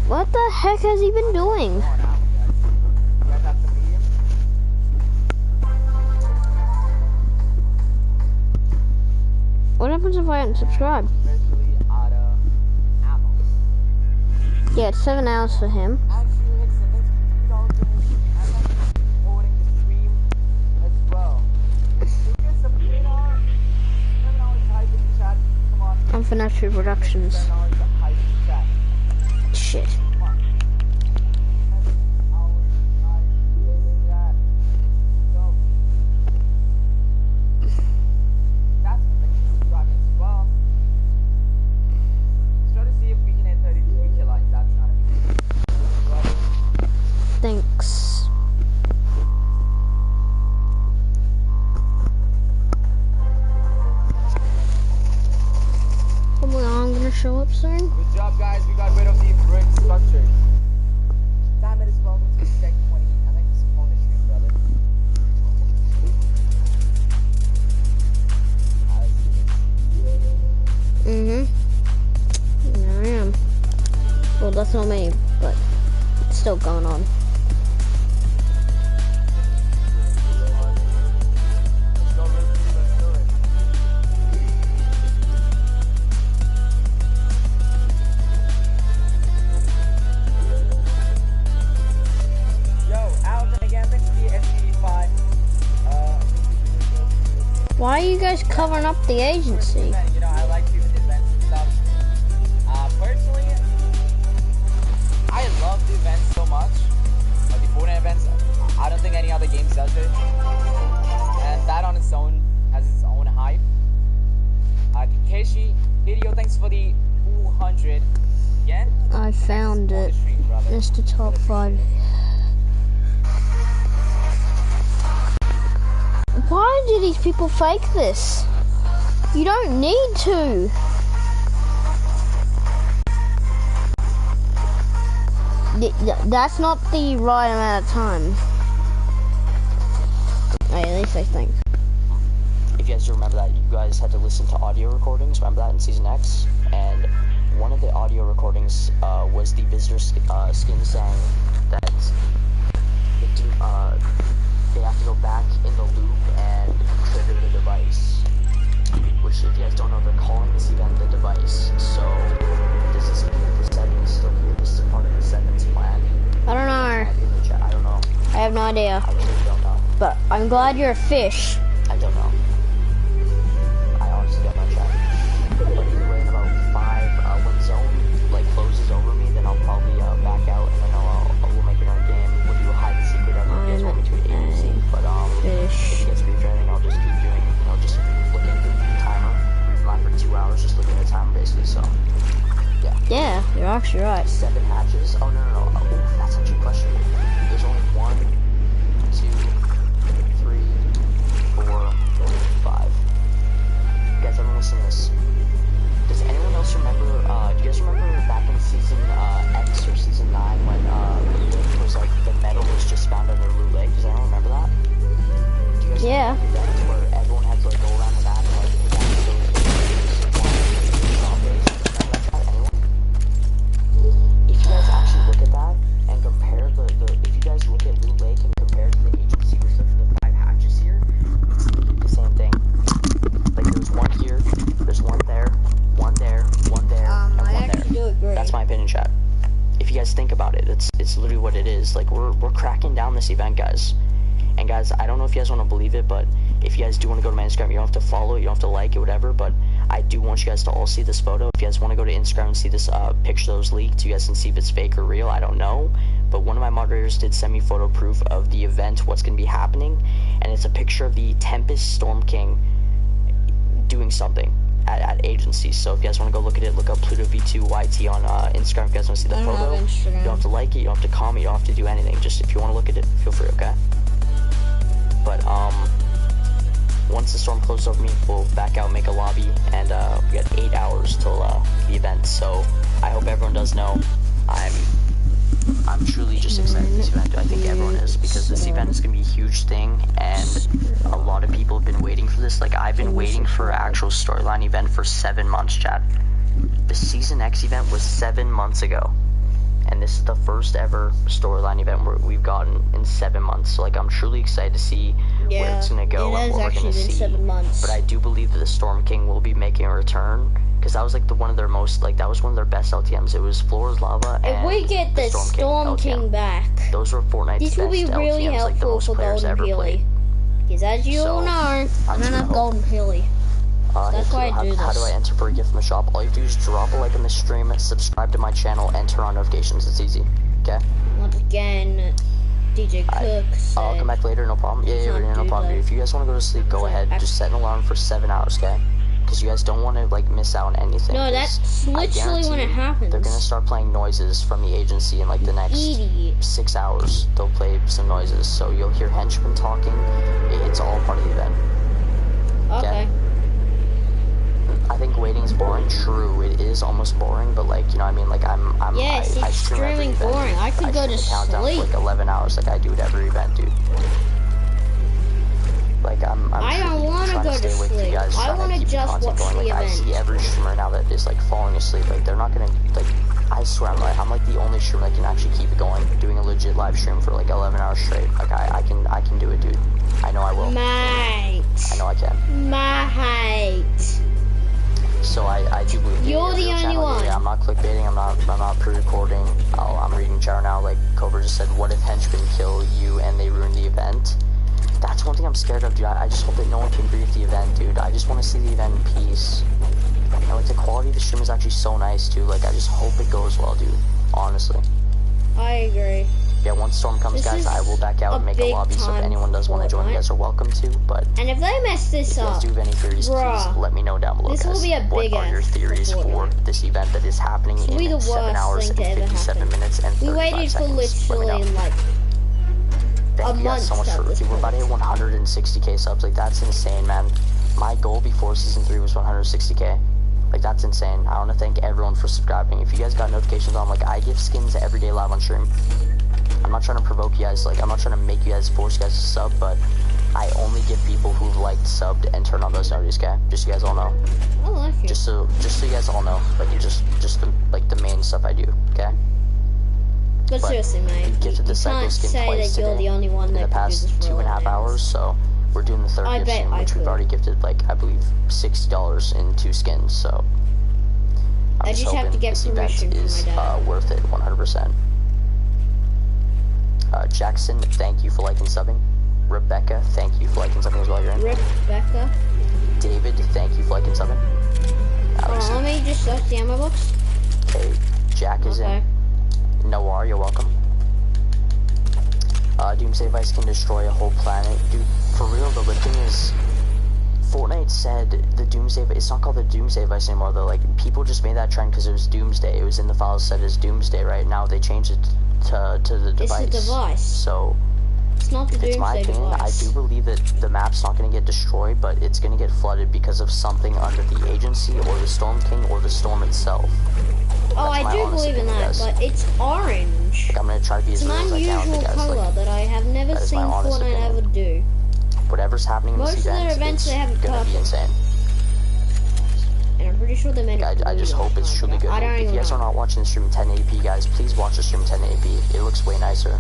What the heck has he been doing? What happens if I unsubscribe? Yeah, it's 7 hours for him. I'm FNAF TubeProductions. Shit. Thanks. Probably I'm gonna show up soon. Good job, guys. We got rid of the brick structure. Damn it, it's welcome to Tech 20. I like this phone stream, brother. Yeah, I am. Well, that's not me, but it's still going on. Why are you guys covering up the agency? You know, I like doing events and stuff. Personally, I love the events so much. The Fortnite events, I don't think any other game does it. And that on its own has its own hype. Keishi, video, thanks for the 200 yen. I found it, Mr. Top 5. Why do these people fake this? You don't need to. That's not the right amount of time. At least I think. If you guys remember that, you guys had to listen to audio recordings. Remember that in Season X? And one of the audio recordings was the visitor skin saying that they have to go back in the loop and trigger the device. Which, if you guys don't know, they're calling this event the device. So, does this mean that the settings still here? This is part of the settings plan. I don't know. I don't know. I have no idea. I really don't know. But I'm glad you're a fish. I don't know. I honestly don't know, chat. But either way, in about 5, when zone closes over me, then I'll probably back out, and then we'll make it our game. We'll do a hide and seek, whatever you guys want me to do. But if you guys agree for anything, I'll just keep doing, just looking at the timer. We've live for 2 hours, just looking at the timer, basically. So, yeah. Yeah, you're actually right. 7 hatches. Oh no. Oh, that's actually a question. There's only 1, 2, 3, 4, 5. You guys ever listen to this? Does anyone else remember, do you guys remember back in Season X or Season 9 when it was like the metal was just found under Loot Lake? Does anyone remember that? Do you guys remember events where everyone had to go around the map and if you guys actually look at that and compare if you guys look at Loot Lake and compare to the agency with the 5 hatches here, it's the same thing. Like there's 1 here, there's 1 there, 1 there, 1 there, and 1 there. That's my opinion, chat. If you guys think about it, it's literally what it is. Like we're cracking down this event, guys. And guys, I don't know if you guys want to believe it, but if you guys do want to go to my Instagram, you don't have to follow, you don't have to like it, whatever, but I do want you guys to all see this photo. If you guys want to go to Instagram and see this picture that was leaked, you guys can see if it's fake or real, I don't know. But one of my moderators did send me photo proof of the event, what's going to be happening, and it's a picture of the Tempest Storm King doing something. at agencies. So if you guys want to go look at it, look up Pluto V2 YT on Instagram. If you guys want to see the photo, you don't have to like it, you don't have to comment, you don't have to do anything. Just if you want to look at it, feel free, okay? But once the storm closes over me, we'll back out, make a lobby, and we got 8 hours till the event. So I hope everyone does know I'm truly just excited for this event. I think everyone is, because this event is going to be a huge thing, and a lot of people have been waiting for this. Like, I've been waiting for an actual storyline event for 7 months, chat. The Season X event was 7 months ago, and this is the first ever storyline event we've gotten in 7 months. So, like, I'm truly excited to see where it's going to go and what we're going to see. 7 months. But I do believe that the Storm King will be making a return, because that was like one of their best LTMs. It was Floor's Lava and if we get the Storm King back, those were Fortnite's this will be really LTMs, helpful for Golden Hilly. Because as you all know, I don't have Golden Hilly. So that's why I do this. How do I enter for a gift from the shop? All you do is drop a like on the stream, subscribe to my channel, and turn on notifications. It's easy. Okay? Once again, DJ Cook said, I'll come back later, no problem. Yeah, no problem. If you guys want to go to sleep, go ahead. Just set an alarm for 7 hours, okay? Because you guys don't want to like miss out on anything. No, that's literally when it happens. They're gonna start playing noises from the agency in like the next 6 hours. They'll play some noises, so you'll hear henchmen talking. It's all part of the event. Okay. I think waiting is boring. True, it is almost boring, but like, you know what I mean? Like yes, I it's extremely boring. I could go to sleep for like 11 hours, like I do at every event, dude. Like I don't want to go to sleep. I want to just watch the event. I see every streamer now that is like falling asleep. Like they're not gonna like. I swear I'm like the only streamer that can actually keep it going, doing a legit live stream for like 11 hours straight. Like I can do it, dude. I know I will. Mate. I know I can. Mate. So I do believe you're the only one. Yeah, I'm not clickbaiting. I'm not pre-recording. I'm reading chat now. Like Cobra just said, what if henchmen kill you and they ruin the event? That's one thing I'm scared of, dude. I just hope that no one can brief the event, dude. I just want to see the event in peace. And like the quality of the stream is actually so nice, too. Like I just hope it goes well, dude. Honestly. I agree. Yeah, once Storm comes, guys, I will back out and make a lobby. So if anyone does want to join, you guys are welcome to. But and if they mess this up, if you guys do have any theories, please let me know down below, this guys. Will be a big what are your theories for this event that is happening in 7 hours and 57 minutes and 35 we waited for literally like thank you guys so much for we're about to hit 160k subs. Like that's insane, man. My goal before season 3 was 160k. Like that's insane. I want to thank everyone for subscribing. If you guys got notifications on, like I give skins every day live on stream. I'm not trying to provoke you guys, like I'm not trying to make you guys force you guys to sub, but I only give people who've liked, subbed, and turned on those notifications, okay? Just so you guys all know. I like you. Just so you guys all know, like just the main stuff I do, okay? But seriously, mate, you can't say that you're the only one that in the past 2.5 hours, so we're doing the 30th skin, which we've already gifted, like, I believe, $60 in 2 skins, so I'm just have to get this event is worth it, 100%. Jackson, thank you for liking subbing. Rebecca, thank you for liking subbing as well, you're in. Rebecca. David, thank you for liking subbing. Let me just search the ammo box. Okay, Jack is in. Noir, you're welcome. Doomsday Vice can destroy a whole planet. Dude, for real, the thing is, Fortnite said the Doomsday, it's not called the Doomsday Vice anymore, though. Like, people just made that trend because it was Doomsday. It was in the files set as Doomsday, right? Now they changed it to the device. It's the device. So, it's not the it's my opinion. Device. I do believe that the map's not going to get destroyed, but it's going to get flooded because of something under the agency, or the Storm King, or the storm itself. Oh, I do believe in that, but it's orange. Like, I'm going to try to be as real as I can with you guys. It's an unusual color that I have never seen Fortnite ever do. Whatever's happening in this event, most of their events they have it gonna be insane. And I'm pretty sure they made it. I just hope it's truly good. If you guys are not watching the stream in 1080p, guys, please watch the stream in 1080p. It looks way nicer.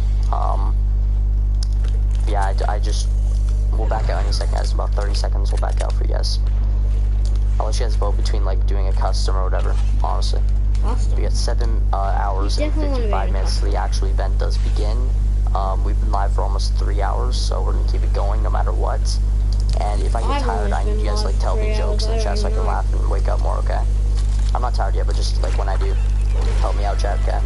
Yeah, we'll back out any second, guys. About 30 seconds, we'll back out for you guys. I'll let you guys vote between, like, doing a custom or whatever, honestly. Awesome. We got 7 hours and 55 minutes till the actual event does begin. We've been live for almost 3 hours, so we're gonna keep it going no matter what. And if I get tired, I need you guys to, like, tell me jokes in the chat so I can laugh and wake up more, okay? I'm not tired yet, but just, like, when I do, help me out, chat, okay?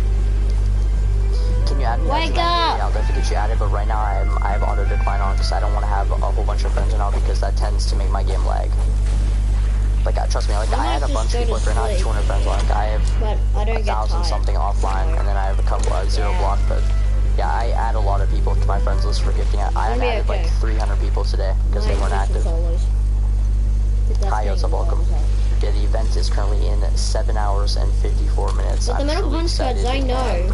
Can you add me? Wake up! I'll definitely get you added, but right now I have auto decline on because I don't want to have a whole bunch of friends now because that tends to make my game lag. Like, trust me, like, I had a bunch of people, like, right now I have 200 friends, like, I have but I don't 1,000 something offline, and then I have a couple, zero block, but, yeah, I add a lot of people to my friends list for gifting. I added, like, 300 people today, because they weren't active. Hi, what's up, welcome. Yeah, the event is currently in 7 hours and 54 minutes. But the amount of punch cards, I know.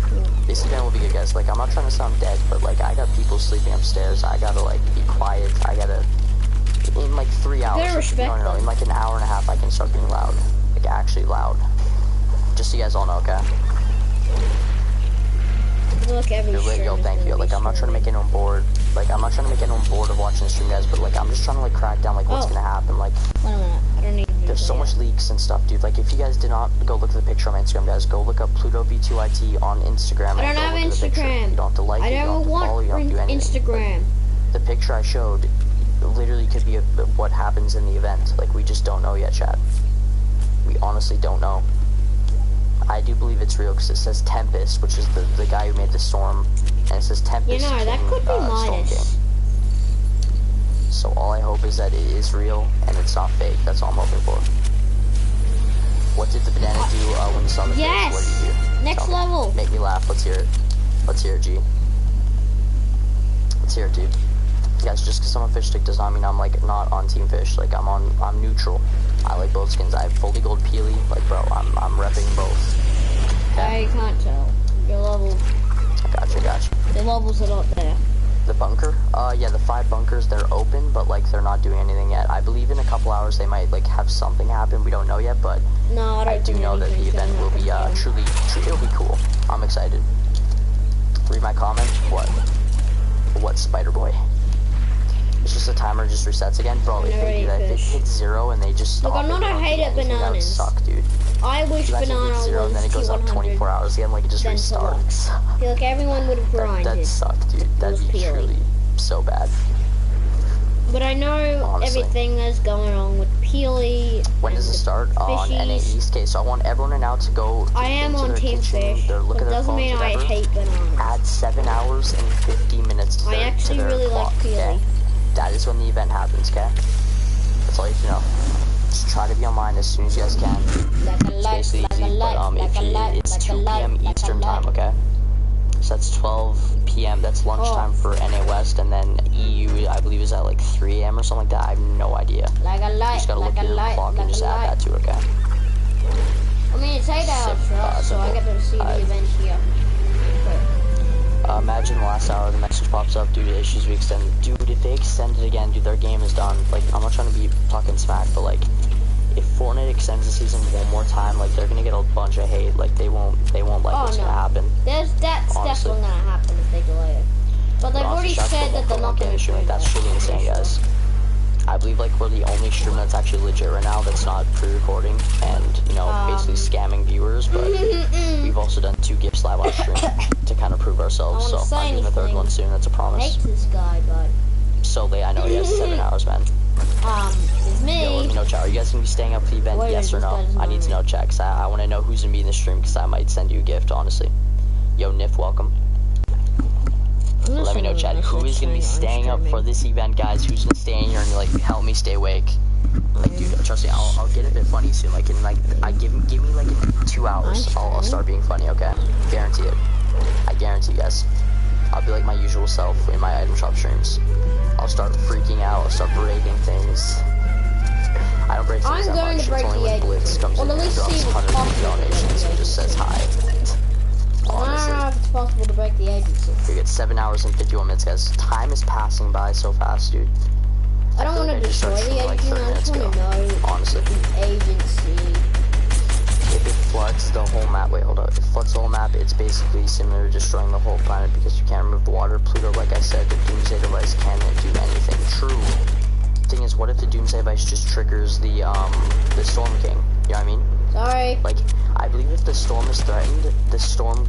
This event will be good, guys. Like, I'm not trying to sound dead, but, like, I got people sleeping upstairs. I gotta, like, be quiet. I gotta... In, like, 3 hours. gotta respect no, in, like, an hour and a half, I can start being loud. Like, actually loud. Just so you guys all know, okay? Look, every yo, thank you. Like, I'm not trying to make anyone bored. Like, I'm not trying to make anyone bored of watching the stream, guys, but, like, I'm just trying to, like, crack down, like, what's gonna happen. Like, wait a minute. I don't need to there's so much leaks and stuff, dude. Like, if you guys did not go look at the picture on my Instagram, guys, go look up PlutoB2IT on Instagram. I don't have Instagram. You don't have to like it, you don't have to follow, you don't have to do anything. Instagram. Like, the picture I showed literally could be what happens in the event. Like, we just don't know yet, chat. We honestly don't know. I do believe it's real because it says Tempest, which is the guy who made the storm, and it says Tempest. You know, that could be minus. So all I hope is that it is real and it's not fake. That's all I'm hoping for. What did the banana do when you saw the yes! fish? What did you do? Next level. Make me laugh. Let's hear it. Let's hear it, G. Let's hear it, dude. Guys, just because I'm a fish stick does not mean I'm like not on Team Fish. Like I'm neutral. I like both skins. I have fully gold Peely. Like, bro, I'm repping both. Okay? I can't tell. Your level. Gotcha. The levels are not there. The bunker? Yeah, the 5 bunkers, they're open, but, like, they're not doing anything yet. I believe in a couple hours they might, like, have something happen. We don't know yet, but no, I do know that the event will be, truly, it'll be cool. I'm excited. Read my comment. What, Spider-Boy? It's just a timer just resets again. Bro, if they do that, if it hits 0 and they just stop. Look, I'm not a hater of bananas. That would suck, dude. I wish banana was 0 and then it goes up 24 hours again, like it just restarts. I feel like everyone would have grinded. That'd suck, dude. That'd be truly so bad. But I know everything that's going on with Peely. When does it start? On NA East. Okay, so I want everyone now to go. I am on Team Fish. But it doesn't mean I hate bananas. Add 7 hours and 50 minutes to I actually really like Peely. That is when the event happens, okay? That's all you have to know. Just try to be online as soon as you guys can. It's basically easy, but it's 2 p.m. Eastern time, okay? So that's 12 p.m. That's lunchtime for NA West, and then EU, I believe, is at like 3 a.m. or something like that. I have no idea. You just gotta look at your clock and just add that to it, okay? I mean, it's 8 hours, so I get to see the event here. Imagine the last hour the message pops up due to issues we extended. Dude, if they extend it again, dude, their game is done. Like, I'm not trying to be talking smack, but like, if Fortnite extends the season one more time, like, they're gonna get a bunch of hate. Like, they won't like what's gonna happen. That's definitely gonna happen if they delay it. But they've already said that they're not gonna do That's truly insane, guys. I believe, like, we're the only stream that's actually legit right now that's not pre-recording and, you know, basically scamming viewers, but we've also done 2 gifts live on stream to kind of prove ourselves, so I'm doing the 3rd one soon, that's a promise. I hate this guy, but... So late, I know, he has 7 hours, man. It's me. Yo, let me know, chat. Are you guys gonna be staying up for the event, yes or no? I need to know, chat, because I want to know who's gonna be in the stream, because I might send you a gift, honestly. Yo, Nif, welcome. Let me know, chat, who is gonna be staying up for this event, guys? Who's gonna stay in here and like help me stay awake? Like, dude, trust me, I'll get a bit funny soon. Like, in like, give me like in 2 hours, I'll start being funny. Okay, guarantee it. I guarantee you guys. I'll be like my usual self in my item shop streams. I'll start freaking out. I'll start breaking things. I don't break things that much. It's only when Blitz comes in and drops 150 donations and just says hi. I don't know if it's possible to break the agency. You get 7 hours and 51 minutes, guys. Time is passing by so fast, dude. I don't want to destroy the agency, I just want to know honestly. The agency. If it floods the whole map, wait, hold up. If it floods the whole map, it's basically similar to destroying the whole planet because you can't remove the water. Pluto, like I said, the Doomsday device can't do anything. True. Thing is, what if the Doomsday device just triggers the Storm King? You know what I mean? Sorry. Like, I believe if the storm is threatened, the Storm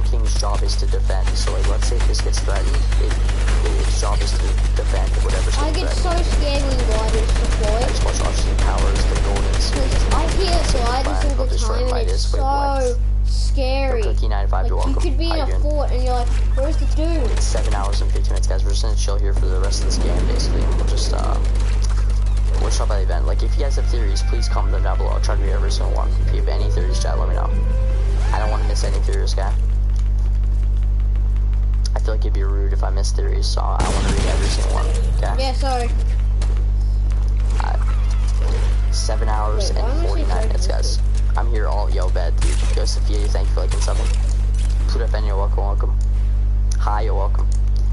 King's job is to defend. So, like, let's say if this gets threatened, its job is to defend whatever's I get so scared when gliders deploy. I just watch Austin Powers, the Golden State. I hear gliders all the time, and it's so scary. Like, you could be in a fort, and you're like, where's the dude? It's 7 hours and 15 minutes, guys. We're just gonna chill here for the rest of this game, basically. We'll just, We'll talk about the event. Like, if you guys have theories, please comment them down below. I'll try to read every single one. If you have any theories, chat, let me know. I don't want to miss any theories, okay? I feel like it'd be rude if I missed theories, so I want to read every single one, okay? Yeah, sorry. 7 hours and 49 minutes, guys. I'm here all, yo, bed, dude. Yo, Sophia, thank you for liking something. Pluto FN, you're welcome. Hi, you're welcome.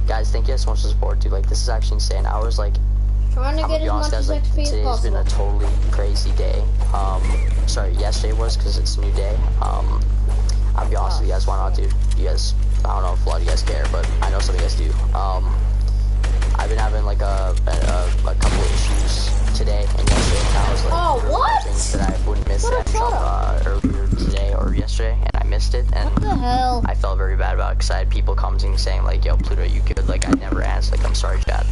Guys, thank you guys so much for the support, dude. Like, this is actually insane. I was like, trying to get as much as XP as possible. Today's been a totally crazy day. Sorry, yesterday was, because it's a new day. I'll be honest with you guys, why not, dude? You guys, I don't know if a lot of you guys care, but I know some of you guys do. I've been having like a couple of issues today and yesterday, and I was like, things that I wouldn't miss earlier today or yesterday, and I missed it, and what the hell? I felt very bad about it, because I had people commenting saying like, yo, Pluto, you good? Like, I never answered, like, I'm sorry, chat.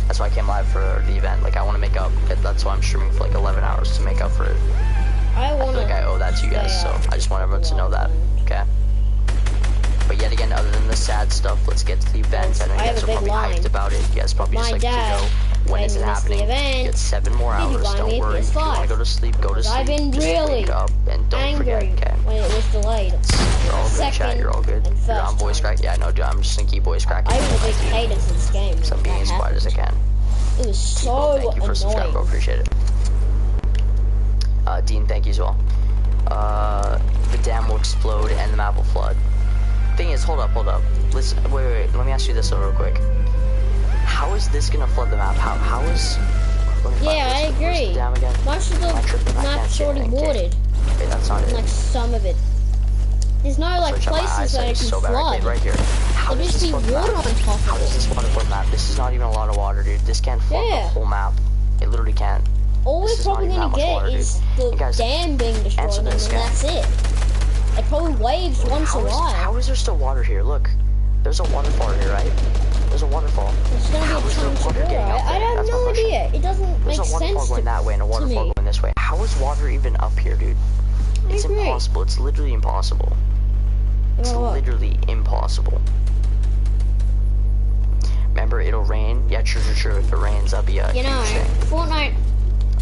That's why I came live for the event. Like, I want to make up. That's why I'm streaming for like 11 hours to make up for it. I feel like I owe that to you guys, so I just want everyone to know that, okay? But yet again, other than the sad stuff, let's get to the event. I know you guys are probably hyped about it. You guys probably just like to know when is it happening. You get 7 more hours. Don't worry. If you want to go to sleep, go to sleep. I've been really wake up and don't forget, okay? When it was delayed. You're all good, chat. You're all good. You're on voice crack. Yeah, no, dude. I'm just gonna keep voice cracking. I was a big hater to this game. So I'm being as quiet as I can. It was so Thank you for subscribing, bro. Appreciate it. Dean, thank you as well. The dam will explode and the map will flood. Thing is, hold up. Listen, wait. Let me ask you this real quick. How is this gonna flood the map? How is? Yeah, I agree. Most of the map's already watered. Okay, that's not it. Like some of it. There's no like places that it can flood. Right here. How does this water on top of it? How does this water flood map? This is not even a lot of water, dude. This can't flood the whole map. It literally can't. All we're probably gonna get is the dam being destroyed, and then that's it. It probably waves once in a while. How is there still water here? Look, there's a waterfall here, right? There's a waterfall. There's gonna be a ton of water. I have no idea. It doesn't make sense to me. There's a waterfall going that way and a waterfall going this way. How is water even up here, dude? It's impossible. It's literally impossible. It's literally impossible. Remember, it'll rain. Yeah, true. If it rains, that'll be a huge thing. Fortnite.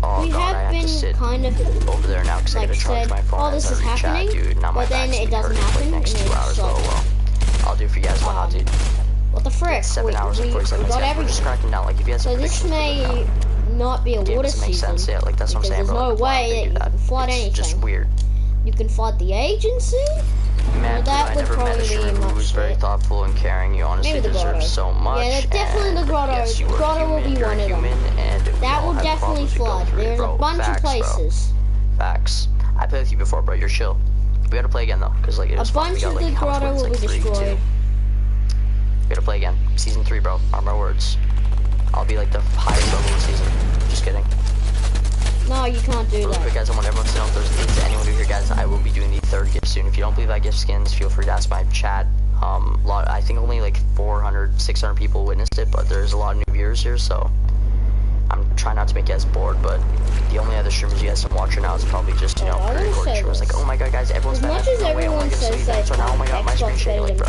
Oh we God, have been kind of over there now because I gotta charge my phone. Oh, this is happening, dude. Now my but then it doesn't happen. Next 2 hours. Well, I'll do it for you guys. Why not, dude? What the frick? 7 hours and 40 seconds. We're just cracking down. Like if you guys. So this may not be a water season. Yeah, like that's what I'm saying, bro. There's no way that you can flood anything. It's just weird. You can flood the agency. Man, I never met a streamer who was very thoughtful and caring. You honestly deserve so much. Yeah, definitely the grotto. Yes, Grotto will be one of them. That will definitely flood. There's a bunch of places. Facts. I played with you before, bro. You're chill. We gotta play again though, because like it was fun. A bunch of the grotto will be destroyed. We gotta play again. Season 3, bro. Mark my words. I'll be like the highest level of the season. Just kidding. No, you can't do that. Quick, guys, I want everyone to know if there's to anyone who here, guys, I will be doing the 3rd gift soon. If you don't believe I gift skins, feel free to ask my chat. I think only like 400, 600 people witnessed it, but there's a lot of new viewers here, so I'm trying not to make you guys bored, but the only other streamers you guys can watch right now is probably just, you know, pre-recorded streamers. Like, oh my God, guys, everyone's as much as everyone says that oh my God, my screen shaking, like, bro.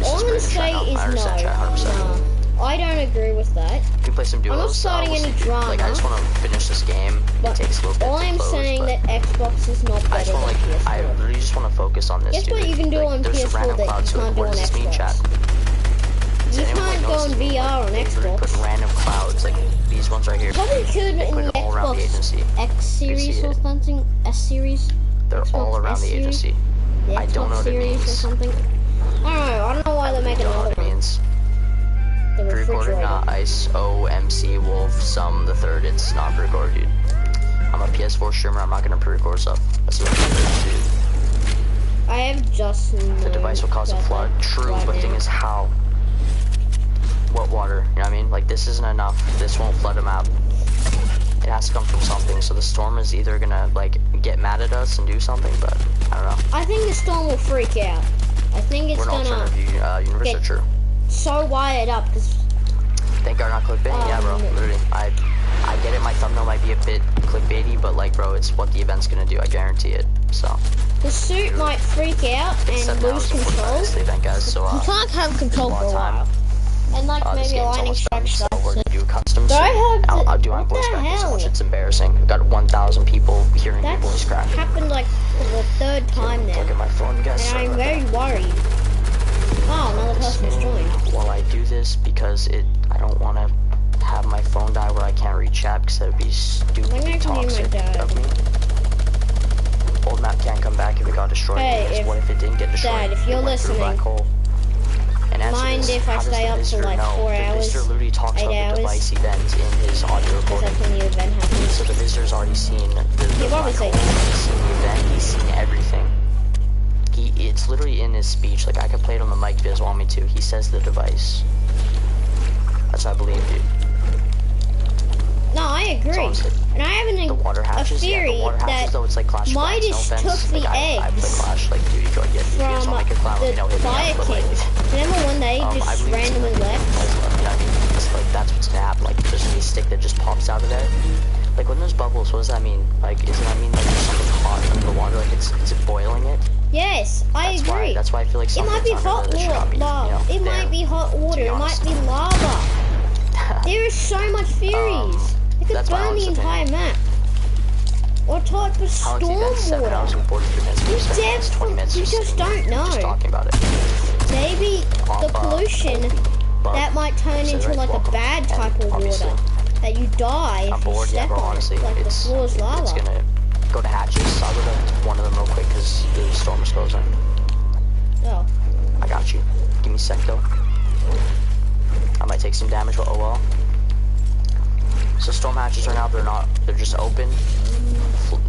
All I'm gonna say is no. I don't agree with that. We can play some duos. I'm not starting any drama. Like, I just want to finish this game. It takes a little bit all I'm saying that Xbox is not better than PS4. I literally just want to focus on this. Guess what you can do on PS4 that you can't do on Xbox? You can't go in VR on Xbox. Put random clouds, like these ones right here. Probably could in the Xbox X series or something. S series. They're all around the agency. I don't know what it means. Or something. I don't know why they're making another one. The pre-recorded, not Ice, OMC, Wolf, Sum, the 3rd, it's not pre-recorded, dude. I'm a PS4 streamer, I'm not gonna pre-record stuff. That's what I'm dude. I have just the device will cause a flood. True, but the thing is how? What water? You know what I mean? Like, this isn't enough. This won't flood a map. It has to come from something, so the storm is either gonna, like, get mad at us and do something, but I don't know. I think the storm will freak out. I think it's gonna get so wired up, because... Thank God not clickbait. Yeah, bro, literally. I get it, my thumbnail might be a bit clickbaity, but, like, bro, it's what the event's gonna do, I guarantee it, so... The suit might freak out and lose control. Event, guys, so, you can't have control for a while. And like this maybe a game's lightning almost strike done, so sucks. we're gonna do customs. But I heard I'll do my what voice the cracking so hell? much it's embarrassing. I've got 1,000 people hearing That's your voice cracking. happened like for the third time now. Look at my phone, guys. And I'm very worried. Oh, another person's joined. While I do this, because I don't want to have my phone die where I can't read chat, because that would be stupidly toxic of me. Old map can't come back if it got destroyed. Hey, what if it didn't get destroyed? Dad, if you're listening, black hole? And mind if I stay up for like 4 hours, 8 hours? Device event in his audio recording. That's when the event happens. So the visitor's already seen the black hole. He's seen the event, he's seen everything. It's literally in his speech. Like, I could play it on the mic if you guys want me to. He says the device. That's what I believe, dude. No, I agree. And I have a theory that Midas took the eggs from the fire king. Remember when they just randomly left? That's what's gonna happen. Like, there's gonna be a stick that just pops out of there. Like, when there's bubbles, what does that mean? Like, doesn't that mean like there's something hot under the water? Like, it's boiling it? Yes, I agree. That's why I feel like it might be hot water. It might be hot water. It might be lava. There is so much theories. It could burn the entire map. Or type of storm water. You just don't know. Maybe the pollution that might turn into like a bad type of water that you die if you step on it, like the floor's lava. It's gonna go to hatches. I'll go to one of them real quick because the storm is closing. Oh. I got you. Give me a sec though. I might take some damage, but oh well. So storm hatches are now, they're just open.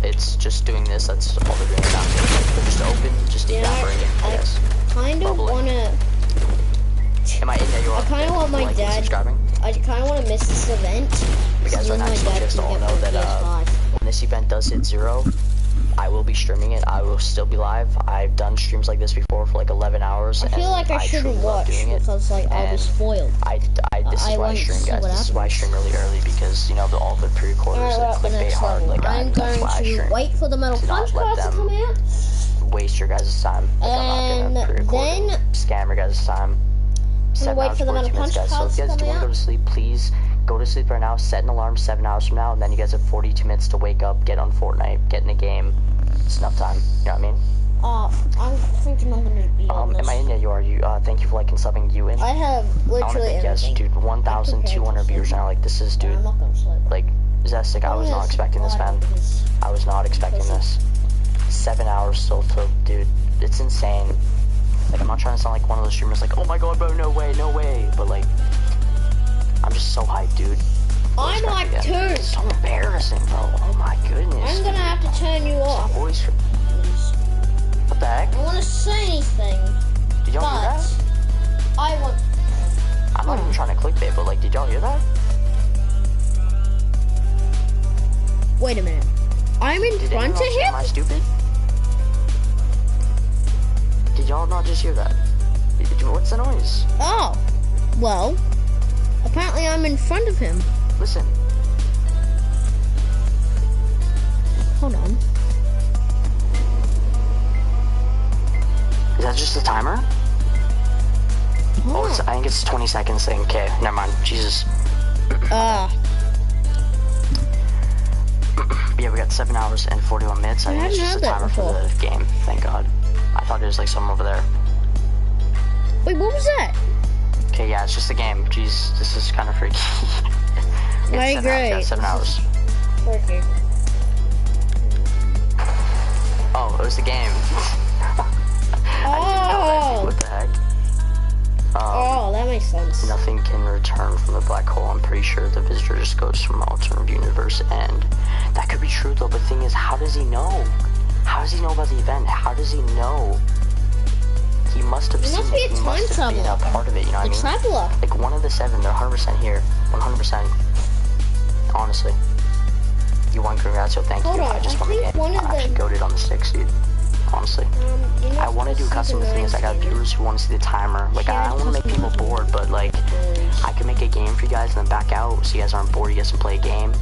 It's just doing this, that's all they're doing now. They're just open, just evaporating, I guess. Kind of wanna... Am I in there? You are? I kind of want my dad... I kind of want to miss this event. Because right now, I just want you guys to all know that when this event does hit 0, I will be streaming it. I will still be live. I've done streams like this before for like 11 hours. I feel like I shouldn't watch because like I'll be spoiled. This is why I stream, guys. This is why I stream really early because you know all the pre-recorders that clickbait hard. Like I'm going to wait for the metal punch cards to come out. Waste your guys' time. Like, and then scam your guys' time. Wait for the metal punch cards to come out. So if you guys do want to go to sleep, please go to sleep right now. Set an alarm 7 hours from now, and then you guys have 42 minutes to wake up, get on Fortnite, get in a game. It's enough time. You know what I mean? I'm thinking I'm gonna be on this. Am I in? Yeah, you are. Thank you for liking, subbing, you in. I have literally everything. Yes, dude. 1,200 viewers now. Like, this is, dude. I'm not gonna sleep. Like, Zestic, I was not expecting this, man. I was not expecting this. 7 hours still to, dude. It's insane. Like, I'm not trying to sound like one of those streamers, like, oh my god, bro, no way, no way. But, like, I'm just so hyped, dude. I'm like 2. It's so embarrassing, bro. Oh my goodness. I'm gonna have to turn you off. What the heck? I don't want to say anything. Did y'all hear that? I want. I'm not even trying to clickbait, but like, did y'all hear that? Wait a minute. I'm in front of him? Am I stupid? Did y'all not just hear that? What's the noise? Oh. Well, apparently I'm in front of him. Listen. Hold on. Is that just the timer? Oh, I think it's 20 seconds thing. Okay, never mind. Jesus. Yeah, we got 7 hours and 41 minutes. I think it's just a timer for the game. Thank God. I thought there was like something over there. Wait, what was that? Okay, yeah, it's just a game. Jeez, this is kind of freaky. Very great. 7 hours. Okay. Oh, it was the game. Oh. What the heck? Oh, that makes sense. Nothing can return from the black hole. I'm pretty sure the visitor just goes from an alternate universe, and that could be true though. But the thing is, how does he know? How does he know about the event? How does he know? He must have seen it. He must have been a part of it. You know what I mean? Traveler. Like one of the 7, they're 100% here. 100%. Honestly. You won, congrats, so thank you. I just won the game. I actually goated on the 6, dude. Honestly. I want to do custom things. I got viewers who want to see the timer. Like, I don't want to make people bored, but like, I can make a game for you guys and then back out so you guys aren't bored. You guys can play a game.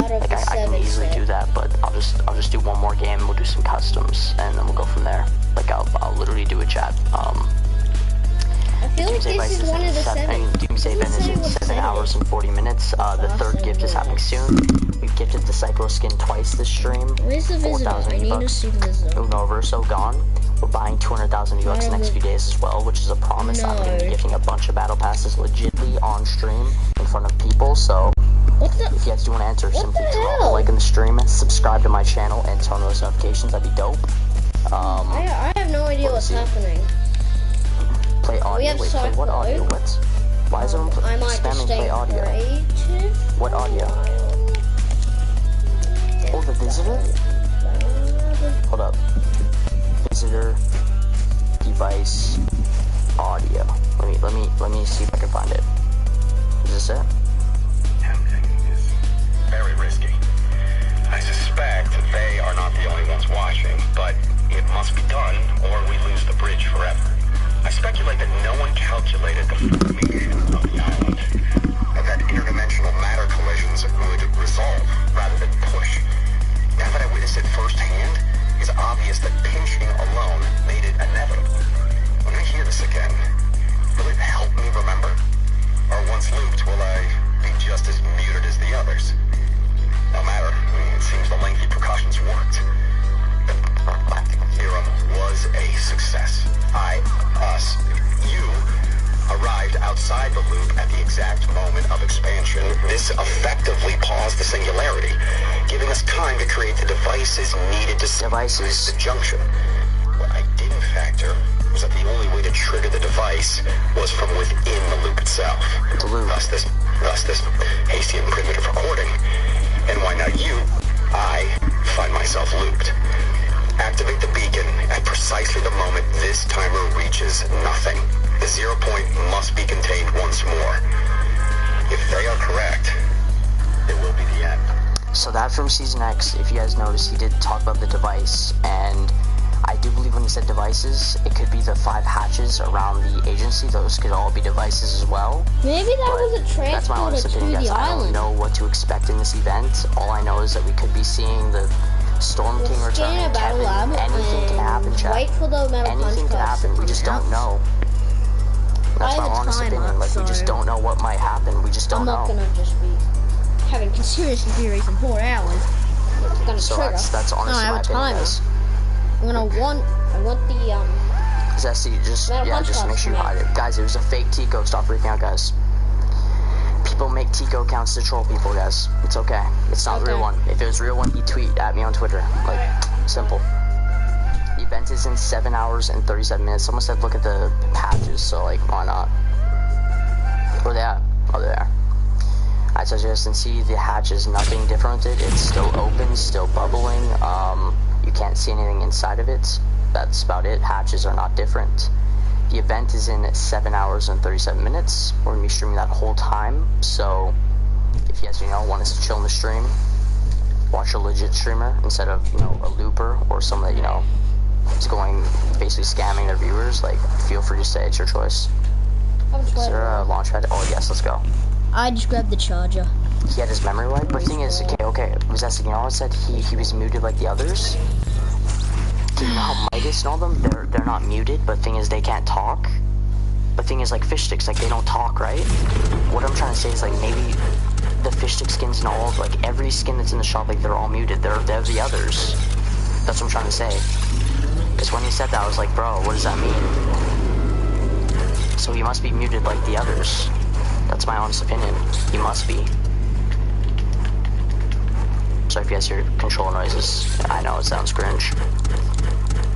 Like, I can easily do that, but I'll just do one more game and we'll do some customs and then we'll go from there. Like, I'll literally do a chat. I feel like Doomsday this is one of the 7. Doomsday event is in 7 hours and 40 minutes. The third gift is happening soon. We've gifted the Psycho skin twice this stream. Where's the visitor? I need to see the visitor. Uno Verso gone. We're buying 200,000 V-Bucks the next few days as well, which is a promise. I'm going to be gifting a bunch of battle passes legitly on stream in front of people, so if you guys do want to enter, simply drop a like in the stream, subscribe to my channel, and turn on those notifications. That'd be dope. I have no idea what's happening. Play audio. Wait, play what audio? What? Why is everyone spamming play audio? What audio? Oh, the visitor? Hold up. Visitor device audio. Let me see if I can find it. Is this it? Tempting is very risky. I suspect they are not the only ones watching, but it must be done or we lose the bridge forever. I speculate that no one calculated the formation of the island, and that interdimensional matter collisions would resolve rather than push. Now that I witnessed it firsthand, it's obvious that pinching alone made it inevitable. When I hear this again, will it help me remember? Or once looped, will I be just as muted as the others? No matter, it seems the lengthy precautions worked. The galactic theorem was a success. You arrived outside the loop at the exact moment of expansion. This effectively paused the singularity, giving us time to create the devices needed to synchronize the junction. What I didn't factor was that the only way to trigger the device was from within the loop itself. Thus this hasty and primitive recording. And why not you? I find myself looped. Activate the beacon at precisely the moment this timer reaches nothing. The 0 point must be contained once more. If they are correct, it will be the end. So that from Season X, if you guys noticed, he did talk about the device, and I do believe when he said devices, it could be the 5 hatches around the agency. Those could all be devices as well. Maybe that was a transporter to the island. I don't know what to expect in this event. All I know is that we could be seeing the Storm King returning, Kevin. Anything can happen, chat. Wait for the metal Anything can happen. We just don't know. That's my honest opinion. Like, we just don't know what might happen. We just don't know. I'm not gonna just be having conspiracy theories in 4 hours. It's gonna trigger. That's honestly my opinion, guys. I want the Zesty, just make sure you hide it. Guys, it was a fake Tico. Stop freaking out, guys. People make Tico accounts to troll people, guys. It's okay. It's not a real one. If it was a real one, he'd tweet at me on Twitter. Like, simple. The event is in 7 hours and 37 minutes. Someone said look at the patches, so like, why not? Where they at? Oh, they're there. I suggest and see the hatches. Nothing different with it. It's still open, still bubbling. You can't see anything inside of it. That's about it. Hatches are not different. The event is in 7 hours and 37 minutes. We're gonna be streaming that whole time. So if you guys want us to chill in the stream, watch a legit streamer instead of a looper or someone that is going basically scamming their viewers. Like, feel free to say it's your choice. Is there a launch pad? Oh yes, let's go. I just grabbed the charger. He had his memory wipe, but the thing is, okay, was that I said he was muted like the others? You know how Midas and all them, they're not muted, but thing is they can't talk. But thing is, like fish sticks, like they don't talk, right? What I'm trying to say is like maybe the fish stick skins and all of like every skin that's in the shop, like they're all muted. They're the others. That's what I'm trying to say. Because when he said that, I was like, bro, what does that mean? So he must be muted like the others. That's my honest opinion. He must be. Sorry if you guys hear control noises. I know it sounds cringe.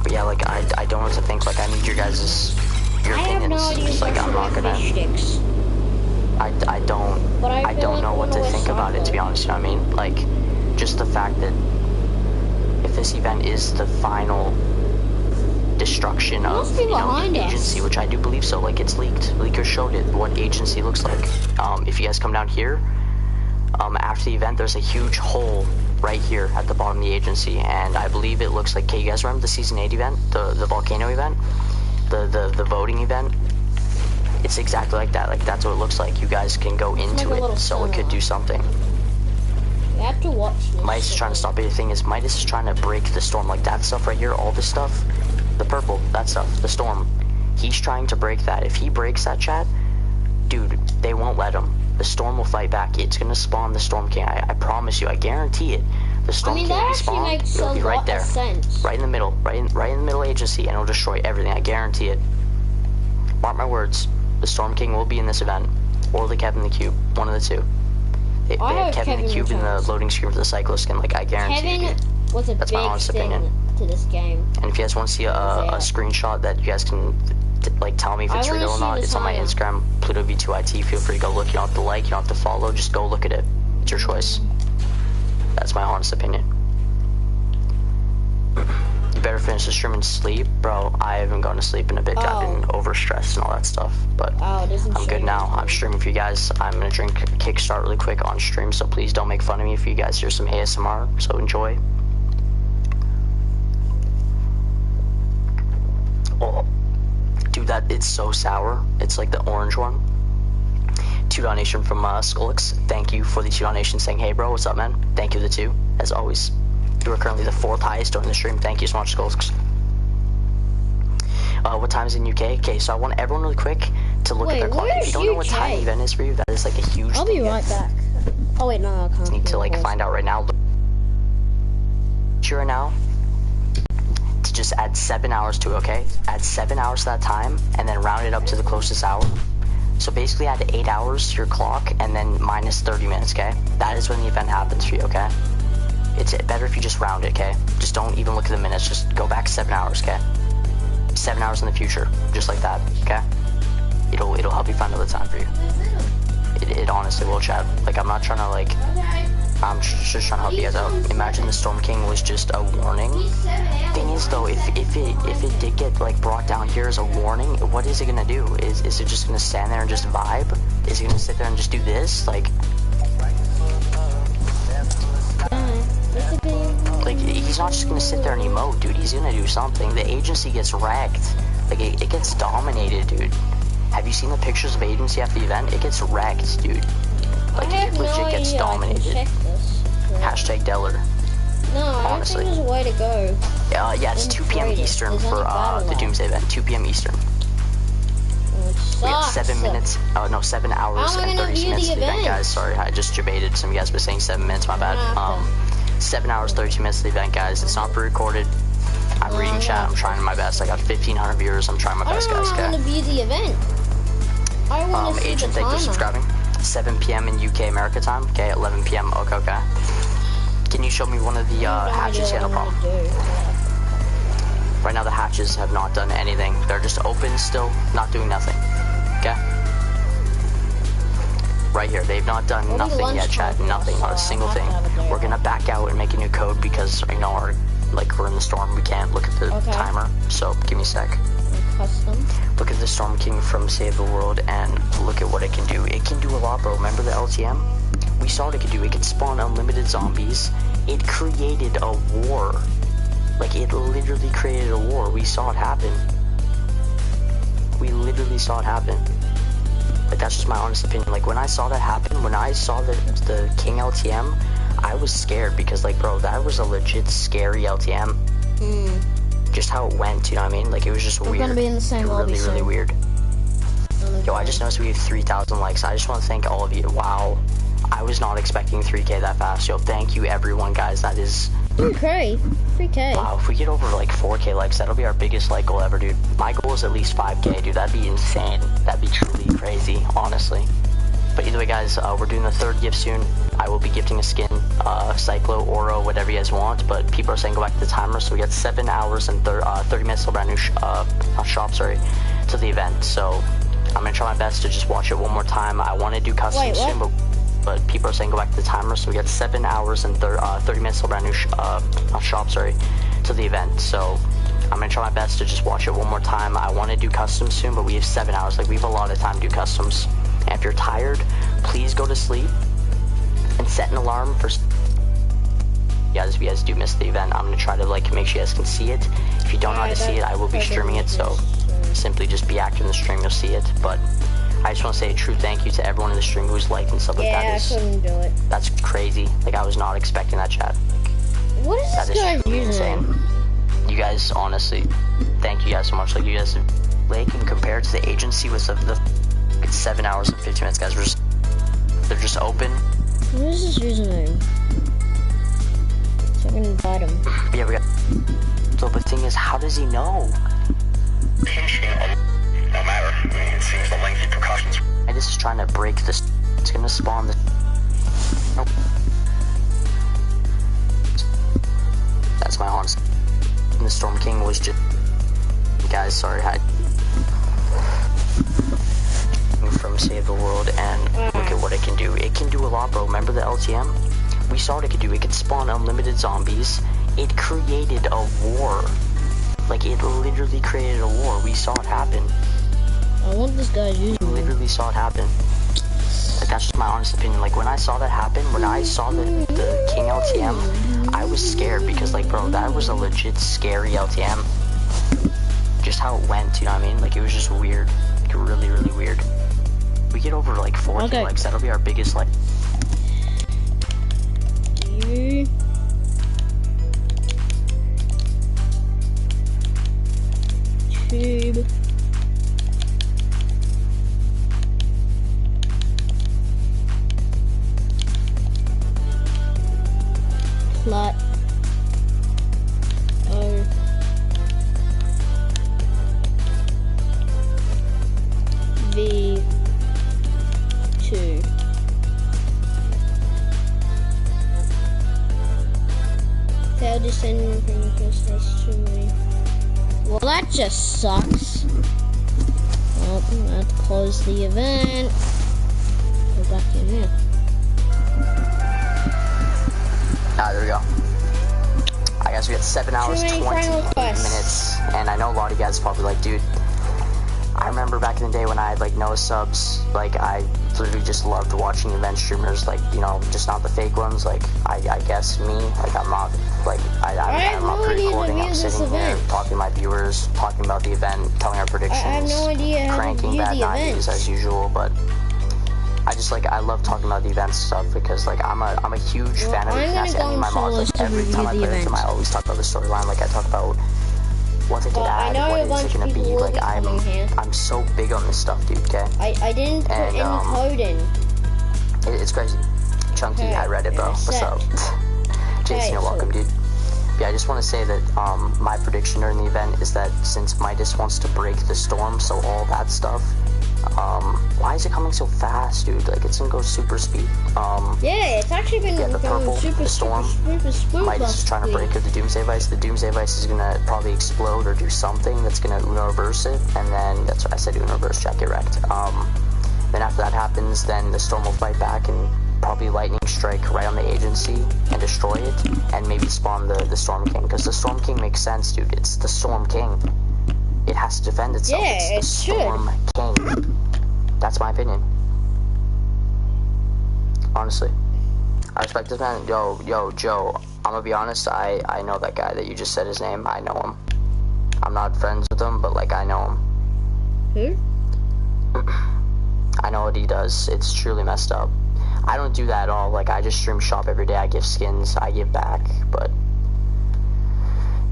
But yeah, like I don't know what to think. Like I need your opinions. Just like I'm not gonna. I don't know what to think about it, to be honest. You know what I mean? Like just the fact that if this event is the final destruction of the agency, which I do believe so. Like it's leaked. Leakers showed it what agency looks like. If you guys come down here, after the event, there's a huge hole right here at the bottom of the agency, and I believe it looks like. Okay, you guys remember the Season 8 event, the volcano event, the voting event? It's exactly like that. Like that's what it looks like. You guys can go into it, so it could do something. You have to watch this. Midas is trying to stop it. The thing is, Midas is trying to break the storm. Like that stuff right here, all this stuff, the purple, that stuff, the storm. He's trying to break that. If he breaks that, chat, dude, they won't let him. The storm will fight back. It's gonna spawn the Storm King. I promise you. I guarantee it. The Storm King will be spawned. It'll be right there, right in the middle, right in the middle agency, and it'll destroy everything. I guarantee it. Mark my words. The Storm King will be in this event, or the Kevin the Cube, one of the two. They have Kevin the Cube in the loading screen for the Cyclo skin. Like I guarantee it. Kevin was a That's my honest opinion to this game. And if you guys want to see a screenshot that you guys can like tell me if it's real or not, it's on my Instagram, PlutoV2IT. Feel free to go look. You don't have to like, you don't have to follow. Just go look at it. It's your choice. That's my honest opinion. You better finish the stream and sleep, bro. I haven't gone to sleep in a bit. I've been overstressed and all that stuff, but I'm good now. I'm streaming for you guys. I'm gonna drink Kickstart really quick on stream, so please don't make fun of me if you guys hear some ASMR. So enjoy. Oh, dude, it's so sour. It's like the orange one. 2 donation from Skolix. Thank you for the 2 donation saying, hey bro, what's up, man? Thank you, the 2, as always. You are currently the 4th highest during the stream. Thank you so much, Skolix. What time is it in UK? Okay, so I want everyone really quick to look at their clock. If you don't know what time the event is for you, that is like a huge thing. I'll be right back. Oh wait, no, I can't. Need to like find out right now. Sure now. To just add 7 hours to it, okay? Add 7 hours to that time, and then round it up to the closest hour. So basically add 8 hours to your clock, and then minus 30 minutes, okay? That is when the event happens for you, okay? It's better if you just round it, okay? Just don't even look at the minutes, just go back 7 hours, okay? 7 hours in the future, just like that, okay? It'll help you find another time for you. It honestly will, chat. Like, I'm not trying to, like, I'm just trying to help you guys out. Imagine the Storm King was just a warning. Thing is, though, if it did get, like, brought down here as a warning, what is it gonna do? Is it just gonna stand there and just vibe? Is it gonna sit there and just do this? Like, he's not just gonna sit there and emote, dude. He's gonna do something. The agency gets wrecked. Like, it gets dominated, dude. Have you seen the pictures of agency after the event? It gets wrecked, dude. Like, it legit gets dominated. Hashtag Deller. No, honestly. I don't think there's a way to go. Yeah, it's 2 p.m. Eastern for the Doomsday event. 2 p.m. Eastern. We have 7 minutes. Oh no, 7 hours and 30 minutes of the event, guys. Sorry, I just debated. Some of you guys were saying 7 minutes. My bad. 7 hours, 32 minutes of the event, guys. It's not pre-recorded. I'm reading chat. I'm trying my best. I got 1,500 viewers. I'm trying my best, guys. I want to view the event. I want to see Agent, the thank you for subscribing. 7 p.m. in UK America time. Okay, 11 p.m. Okay. Can you show me one of the hatches? Yeah, no problem. Right now the hatches have not done anything. They're just open still, not doing nothing. Okay? Right here, they've not done nothing yet, chat. Nothing, not a single thing. We're gonna back out and make a new code because, you know, we're in the storm. We can't look at the timer. So, give me a sec. Custom. Look at the Storm King from Save the World and look at what it can do. It can do a lot, bro. Remember the LTM? We saw what it could do. It could spawn unlimited zombies. It created a war. Like, it literally created a war. We saw it happen. We literally saw it happen. Like, that's just my honest opinion. Like, when I saw that happen, when I saw the King LTM, I was scared because, like, bro, that was a legit scary LTM. Just how it went, you know what I mean? Like, it was just weird. We're gonna be in the same lobby soon. Really weird. Yo, I just noticed we have 3,000 likes. I just want to thank all of you. Wow. I was not expecting 3K that fast. Yo, thank you everyone, guys. That is... 3K? Wow, if we get over, like, 4K likes, that'll be our biggest like goal ever, dude. My goal is at least 5K, dude. That'd be insane. That'd be truly crazy, honestly. But either way, guys, we're doing the 3rd gift soon. I will be gifting a skin, Cyclo, Oro, whatever you guys want. But people are saying go back to the timer, so we got 7 hours and 30 minutes till brand new to the event. So I'm gonna try my best to just watch it one more time. I want to do custom soon, but people are saying go back to the timer, so we got 7 hours and 30 minutes till brand new to the event. So I'm gonna try my best to just watch it one more time. I want to do customs soon, but we have 7 hours. Like, we have a lot of time to do customs. And if you're tired, please go to sleep and set an alarm for... Guys, if you guys do miss the event, I'm gonna try to, like, make sure you guys can see it. If you don't know how to see it, I will be streaming it, so simply just be active in the stream, you'll see it. But I just want to say a true thank you to everyone in the stream who's liked and stuff like that. Yeah, I couldn't do it. That's crazy. Like, I was not expecting that, chat. What is this guy using? Insane. You guys, honestly, thank you guys so much. Like, you guys have Lake and compared to the agency was the 7 hours and 15 minutes, guys. They're just open. What is his username? So I can invite him. Yeah, we got. So the thing is, how does he know? No matter. I mean, it seems the lengthy precautions. I just is trying to break this. It's gonna spawn the. Nope. That's my horns. And the Storm King was just. Guys, sorry, hi. From Save the World, and look at what it can do. It can do a lot, bro. Remember the LTM? We saw what it could do. It could spawn unlimited zombies. It created a war. Like, it literally created a war. We saw it happen. I want this guy's username. We literally saw it happen. Like, that's just my honest opinion. Like, when I saw that happen, when I saw the King LTM, I was scared because, like, bro, that was a legit scary LTM. Just how it went, you know what I mean? Like, it was just weird. Like, really, really weird. We get over, like, 4K likes. That'll be our biggest, like... Tube. Plot. Oh. V2. Failed to send anything to me. Well, that just sucks. Well, I have to close the event. Go back in here. Ah, there we go. I guess we got 7 hours, 20 minutes, and I know a lot of you guys are probably like, dude, I remember back in the day when I had, like, no subs, like, I literally just loved watching event streamers, like, you know, just not the fake ones, like, I guess me, like, I'm not, like, I'm not pre-recording, I'm sitting here talking to my viewers, talking about the event, telling our predictions, I have no idea how cranking to bad view the 90s event. as usual, but I just, like, I love talking about the event stuff because, like, I'm a huge fan of it. That's any of my mods. Like, every time I play with them, I always talk about the storyline. Like, I talk about what they could add, what is it gonna be. Like, I'm so big on this stuff, dude. Okay. I didn't put any code in. It's crazy. Chunky, I read it, bro. What's up? Jason, you're welcome, dude. Yeah, I just want to say that my prediction during the event is that since Midas wants to break the storm, so all that stuff. Why is it coming so fast, dude? Like, it's gonna go super speed. Yeah, it's actually been the purple, the storm. Midas is trying to break it, the Doomsday Vice. The Doomsday Vice is gonna probably explode or do something that's gonna Uno reverse it, and then that's what I said, Uno reverse, Jack, get wrecked. Then after that happens, then the storm will fight back and probably lightning strike right on the agency and destroy it, and maybe spawn the Storm King, because the Storm King makes sense, dude. It's the Storm King. It has to defend itself. Yeah, it's the Storm King. That's my opinion. Honestly. I respect this man. Yo, Joe, I'm gonna be honest, I know that guy that you just said his name. I know him. I'm not friends with him, but, like, I know him. Who? I know what he does. It's truly messed up. I don't do that at all. Like, I just stream shop every day. I give skins. I give back, but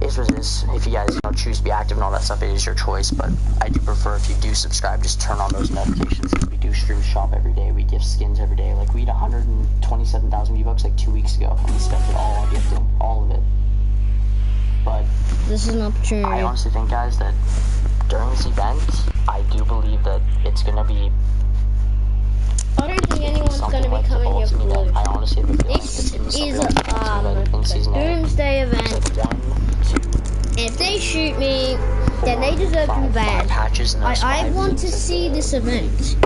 is what it is. If you guys, you know, choose to be active and all that stuff, it is your choice, but I do prefer if you do subscribe, just turn on those notifications, because we do stream shop every day. We gift skins every day. Like, we had 127,000 V-Bucks like 2 weeks ago, and we spent it all on gifting. All of it. But this is an opportunity. I honestly think, guys, that during this event, I do believe that it's gonna be... I don't think anyone's gonna be coming here for blue. I honestly have a feeling This it's is Doomsday event. If they shoot me, then they deserve to be banned. I want to see this event.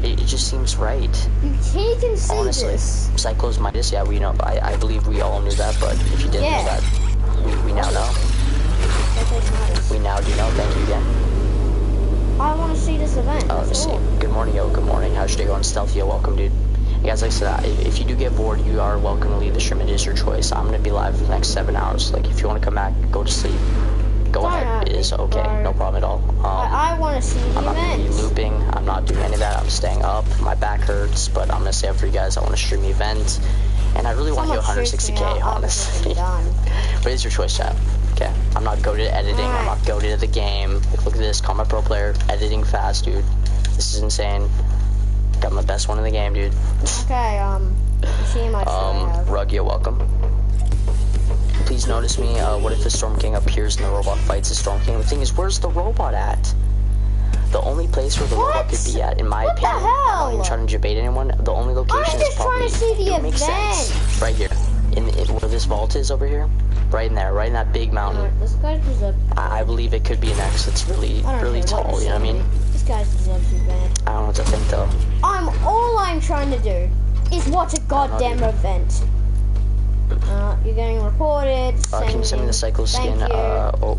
It just seems right. You can see honestly, this. Cyclo's Midas, yeah, we know. I believe we all knew that, but if you didn't know that, we now know. We now do know. Thank you again. I want to see this event. Let me see. Good morning, yo. Good morning. How's your day going? Stealthy, yo. Welcome, dude. Hey guys, like I said, if you do get bored, you are welcome to leave the stream. It is your choice. I'm gonna be live for the next 7 hours. Like, if you want to come back, go to sleep. Go ahead. It is okay. No problem at all. I want to see the event. I'm not gonna be looping. I'm not doing any of that. I'm staying up. My back hurts, but I'm gonna stay up for you guys. I want to stream the event, and I really want to hit 160K, honestly. But it's your choice, chat. Okay. okay? I'm not goated at editing. I'm not goated at the game. Like, look at this, call my pro player, editing fast, dude. This is insane. Got my best one in the game, dude. Okay, see my Rug, you're welcome. Please notice me. What if the Storm King appears and the robot fights the Storm King? The thing is, where's the robot at? The only place where the robot could be at, in my opinion, I'm not even trying to debate anyone, the only location is probably, I'm just trying to see the event. Sense, right here. In where this vault is over here. Right in there, right in that big mountain. This guy deserves to be I believe it could be an X that's really tall, you know what I mean? This guy deserves to be banned. I don't know what to think though. All I'm trying to do is watch a goddamn event. You're getting reported. Can you send me the cycle skin?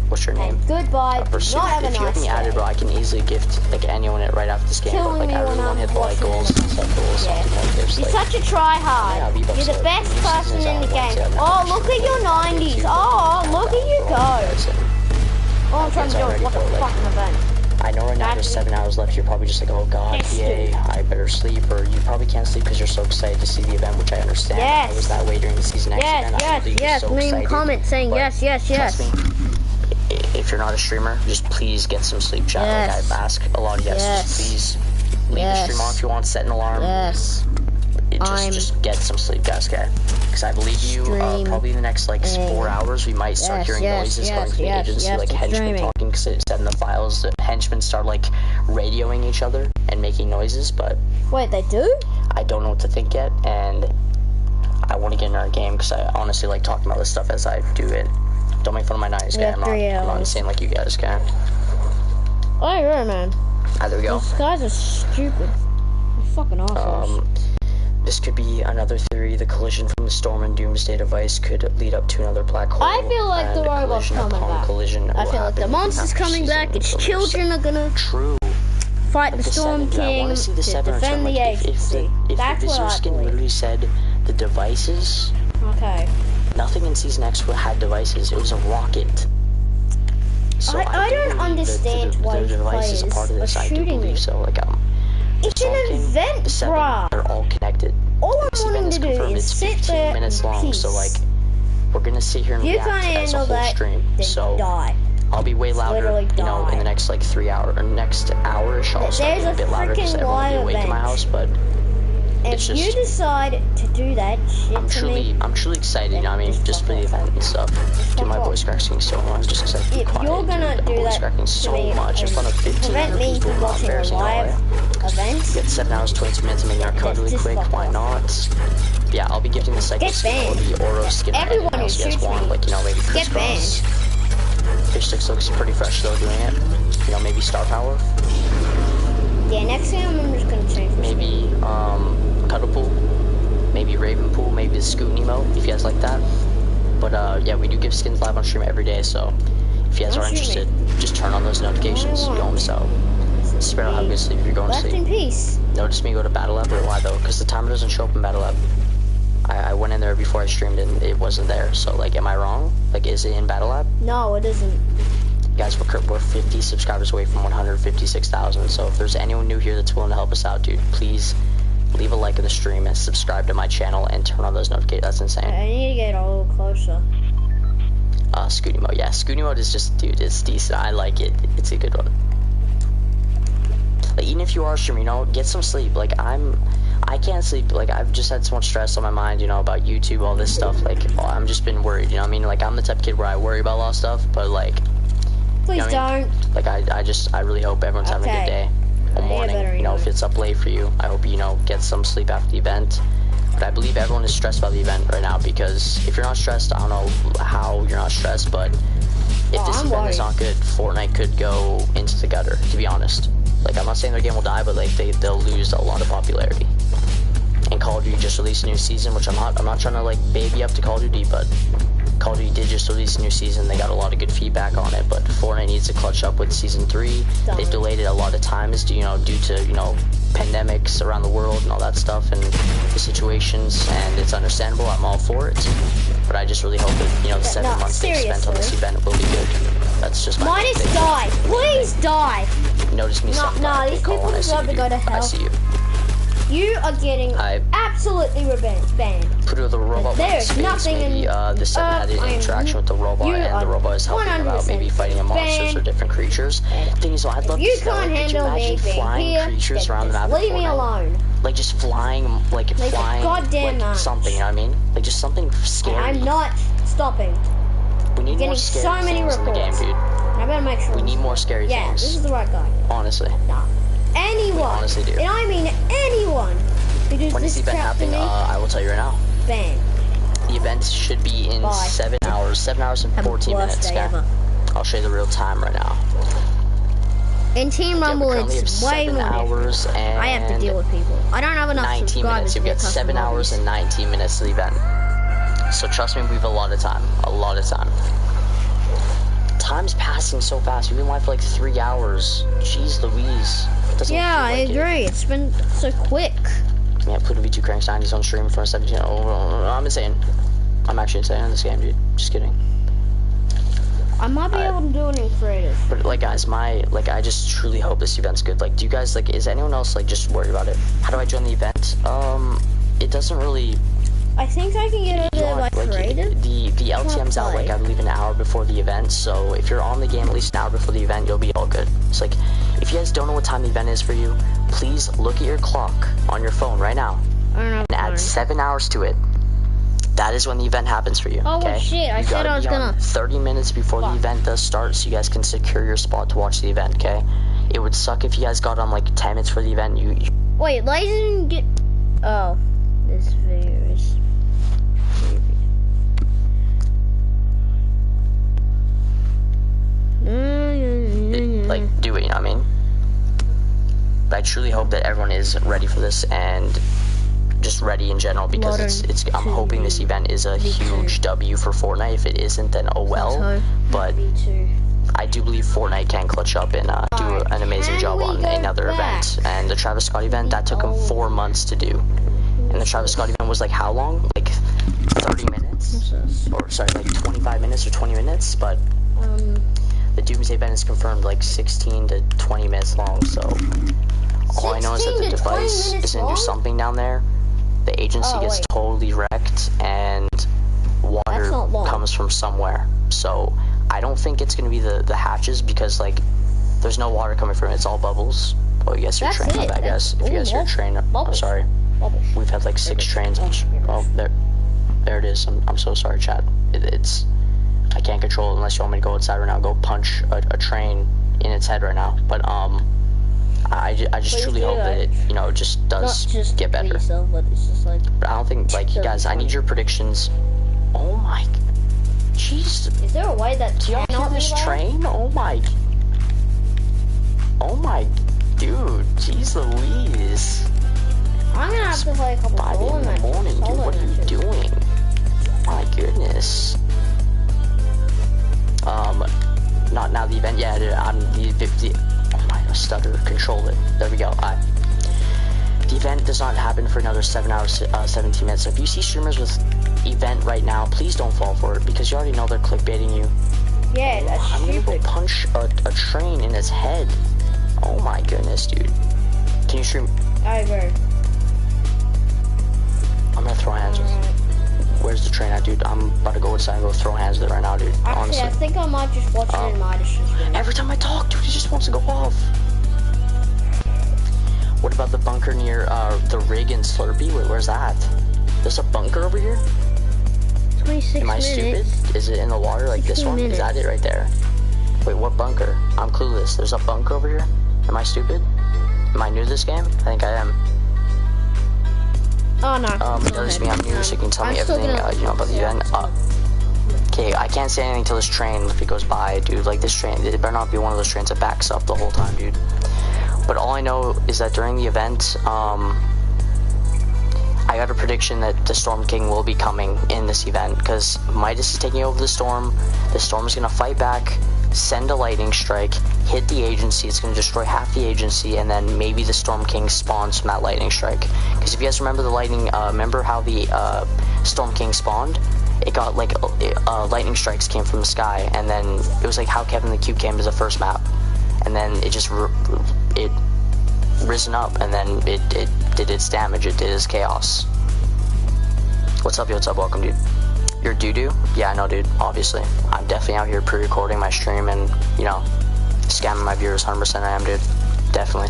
What's your name? And goodbye. If you have me added, bro, I can easily gift like anyone it right after this game. But like I really want to hit like goals and stuff. You're such a tryhard. You're the best person in the game. Oh, look at your 90s. Oh, look at you go. All I'm trying to do is watch a fucking event. I know right now there's 7 hours left. You're probably just like, oh god, yay, I better sleep. Or you probably can't sleep because you're so excited to see the event, which I understand. Yes. I was that way during the Season X event. Yes. Leave a comment saying yes. Trust me, if you're not a streamer, just please get some sleep, chat. Like I ask a lot of just please leave the stream on if you want, set an alarm. Just get some sleep, guys, okay? Because I believe you, probably in the next like 4 hours, we might start hearing noises going through the agency, like henchmen talking, because it said in the files that henchmen start like radioing each other and making noises, but... Wait, they do? I don't know what to think yet, and I want to get in our game, because I honestly like talking about this stuff as I do it. Don't make fun of my 90s, okay? I'm not insane like you guys, okay? Oh, yeah, man. There we go. These guys are stupid. They're fucking assholes. This could be another theory. The collision from the Storm and Doomsday device could lead up to another black hole. I feel like the robot's coming back. I feel like the monster's coming back. Its children are gonna fight the Storm King to defend the agency. That's what I believe. Literally said the devices. Okay. Nothing in Season X had devices. It was a rocket. So I don't understand why these players are shooting me. It's an event, bruh. They're all connected. All I'm wanting to do is sit there minutes in long, peace. so like, we're gonna sit here and react as a whole stream. So I'll be way louder, you know, in the next like 3 hours or next hour-ish. I'll start being a bit louder because everyone will be awake in my house, but if you decide to do that shit I'm truly excited, you know what I mean, just for the event and stuff. Dude, my voice cracking so much just because I keep quiet. If you're gonna do that cracking so much in front of 15 me from watching a live event, get 7 hours 22 minutes and making our code really quick. Why not? Yeah, I'll be giving the cycle skin or the Oro skin or anything else you guys want, like, you know, maybe crisscross. Fish Sticks looks pretty fresh though doing it. You know, maybe Star Power. Yeah, next thing I'm just gonna change. Maybe Cuddle Pool, maybe Raven Pool, maybe the Scoot Nemo, if you guys like that. But yeah, we do give skins live on stream every day, so if you guys are interested, just turn on those notifications. You don't miss out. Sparrow, have a good sleep if you're going to sleep. Rest in peace. Notice me go to Battle Lab, or why though? Because the timer doesn't show up in Battle Lab. I went in there before I streamed and it wasn't there, so like, am I wrong? Like, is it in Battle Lab? No, it isn't. Guys, we're 50 subscribers away from 156,000, so if there's anyone new here that's willing to help us out, dude, please leave a like of the stream and subscribe to my channel and turn on those notifications. That's insane. I need to get a little closer. Scooty mode. Yeah, Scooty mode is just, dude, it's decent. I like it. It's a good one. Like, even if you are streaming, you know, get some sleep. Like, I can't sleep. Like, I've just had so much stress on my mind, you know, about YouTube, all this stuff. Like, I'm just been worried, you know what I mean? Like, I'm the type of kid where I worry about a lot of stuff, but like, please you know don't. I mean? Like, I really hope everyone's having a good day. Or morning, you know, if it's up late for you, I hope you know, get some sleep after the event. But I believe everyone is stressed about the event right now, because if you're not stressed, I don't know how you're not stressed, but if this event is not good, Fortnite could go into the gutter, to be honest. Like, I'm not saying their game will die, but like, they'll lose a lot of popularity. And Call of Duty just released a new season, which I'm not trying to like baby up to Call of Duty, but Call of Duty did just release a new season. They got a lot of good feedback on it, but Fortnite needs to clutch up with Season 3. They've delayed it a lot of times, you know, due to, you know, pandemics around the world and all that stuff and the situations, and it's understandable. I'm all for it, but I just really hope that, you know, the 7 months they spent on this event will be good. That's just my Minus die. Please die. Notice me No, these people deserve to go to hell. I see you. You are getting absolutely banned. Put it the robot. There's nothing maybe, in the 7 had an interaction with the robot, and the robot is helping about maybe fighting monsters or different creatures. The thing is, though, I'd love to see that. Like, could you imagine flying creatures around the map? Leave me alone. Like just flying, like flying, goddamn like something. You know what I mean? Like just something scary. I'm not stopping. We need more scary things in the game, dude. I better make sure. We need more scary things. Yeah, this is the right guy. Honestly. No. Anyone. We honestly do. And I mean anyone who does when this is the event happening? I will tell you right now. Bang. The event should be in 7 hours. 7 hours and 14 minutes. Okay? I'll show you the real time right now. In Team Rumble, it's way more hours and I have to deal with people. I don't have enough 19 subscribers. Minutes. You've got 7 hours and 19 minutes to the event. So trust me, we have a lot of time. A lot of time. Time's passing so fast. We've been live for like 3 hours. Jeez Louise. Yeah, I agree. It's been so quick. Yeah, Pluto V2 Cranks 90s on stream for 17. Oh, I'm insane. I'm actually insane in this game, dude. Just kidding. I might be able to do it in creative. But like, guys, I just truly hope this event's good. Like, do you guys is anyone else just worried about it? How do I join the event? It doesn't really. I think I can get over by creative. The LTM's out I believe an hour before the event. So if you're on the game at least an hour before the event, you'll be all good. It's like, if you guys don't know what time the event is for you, please look at your clock on your phone right now and add 7 hours to it. That is when the event happens for you. Oh, okay? Shit, I said I was gonna. 30 minutes before the event does start, so you guys can secure your spot to watch the event, okay? It would suck if you guys got on 10 minutes for the event. Wait, ladies and get. Oh, this video is. Do it, you know what I mean? But I truly hope that everyone is ready for this and just ready in general, because I'm hoping this event is a huge W for Fortnite. If it isn't, then oh well. But I do believe Fortnite can clutch up and do an amazing job on another event. And the Travis Scott event, that took him 4 months to do. And the Travis Scott event was how long? 30 minutes? Or sorry, 25 minutes or 20 minutes? But the Doomsday event is confirmed 16 to 20 minutes long, so all I know is that the device is going to do something down there. The agency gets totally wrecked, and water comes from somewhere. So I don't think it's going to be the hatches, because there's no water coming from it. It's all bubbles. Oh, you guys hear a train? My bad, guys. If you guys hear a train, I'm sorry. We've had 6 trains. Oh, there it is. I'm so sorry, chat. I can't control it unless you want me to go outside right now. Go punch a train in its head right now. But I just truly hope that it just does get better. Yourself, but it's just but I don't think guys. I need your predictions. Oh my, jeez. Is there a way that do y'all hear this train? Oh my, dude. Jeez Louise. I'm gonna have to play a couple 5 in the morning, dude. What are you doing? My goodness. Not now the event. Yeah, dude, I'm the 50. Oh my, stutter. Control it. There we go. Alright. The event does not happen for another 7 hours, 17 minutes. So if you see streamers with event right now, please don't fall for it, because you already know they're clickbaiting you. Yeah, that's I'm gonna go punch a train in its head. Oh my goodness, dude. Can you stream? I agree. I'm gonna throw hands with you. Where's the train at, dude? I'm about to go inside and go throw hands with it right now, dude. Actually, honestly. I think I might just watch it in my stream. Every time I talk, dude, it just wants to go off. What about the bunker near the rig and Slurpee? Wait, where's that? There's a bunker over here? 26 Am I minutes. stupid? Is it in the water like this one? Is that it right there? Wait, what bunker? I'm clueless. There's a bunker over here? Am I stupid? Am I new to this game? I think I am. Oh no. Notice me, I'm new, so you can tell me everything about the event. Okay, I can't say anything till this train, if it goes by, dude. This train, it better not be one of those trains that backs up the whole time, dude. But all I know is that during the event, I got a prediction that the Storm King will be coming in this event, because Midas is taking over the storm is gonna fight back, send a lightning strike, hit the agency. It's going to destroy half the agency, and then maybe the Storm King spawns from that lightning strike. Because if you guys remember the lightning, remember how the Storm King spawned? It got lightning strikes came from the sky, and then it was how Kevin the Cube came to the first map, and then it just it risen up, and then it did its damage, it did its chaos. What's up, yo, what's up, welcome, dude. You're doo-doo? Yeah, I know, dude, obviously. I'm definitely out here pre-recording my stream and, you know, scamming my viewers, 100% I am, dude. Definitely.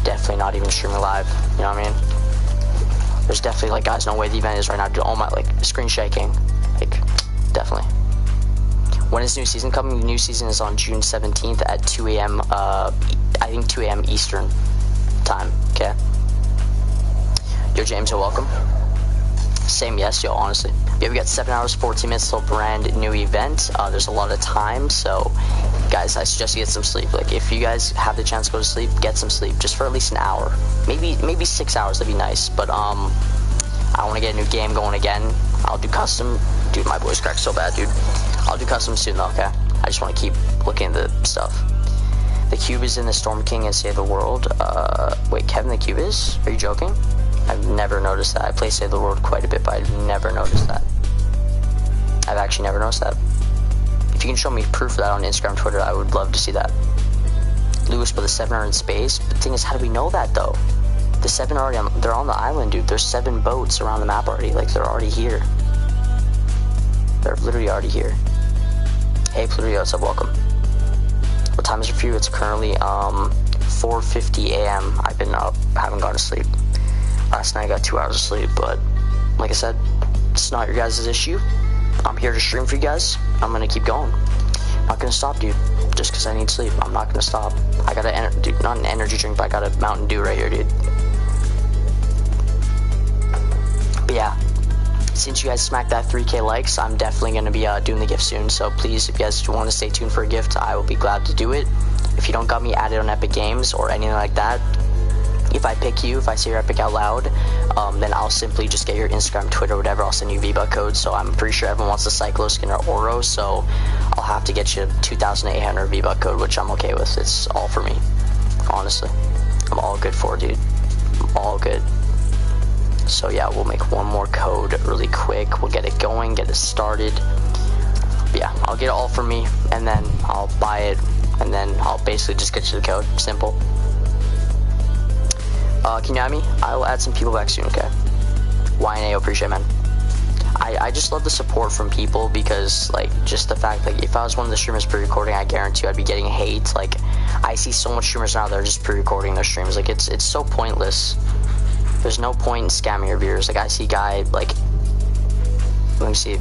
Definitely not even streaming live, you know what I mean? There's definitely, like, guys, no way the event is right now, dude. Oh my, like, screen shaking. Like, definitely. When is new season coming? The new season is on June 17th at 2 a.m., I think 2 a.m. Eastern time, okay? Yo, James, you're welcome. Same, yes, yo, honestly. Yeah, we got 7 hours, 14 minutes till brand new event. There's a lot of time, so guys, I suggest you get some sleep. Like, if you guys have the chance to go to sleep, get some sleep, just for at least an hour. Maybe 6 hours, that'd be nice. But I want to get a new game going again. I'll do custom. Dude, my voice cracks so bad, dude. I'll do custom soon though, okay? I just want to keep looking at the stuff. The Cube is in the Storm King and Save the World. Wait, Kevin the Cube is? Are you joking? I've never noticed that. I play Save the World quite a bit, but I've never noticed that. I've actually never noticed that. If you can show me proof of that on Instagram, Twitter, I would love to see that. Lewis, but the 7 are in space. But the thing is, how do we know that though? The 7 are already they're on the island, dude. There's 7 boats around the map already. Like, they're already here. They're literally already here. Hey, Pluto, what's up? Welcome. What time is it for you? It's currently 4:50 a.m. I've been up, haven't gone to sleep. Last night I got 2 hours of sleep, but like I said, it's not your guys' issue. I'm here to stream for you guys. I'm gonna keep going. I'm not gonna stop, dude. Just because I need sleep, I'm not gonna stop. I got dude, not an energy drink, but I got a Mountain Dew right here, dude. But yeah, since you guys smacked that 3K likes, I'm definitely gonna be doing the gift soon. So please, if you guys want to stay tuned for a gift, I will be glad to do it. If you don't got me added on Epic Games or anything like that, if I pick you, if I say your Epic out loud, then I'll simply just get your Instagram, Twitter, whatever. I'll send you V-Buck code. So I'm pretty sure everyone wants the Cyclo skin or Oro, so I'll have to get you 2,800 V-Buck code, which I'm okay with. It's all for me, honestly. I'm all good for it, dude. I'm all good. So yeah, we'll make one more code really quick. We'll get it going, get it started. But yeah, I'll get it all for me, and then I'll buy it, and then I'll basically just get you the code. Simple. Can you add me? I'll add some people back soon, okay? YNA, appreciate it, man. I just love the support from people because, like, just the fact, like, if I was one of the streamers pre-recording, I guarantee you I'd be getting hate. Like, I see so much streamers now that are just pre-recording their streams. Like, it's so pointless. There's no point in scamming your viewers. Like, I see guy, like, let me see.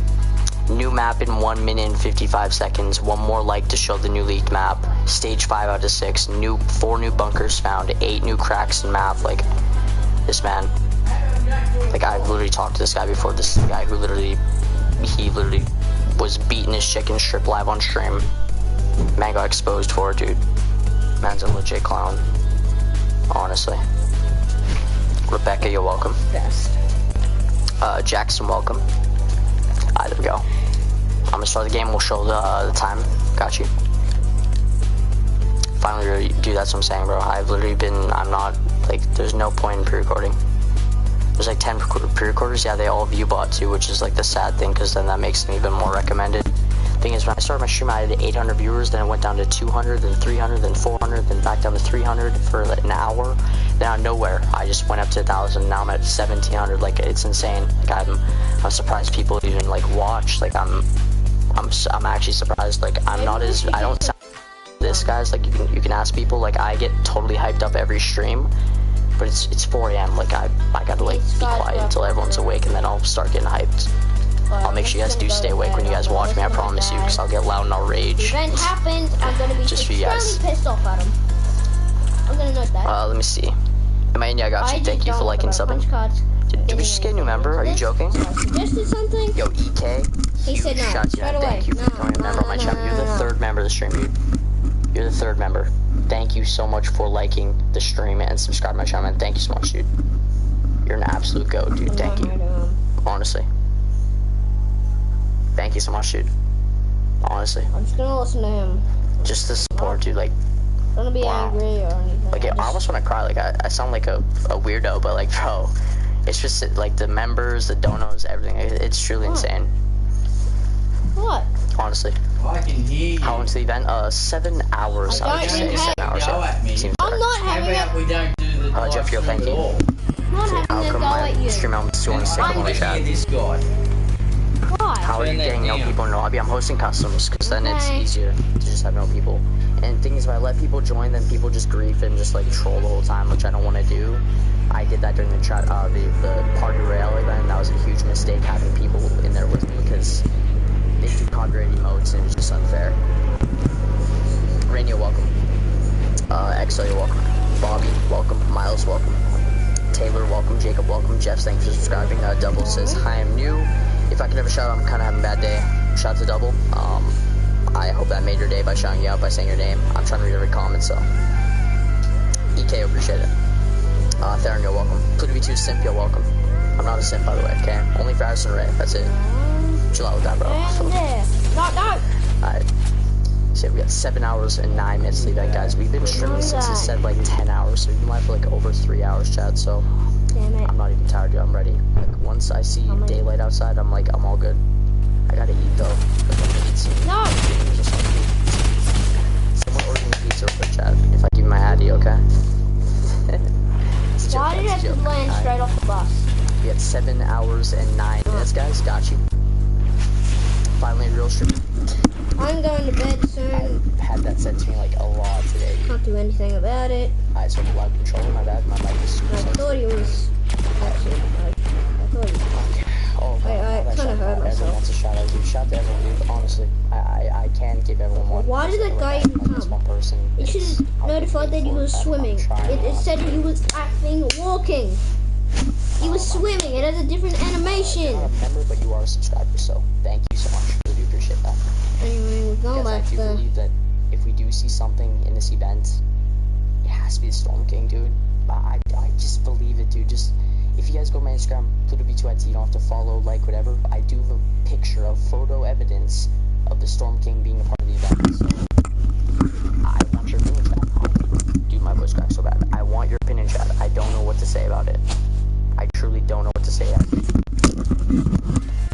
New map in 1 minute and 55 seconds. 1 more like to show the new leaked map. Stage 5 out of 6. 4 new bunkers found. 8 new cracks in map. Like, this man. Like, I've literally talked to this guy before. This guy who literally was beating his chicken strip live on stream. Man got exposed for it, dude. Man's a legit clown. Honestly. Rebecca, you're welcome. Best. Jackson, welcome. There we go. I'm gonna start the game. We'll show the time. Got you. Finally, dude, that's what I'm saying, bro. I've literally been. I'm not like. There's no point in pre-recording. There's like 10 pre-recorders. Yeah, they all view bot too, which is like the sad thing, because then that makes them even more recommended. Thing is, when I started my stream, I had 800 viewers. Then it went down to 200, then 300, then 400, then back down to 300 for like an hour. Then out of nowhere, I just went up to 1,000. Now I'm at 1,700. Like, it's insane. Like, I'm surprised people even like watch. Like, I'm actually surprised. Like, I'm not as I don't sound like this, guys. Like, you can ask people. Like, I get totally hyped up every stream, but it's 4 a.m. Like, I gotta like be quiet until everyone's awake, and then I'll start getting hyped. I'll make sure you guys do stay awake when you guys watch me, I promise you, because I'll get loud and I'll rage. The event happened, I'm gonna be just for you guys. Pissed off at him. I'm gonna note that. Let me see. Am I in? Yeah, I got you. Thank you for liking, subbing. Did we just get a new member? Are you joking? Suggested something? Yo, EK. He said no. Shout you out. Thank you for becoming a member of my channel. You're the 3rd member of the stream, dude. You're the 3rd member. Thank you so much for liking the stream and subscribing to my channel, man. Thank you so much, dude. You're an absolute goat, dude. Thank you. Honestly. Thank you so much, dude. Honestly. I'm just gonna listen to him. Just the support, dude. Like, I'm gonna be angry or anything. Like, I almost want to cry. Like, I sound like a weirdo, but like, bro, it's just like the members, the donos, everything. It's truly insane. What? Honestly. Oh, I can hear you. How long's the event? 7 hours. I would say 7 hours. Yeah. I'm not having we don't do the Jeff, yo, thank you. Not having to go at you. Stream elements doing sick in the chat. Why? How are you getting no people in the lobby? I'm hosting customs because then it's easier to just have no people. And the thing is, if I let people join, then people just grief and just like troll the whole time, which I don't want to do. I did that during the chat, the party royale event, and that was a huge mistake having people in there with me because they do copyright emotes and it was just unfair. Rainier, welcome. XO, you're welcome. Bobby, welcome. Miles, welcome. Taylor, welcome. Jacob, welcome. Jeff, thanks for subscribing. Double says, hi, I'm new. If I could have a shout out, I'm kind of having a bad day. Shout out to Double. I hope that made your day by shouting you out, by saying your name. I'm trying to read every comment, so. EK, appreciate it. Theron, you're welcome. Pluto V2 Simp, you're welcome. I'm not a simp, by the way, okay? Only for Addison Ray, that's it. Chill out with that, bro. No. Alright. So we got 7 hours and 9 minutes to leave that, guys. We've been streaming since it said like 10 hours, so we've been live for like over 3 hours, chat, so. Damn it. I'm not even tired, dude. I'm ready. Like, once I see daylight outside, I'm like, I'm all good. I gotta eat, though. Like, I'm gonna eat soon. No! Someone order me pizza real quick, chat. If I give you my Addy, okay? Why did I have to land straight off the bus? We had 7 hours and 9 minutes, guys. Got you. Finally, real stream. I'm going to bed soon. I've had that said to me like a lot today. Can't do anything about it. Alright, so I'm live controlling, my bad. My mic is super I thought he was. Actually, I thought he was. Oh, I kind of heard myself. Everyone wants a shout out, dude. Shout out to everyone, dude. Honestly, I can't give everyone one. Why did that guy even come? It should have notified that he was swimming. It said he was acting walking. He was swimming. It has a different animation. You're not a member, but you are a subscriber, so thank you so much. I really do appreciate that. Anyway, we're going back there. I do believe that if we do see something in this event, it has to be the Storm King, dude. I just believe it, dude. Just if you guys go to my Instagram, PlutoV2IT, you don't have to follow, like, whatever. I do have a picture of photo evidence of the Storm King being a part of the event. So I want your opinion, chat. Dude, my voice cracks so bad. I want your opinion, chat. I don't know what to say about it. I truly don't know what to say.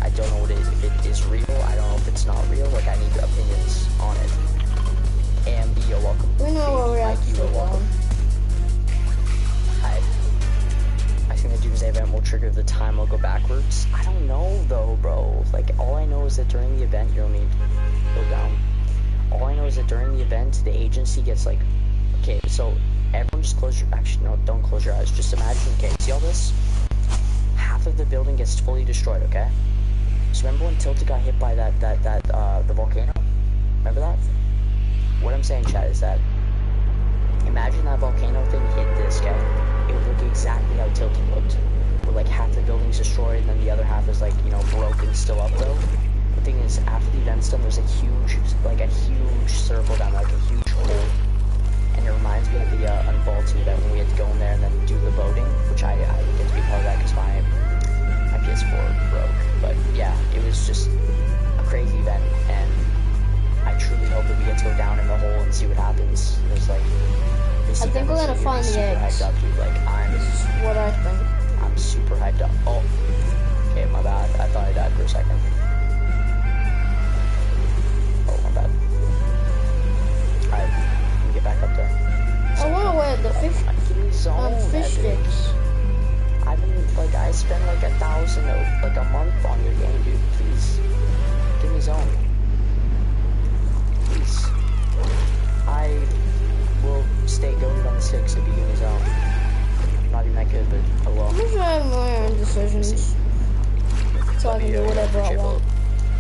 I don't know what it is. If it is real, I don't know if it's not real. Like, I need opinions on it. AMB, you're welcome. We know where we're at. You're welcome. I think the Doomsday event will trigger the time will go backwards. I don't know, though, bro. Like, all I know is that during the event, you'll need to go down. All I know is that during the event, the agency gets, like, okay, so everyone just close your, actually, no, don't close your eyes. Just imagine, okay, see all this? Half of the building gets fully destroyed, okay? So remember when Tilted got hit by the volcano? Remember that? What I'm saying, chat, is that imagine that volcano thing hit this guy. It would look exactly how Tilted looked. Where like half the building's destroyed and then the other half is like, you know, broken still up though. The thing is, after the event's done, there's a huge circle down, like a huge hole. And it reminds me of the unvaulting event when we had to go in there and then do the voting, which I didn't get to be part of that because my PS4 broke. But yeah, it was just a crazy event, and I truly hope that we get to go down in the hole and see what happens. There's like, I think we're gonna find the eggs. Hyped up, dude. Like, this is what I think. I'm super hyped up. Oh, okay, my bad. I thought I died for a second. Oh, my bad. Alright, let me get back up there. I wanna wear the fish sticks. I've been, like, I spent like 1,000, like a month on your game, dude. Please, give me zone. Please. I will stay goaded on the 6 if you give me zone. Not even that good, but oh well. I'm just having my own decisions. So I can do whatever I want.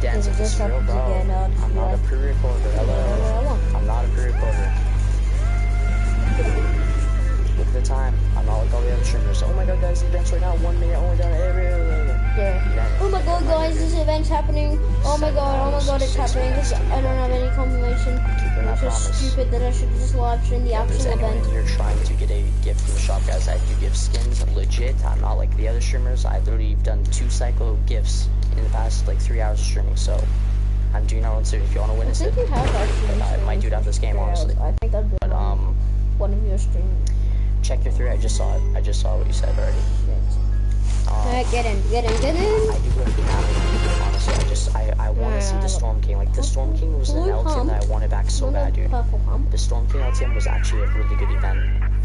Dance if this is real, bro. I'm not a pre-recorder. Hello. I'm not a pre-recorder. Look at the time. I'm not like all the other streamers. Oh my god, guys, the event's right now. 1 minute only down every. Yeah. Oh my god, guys, this event's happening. Oh my god, it's happening because I don't have any confirmation. It's just stupid that I should just live stream the actual event. You're trying to get a gift from the shop, guys. I do give skins legit. I'm not like the other streamers. I've literally done 2 cycle gifts in the past like 3 hours of streaming. So I'm doing that one soon. If you want to witness it, I might do it after this game, honestly. I think I've been on one of your streams. Check your 3. I just saw it. I just saw what you said already. Get in. I do really be happy, honestly. I want to see the Storm King. Like, the Storm King was an LTM that I wanted back so bad, dude. The Storm King LTM was actually a really good event.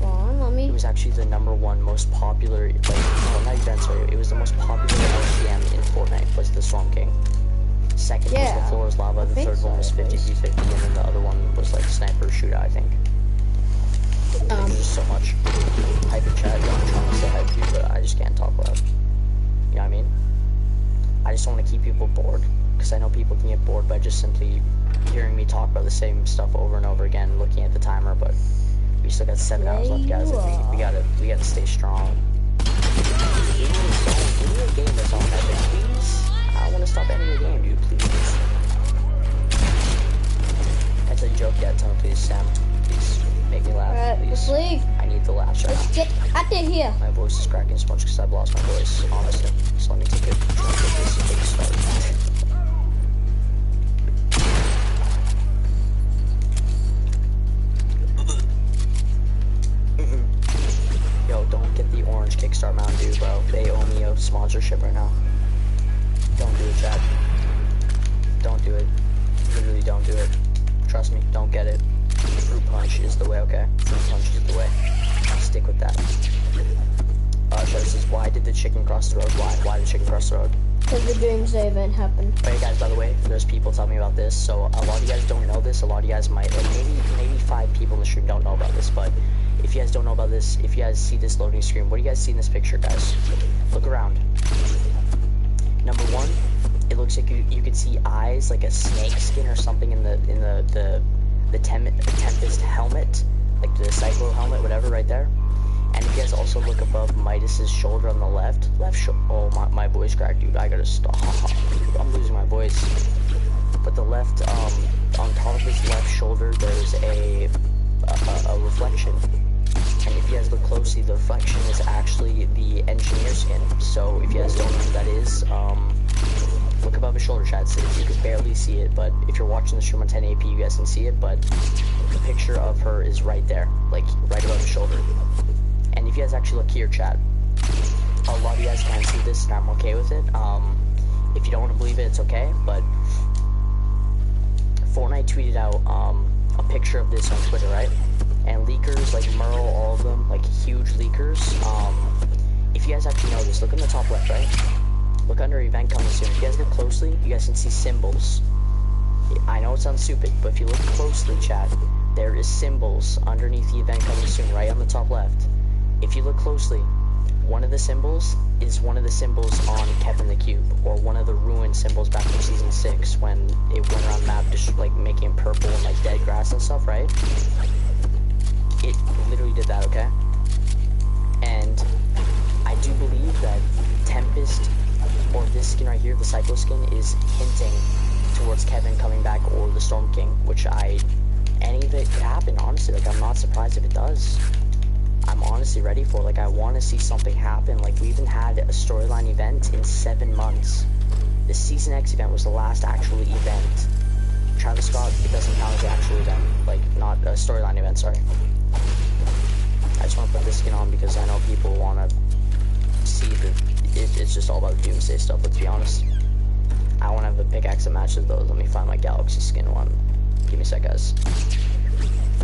Go on, let me. It was actually the #1 most popular, like, well, not event, sorry. It was the most popular LCM in Fortnite, was the Storm King. Second was the floor is lava, the third one was 50v50, and then the other one was like sniper shootout, I think. There's just so much hype in chat. I'm trying to say hype to you, but I just can't talk loud. You know what I mean? I just don't want to keep people bored, because I know people can get bored by just simply hearing me talk about the same stuff over and over again, looking at the timer, but we still got 7 hours left, guys. Like, we gotta stay strong. Give me a game that's on Epic, please. I want to stop ending the game, dude, please. That's a joke, yeah, tell me, please, Sam. Please, make me laugh, Alright, please. let's leave. I need the laughs right now. Let's get out of here. My voice is cracking so much because I've lost my voice, honestly. So let me take a drink of this and take a start. Yo, don't get the orange Kickstart Mountain Dew, bro. They owe me a sponsorship right now. Don't do it, Chad. Don't do it. Literally don't do it. Trust me, don't get it. Fruit punch is the way, okay? Fruit punch is the way. Stick with that. Shadow says, why did the chicken cross the road? Why did the chicken cross the road? Because the Doomsday event happened. Hey guys, by the way, there's people telling me about this, so a lot of you guys don't know this, a lot of you guys might, like maybe 5 people in the stream don't know about this, but if you guys don't know about this, if you guys see this loading screen, what do you guys see in this picture, guys? Look around. #1, it looks like you could see eyes, like a snake skin or something in the Tempest helmet, like the Cyclo helmet, whatever, right there. And if you guys also look above Midas's shoulder on the left oh, my voice cracked, dude, I gotta stop. I'm losing my voice. But the left, on top of his left shoulder, there's a reflection. And if you guys look closely, the reflection is actually the engineer skin. So if you guys don't know what that is, look above his shoulder, chat. So you can barely see it, but if you're watching the stream on 1080p, you guys can see it, but the picture of her is right there, like right above his shoulder. And if you guys actually look here, chat, a lot of you guys can't see this, and I'm okay with it. If you don't want to believe it, it's okay, but Fortnite tweeted out a picture of this on Twitter, right? And leakers like Merle, all of them, like huge leakers, if you guys actually know this, look in the top left, right? Look under event coming soon. If you guys look closely, you guys can see symbols. I know it sounds stupid, but if you look closely, chat, there is symbols underneath the event coming soon, right on the top left. If you look closely, one of the symbols is one of the symbols on Kevin the Cube, or one of the ruined symbols back from Season 6 when it went around the map just like making it purple and like dead grass and stuff, right? It literally did that, okay? And I do believe that Tempest, or this skin right here, the Cyclo skin, is hinting towards Kevin coming back or the Storm King, which any of it could happen, honestly. Like, I'm not surprised if it does. I'm honestly ready for it. Like, I want to see something happen. Like, we even had a storyline event in 7 months. The Season X event was the last actual event. Travis Scott, it doesn't count as the actual event. Like, not a storyline event, sorry. I just want to put this skin on because I know people want to see that it's just all about the Doomsday stuff, let's be honest. I want to have a pickaxe that matches those. Let me find my Galaxy skin one. Give me a sec, guys.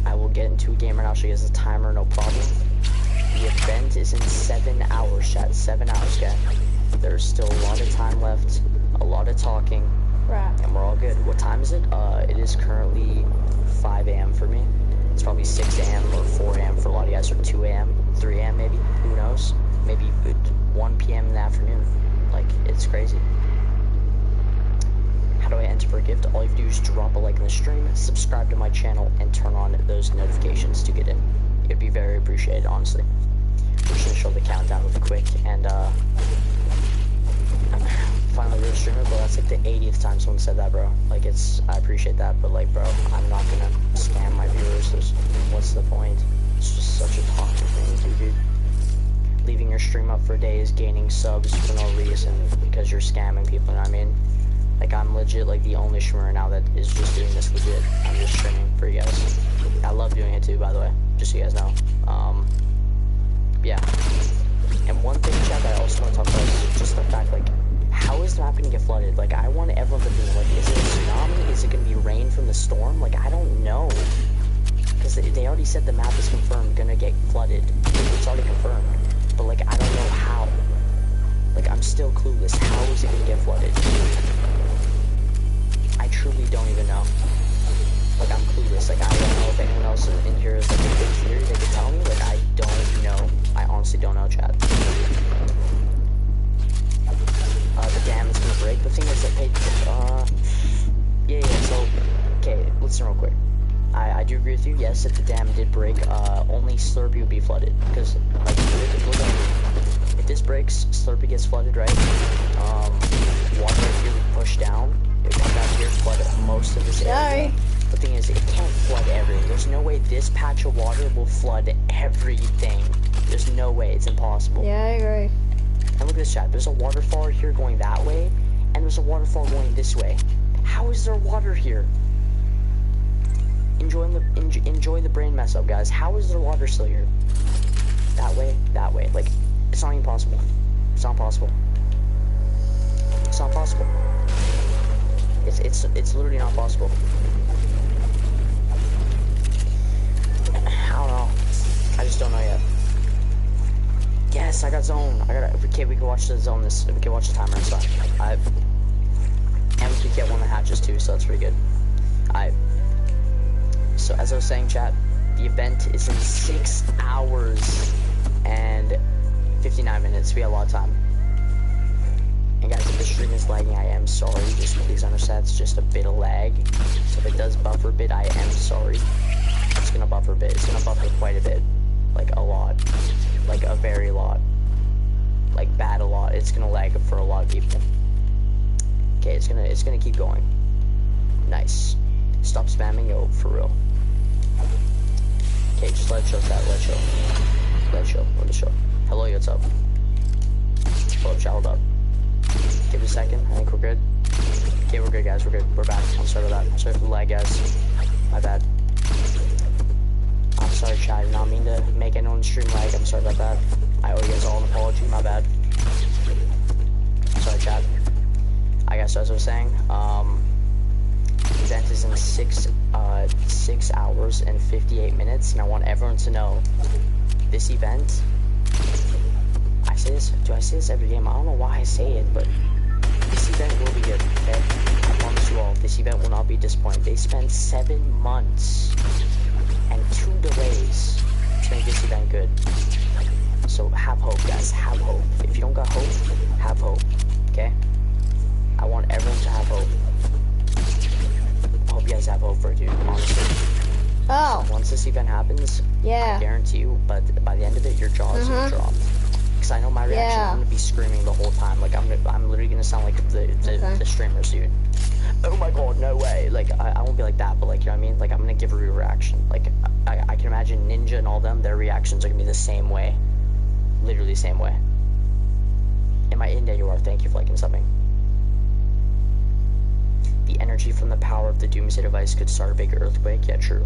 I will get into a game right now, show you guys the timer, no problem. The event is in 7 hours, chat. 7 hours, guys. There's still a lot of time left, a lot of talking, and we're all good. What time is it? It is currently 5 a.m. for me. It's probably 6 a.m. or 4 a.m. for a lot of you guys, or 2 a.m., 3 a.m. maybe, who knows? Maybe 1 p.m. in the afternoon. Like, it's crazy. How do I enter for a gift? All you have to do is drop a like in the stream, subscribe to my channel, and turn on those notifications to get in. It'd be very appreciated, honestly. We're just gonna show the countdown really quick, and finally we're streaming, bro. That's like the 80th time someone said that, bro. Like, I appreciate that, but like, bro, I'm not gonna scam my viewers. What's the point? It's just such a toxic thing to do, dude. Leaving your stream up for days, gaining subs for no reason because you're scamming people, you know what I mean? Like, I'm legit, like, the only streamer now that is just doing this legit. I'm just streaming for you guys. I love doing it too, by the way, just so you guys know. Yeah. And one thing, chat, that I also want to talk about is just the fact, like, how is the map gonna get flooded? Like, I want everyone to be like, is it a tsunami? Is it gonna be rain from the storm? Like, I don't know. Because they already said the map is confirmed gonna get flooded. It's already confirmed. But like, I don't know how. Like, I'm still clueless. How is it gonna get flooded? I truly don't even know. Like, I'm clueless. Like, I don't know if anyone else in here is like a big theory they could tell me. Like, I don't know. I honestly don't know, chat. The dam is gonna break. The thing is that, yeah, so, okay, listen real quick. I do agree with you, yes, if the dam did break, only Slurpee would be flooded. Because, like, if this breaks, Slurpee gets flooded, right? Water here would push down. It would come down here, flood most of this area. The thing is, it can't flood everything. There's no way this patch of water will flood everything. There's no way. It's impossible. Yeah, I agree. And look at this, chat. There's a waterfall here going that way, and there's a waterfall going this way. How is there water here? Enjoy the brain mess up, guys. How is there water still here? That way, that way. Like, it's not even possible. It's not possible. It's not possible. It's literally not possible. I don't know. I just don't know yet. Yes, I got zone. Okay, we can watch the zone this. We can watch the timer and stuff. And we can get one of the hatches too, so that's pretty good. So as I was saying, chat, the event is in 6 hours and 59 minutes. We have a lot of time. And guys, if the stream is lagging, I am sorry. Just please understand, it's just a bit of lag. So if it does buffer a bit, I am sorry. It's gonna buffer a bit. It's gonna buffer quite a bit. Like a lot. Like a very lot. Like bad a lot. It's gonna lag for a lot of people. Okay, it's gonna keep going. Nice. Stop spamming, yo, for real. Okay, just let it show, chat. Let it show. Let it show. Let it show. Hello, what's up? Hold up, chat, hold up. Give it a second. I think we're good. Okay, we're good, guys. We're good. We're back. I'm sorry for that. I'm sorry for the lag, guys. My bad. I'm sorry, chat. I did not mean to make anyone stream lag. I'm sorry about that. I owe you guys all an apology. My bad. Sorry, chat. I guess as I was saying, the event is in 6 hours and 58 minutes, and I want everyone to know this event. I say this. Do I say this every game? I don't know why I say it, but this event will be good. Okay, I promise you all, this event will not be disappointing. They spent 7 months and 2 delays to make this event good. So have hope, guys. Have hope. If you don't got hope, have hope. Okay. I want everyone to have hope. I hope you guys have hope for it, dude, honestly. Oh. So once this event happens, yeah, I guarantee you, by the end of it, your jaw is gonna drop. Because I know my reaction, I'm gonna be screaming the whole time. Like, I'm literally gonna sound like the streamers, dude. Oh my god, no way. Like, I won't be like that, but like, you know what I mean? Like, I'm gonna give a real reaction. Like, I can imagine Ninja and all them, their reactions are gonna be the same way. Literally the same way. In my in there you are, thank you for liking something. The energy from the power of the Doomsday device could start a big earthquake. Yeah, true.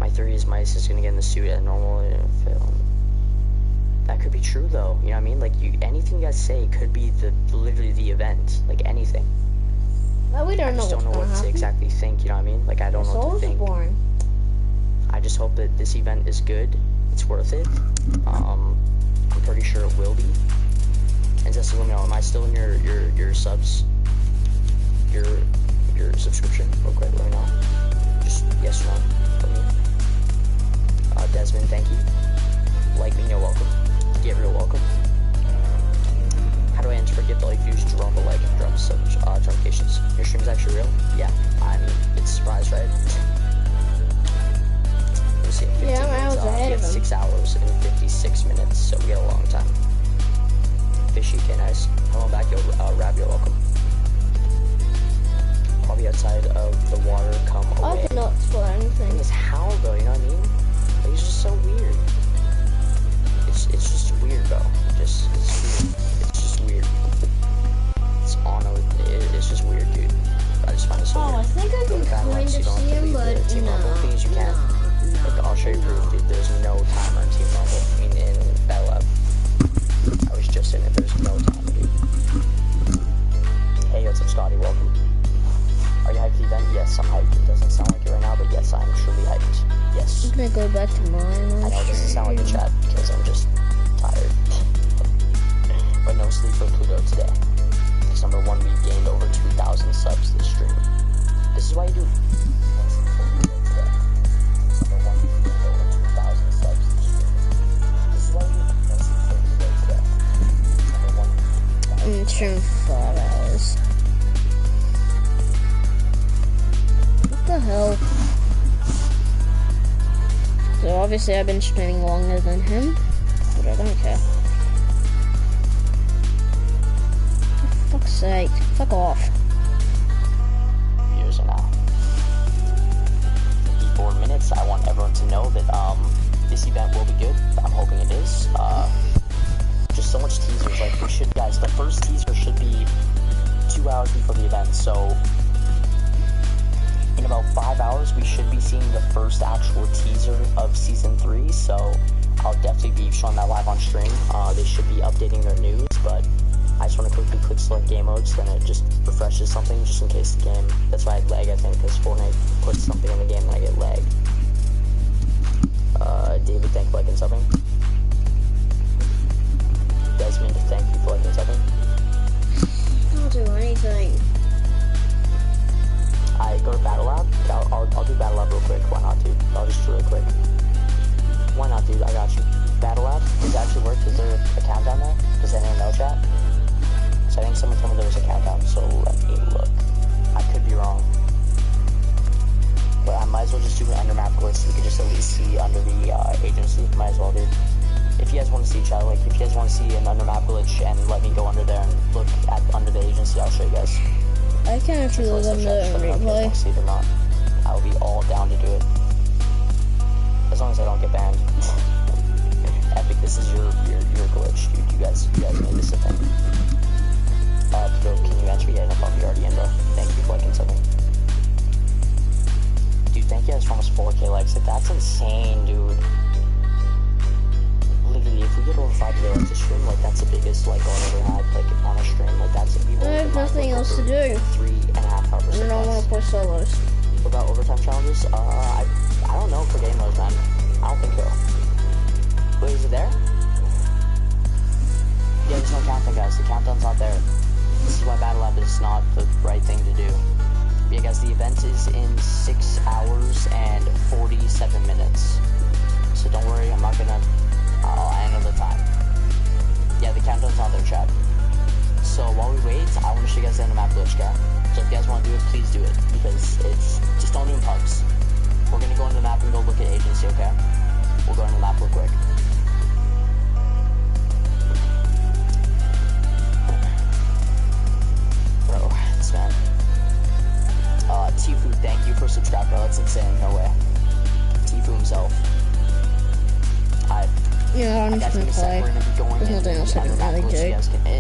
My theory is Mice is gonna get in the suit at normal film. That could be true though, you know what I mean? Like, anything you guys say could be literally the event. Like, anything. Well, we don't know. I just don't know what to exactly think, you know what I mean? Like, I don't know what to think. Born. I just hope that this event is good. It's worth it. I'm pretty sure it will be. And just to let me know, am I still in your subs? Your subscription, real quick, let me know. Just yes or no for me. Desmond, thank you. Like me, no welcome. Gabriel, welcome. How do I enter forget the like views? Drop a like and drop some notifications. Your stream's actually real? Yeah. I mean, it's a surprise, right? Let me see. 15 minutes, we have 6 hours and 56 minutes, so we got a long time. Fishy, okay, nice. Hello back, yo, Rab, you're welcome. Probably outside of the water, come away. I cannot explore anything. Thing is, how though, you know what I mean? Like, it's just so weird. It's just weird though. It's weird. It's just weird. It's just weird, dude. I just find it so weird. I think I can kind of see him, but no. Thing is, you can't. Like, I'll show you proof, dude. There's no timer in team level. I mean, in Battle Lab. I was just in it. There's no timer, dude. Hey, what's up, Scotty? Welcome. Are you hyped for the event? Yes, I'm hyped. It doesn't sound like it right now, but yes, I'm truly hyped. Yes. gonna go back to mine. I know this doesn't sound like a chat because I'm just tired. But no sleep for Pluto today. Because number one, we gained over 2,000 subs this stream. This is why you do. I'm streaming for 5 hours. What the hell? So obviously I've been streaming longer than him, but I don't care. For fuck's sake, fuck off. Years now. 54 minutes. I want everyone to know that this event will be good. I'm hoping it is. Just so much teasers. Like we should, guys. The first teaser should be 2 hours before the event. So in about 5 hours, we should be seeing the first actual teaser of season 3. So I'll definitely be showing that live on stream. They should be updating their news, but I just want to quickly click select game modes, then it just refreshes something just in case the game. That's why I lag, I think, because Fortnite puts something in the game and I get lag. David, thank you for liking subbing. Desmond, thank you for liking subbing. I'll do anything. I go to Battle Lab. I'll do Battle Lab real quick. Why not, dude? I'll just do it real quick. Why not, dude? I got you. Battle Lab? Does it actually work? Is there a countdown there? Does anyone know, chat? So I think someone told me there was a countdown, so let me look. I could be wrong. But I might as well just do an under map glitch so we could just at least see under the agency. Might as well, dude. If you guys want to see, chat, like, if you guys want to see an under map glitch and let me go under there and look at under the agency, I'll show you guys. I can't actually look under and replay. See it or not. I'll be all down to do it. As long as I don't get banned. Epic, this is your glitch, dude. You guys made this a thing. Bro, can you answer? Yeah, no problem. You're already in, bro. Thank you for liking something. Dude, thank you guys for almost 4K likes. Like, that's insane, dude. Literally, if we get over 5K likes a stream, like, that's the biggest like I've ever had, like, on a stream. Like, that's it. I have nothing else to do. 3.5 hours. I don't want to play solos. What about overtime challenges? I don't know for game modes, man. I don't think so. Wait, is it there? Yeah, there's no countdown, guys. The countdown's not there. This is why Battle Lab is not the right thing to do. Yeah, guys, the event is in 6 hours and 47 minutes. So don't worry, I'm not gonna... I'll end the time. Yeah, the countdown's not there, chat. So while we wait, I want to show you guys the end map glitch, okay? So if you guys want to do it, please do it. Because it's... Just don't do it in pubs. We're gonna go into the map and go look at agency, okay? We'll go into the map real quick. Bro, this man. Tifu, thank you for subscribing, bro. That's insane. No way. Tifu himself. Yeah, I'm just gonna play. There's nothing else I can really do.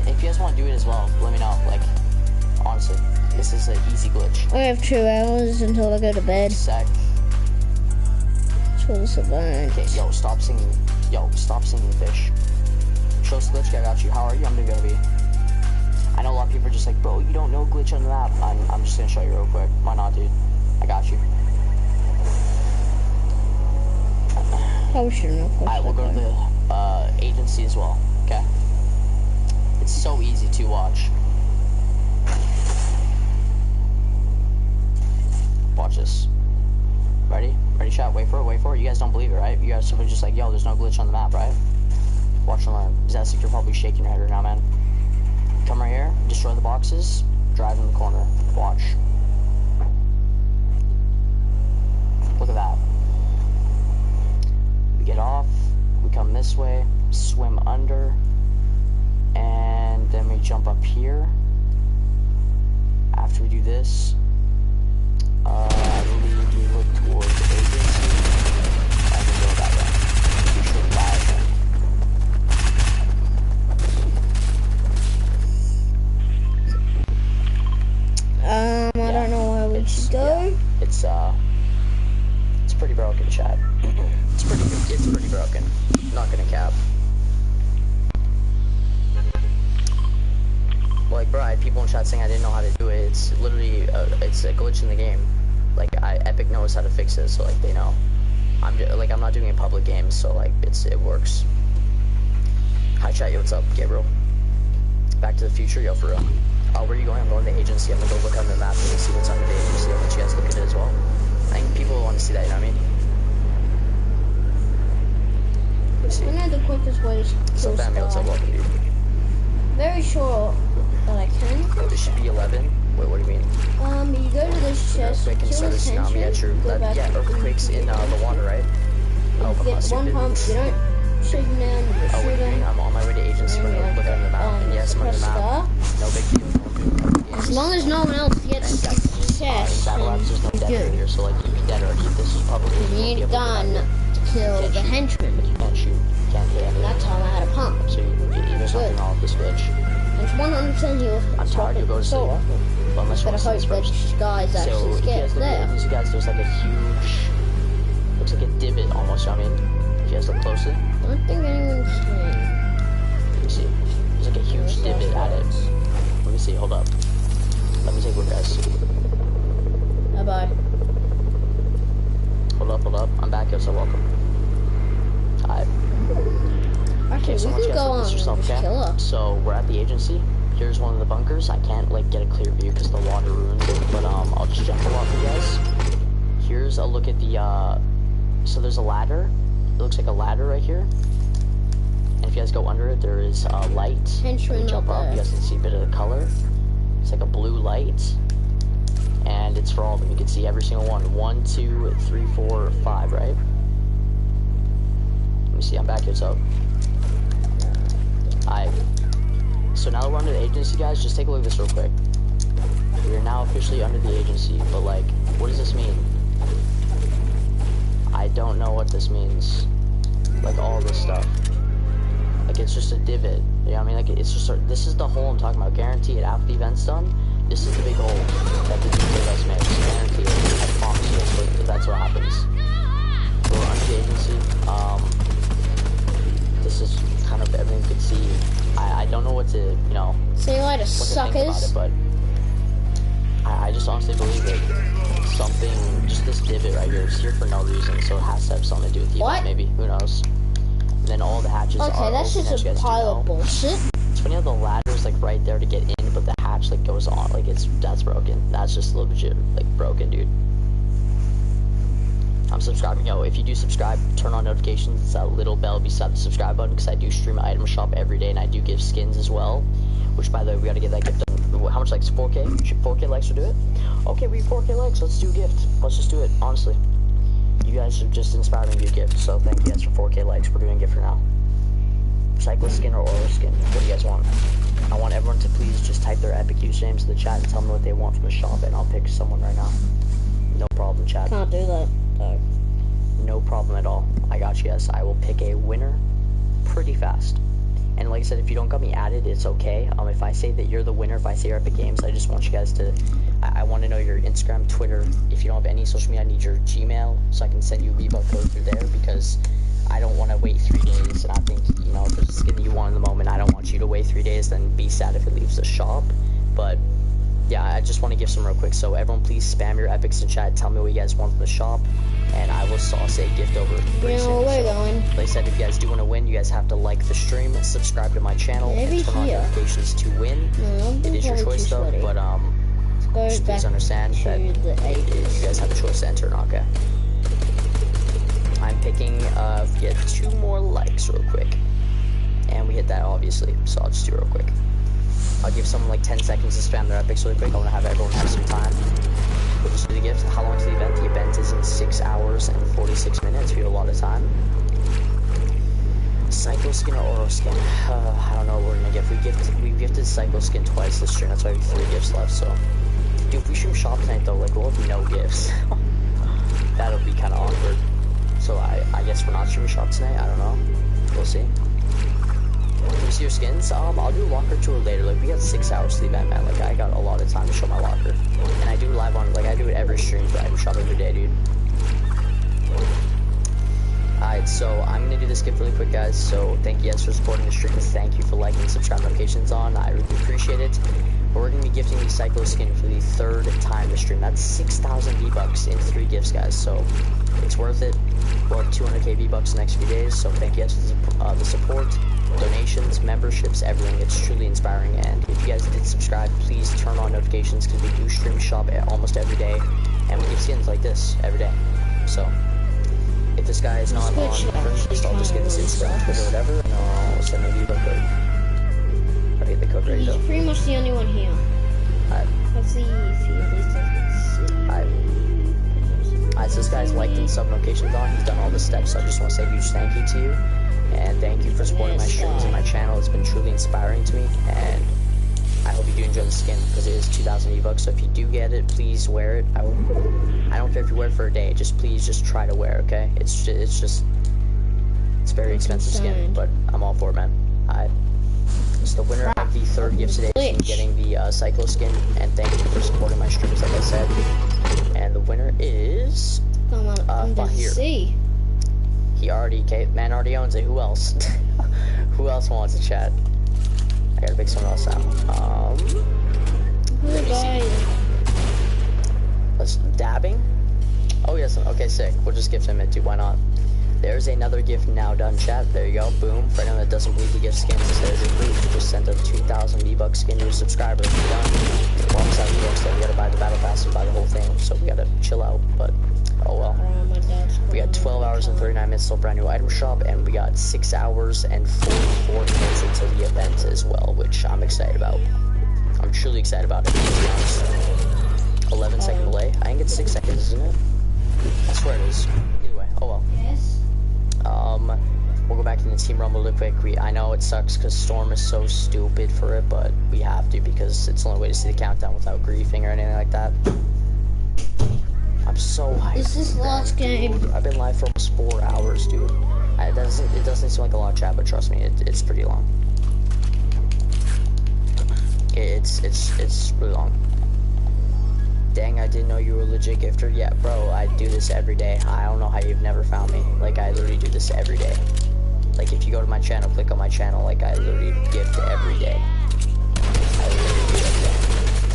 If you guys want to do it as well, let me know. Like, honestly, this is an easy glitch. I have 2 hours until I go to bed. Sec. For this event. Okay, yo, stop singing. Yo, stop singing, fish. Show us the glitch, I got you. How are you? I'm doing good, I know a lot of people are just like, bro, you don't know glitch on the map. I'm just gonna show you real quick. Why not, dude? I got you. Probably shouldn't have pushed. Alright, we'll go to the agency as well, okay? It's so easy to watch. Watch this. Ready? Ready, chat? Wait for it. You guys don't believe it, right? You guys are just like, yo, there's no glitch on the map, right? Watch and learn. Zestic, you're probably shaking your head right now, man. Come right here, destroy the boxes, drive in the corner. Watch. Look at that. We get off, we come this way, swim under, and then we jump up here. After we do this, I believe we look towards the agency, and we go that way. We should die. I don't know where we should go. Yeah, it's pretty broken, chat. It's pretty broken. Not gonna cap. Like, bro, I had people in chat saying I didn't know how to do it. It's literally, it's a glitch in the game. Like, Epic knows how to fix it, so like they know. I'm just, like. like, I'm not doing a public game, so, like, it works. Hi, chat, yo, what's up? Gabriel. Back to the Future, yo, for real. Where are you going? I'm going to the agency. I'm gonna go look on the map and see what's under the agency. I'll let you guys look at it as well. I think people want to see that, you know what I mean? Let's see. I know the quickest way to kill Bam, yo, what's up? Welcome, dude. Very sure that I can. Oh, this should be 11. Wait, what do you mean? You go to this chest, Earthquake and kill start a his tsunami. henchman, Yeah, true. go back Yeah, earthquakes in the water, right? Oh, you get one pump, you don't shoot him down, you just shoot him. I'm on my way to agency. I'm gonna look on the map. And yes, I'm on the map. No big deal. As long as no one else gets the chest, Battle Labs, there's no dead right here, so like you can dead already. This is probably you need a gun to kill the henchman. You can't shoot. You can't hit anything. That's how I had a pump. So there's nothing wrong with this glitch. It's 100% heal. I'm tired. You'll go to sleep. Unless you want to see this first. Guys actually get there. You guys, there's like a huge, looks like a divot almost. I mean, if you guys look closely. I don't think anyone's saying. Let me see. There's like a huge divot at it. Let me see. Hold up. Let me take a look, guys. Bye-bye. Hold up. I'm back here, so welcome. Hi. Okay, so we can go on killer. So we're at the agency. Here's one of the bunkers. I can't like get a clear view because the water ruined it, but I'll just jump a lot for you guys. Here's a look at the so there's a ladder. It looks like a ladder right here. And if you guys go under it, there is a light. Henchman jump up. You guys can see a bit of the color. It's like a blue light. And it's for all of them. You can see every single one. 1, 2, 3, 4, 5, right? Let me see. I'm back here. So, so now that we're under the agency, guys, just take a look at this real quick. We are now officially under the agency, but like, what does this mean? I don't know what this means. Like all this stuff. Like it's just a divot. You know what I mean? Like it's just this is the hole I'm talking about. Guarantee it. After the event's done, this is the big hole that the DJ guys make. Guarantee it. I promise you. That's what happens. So we're under the agency. This is kind of everything you can see. I don't know what to, you know, say hi to suckers. But I just honestly believe that something, just this divot right here, is here for no reason, so it has to have something to do with the event, maybe. Who knows? And then all the hatches are okay, that's open, just a pile of bullshit. It's funny how the ladder's like right there to get in, but the hatch like goes on. Like that's broken. That's just legit like broken, dude. I'm subscribing. Yo, if you do subscribe, turn on notifications. It's that little bell beside the subscribe button because I do stream item shop every day and I do give skins as well. Which, by the way, we gotta get that gift done. How much likes? 4K? Should 4K likes to do it? Okay, we 4K likes. Let's do a gift. Let's just do it. Honestly, you guys have just inspired me to do a gift. So thank you guys for 4K likes. We're doing a gift for now. Cyclist skin or oral skin? What do you guys want? I want everyone to please just type their epic usernames in the chat and tell me what they want from the shop, and I'll pick someone right now. No problem, chat. Can't do that, though. No problem at all. I got you guys. I will pick a winner pretty fast. And like I said, if you don't got me added, it's okay. If I say that you're the winner, if I say you're Epic Games, I just want you guys to, I want to know your Instagram, Twitter. If you don't have any social media, I need your Gmail so I can send you a Reebok code through there because I don't want to wait 3 days. And I think, you know, if there's a skin that you want in the moment, I don't want you to wait 3 days, then be sad if it leaves the shop. But yeah, I just want to give some real quick. So everyone please spam your epics in chat. Tell me what you guys want from the shop. And I will say gift over pretty soon. We're going. Like I said, if you guys do want to win, you guys have to like the stream, subscribe to my channel, and turn on notifications to win. It is your choice though, but just please understand that you guys have a choice to enter, okay? I'm picking get 2 more likes real quick. And we hit that obviously, so I'll just do it real quick. I'll give someone like 10 seconds to spam their epics really quick. I want to have everyone have some time. We'll just do the gift. How long is the event? The event is in 6 hours and 46 minutes. We have a lot of time. Psycho skin or Oro skin? I don't know what we're gonna give. We've gifted Psycho skin twice this stream. That's why we have 3 gifts left. So, dude, if we stream shop tonight though, like we'll have no gifts. That'll be kind of awkward. So I guess we're not streaming shop tonight. I don't know. We'll see. Can you see your skins? I'll do a locker tour later. Like we got 6 hours to the event, man. Like I got a lot of time to show my locker, and I do live on. Like I do it every stream, but I shop every day, dude. Alright, Alright, so I'm gonna do this gift really quick, guys. So thank you guys for supporting the stream. Thank you for liking, subscribe, notifications on. I really appreciate it. But we're gonna be gifting the Psycho skin for the 3rd time this stream. That's 6,000 V-Bucks in 3 gifts, guys. So it's worth it. We'll have 200k V-Bucks in the next few days. So thank you guys for the support, donations, memberships, everything. It's truly inspiring. And if you guys did subscribe, please turn on notifications because we do stream shop almost every day. And we give skins like this every day. So if this guy is not on first, I'll just get his Instagram, Twitter, whatever, and I'll send a V-Buck code. I'll get the code ready though. He's pretty much the only one here. Alright. Let's see if he doesn't see. Alright, so this guy's liked and sub notifications on. He's done all the steps, so I just want to say a huge thank you to you. And thank you for supporting my streams and my channel. It's been truly inspiring to me. And I hope you do enjoy the skin because it is 2,000 V-Bucks. So if you do get it, please wear it. I don't care if you wear it for a day. Just please, just try to wear it, okay? It's very expensive skin, but I'm all for it, man. It's the winner of the 3rd gift today is getting the Psycho skin, and thank you for supporting my streams, like I said. And the winner is Fahir. He already, man already owns it. Who else? Who else wants to chat? I gotta pick someone else out. Let me see. Let's dabbing. Oh yes. Okay, sick. We'll just gift him it too. Why not? There's another gift now done, chat. There you go. Boom. For anyone that doesn't believe the gift skins, there's your proof. Just send a 2,000 V-Bucks skin to your subscriber. You're done. Alongside V-Bucks, then we gotta buy the battle pass and buy the whole thing. So we gotta chill out. But oh well. We got 12 hours and 39 minutes till brand new item shop, and we got 6 hours and 44 minutes until the event as well, which I'm excited about. I'm truly excited about it, to be honest. 11-second delay. I think it's 6 seconds, isn't it? I swear it is. Either way, oh well. Yes. We'll go back into Team Rumble real quick. I know it sucks because Storm is so stupid for it, but we have to because it's the only way to see the countdown without griefing or anything like that. I'm so hyped. This is last game. Dude, I've been live for almost 4 hours, dude. It doesn't seem like a lot of chat, but trust me, it's pretty long. It's really long. Dang, I didn't know you were a legit gifter. Yeah, bro, I do this every day. I don't know how you've never found me. Like, I literally do this every day. Like, if you go to my channel, click on my channel, like, I literally gift every day. I literally do every day.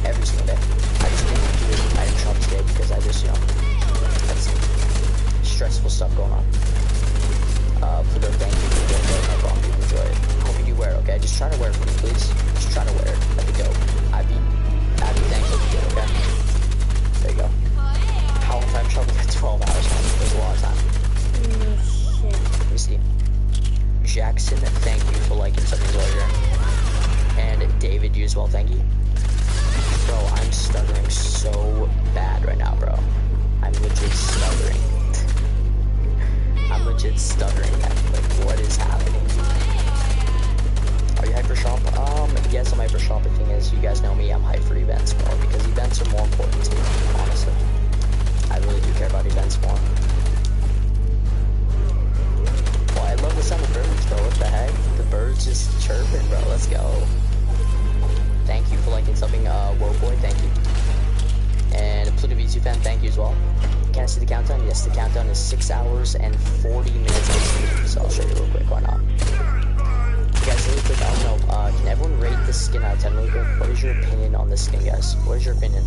Every single day. I just didn't do it item shop today because I just, had some stressful stuff going on. For the thank you for the no problem, you enjoy it. Hope you do wear it, okay? Just try to wear it for me, please. Just try to wear it. That'd be dope. I'd be thankful if you did, okay? There you go. How long time shop? We got 12 hours, man. There's a lot of time. Shit. Let me see. Jackson, thank you for liking something earlier. And David, you as well, thank you. Bro, I'm stuttering so bad right now, bro. I'm legit stuttering. I'm legit stuttering, man. Like, what is happening? Are you hyped for shop? Yes, I'm hyped for shop. The thing is, you guys know me, I'm hyped for events more, because events are more important to me, honestly. I really do care about events more. Well, I love the sound of birds, bro. What the heck? The birds just chirping, bro. Let's go. Thank you for liking something, Whoa Boy, thank you. And Pluto V2 fan, thank you as well. Can I see the countdown? Yes, the countdown is 6 hours and 40 minutes of stream, so I'll show you real quick, why not? Guys, really quick, I don't know, can everyone rate this skin out of 10 really quick? What is your opinion on this skin, guys? What is your opinion?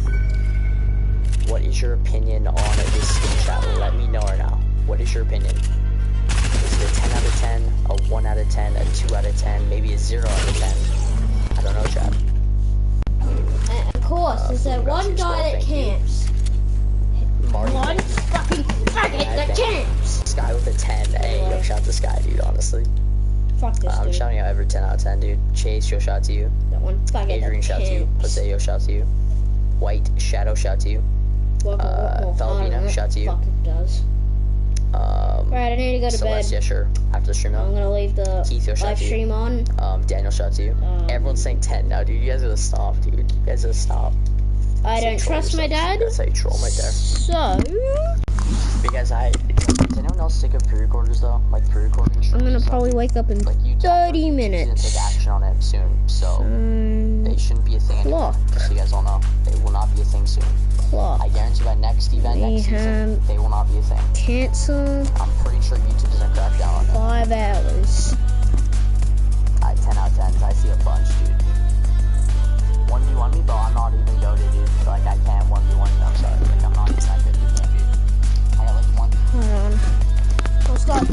What is your opinion on this skin, chat? Let me know right now. What is your opinion? Is it a 10 out of 10, a 1 out of 10, a 2 out of 10, maybe a 0 out of 10? I don't know, chat. Of course, there's that one guy that camps. Marty, one fucking faggot that camps. Sky with a 10. Hey, yo, shout out to Sky, dude, honestly. Fuck this I'm dude. shouting out every 10 out of 10, dude. Chase, yo, shout out to you. That one faggot Adrian, shout out to you. Jose, yo, shout out to you. White, Shadow, shout out to you. Falvina, shout out to you. Fuck it does. Right, I need to go to Celeste, bed. Yeah, sure. After the stream, I'm gonna leave the Keith, yo, live stream on. Daniel, shout out to you. Everyone's saying 10 now, dude. You guys gotta stop, dude. You guys gotta stop. I don't trust my dad. That's how you troll right there. So. Because I know else sick of pre-recorders though? Like pre-recording I'm streams gonna and stuff, probably wake up in like YouTube 30 gonna minutes. take action on it soon, so they shouldn't be a thing anymore. Just so you guys all know, they will not be a thing soon. I guarantee by next event, next season, they will not be a thing. Cancel. I'm pretty sure YouTube doesn't crack down on it. 5 hours. 10 out of 10s. I see a bunch, dude. 1v1 me, bro. I'm not even goated, dude. Like, I can't 1v1 you. I'm sorry. Like, I'm not even that good. You can't, dude. I got like one. Hold on. I'll stop.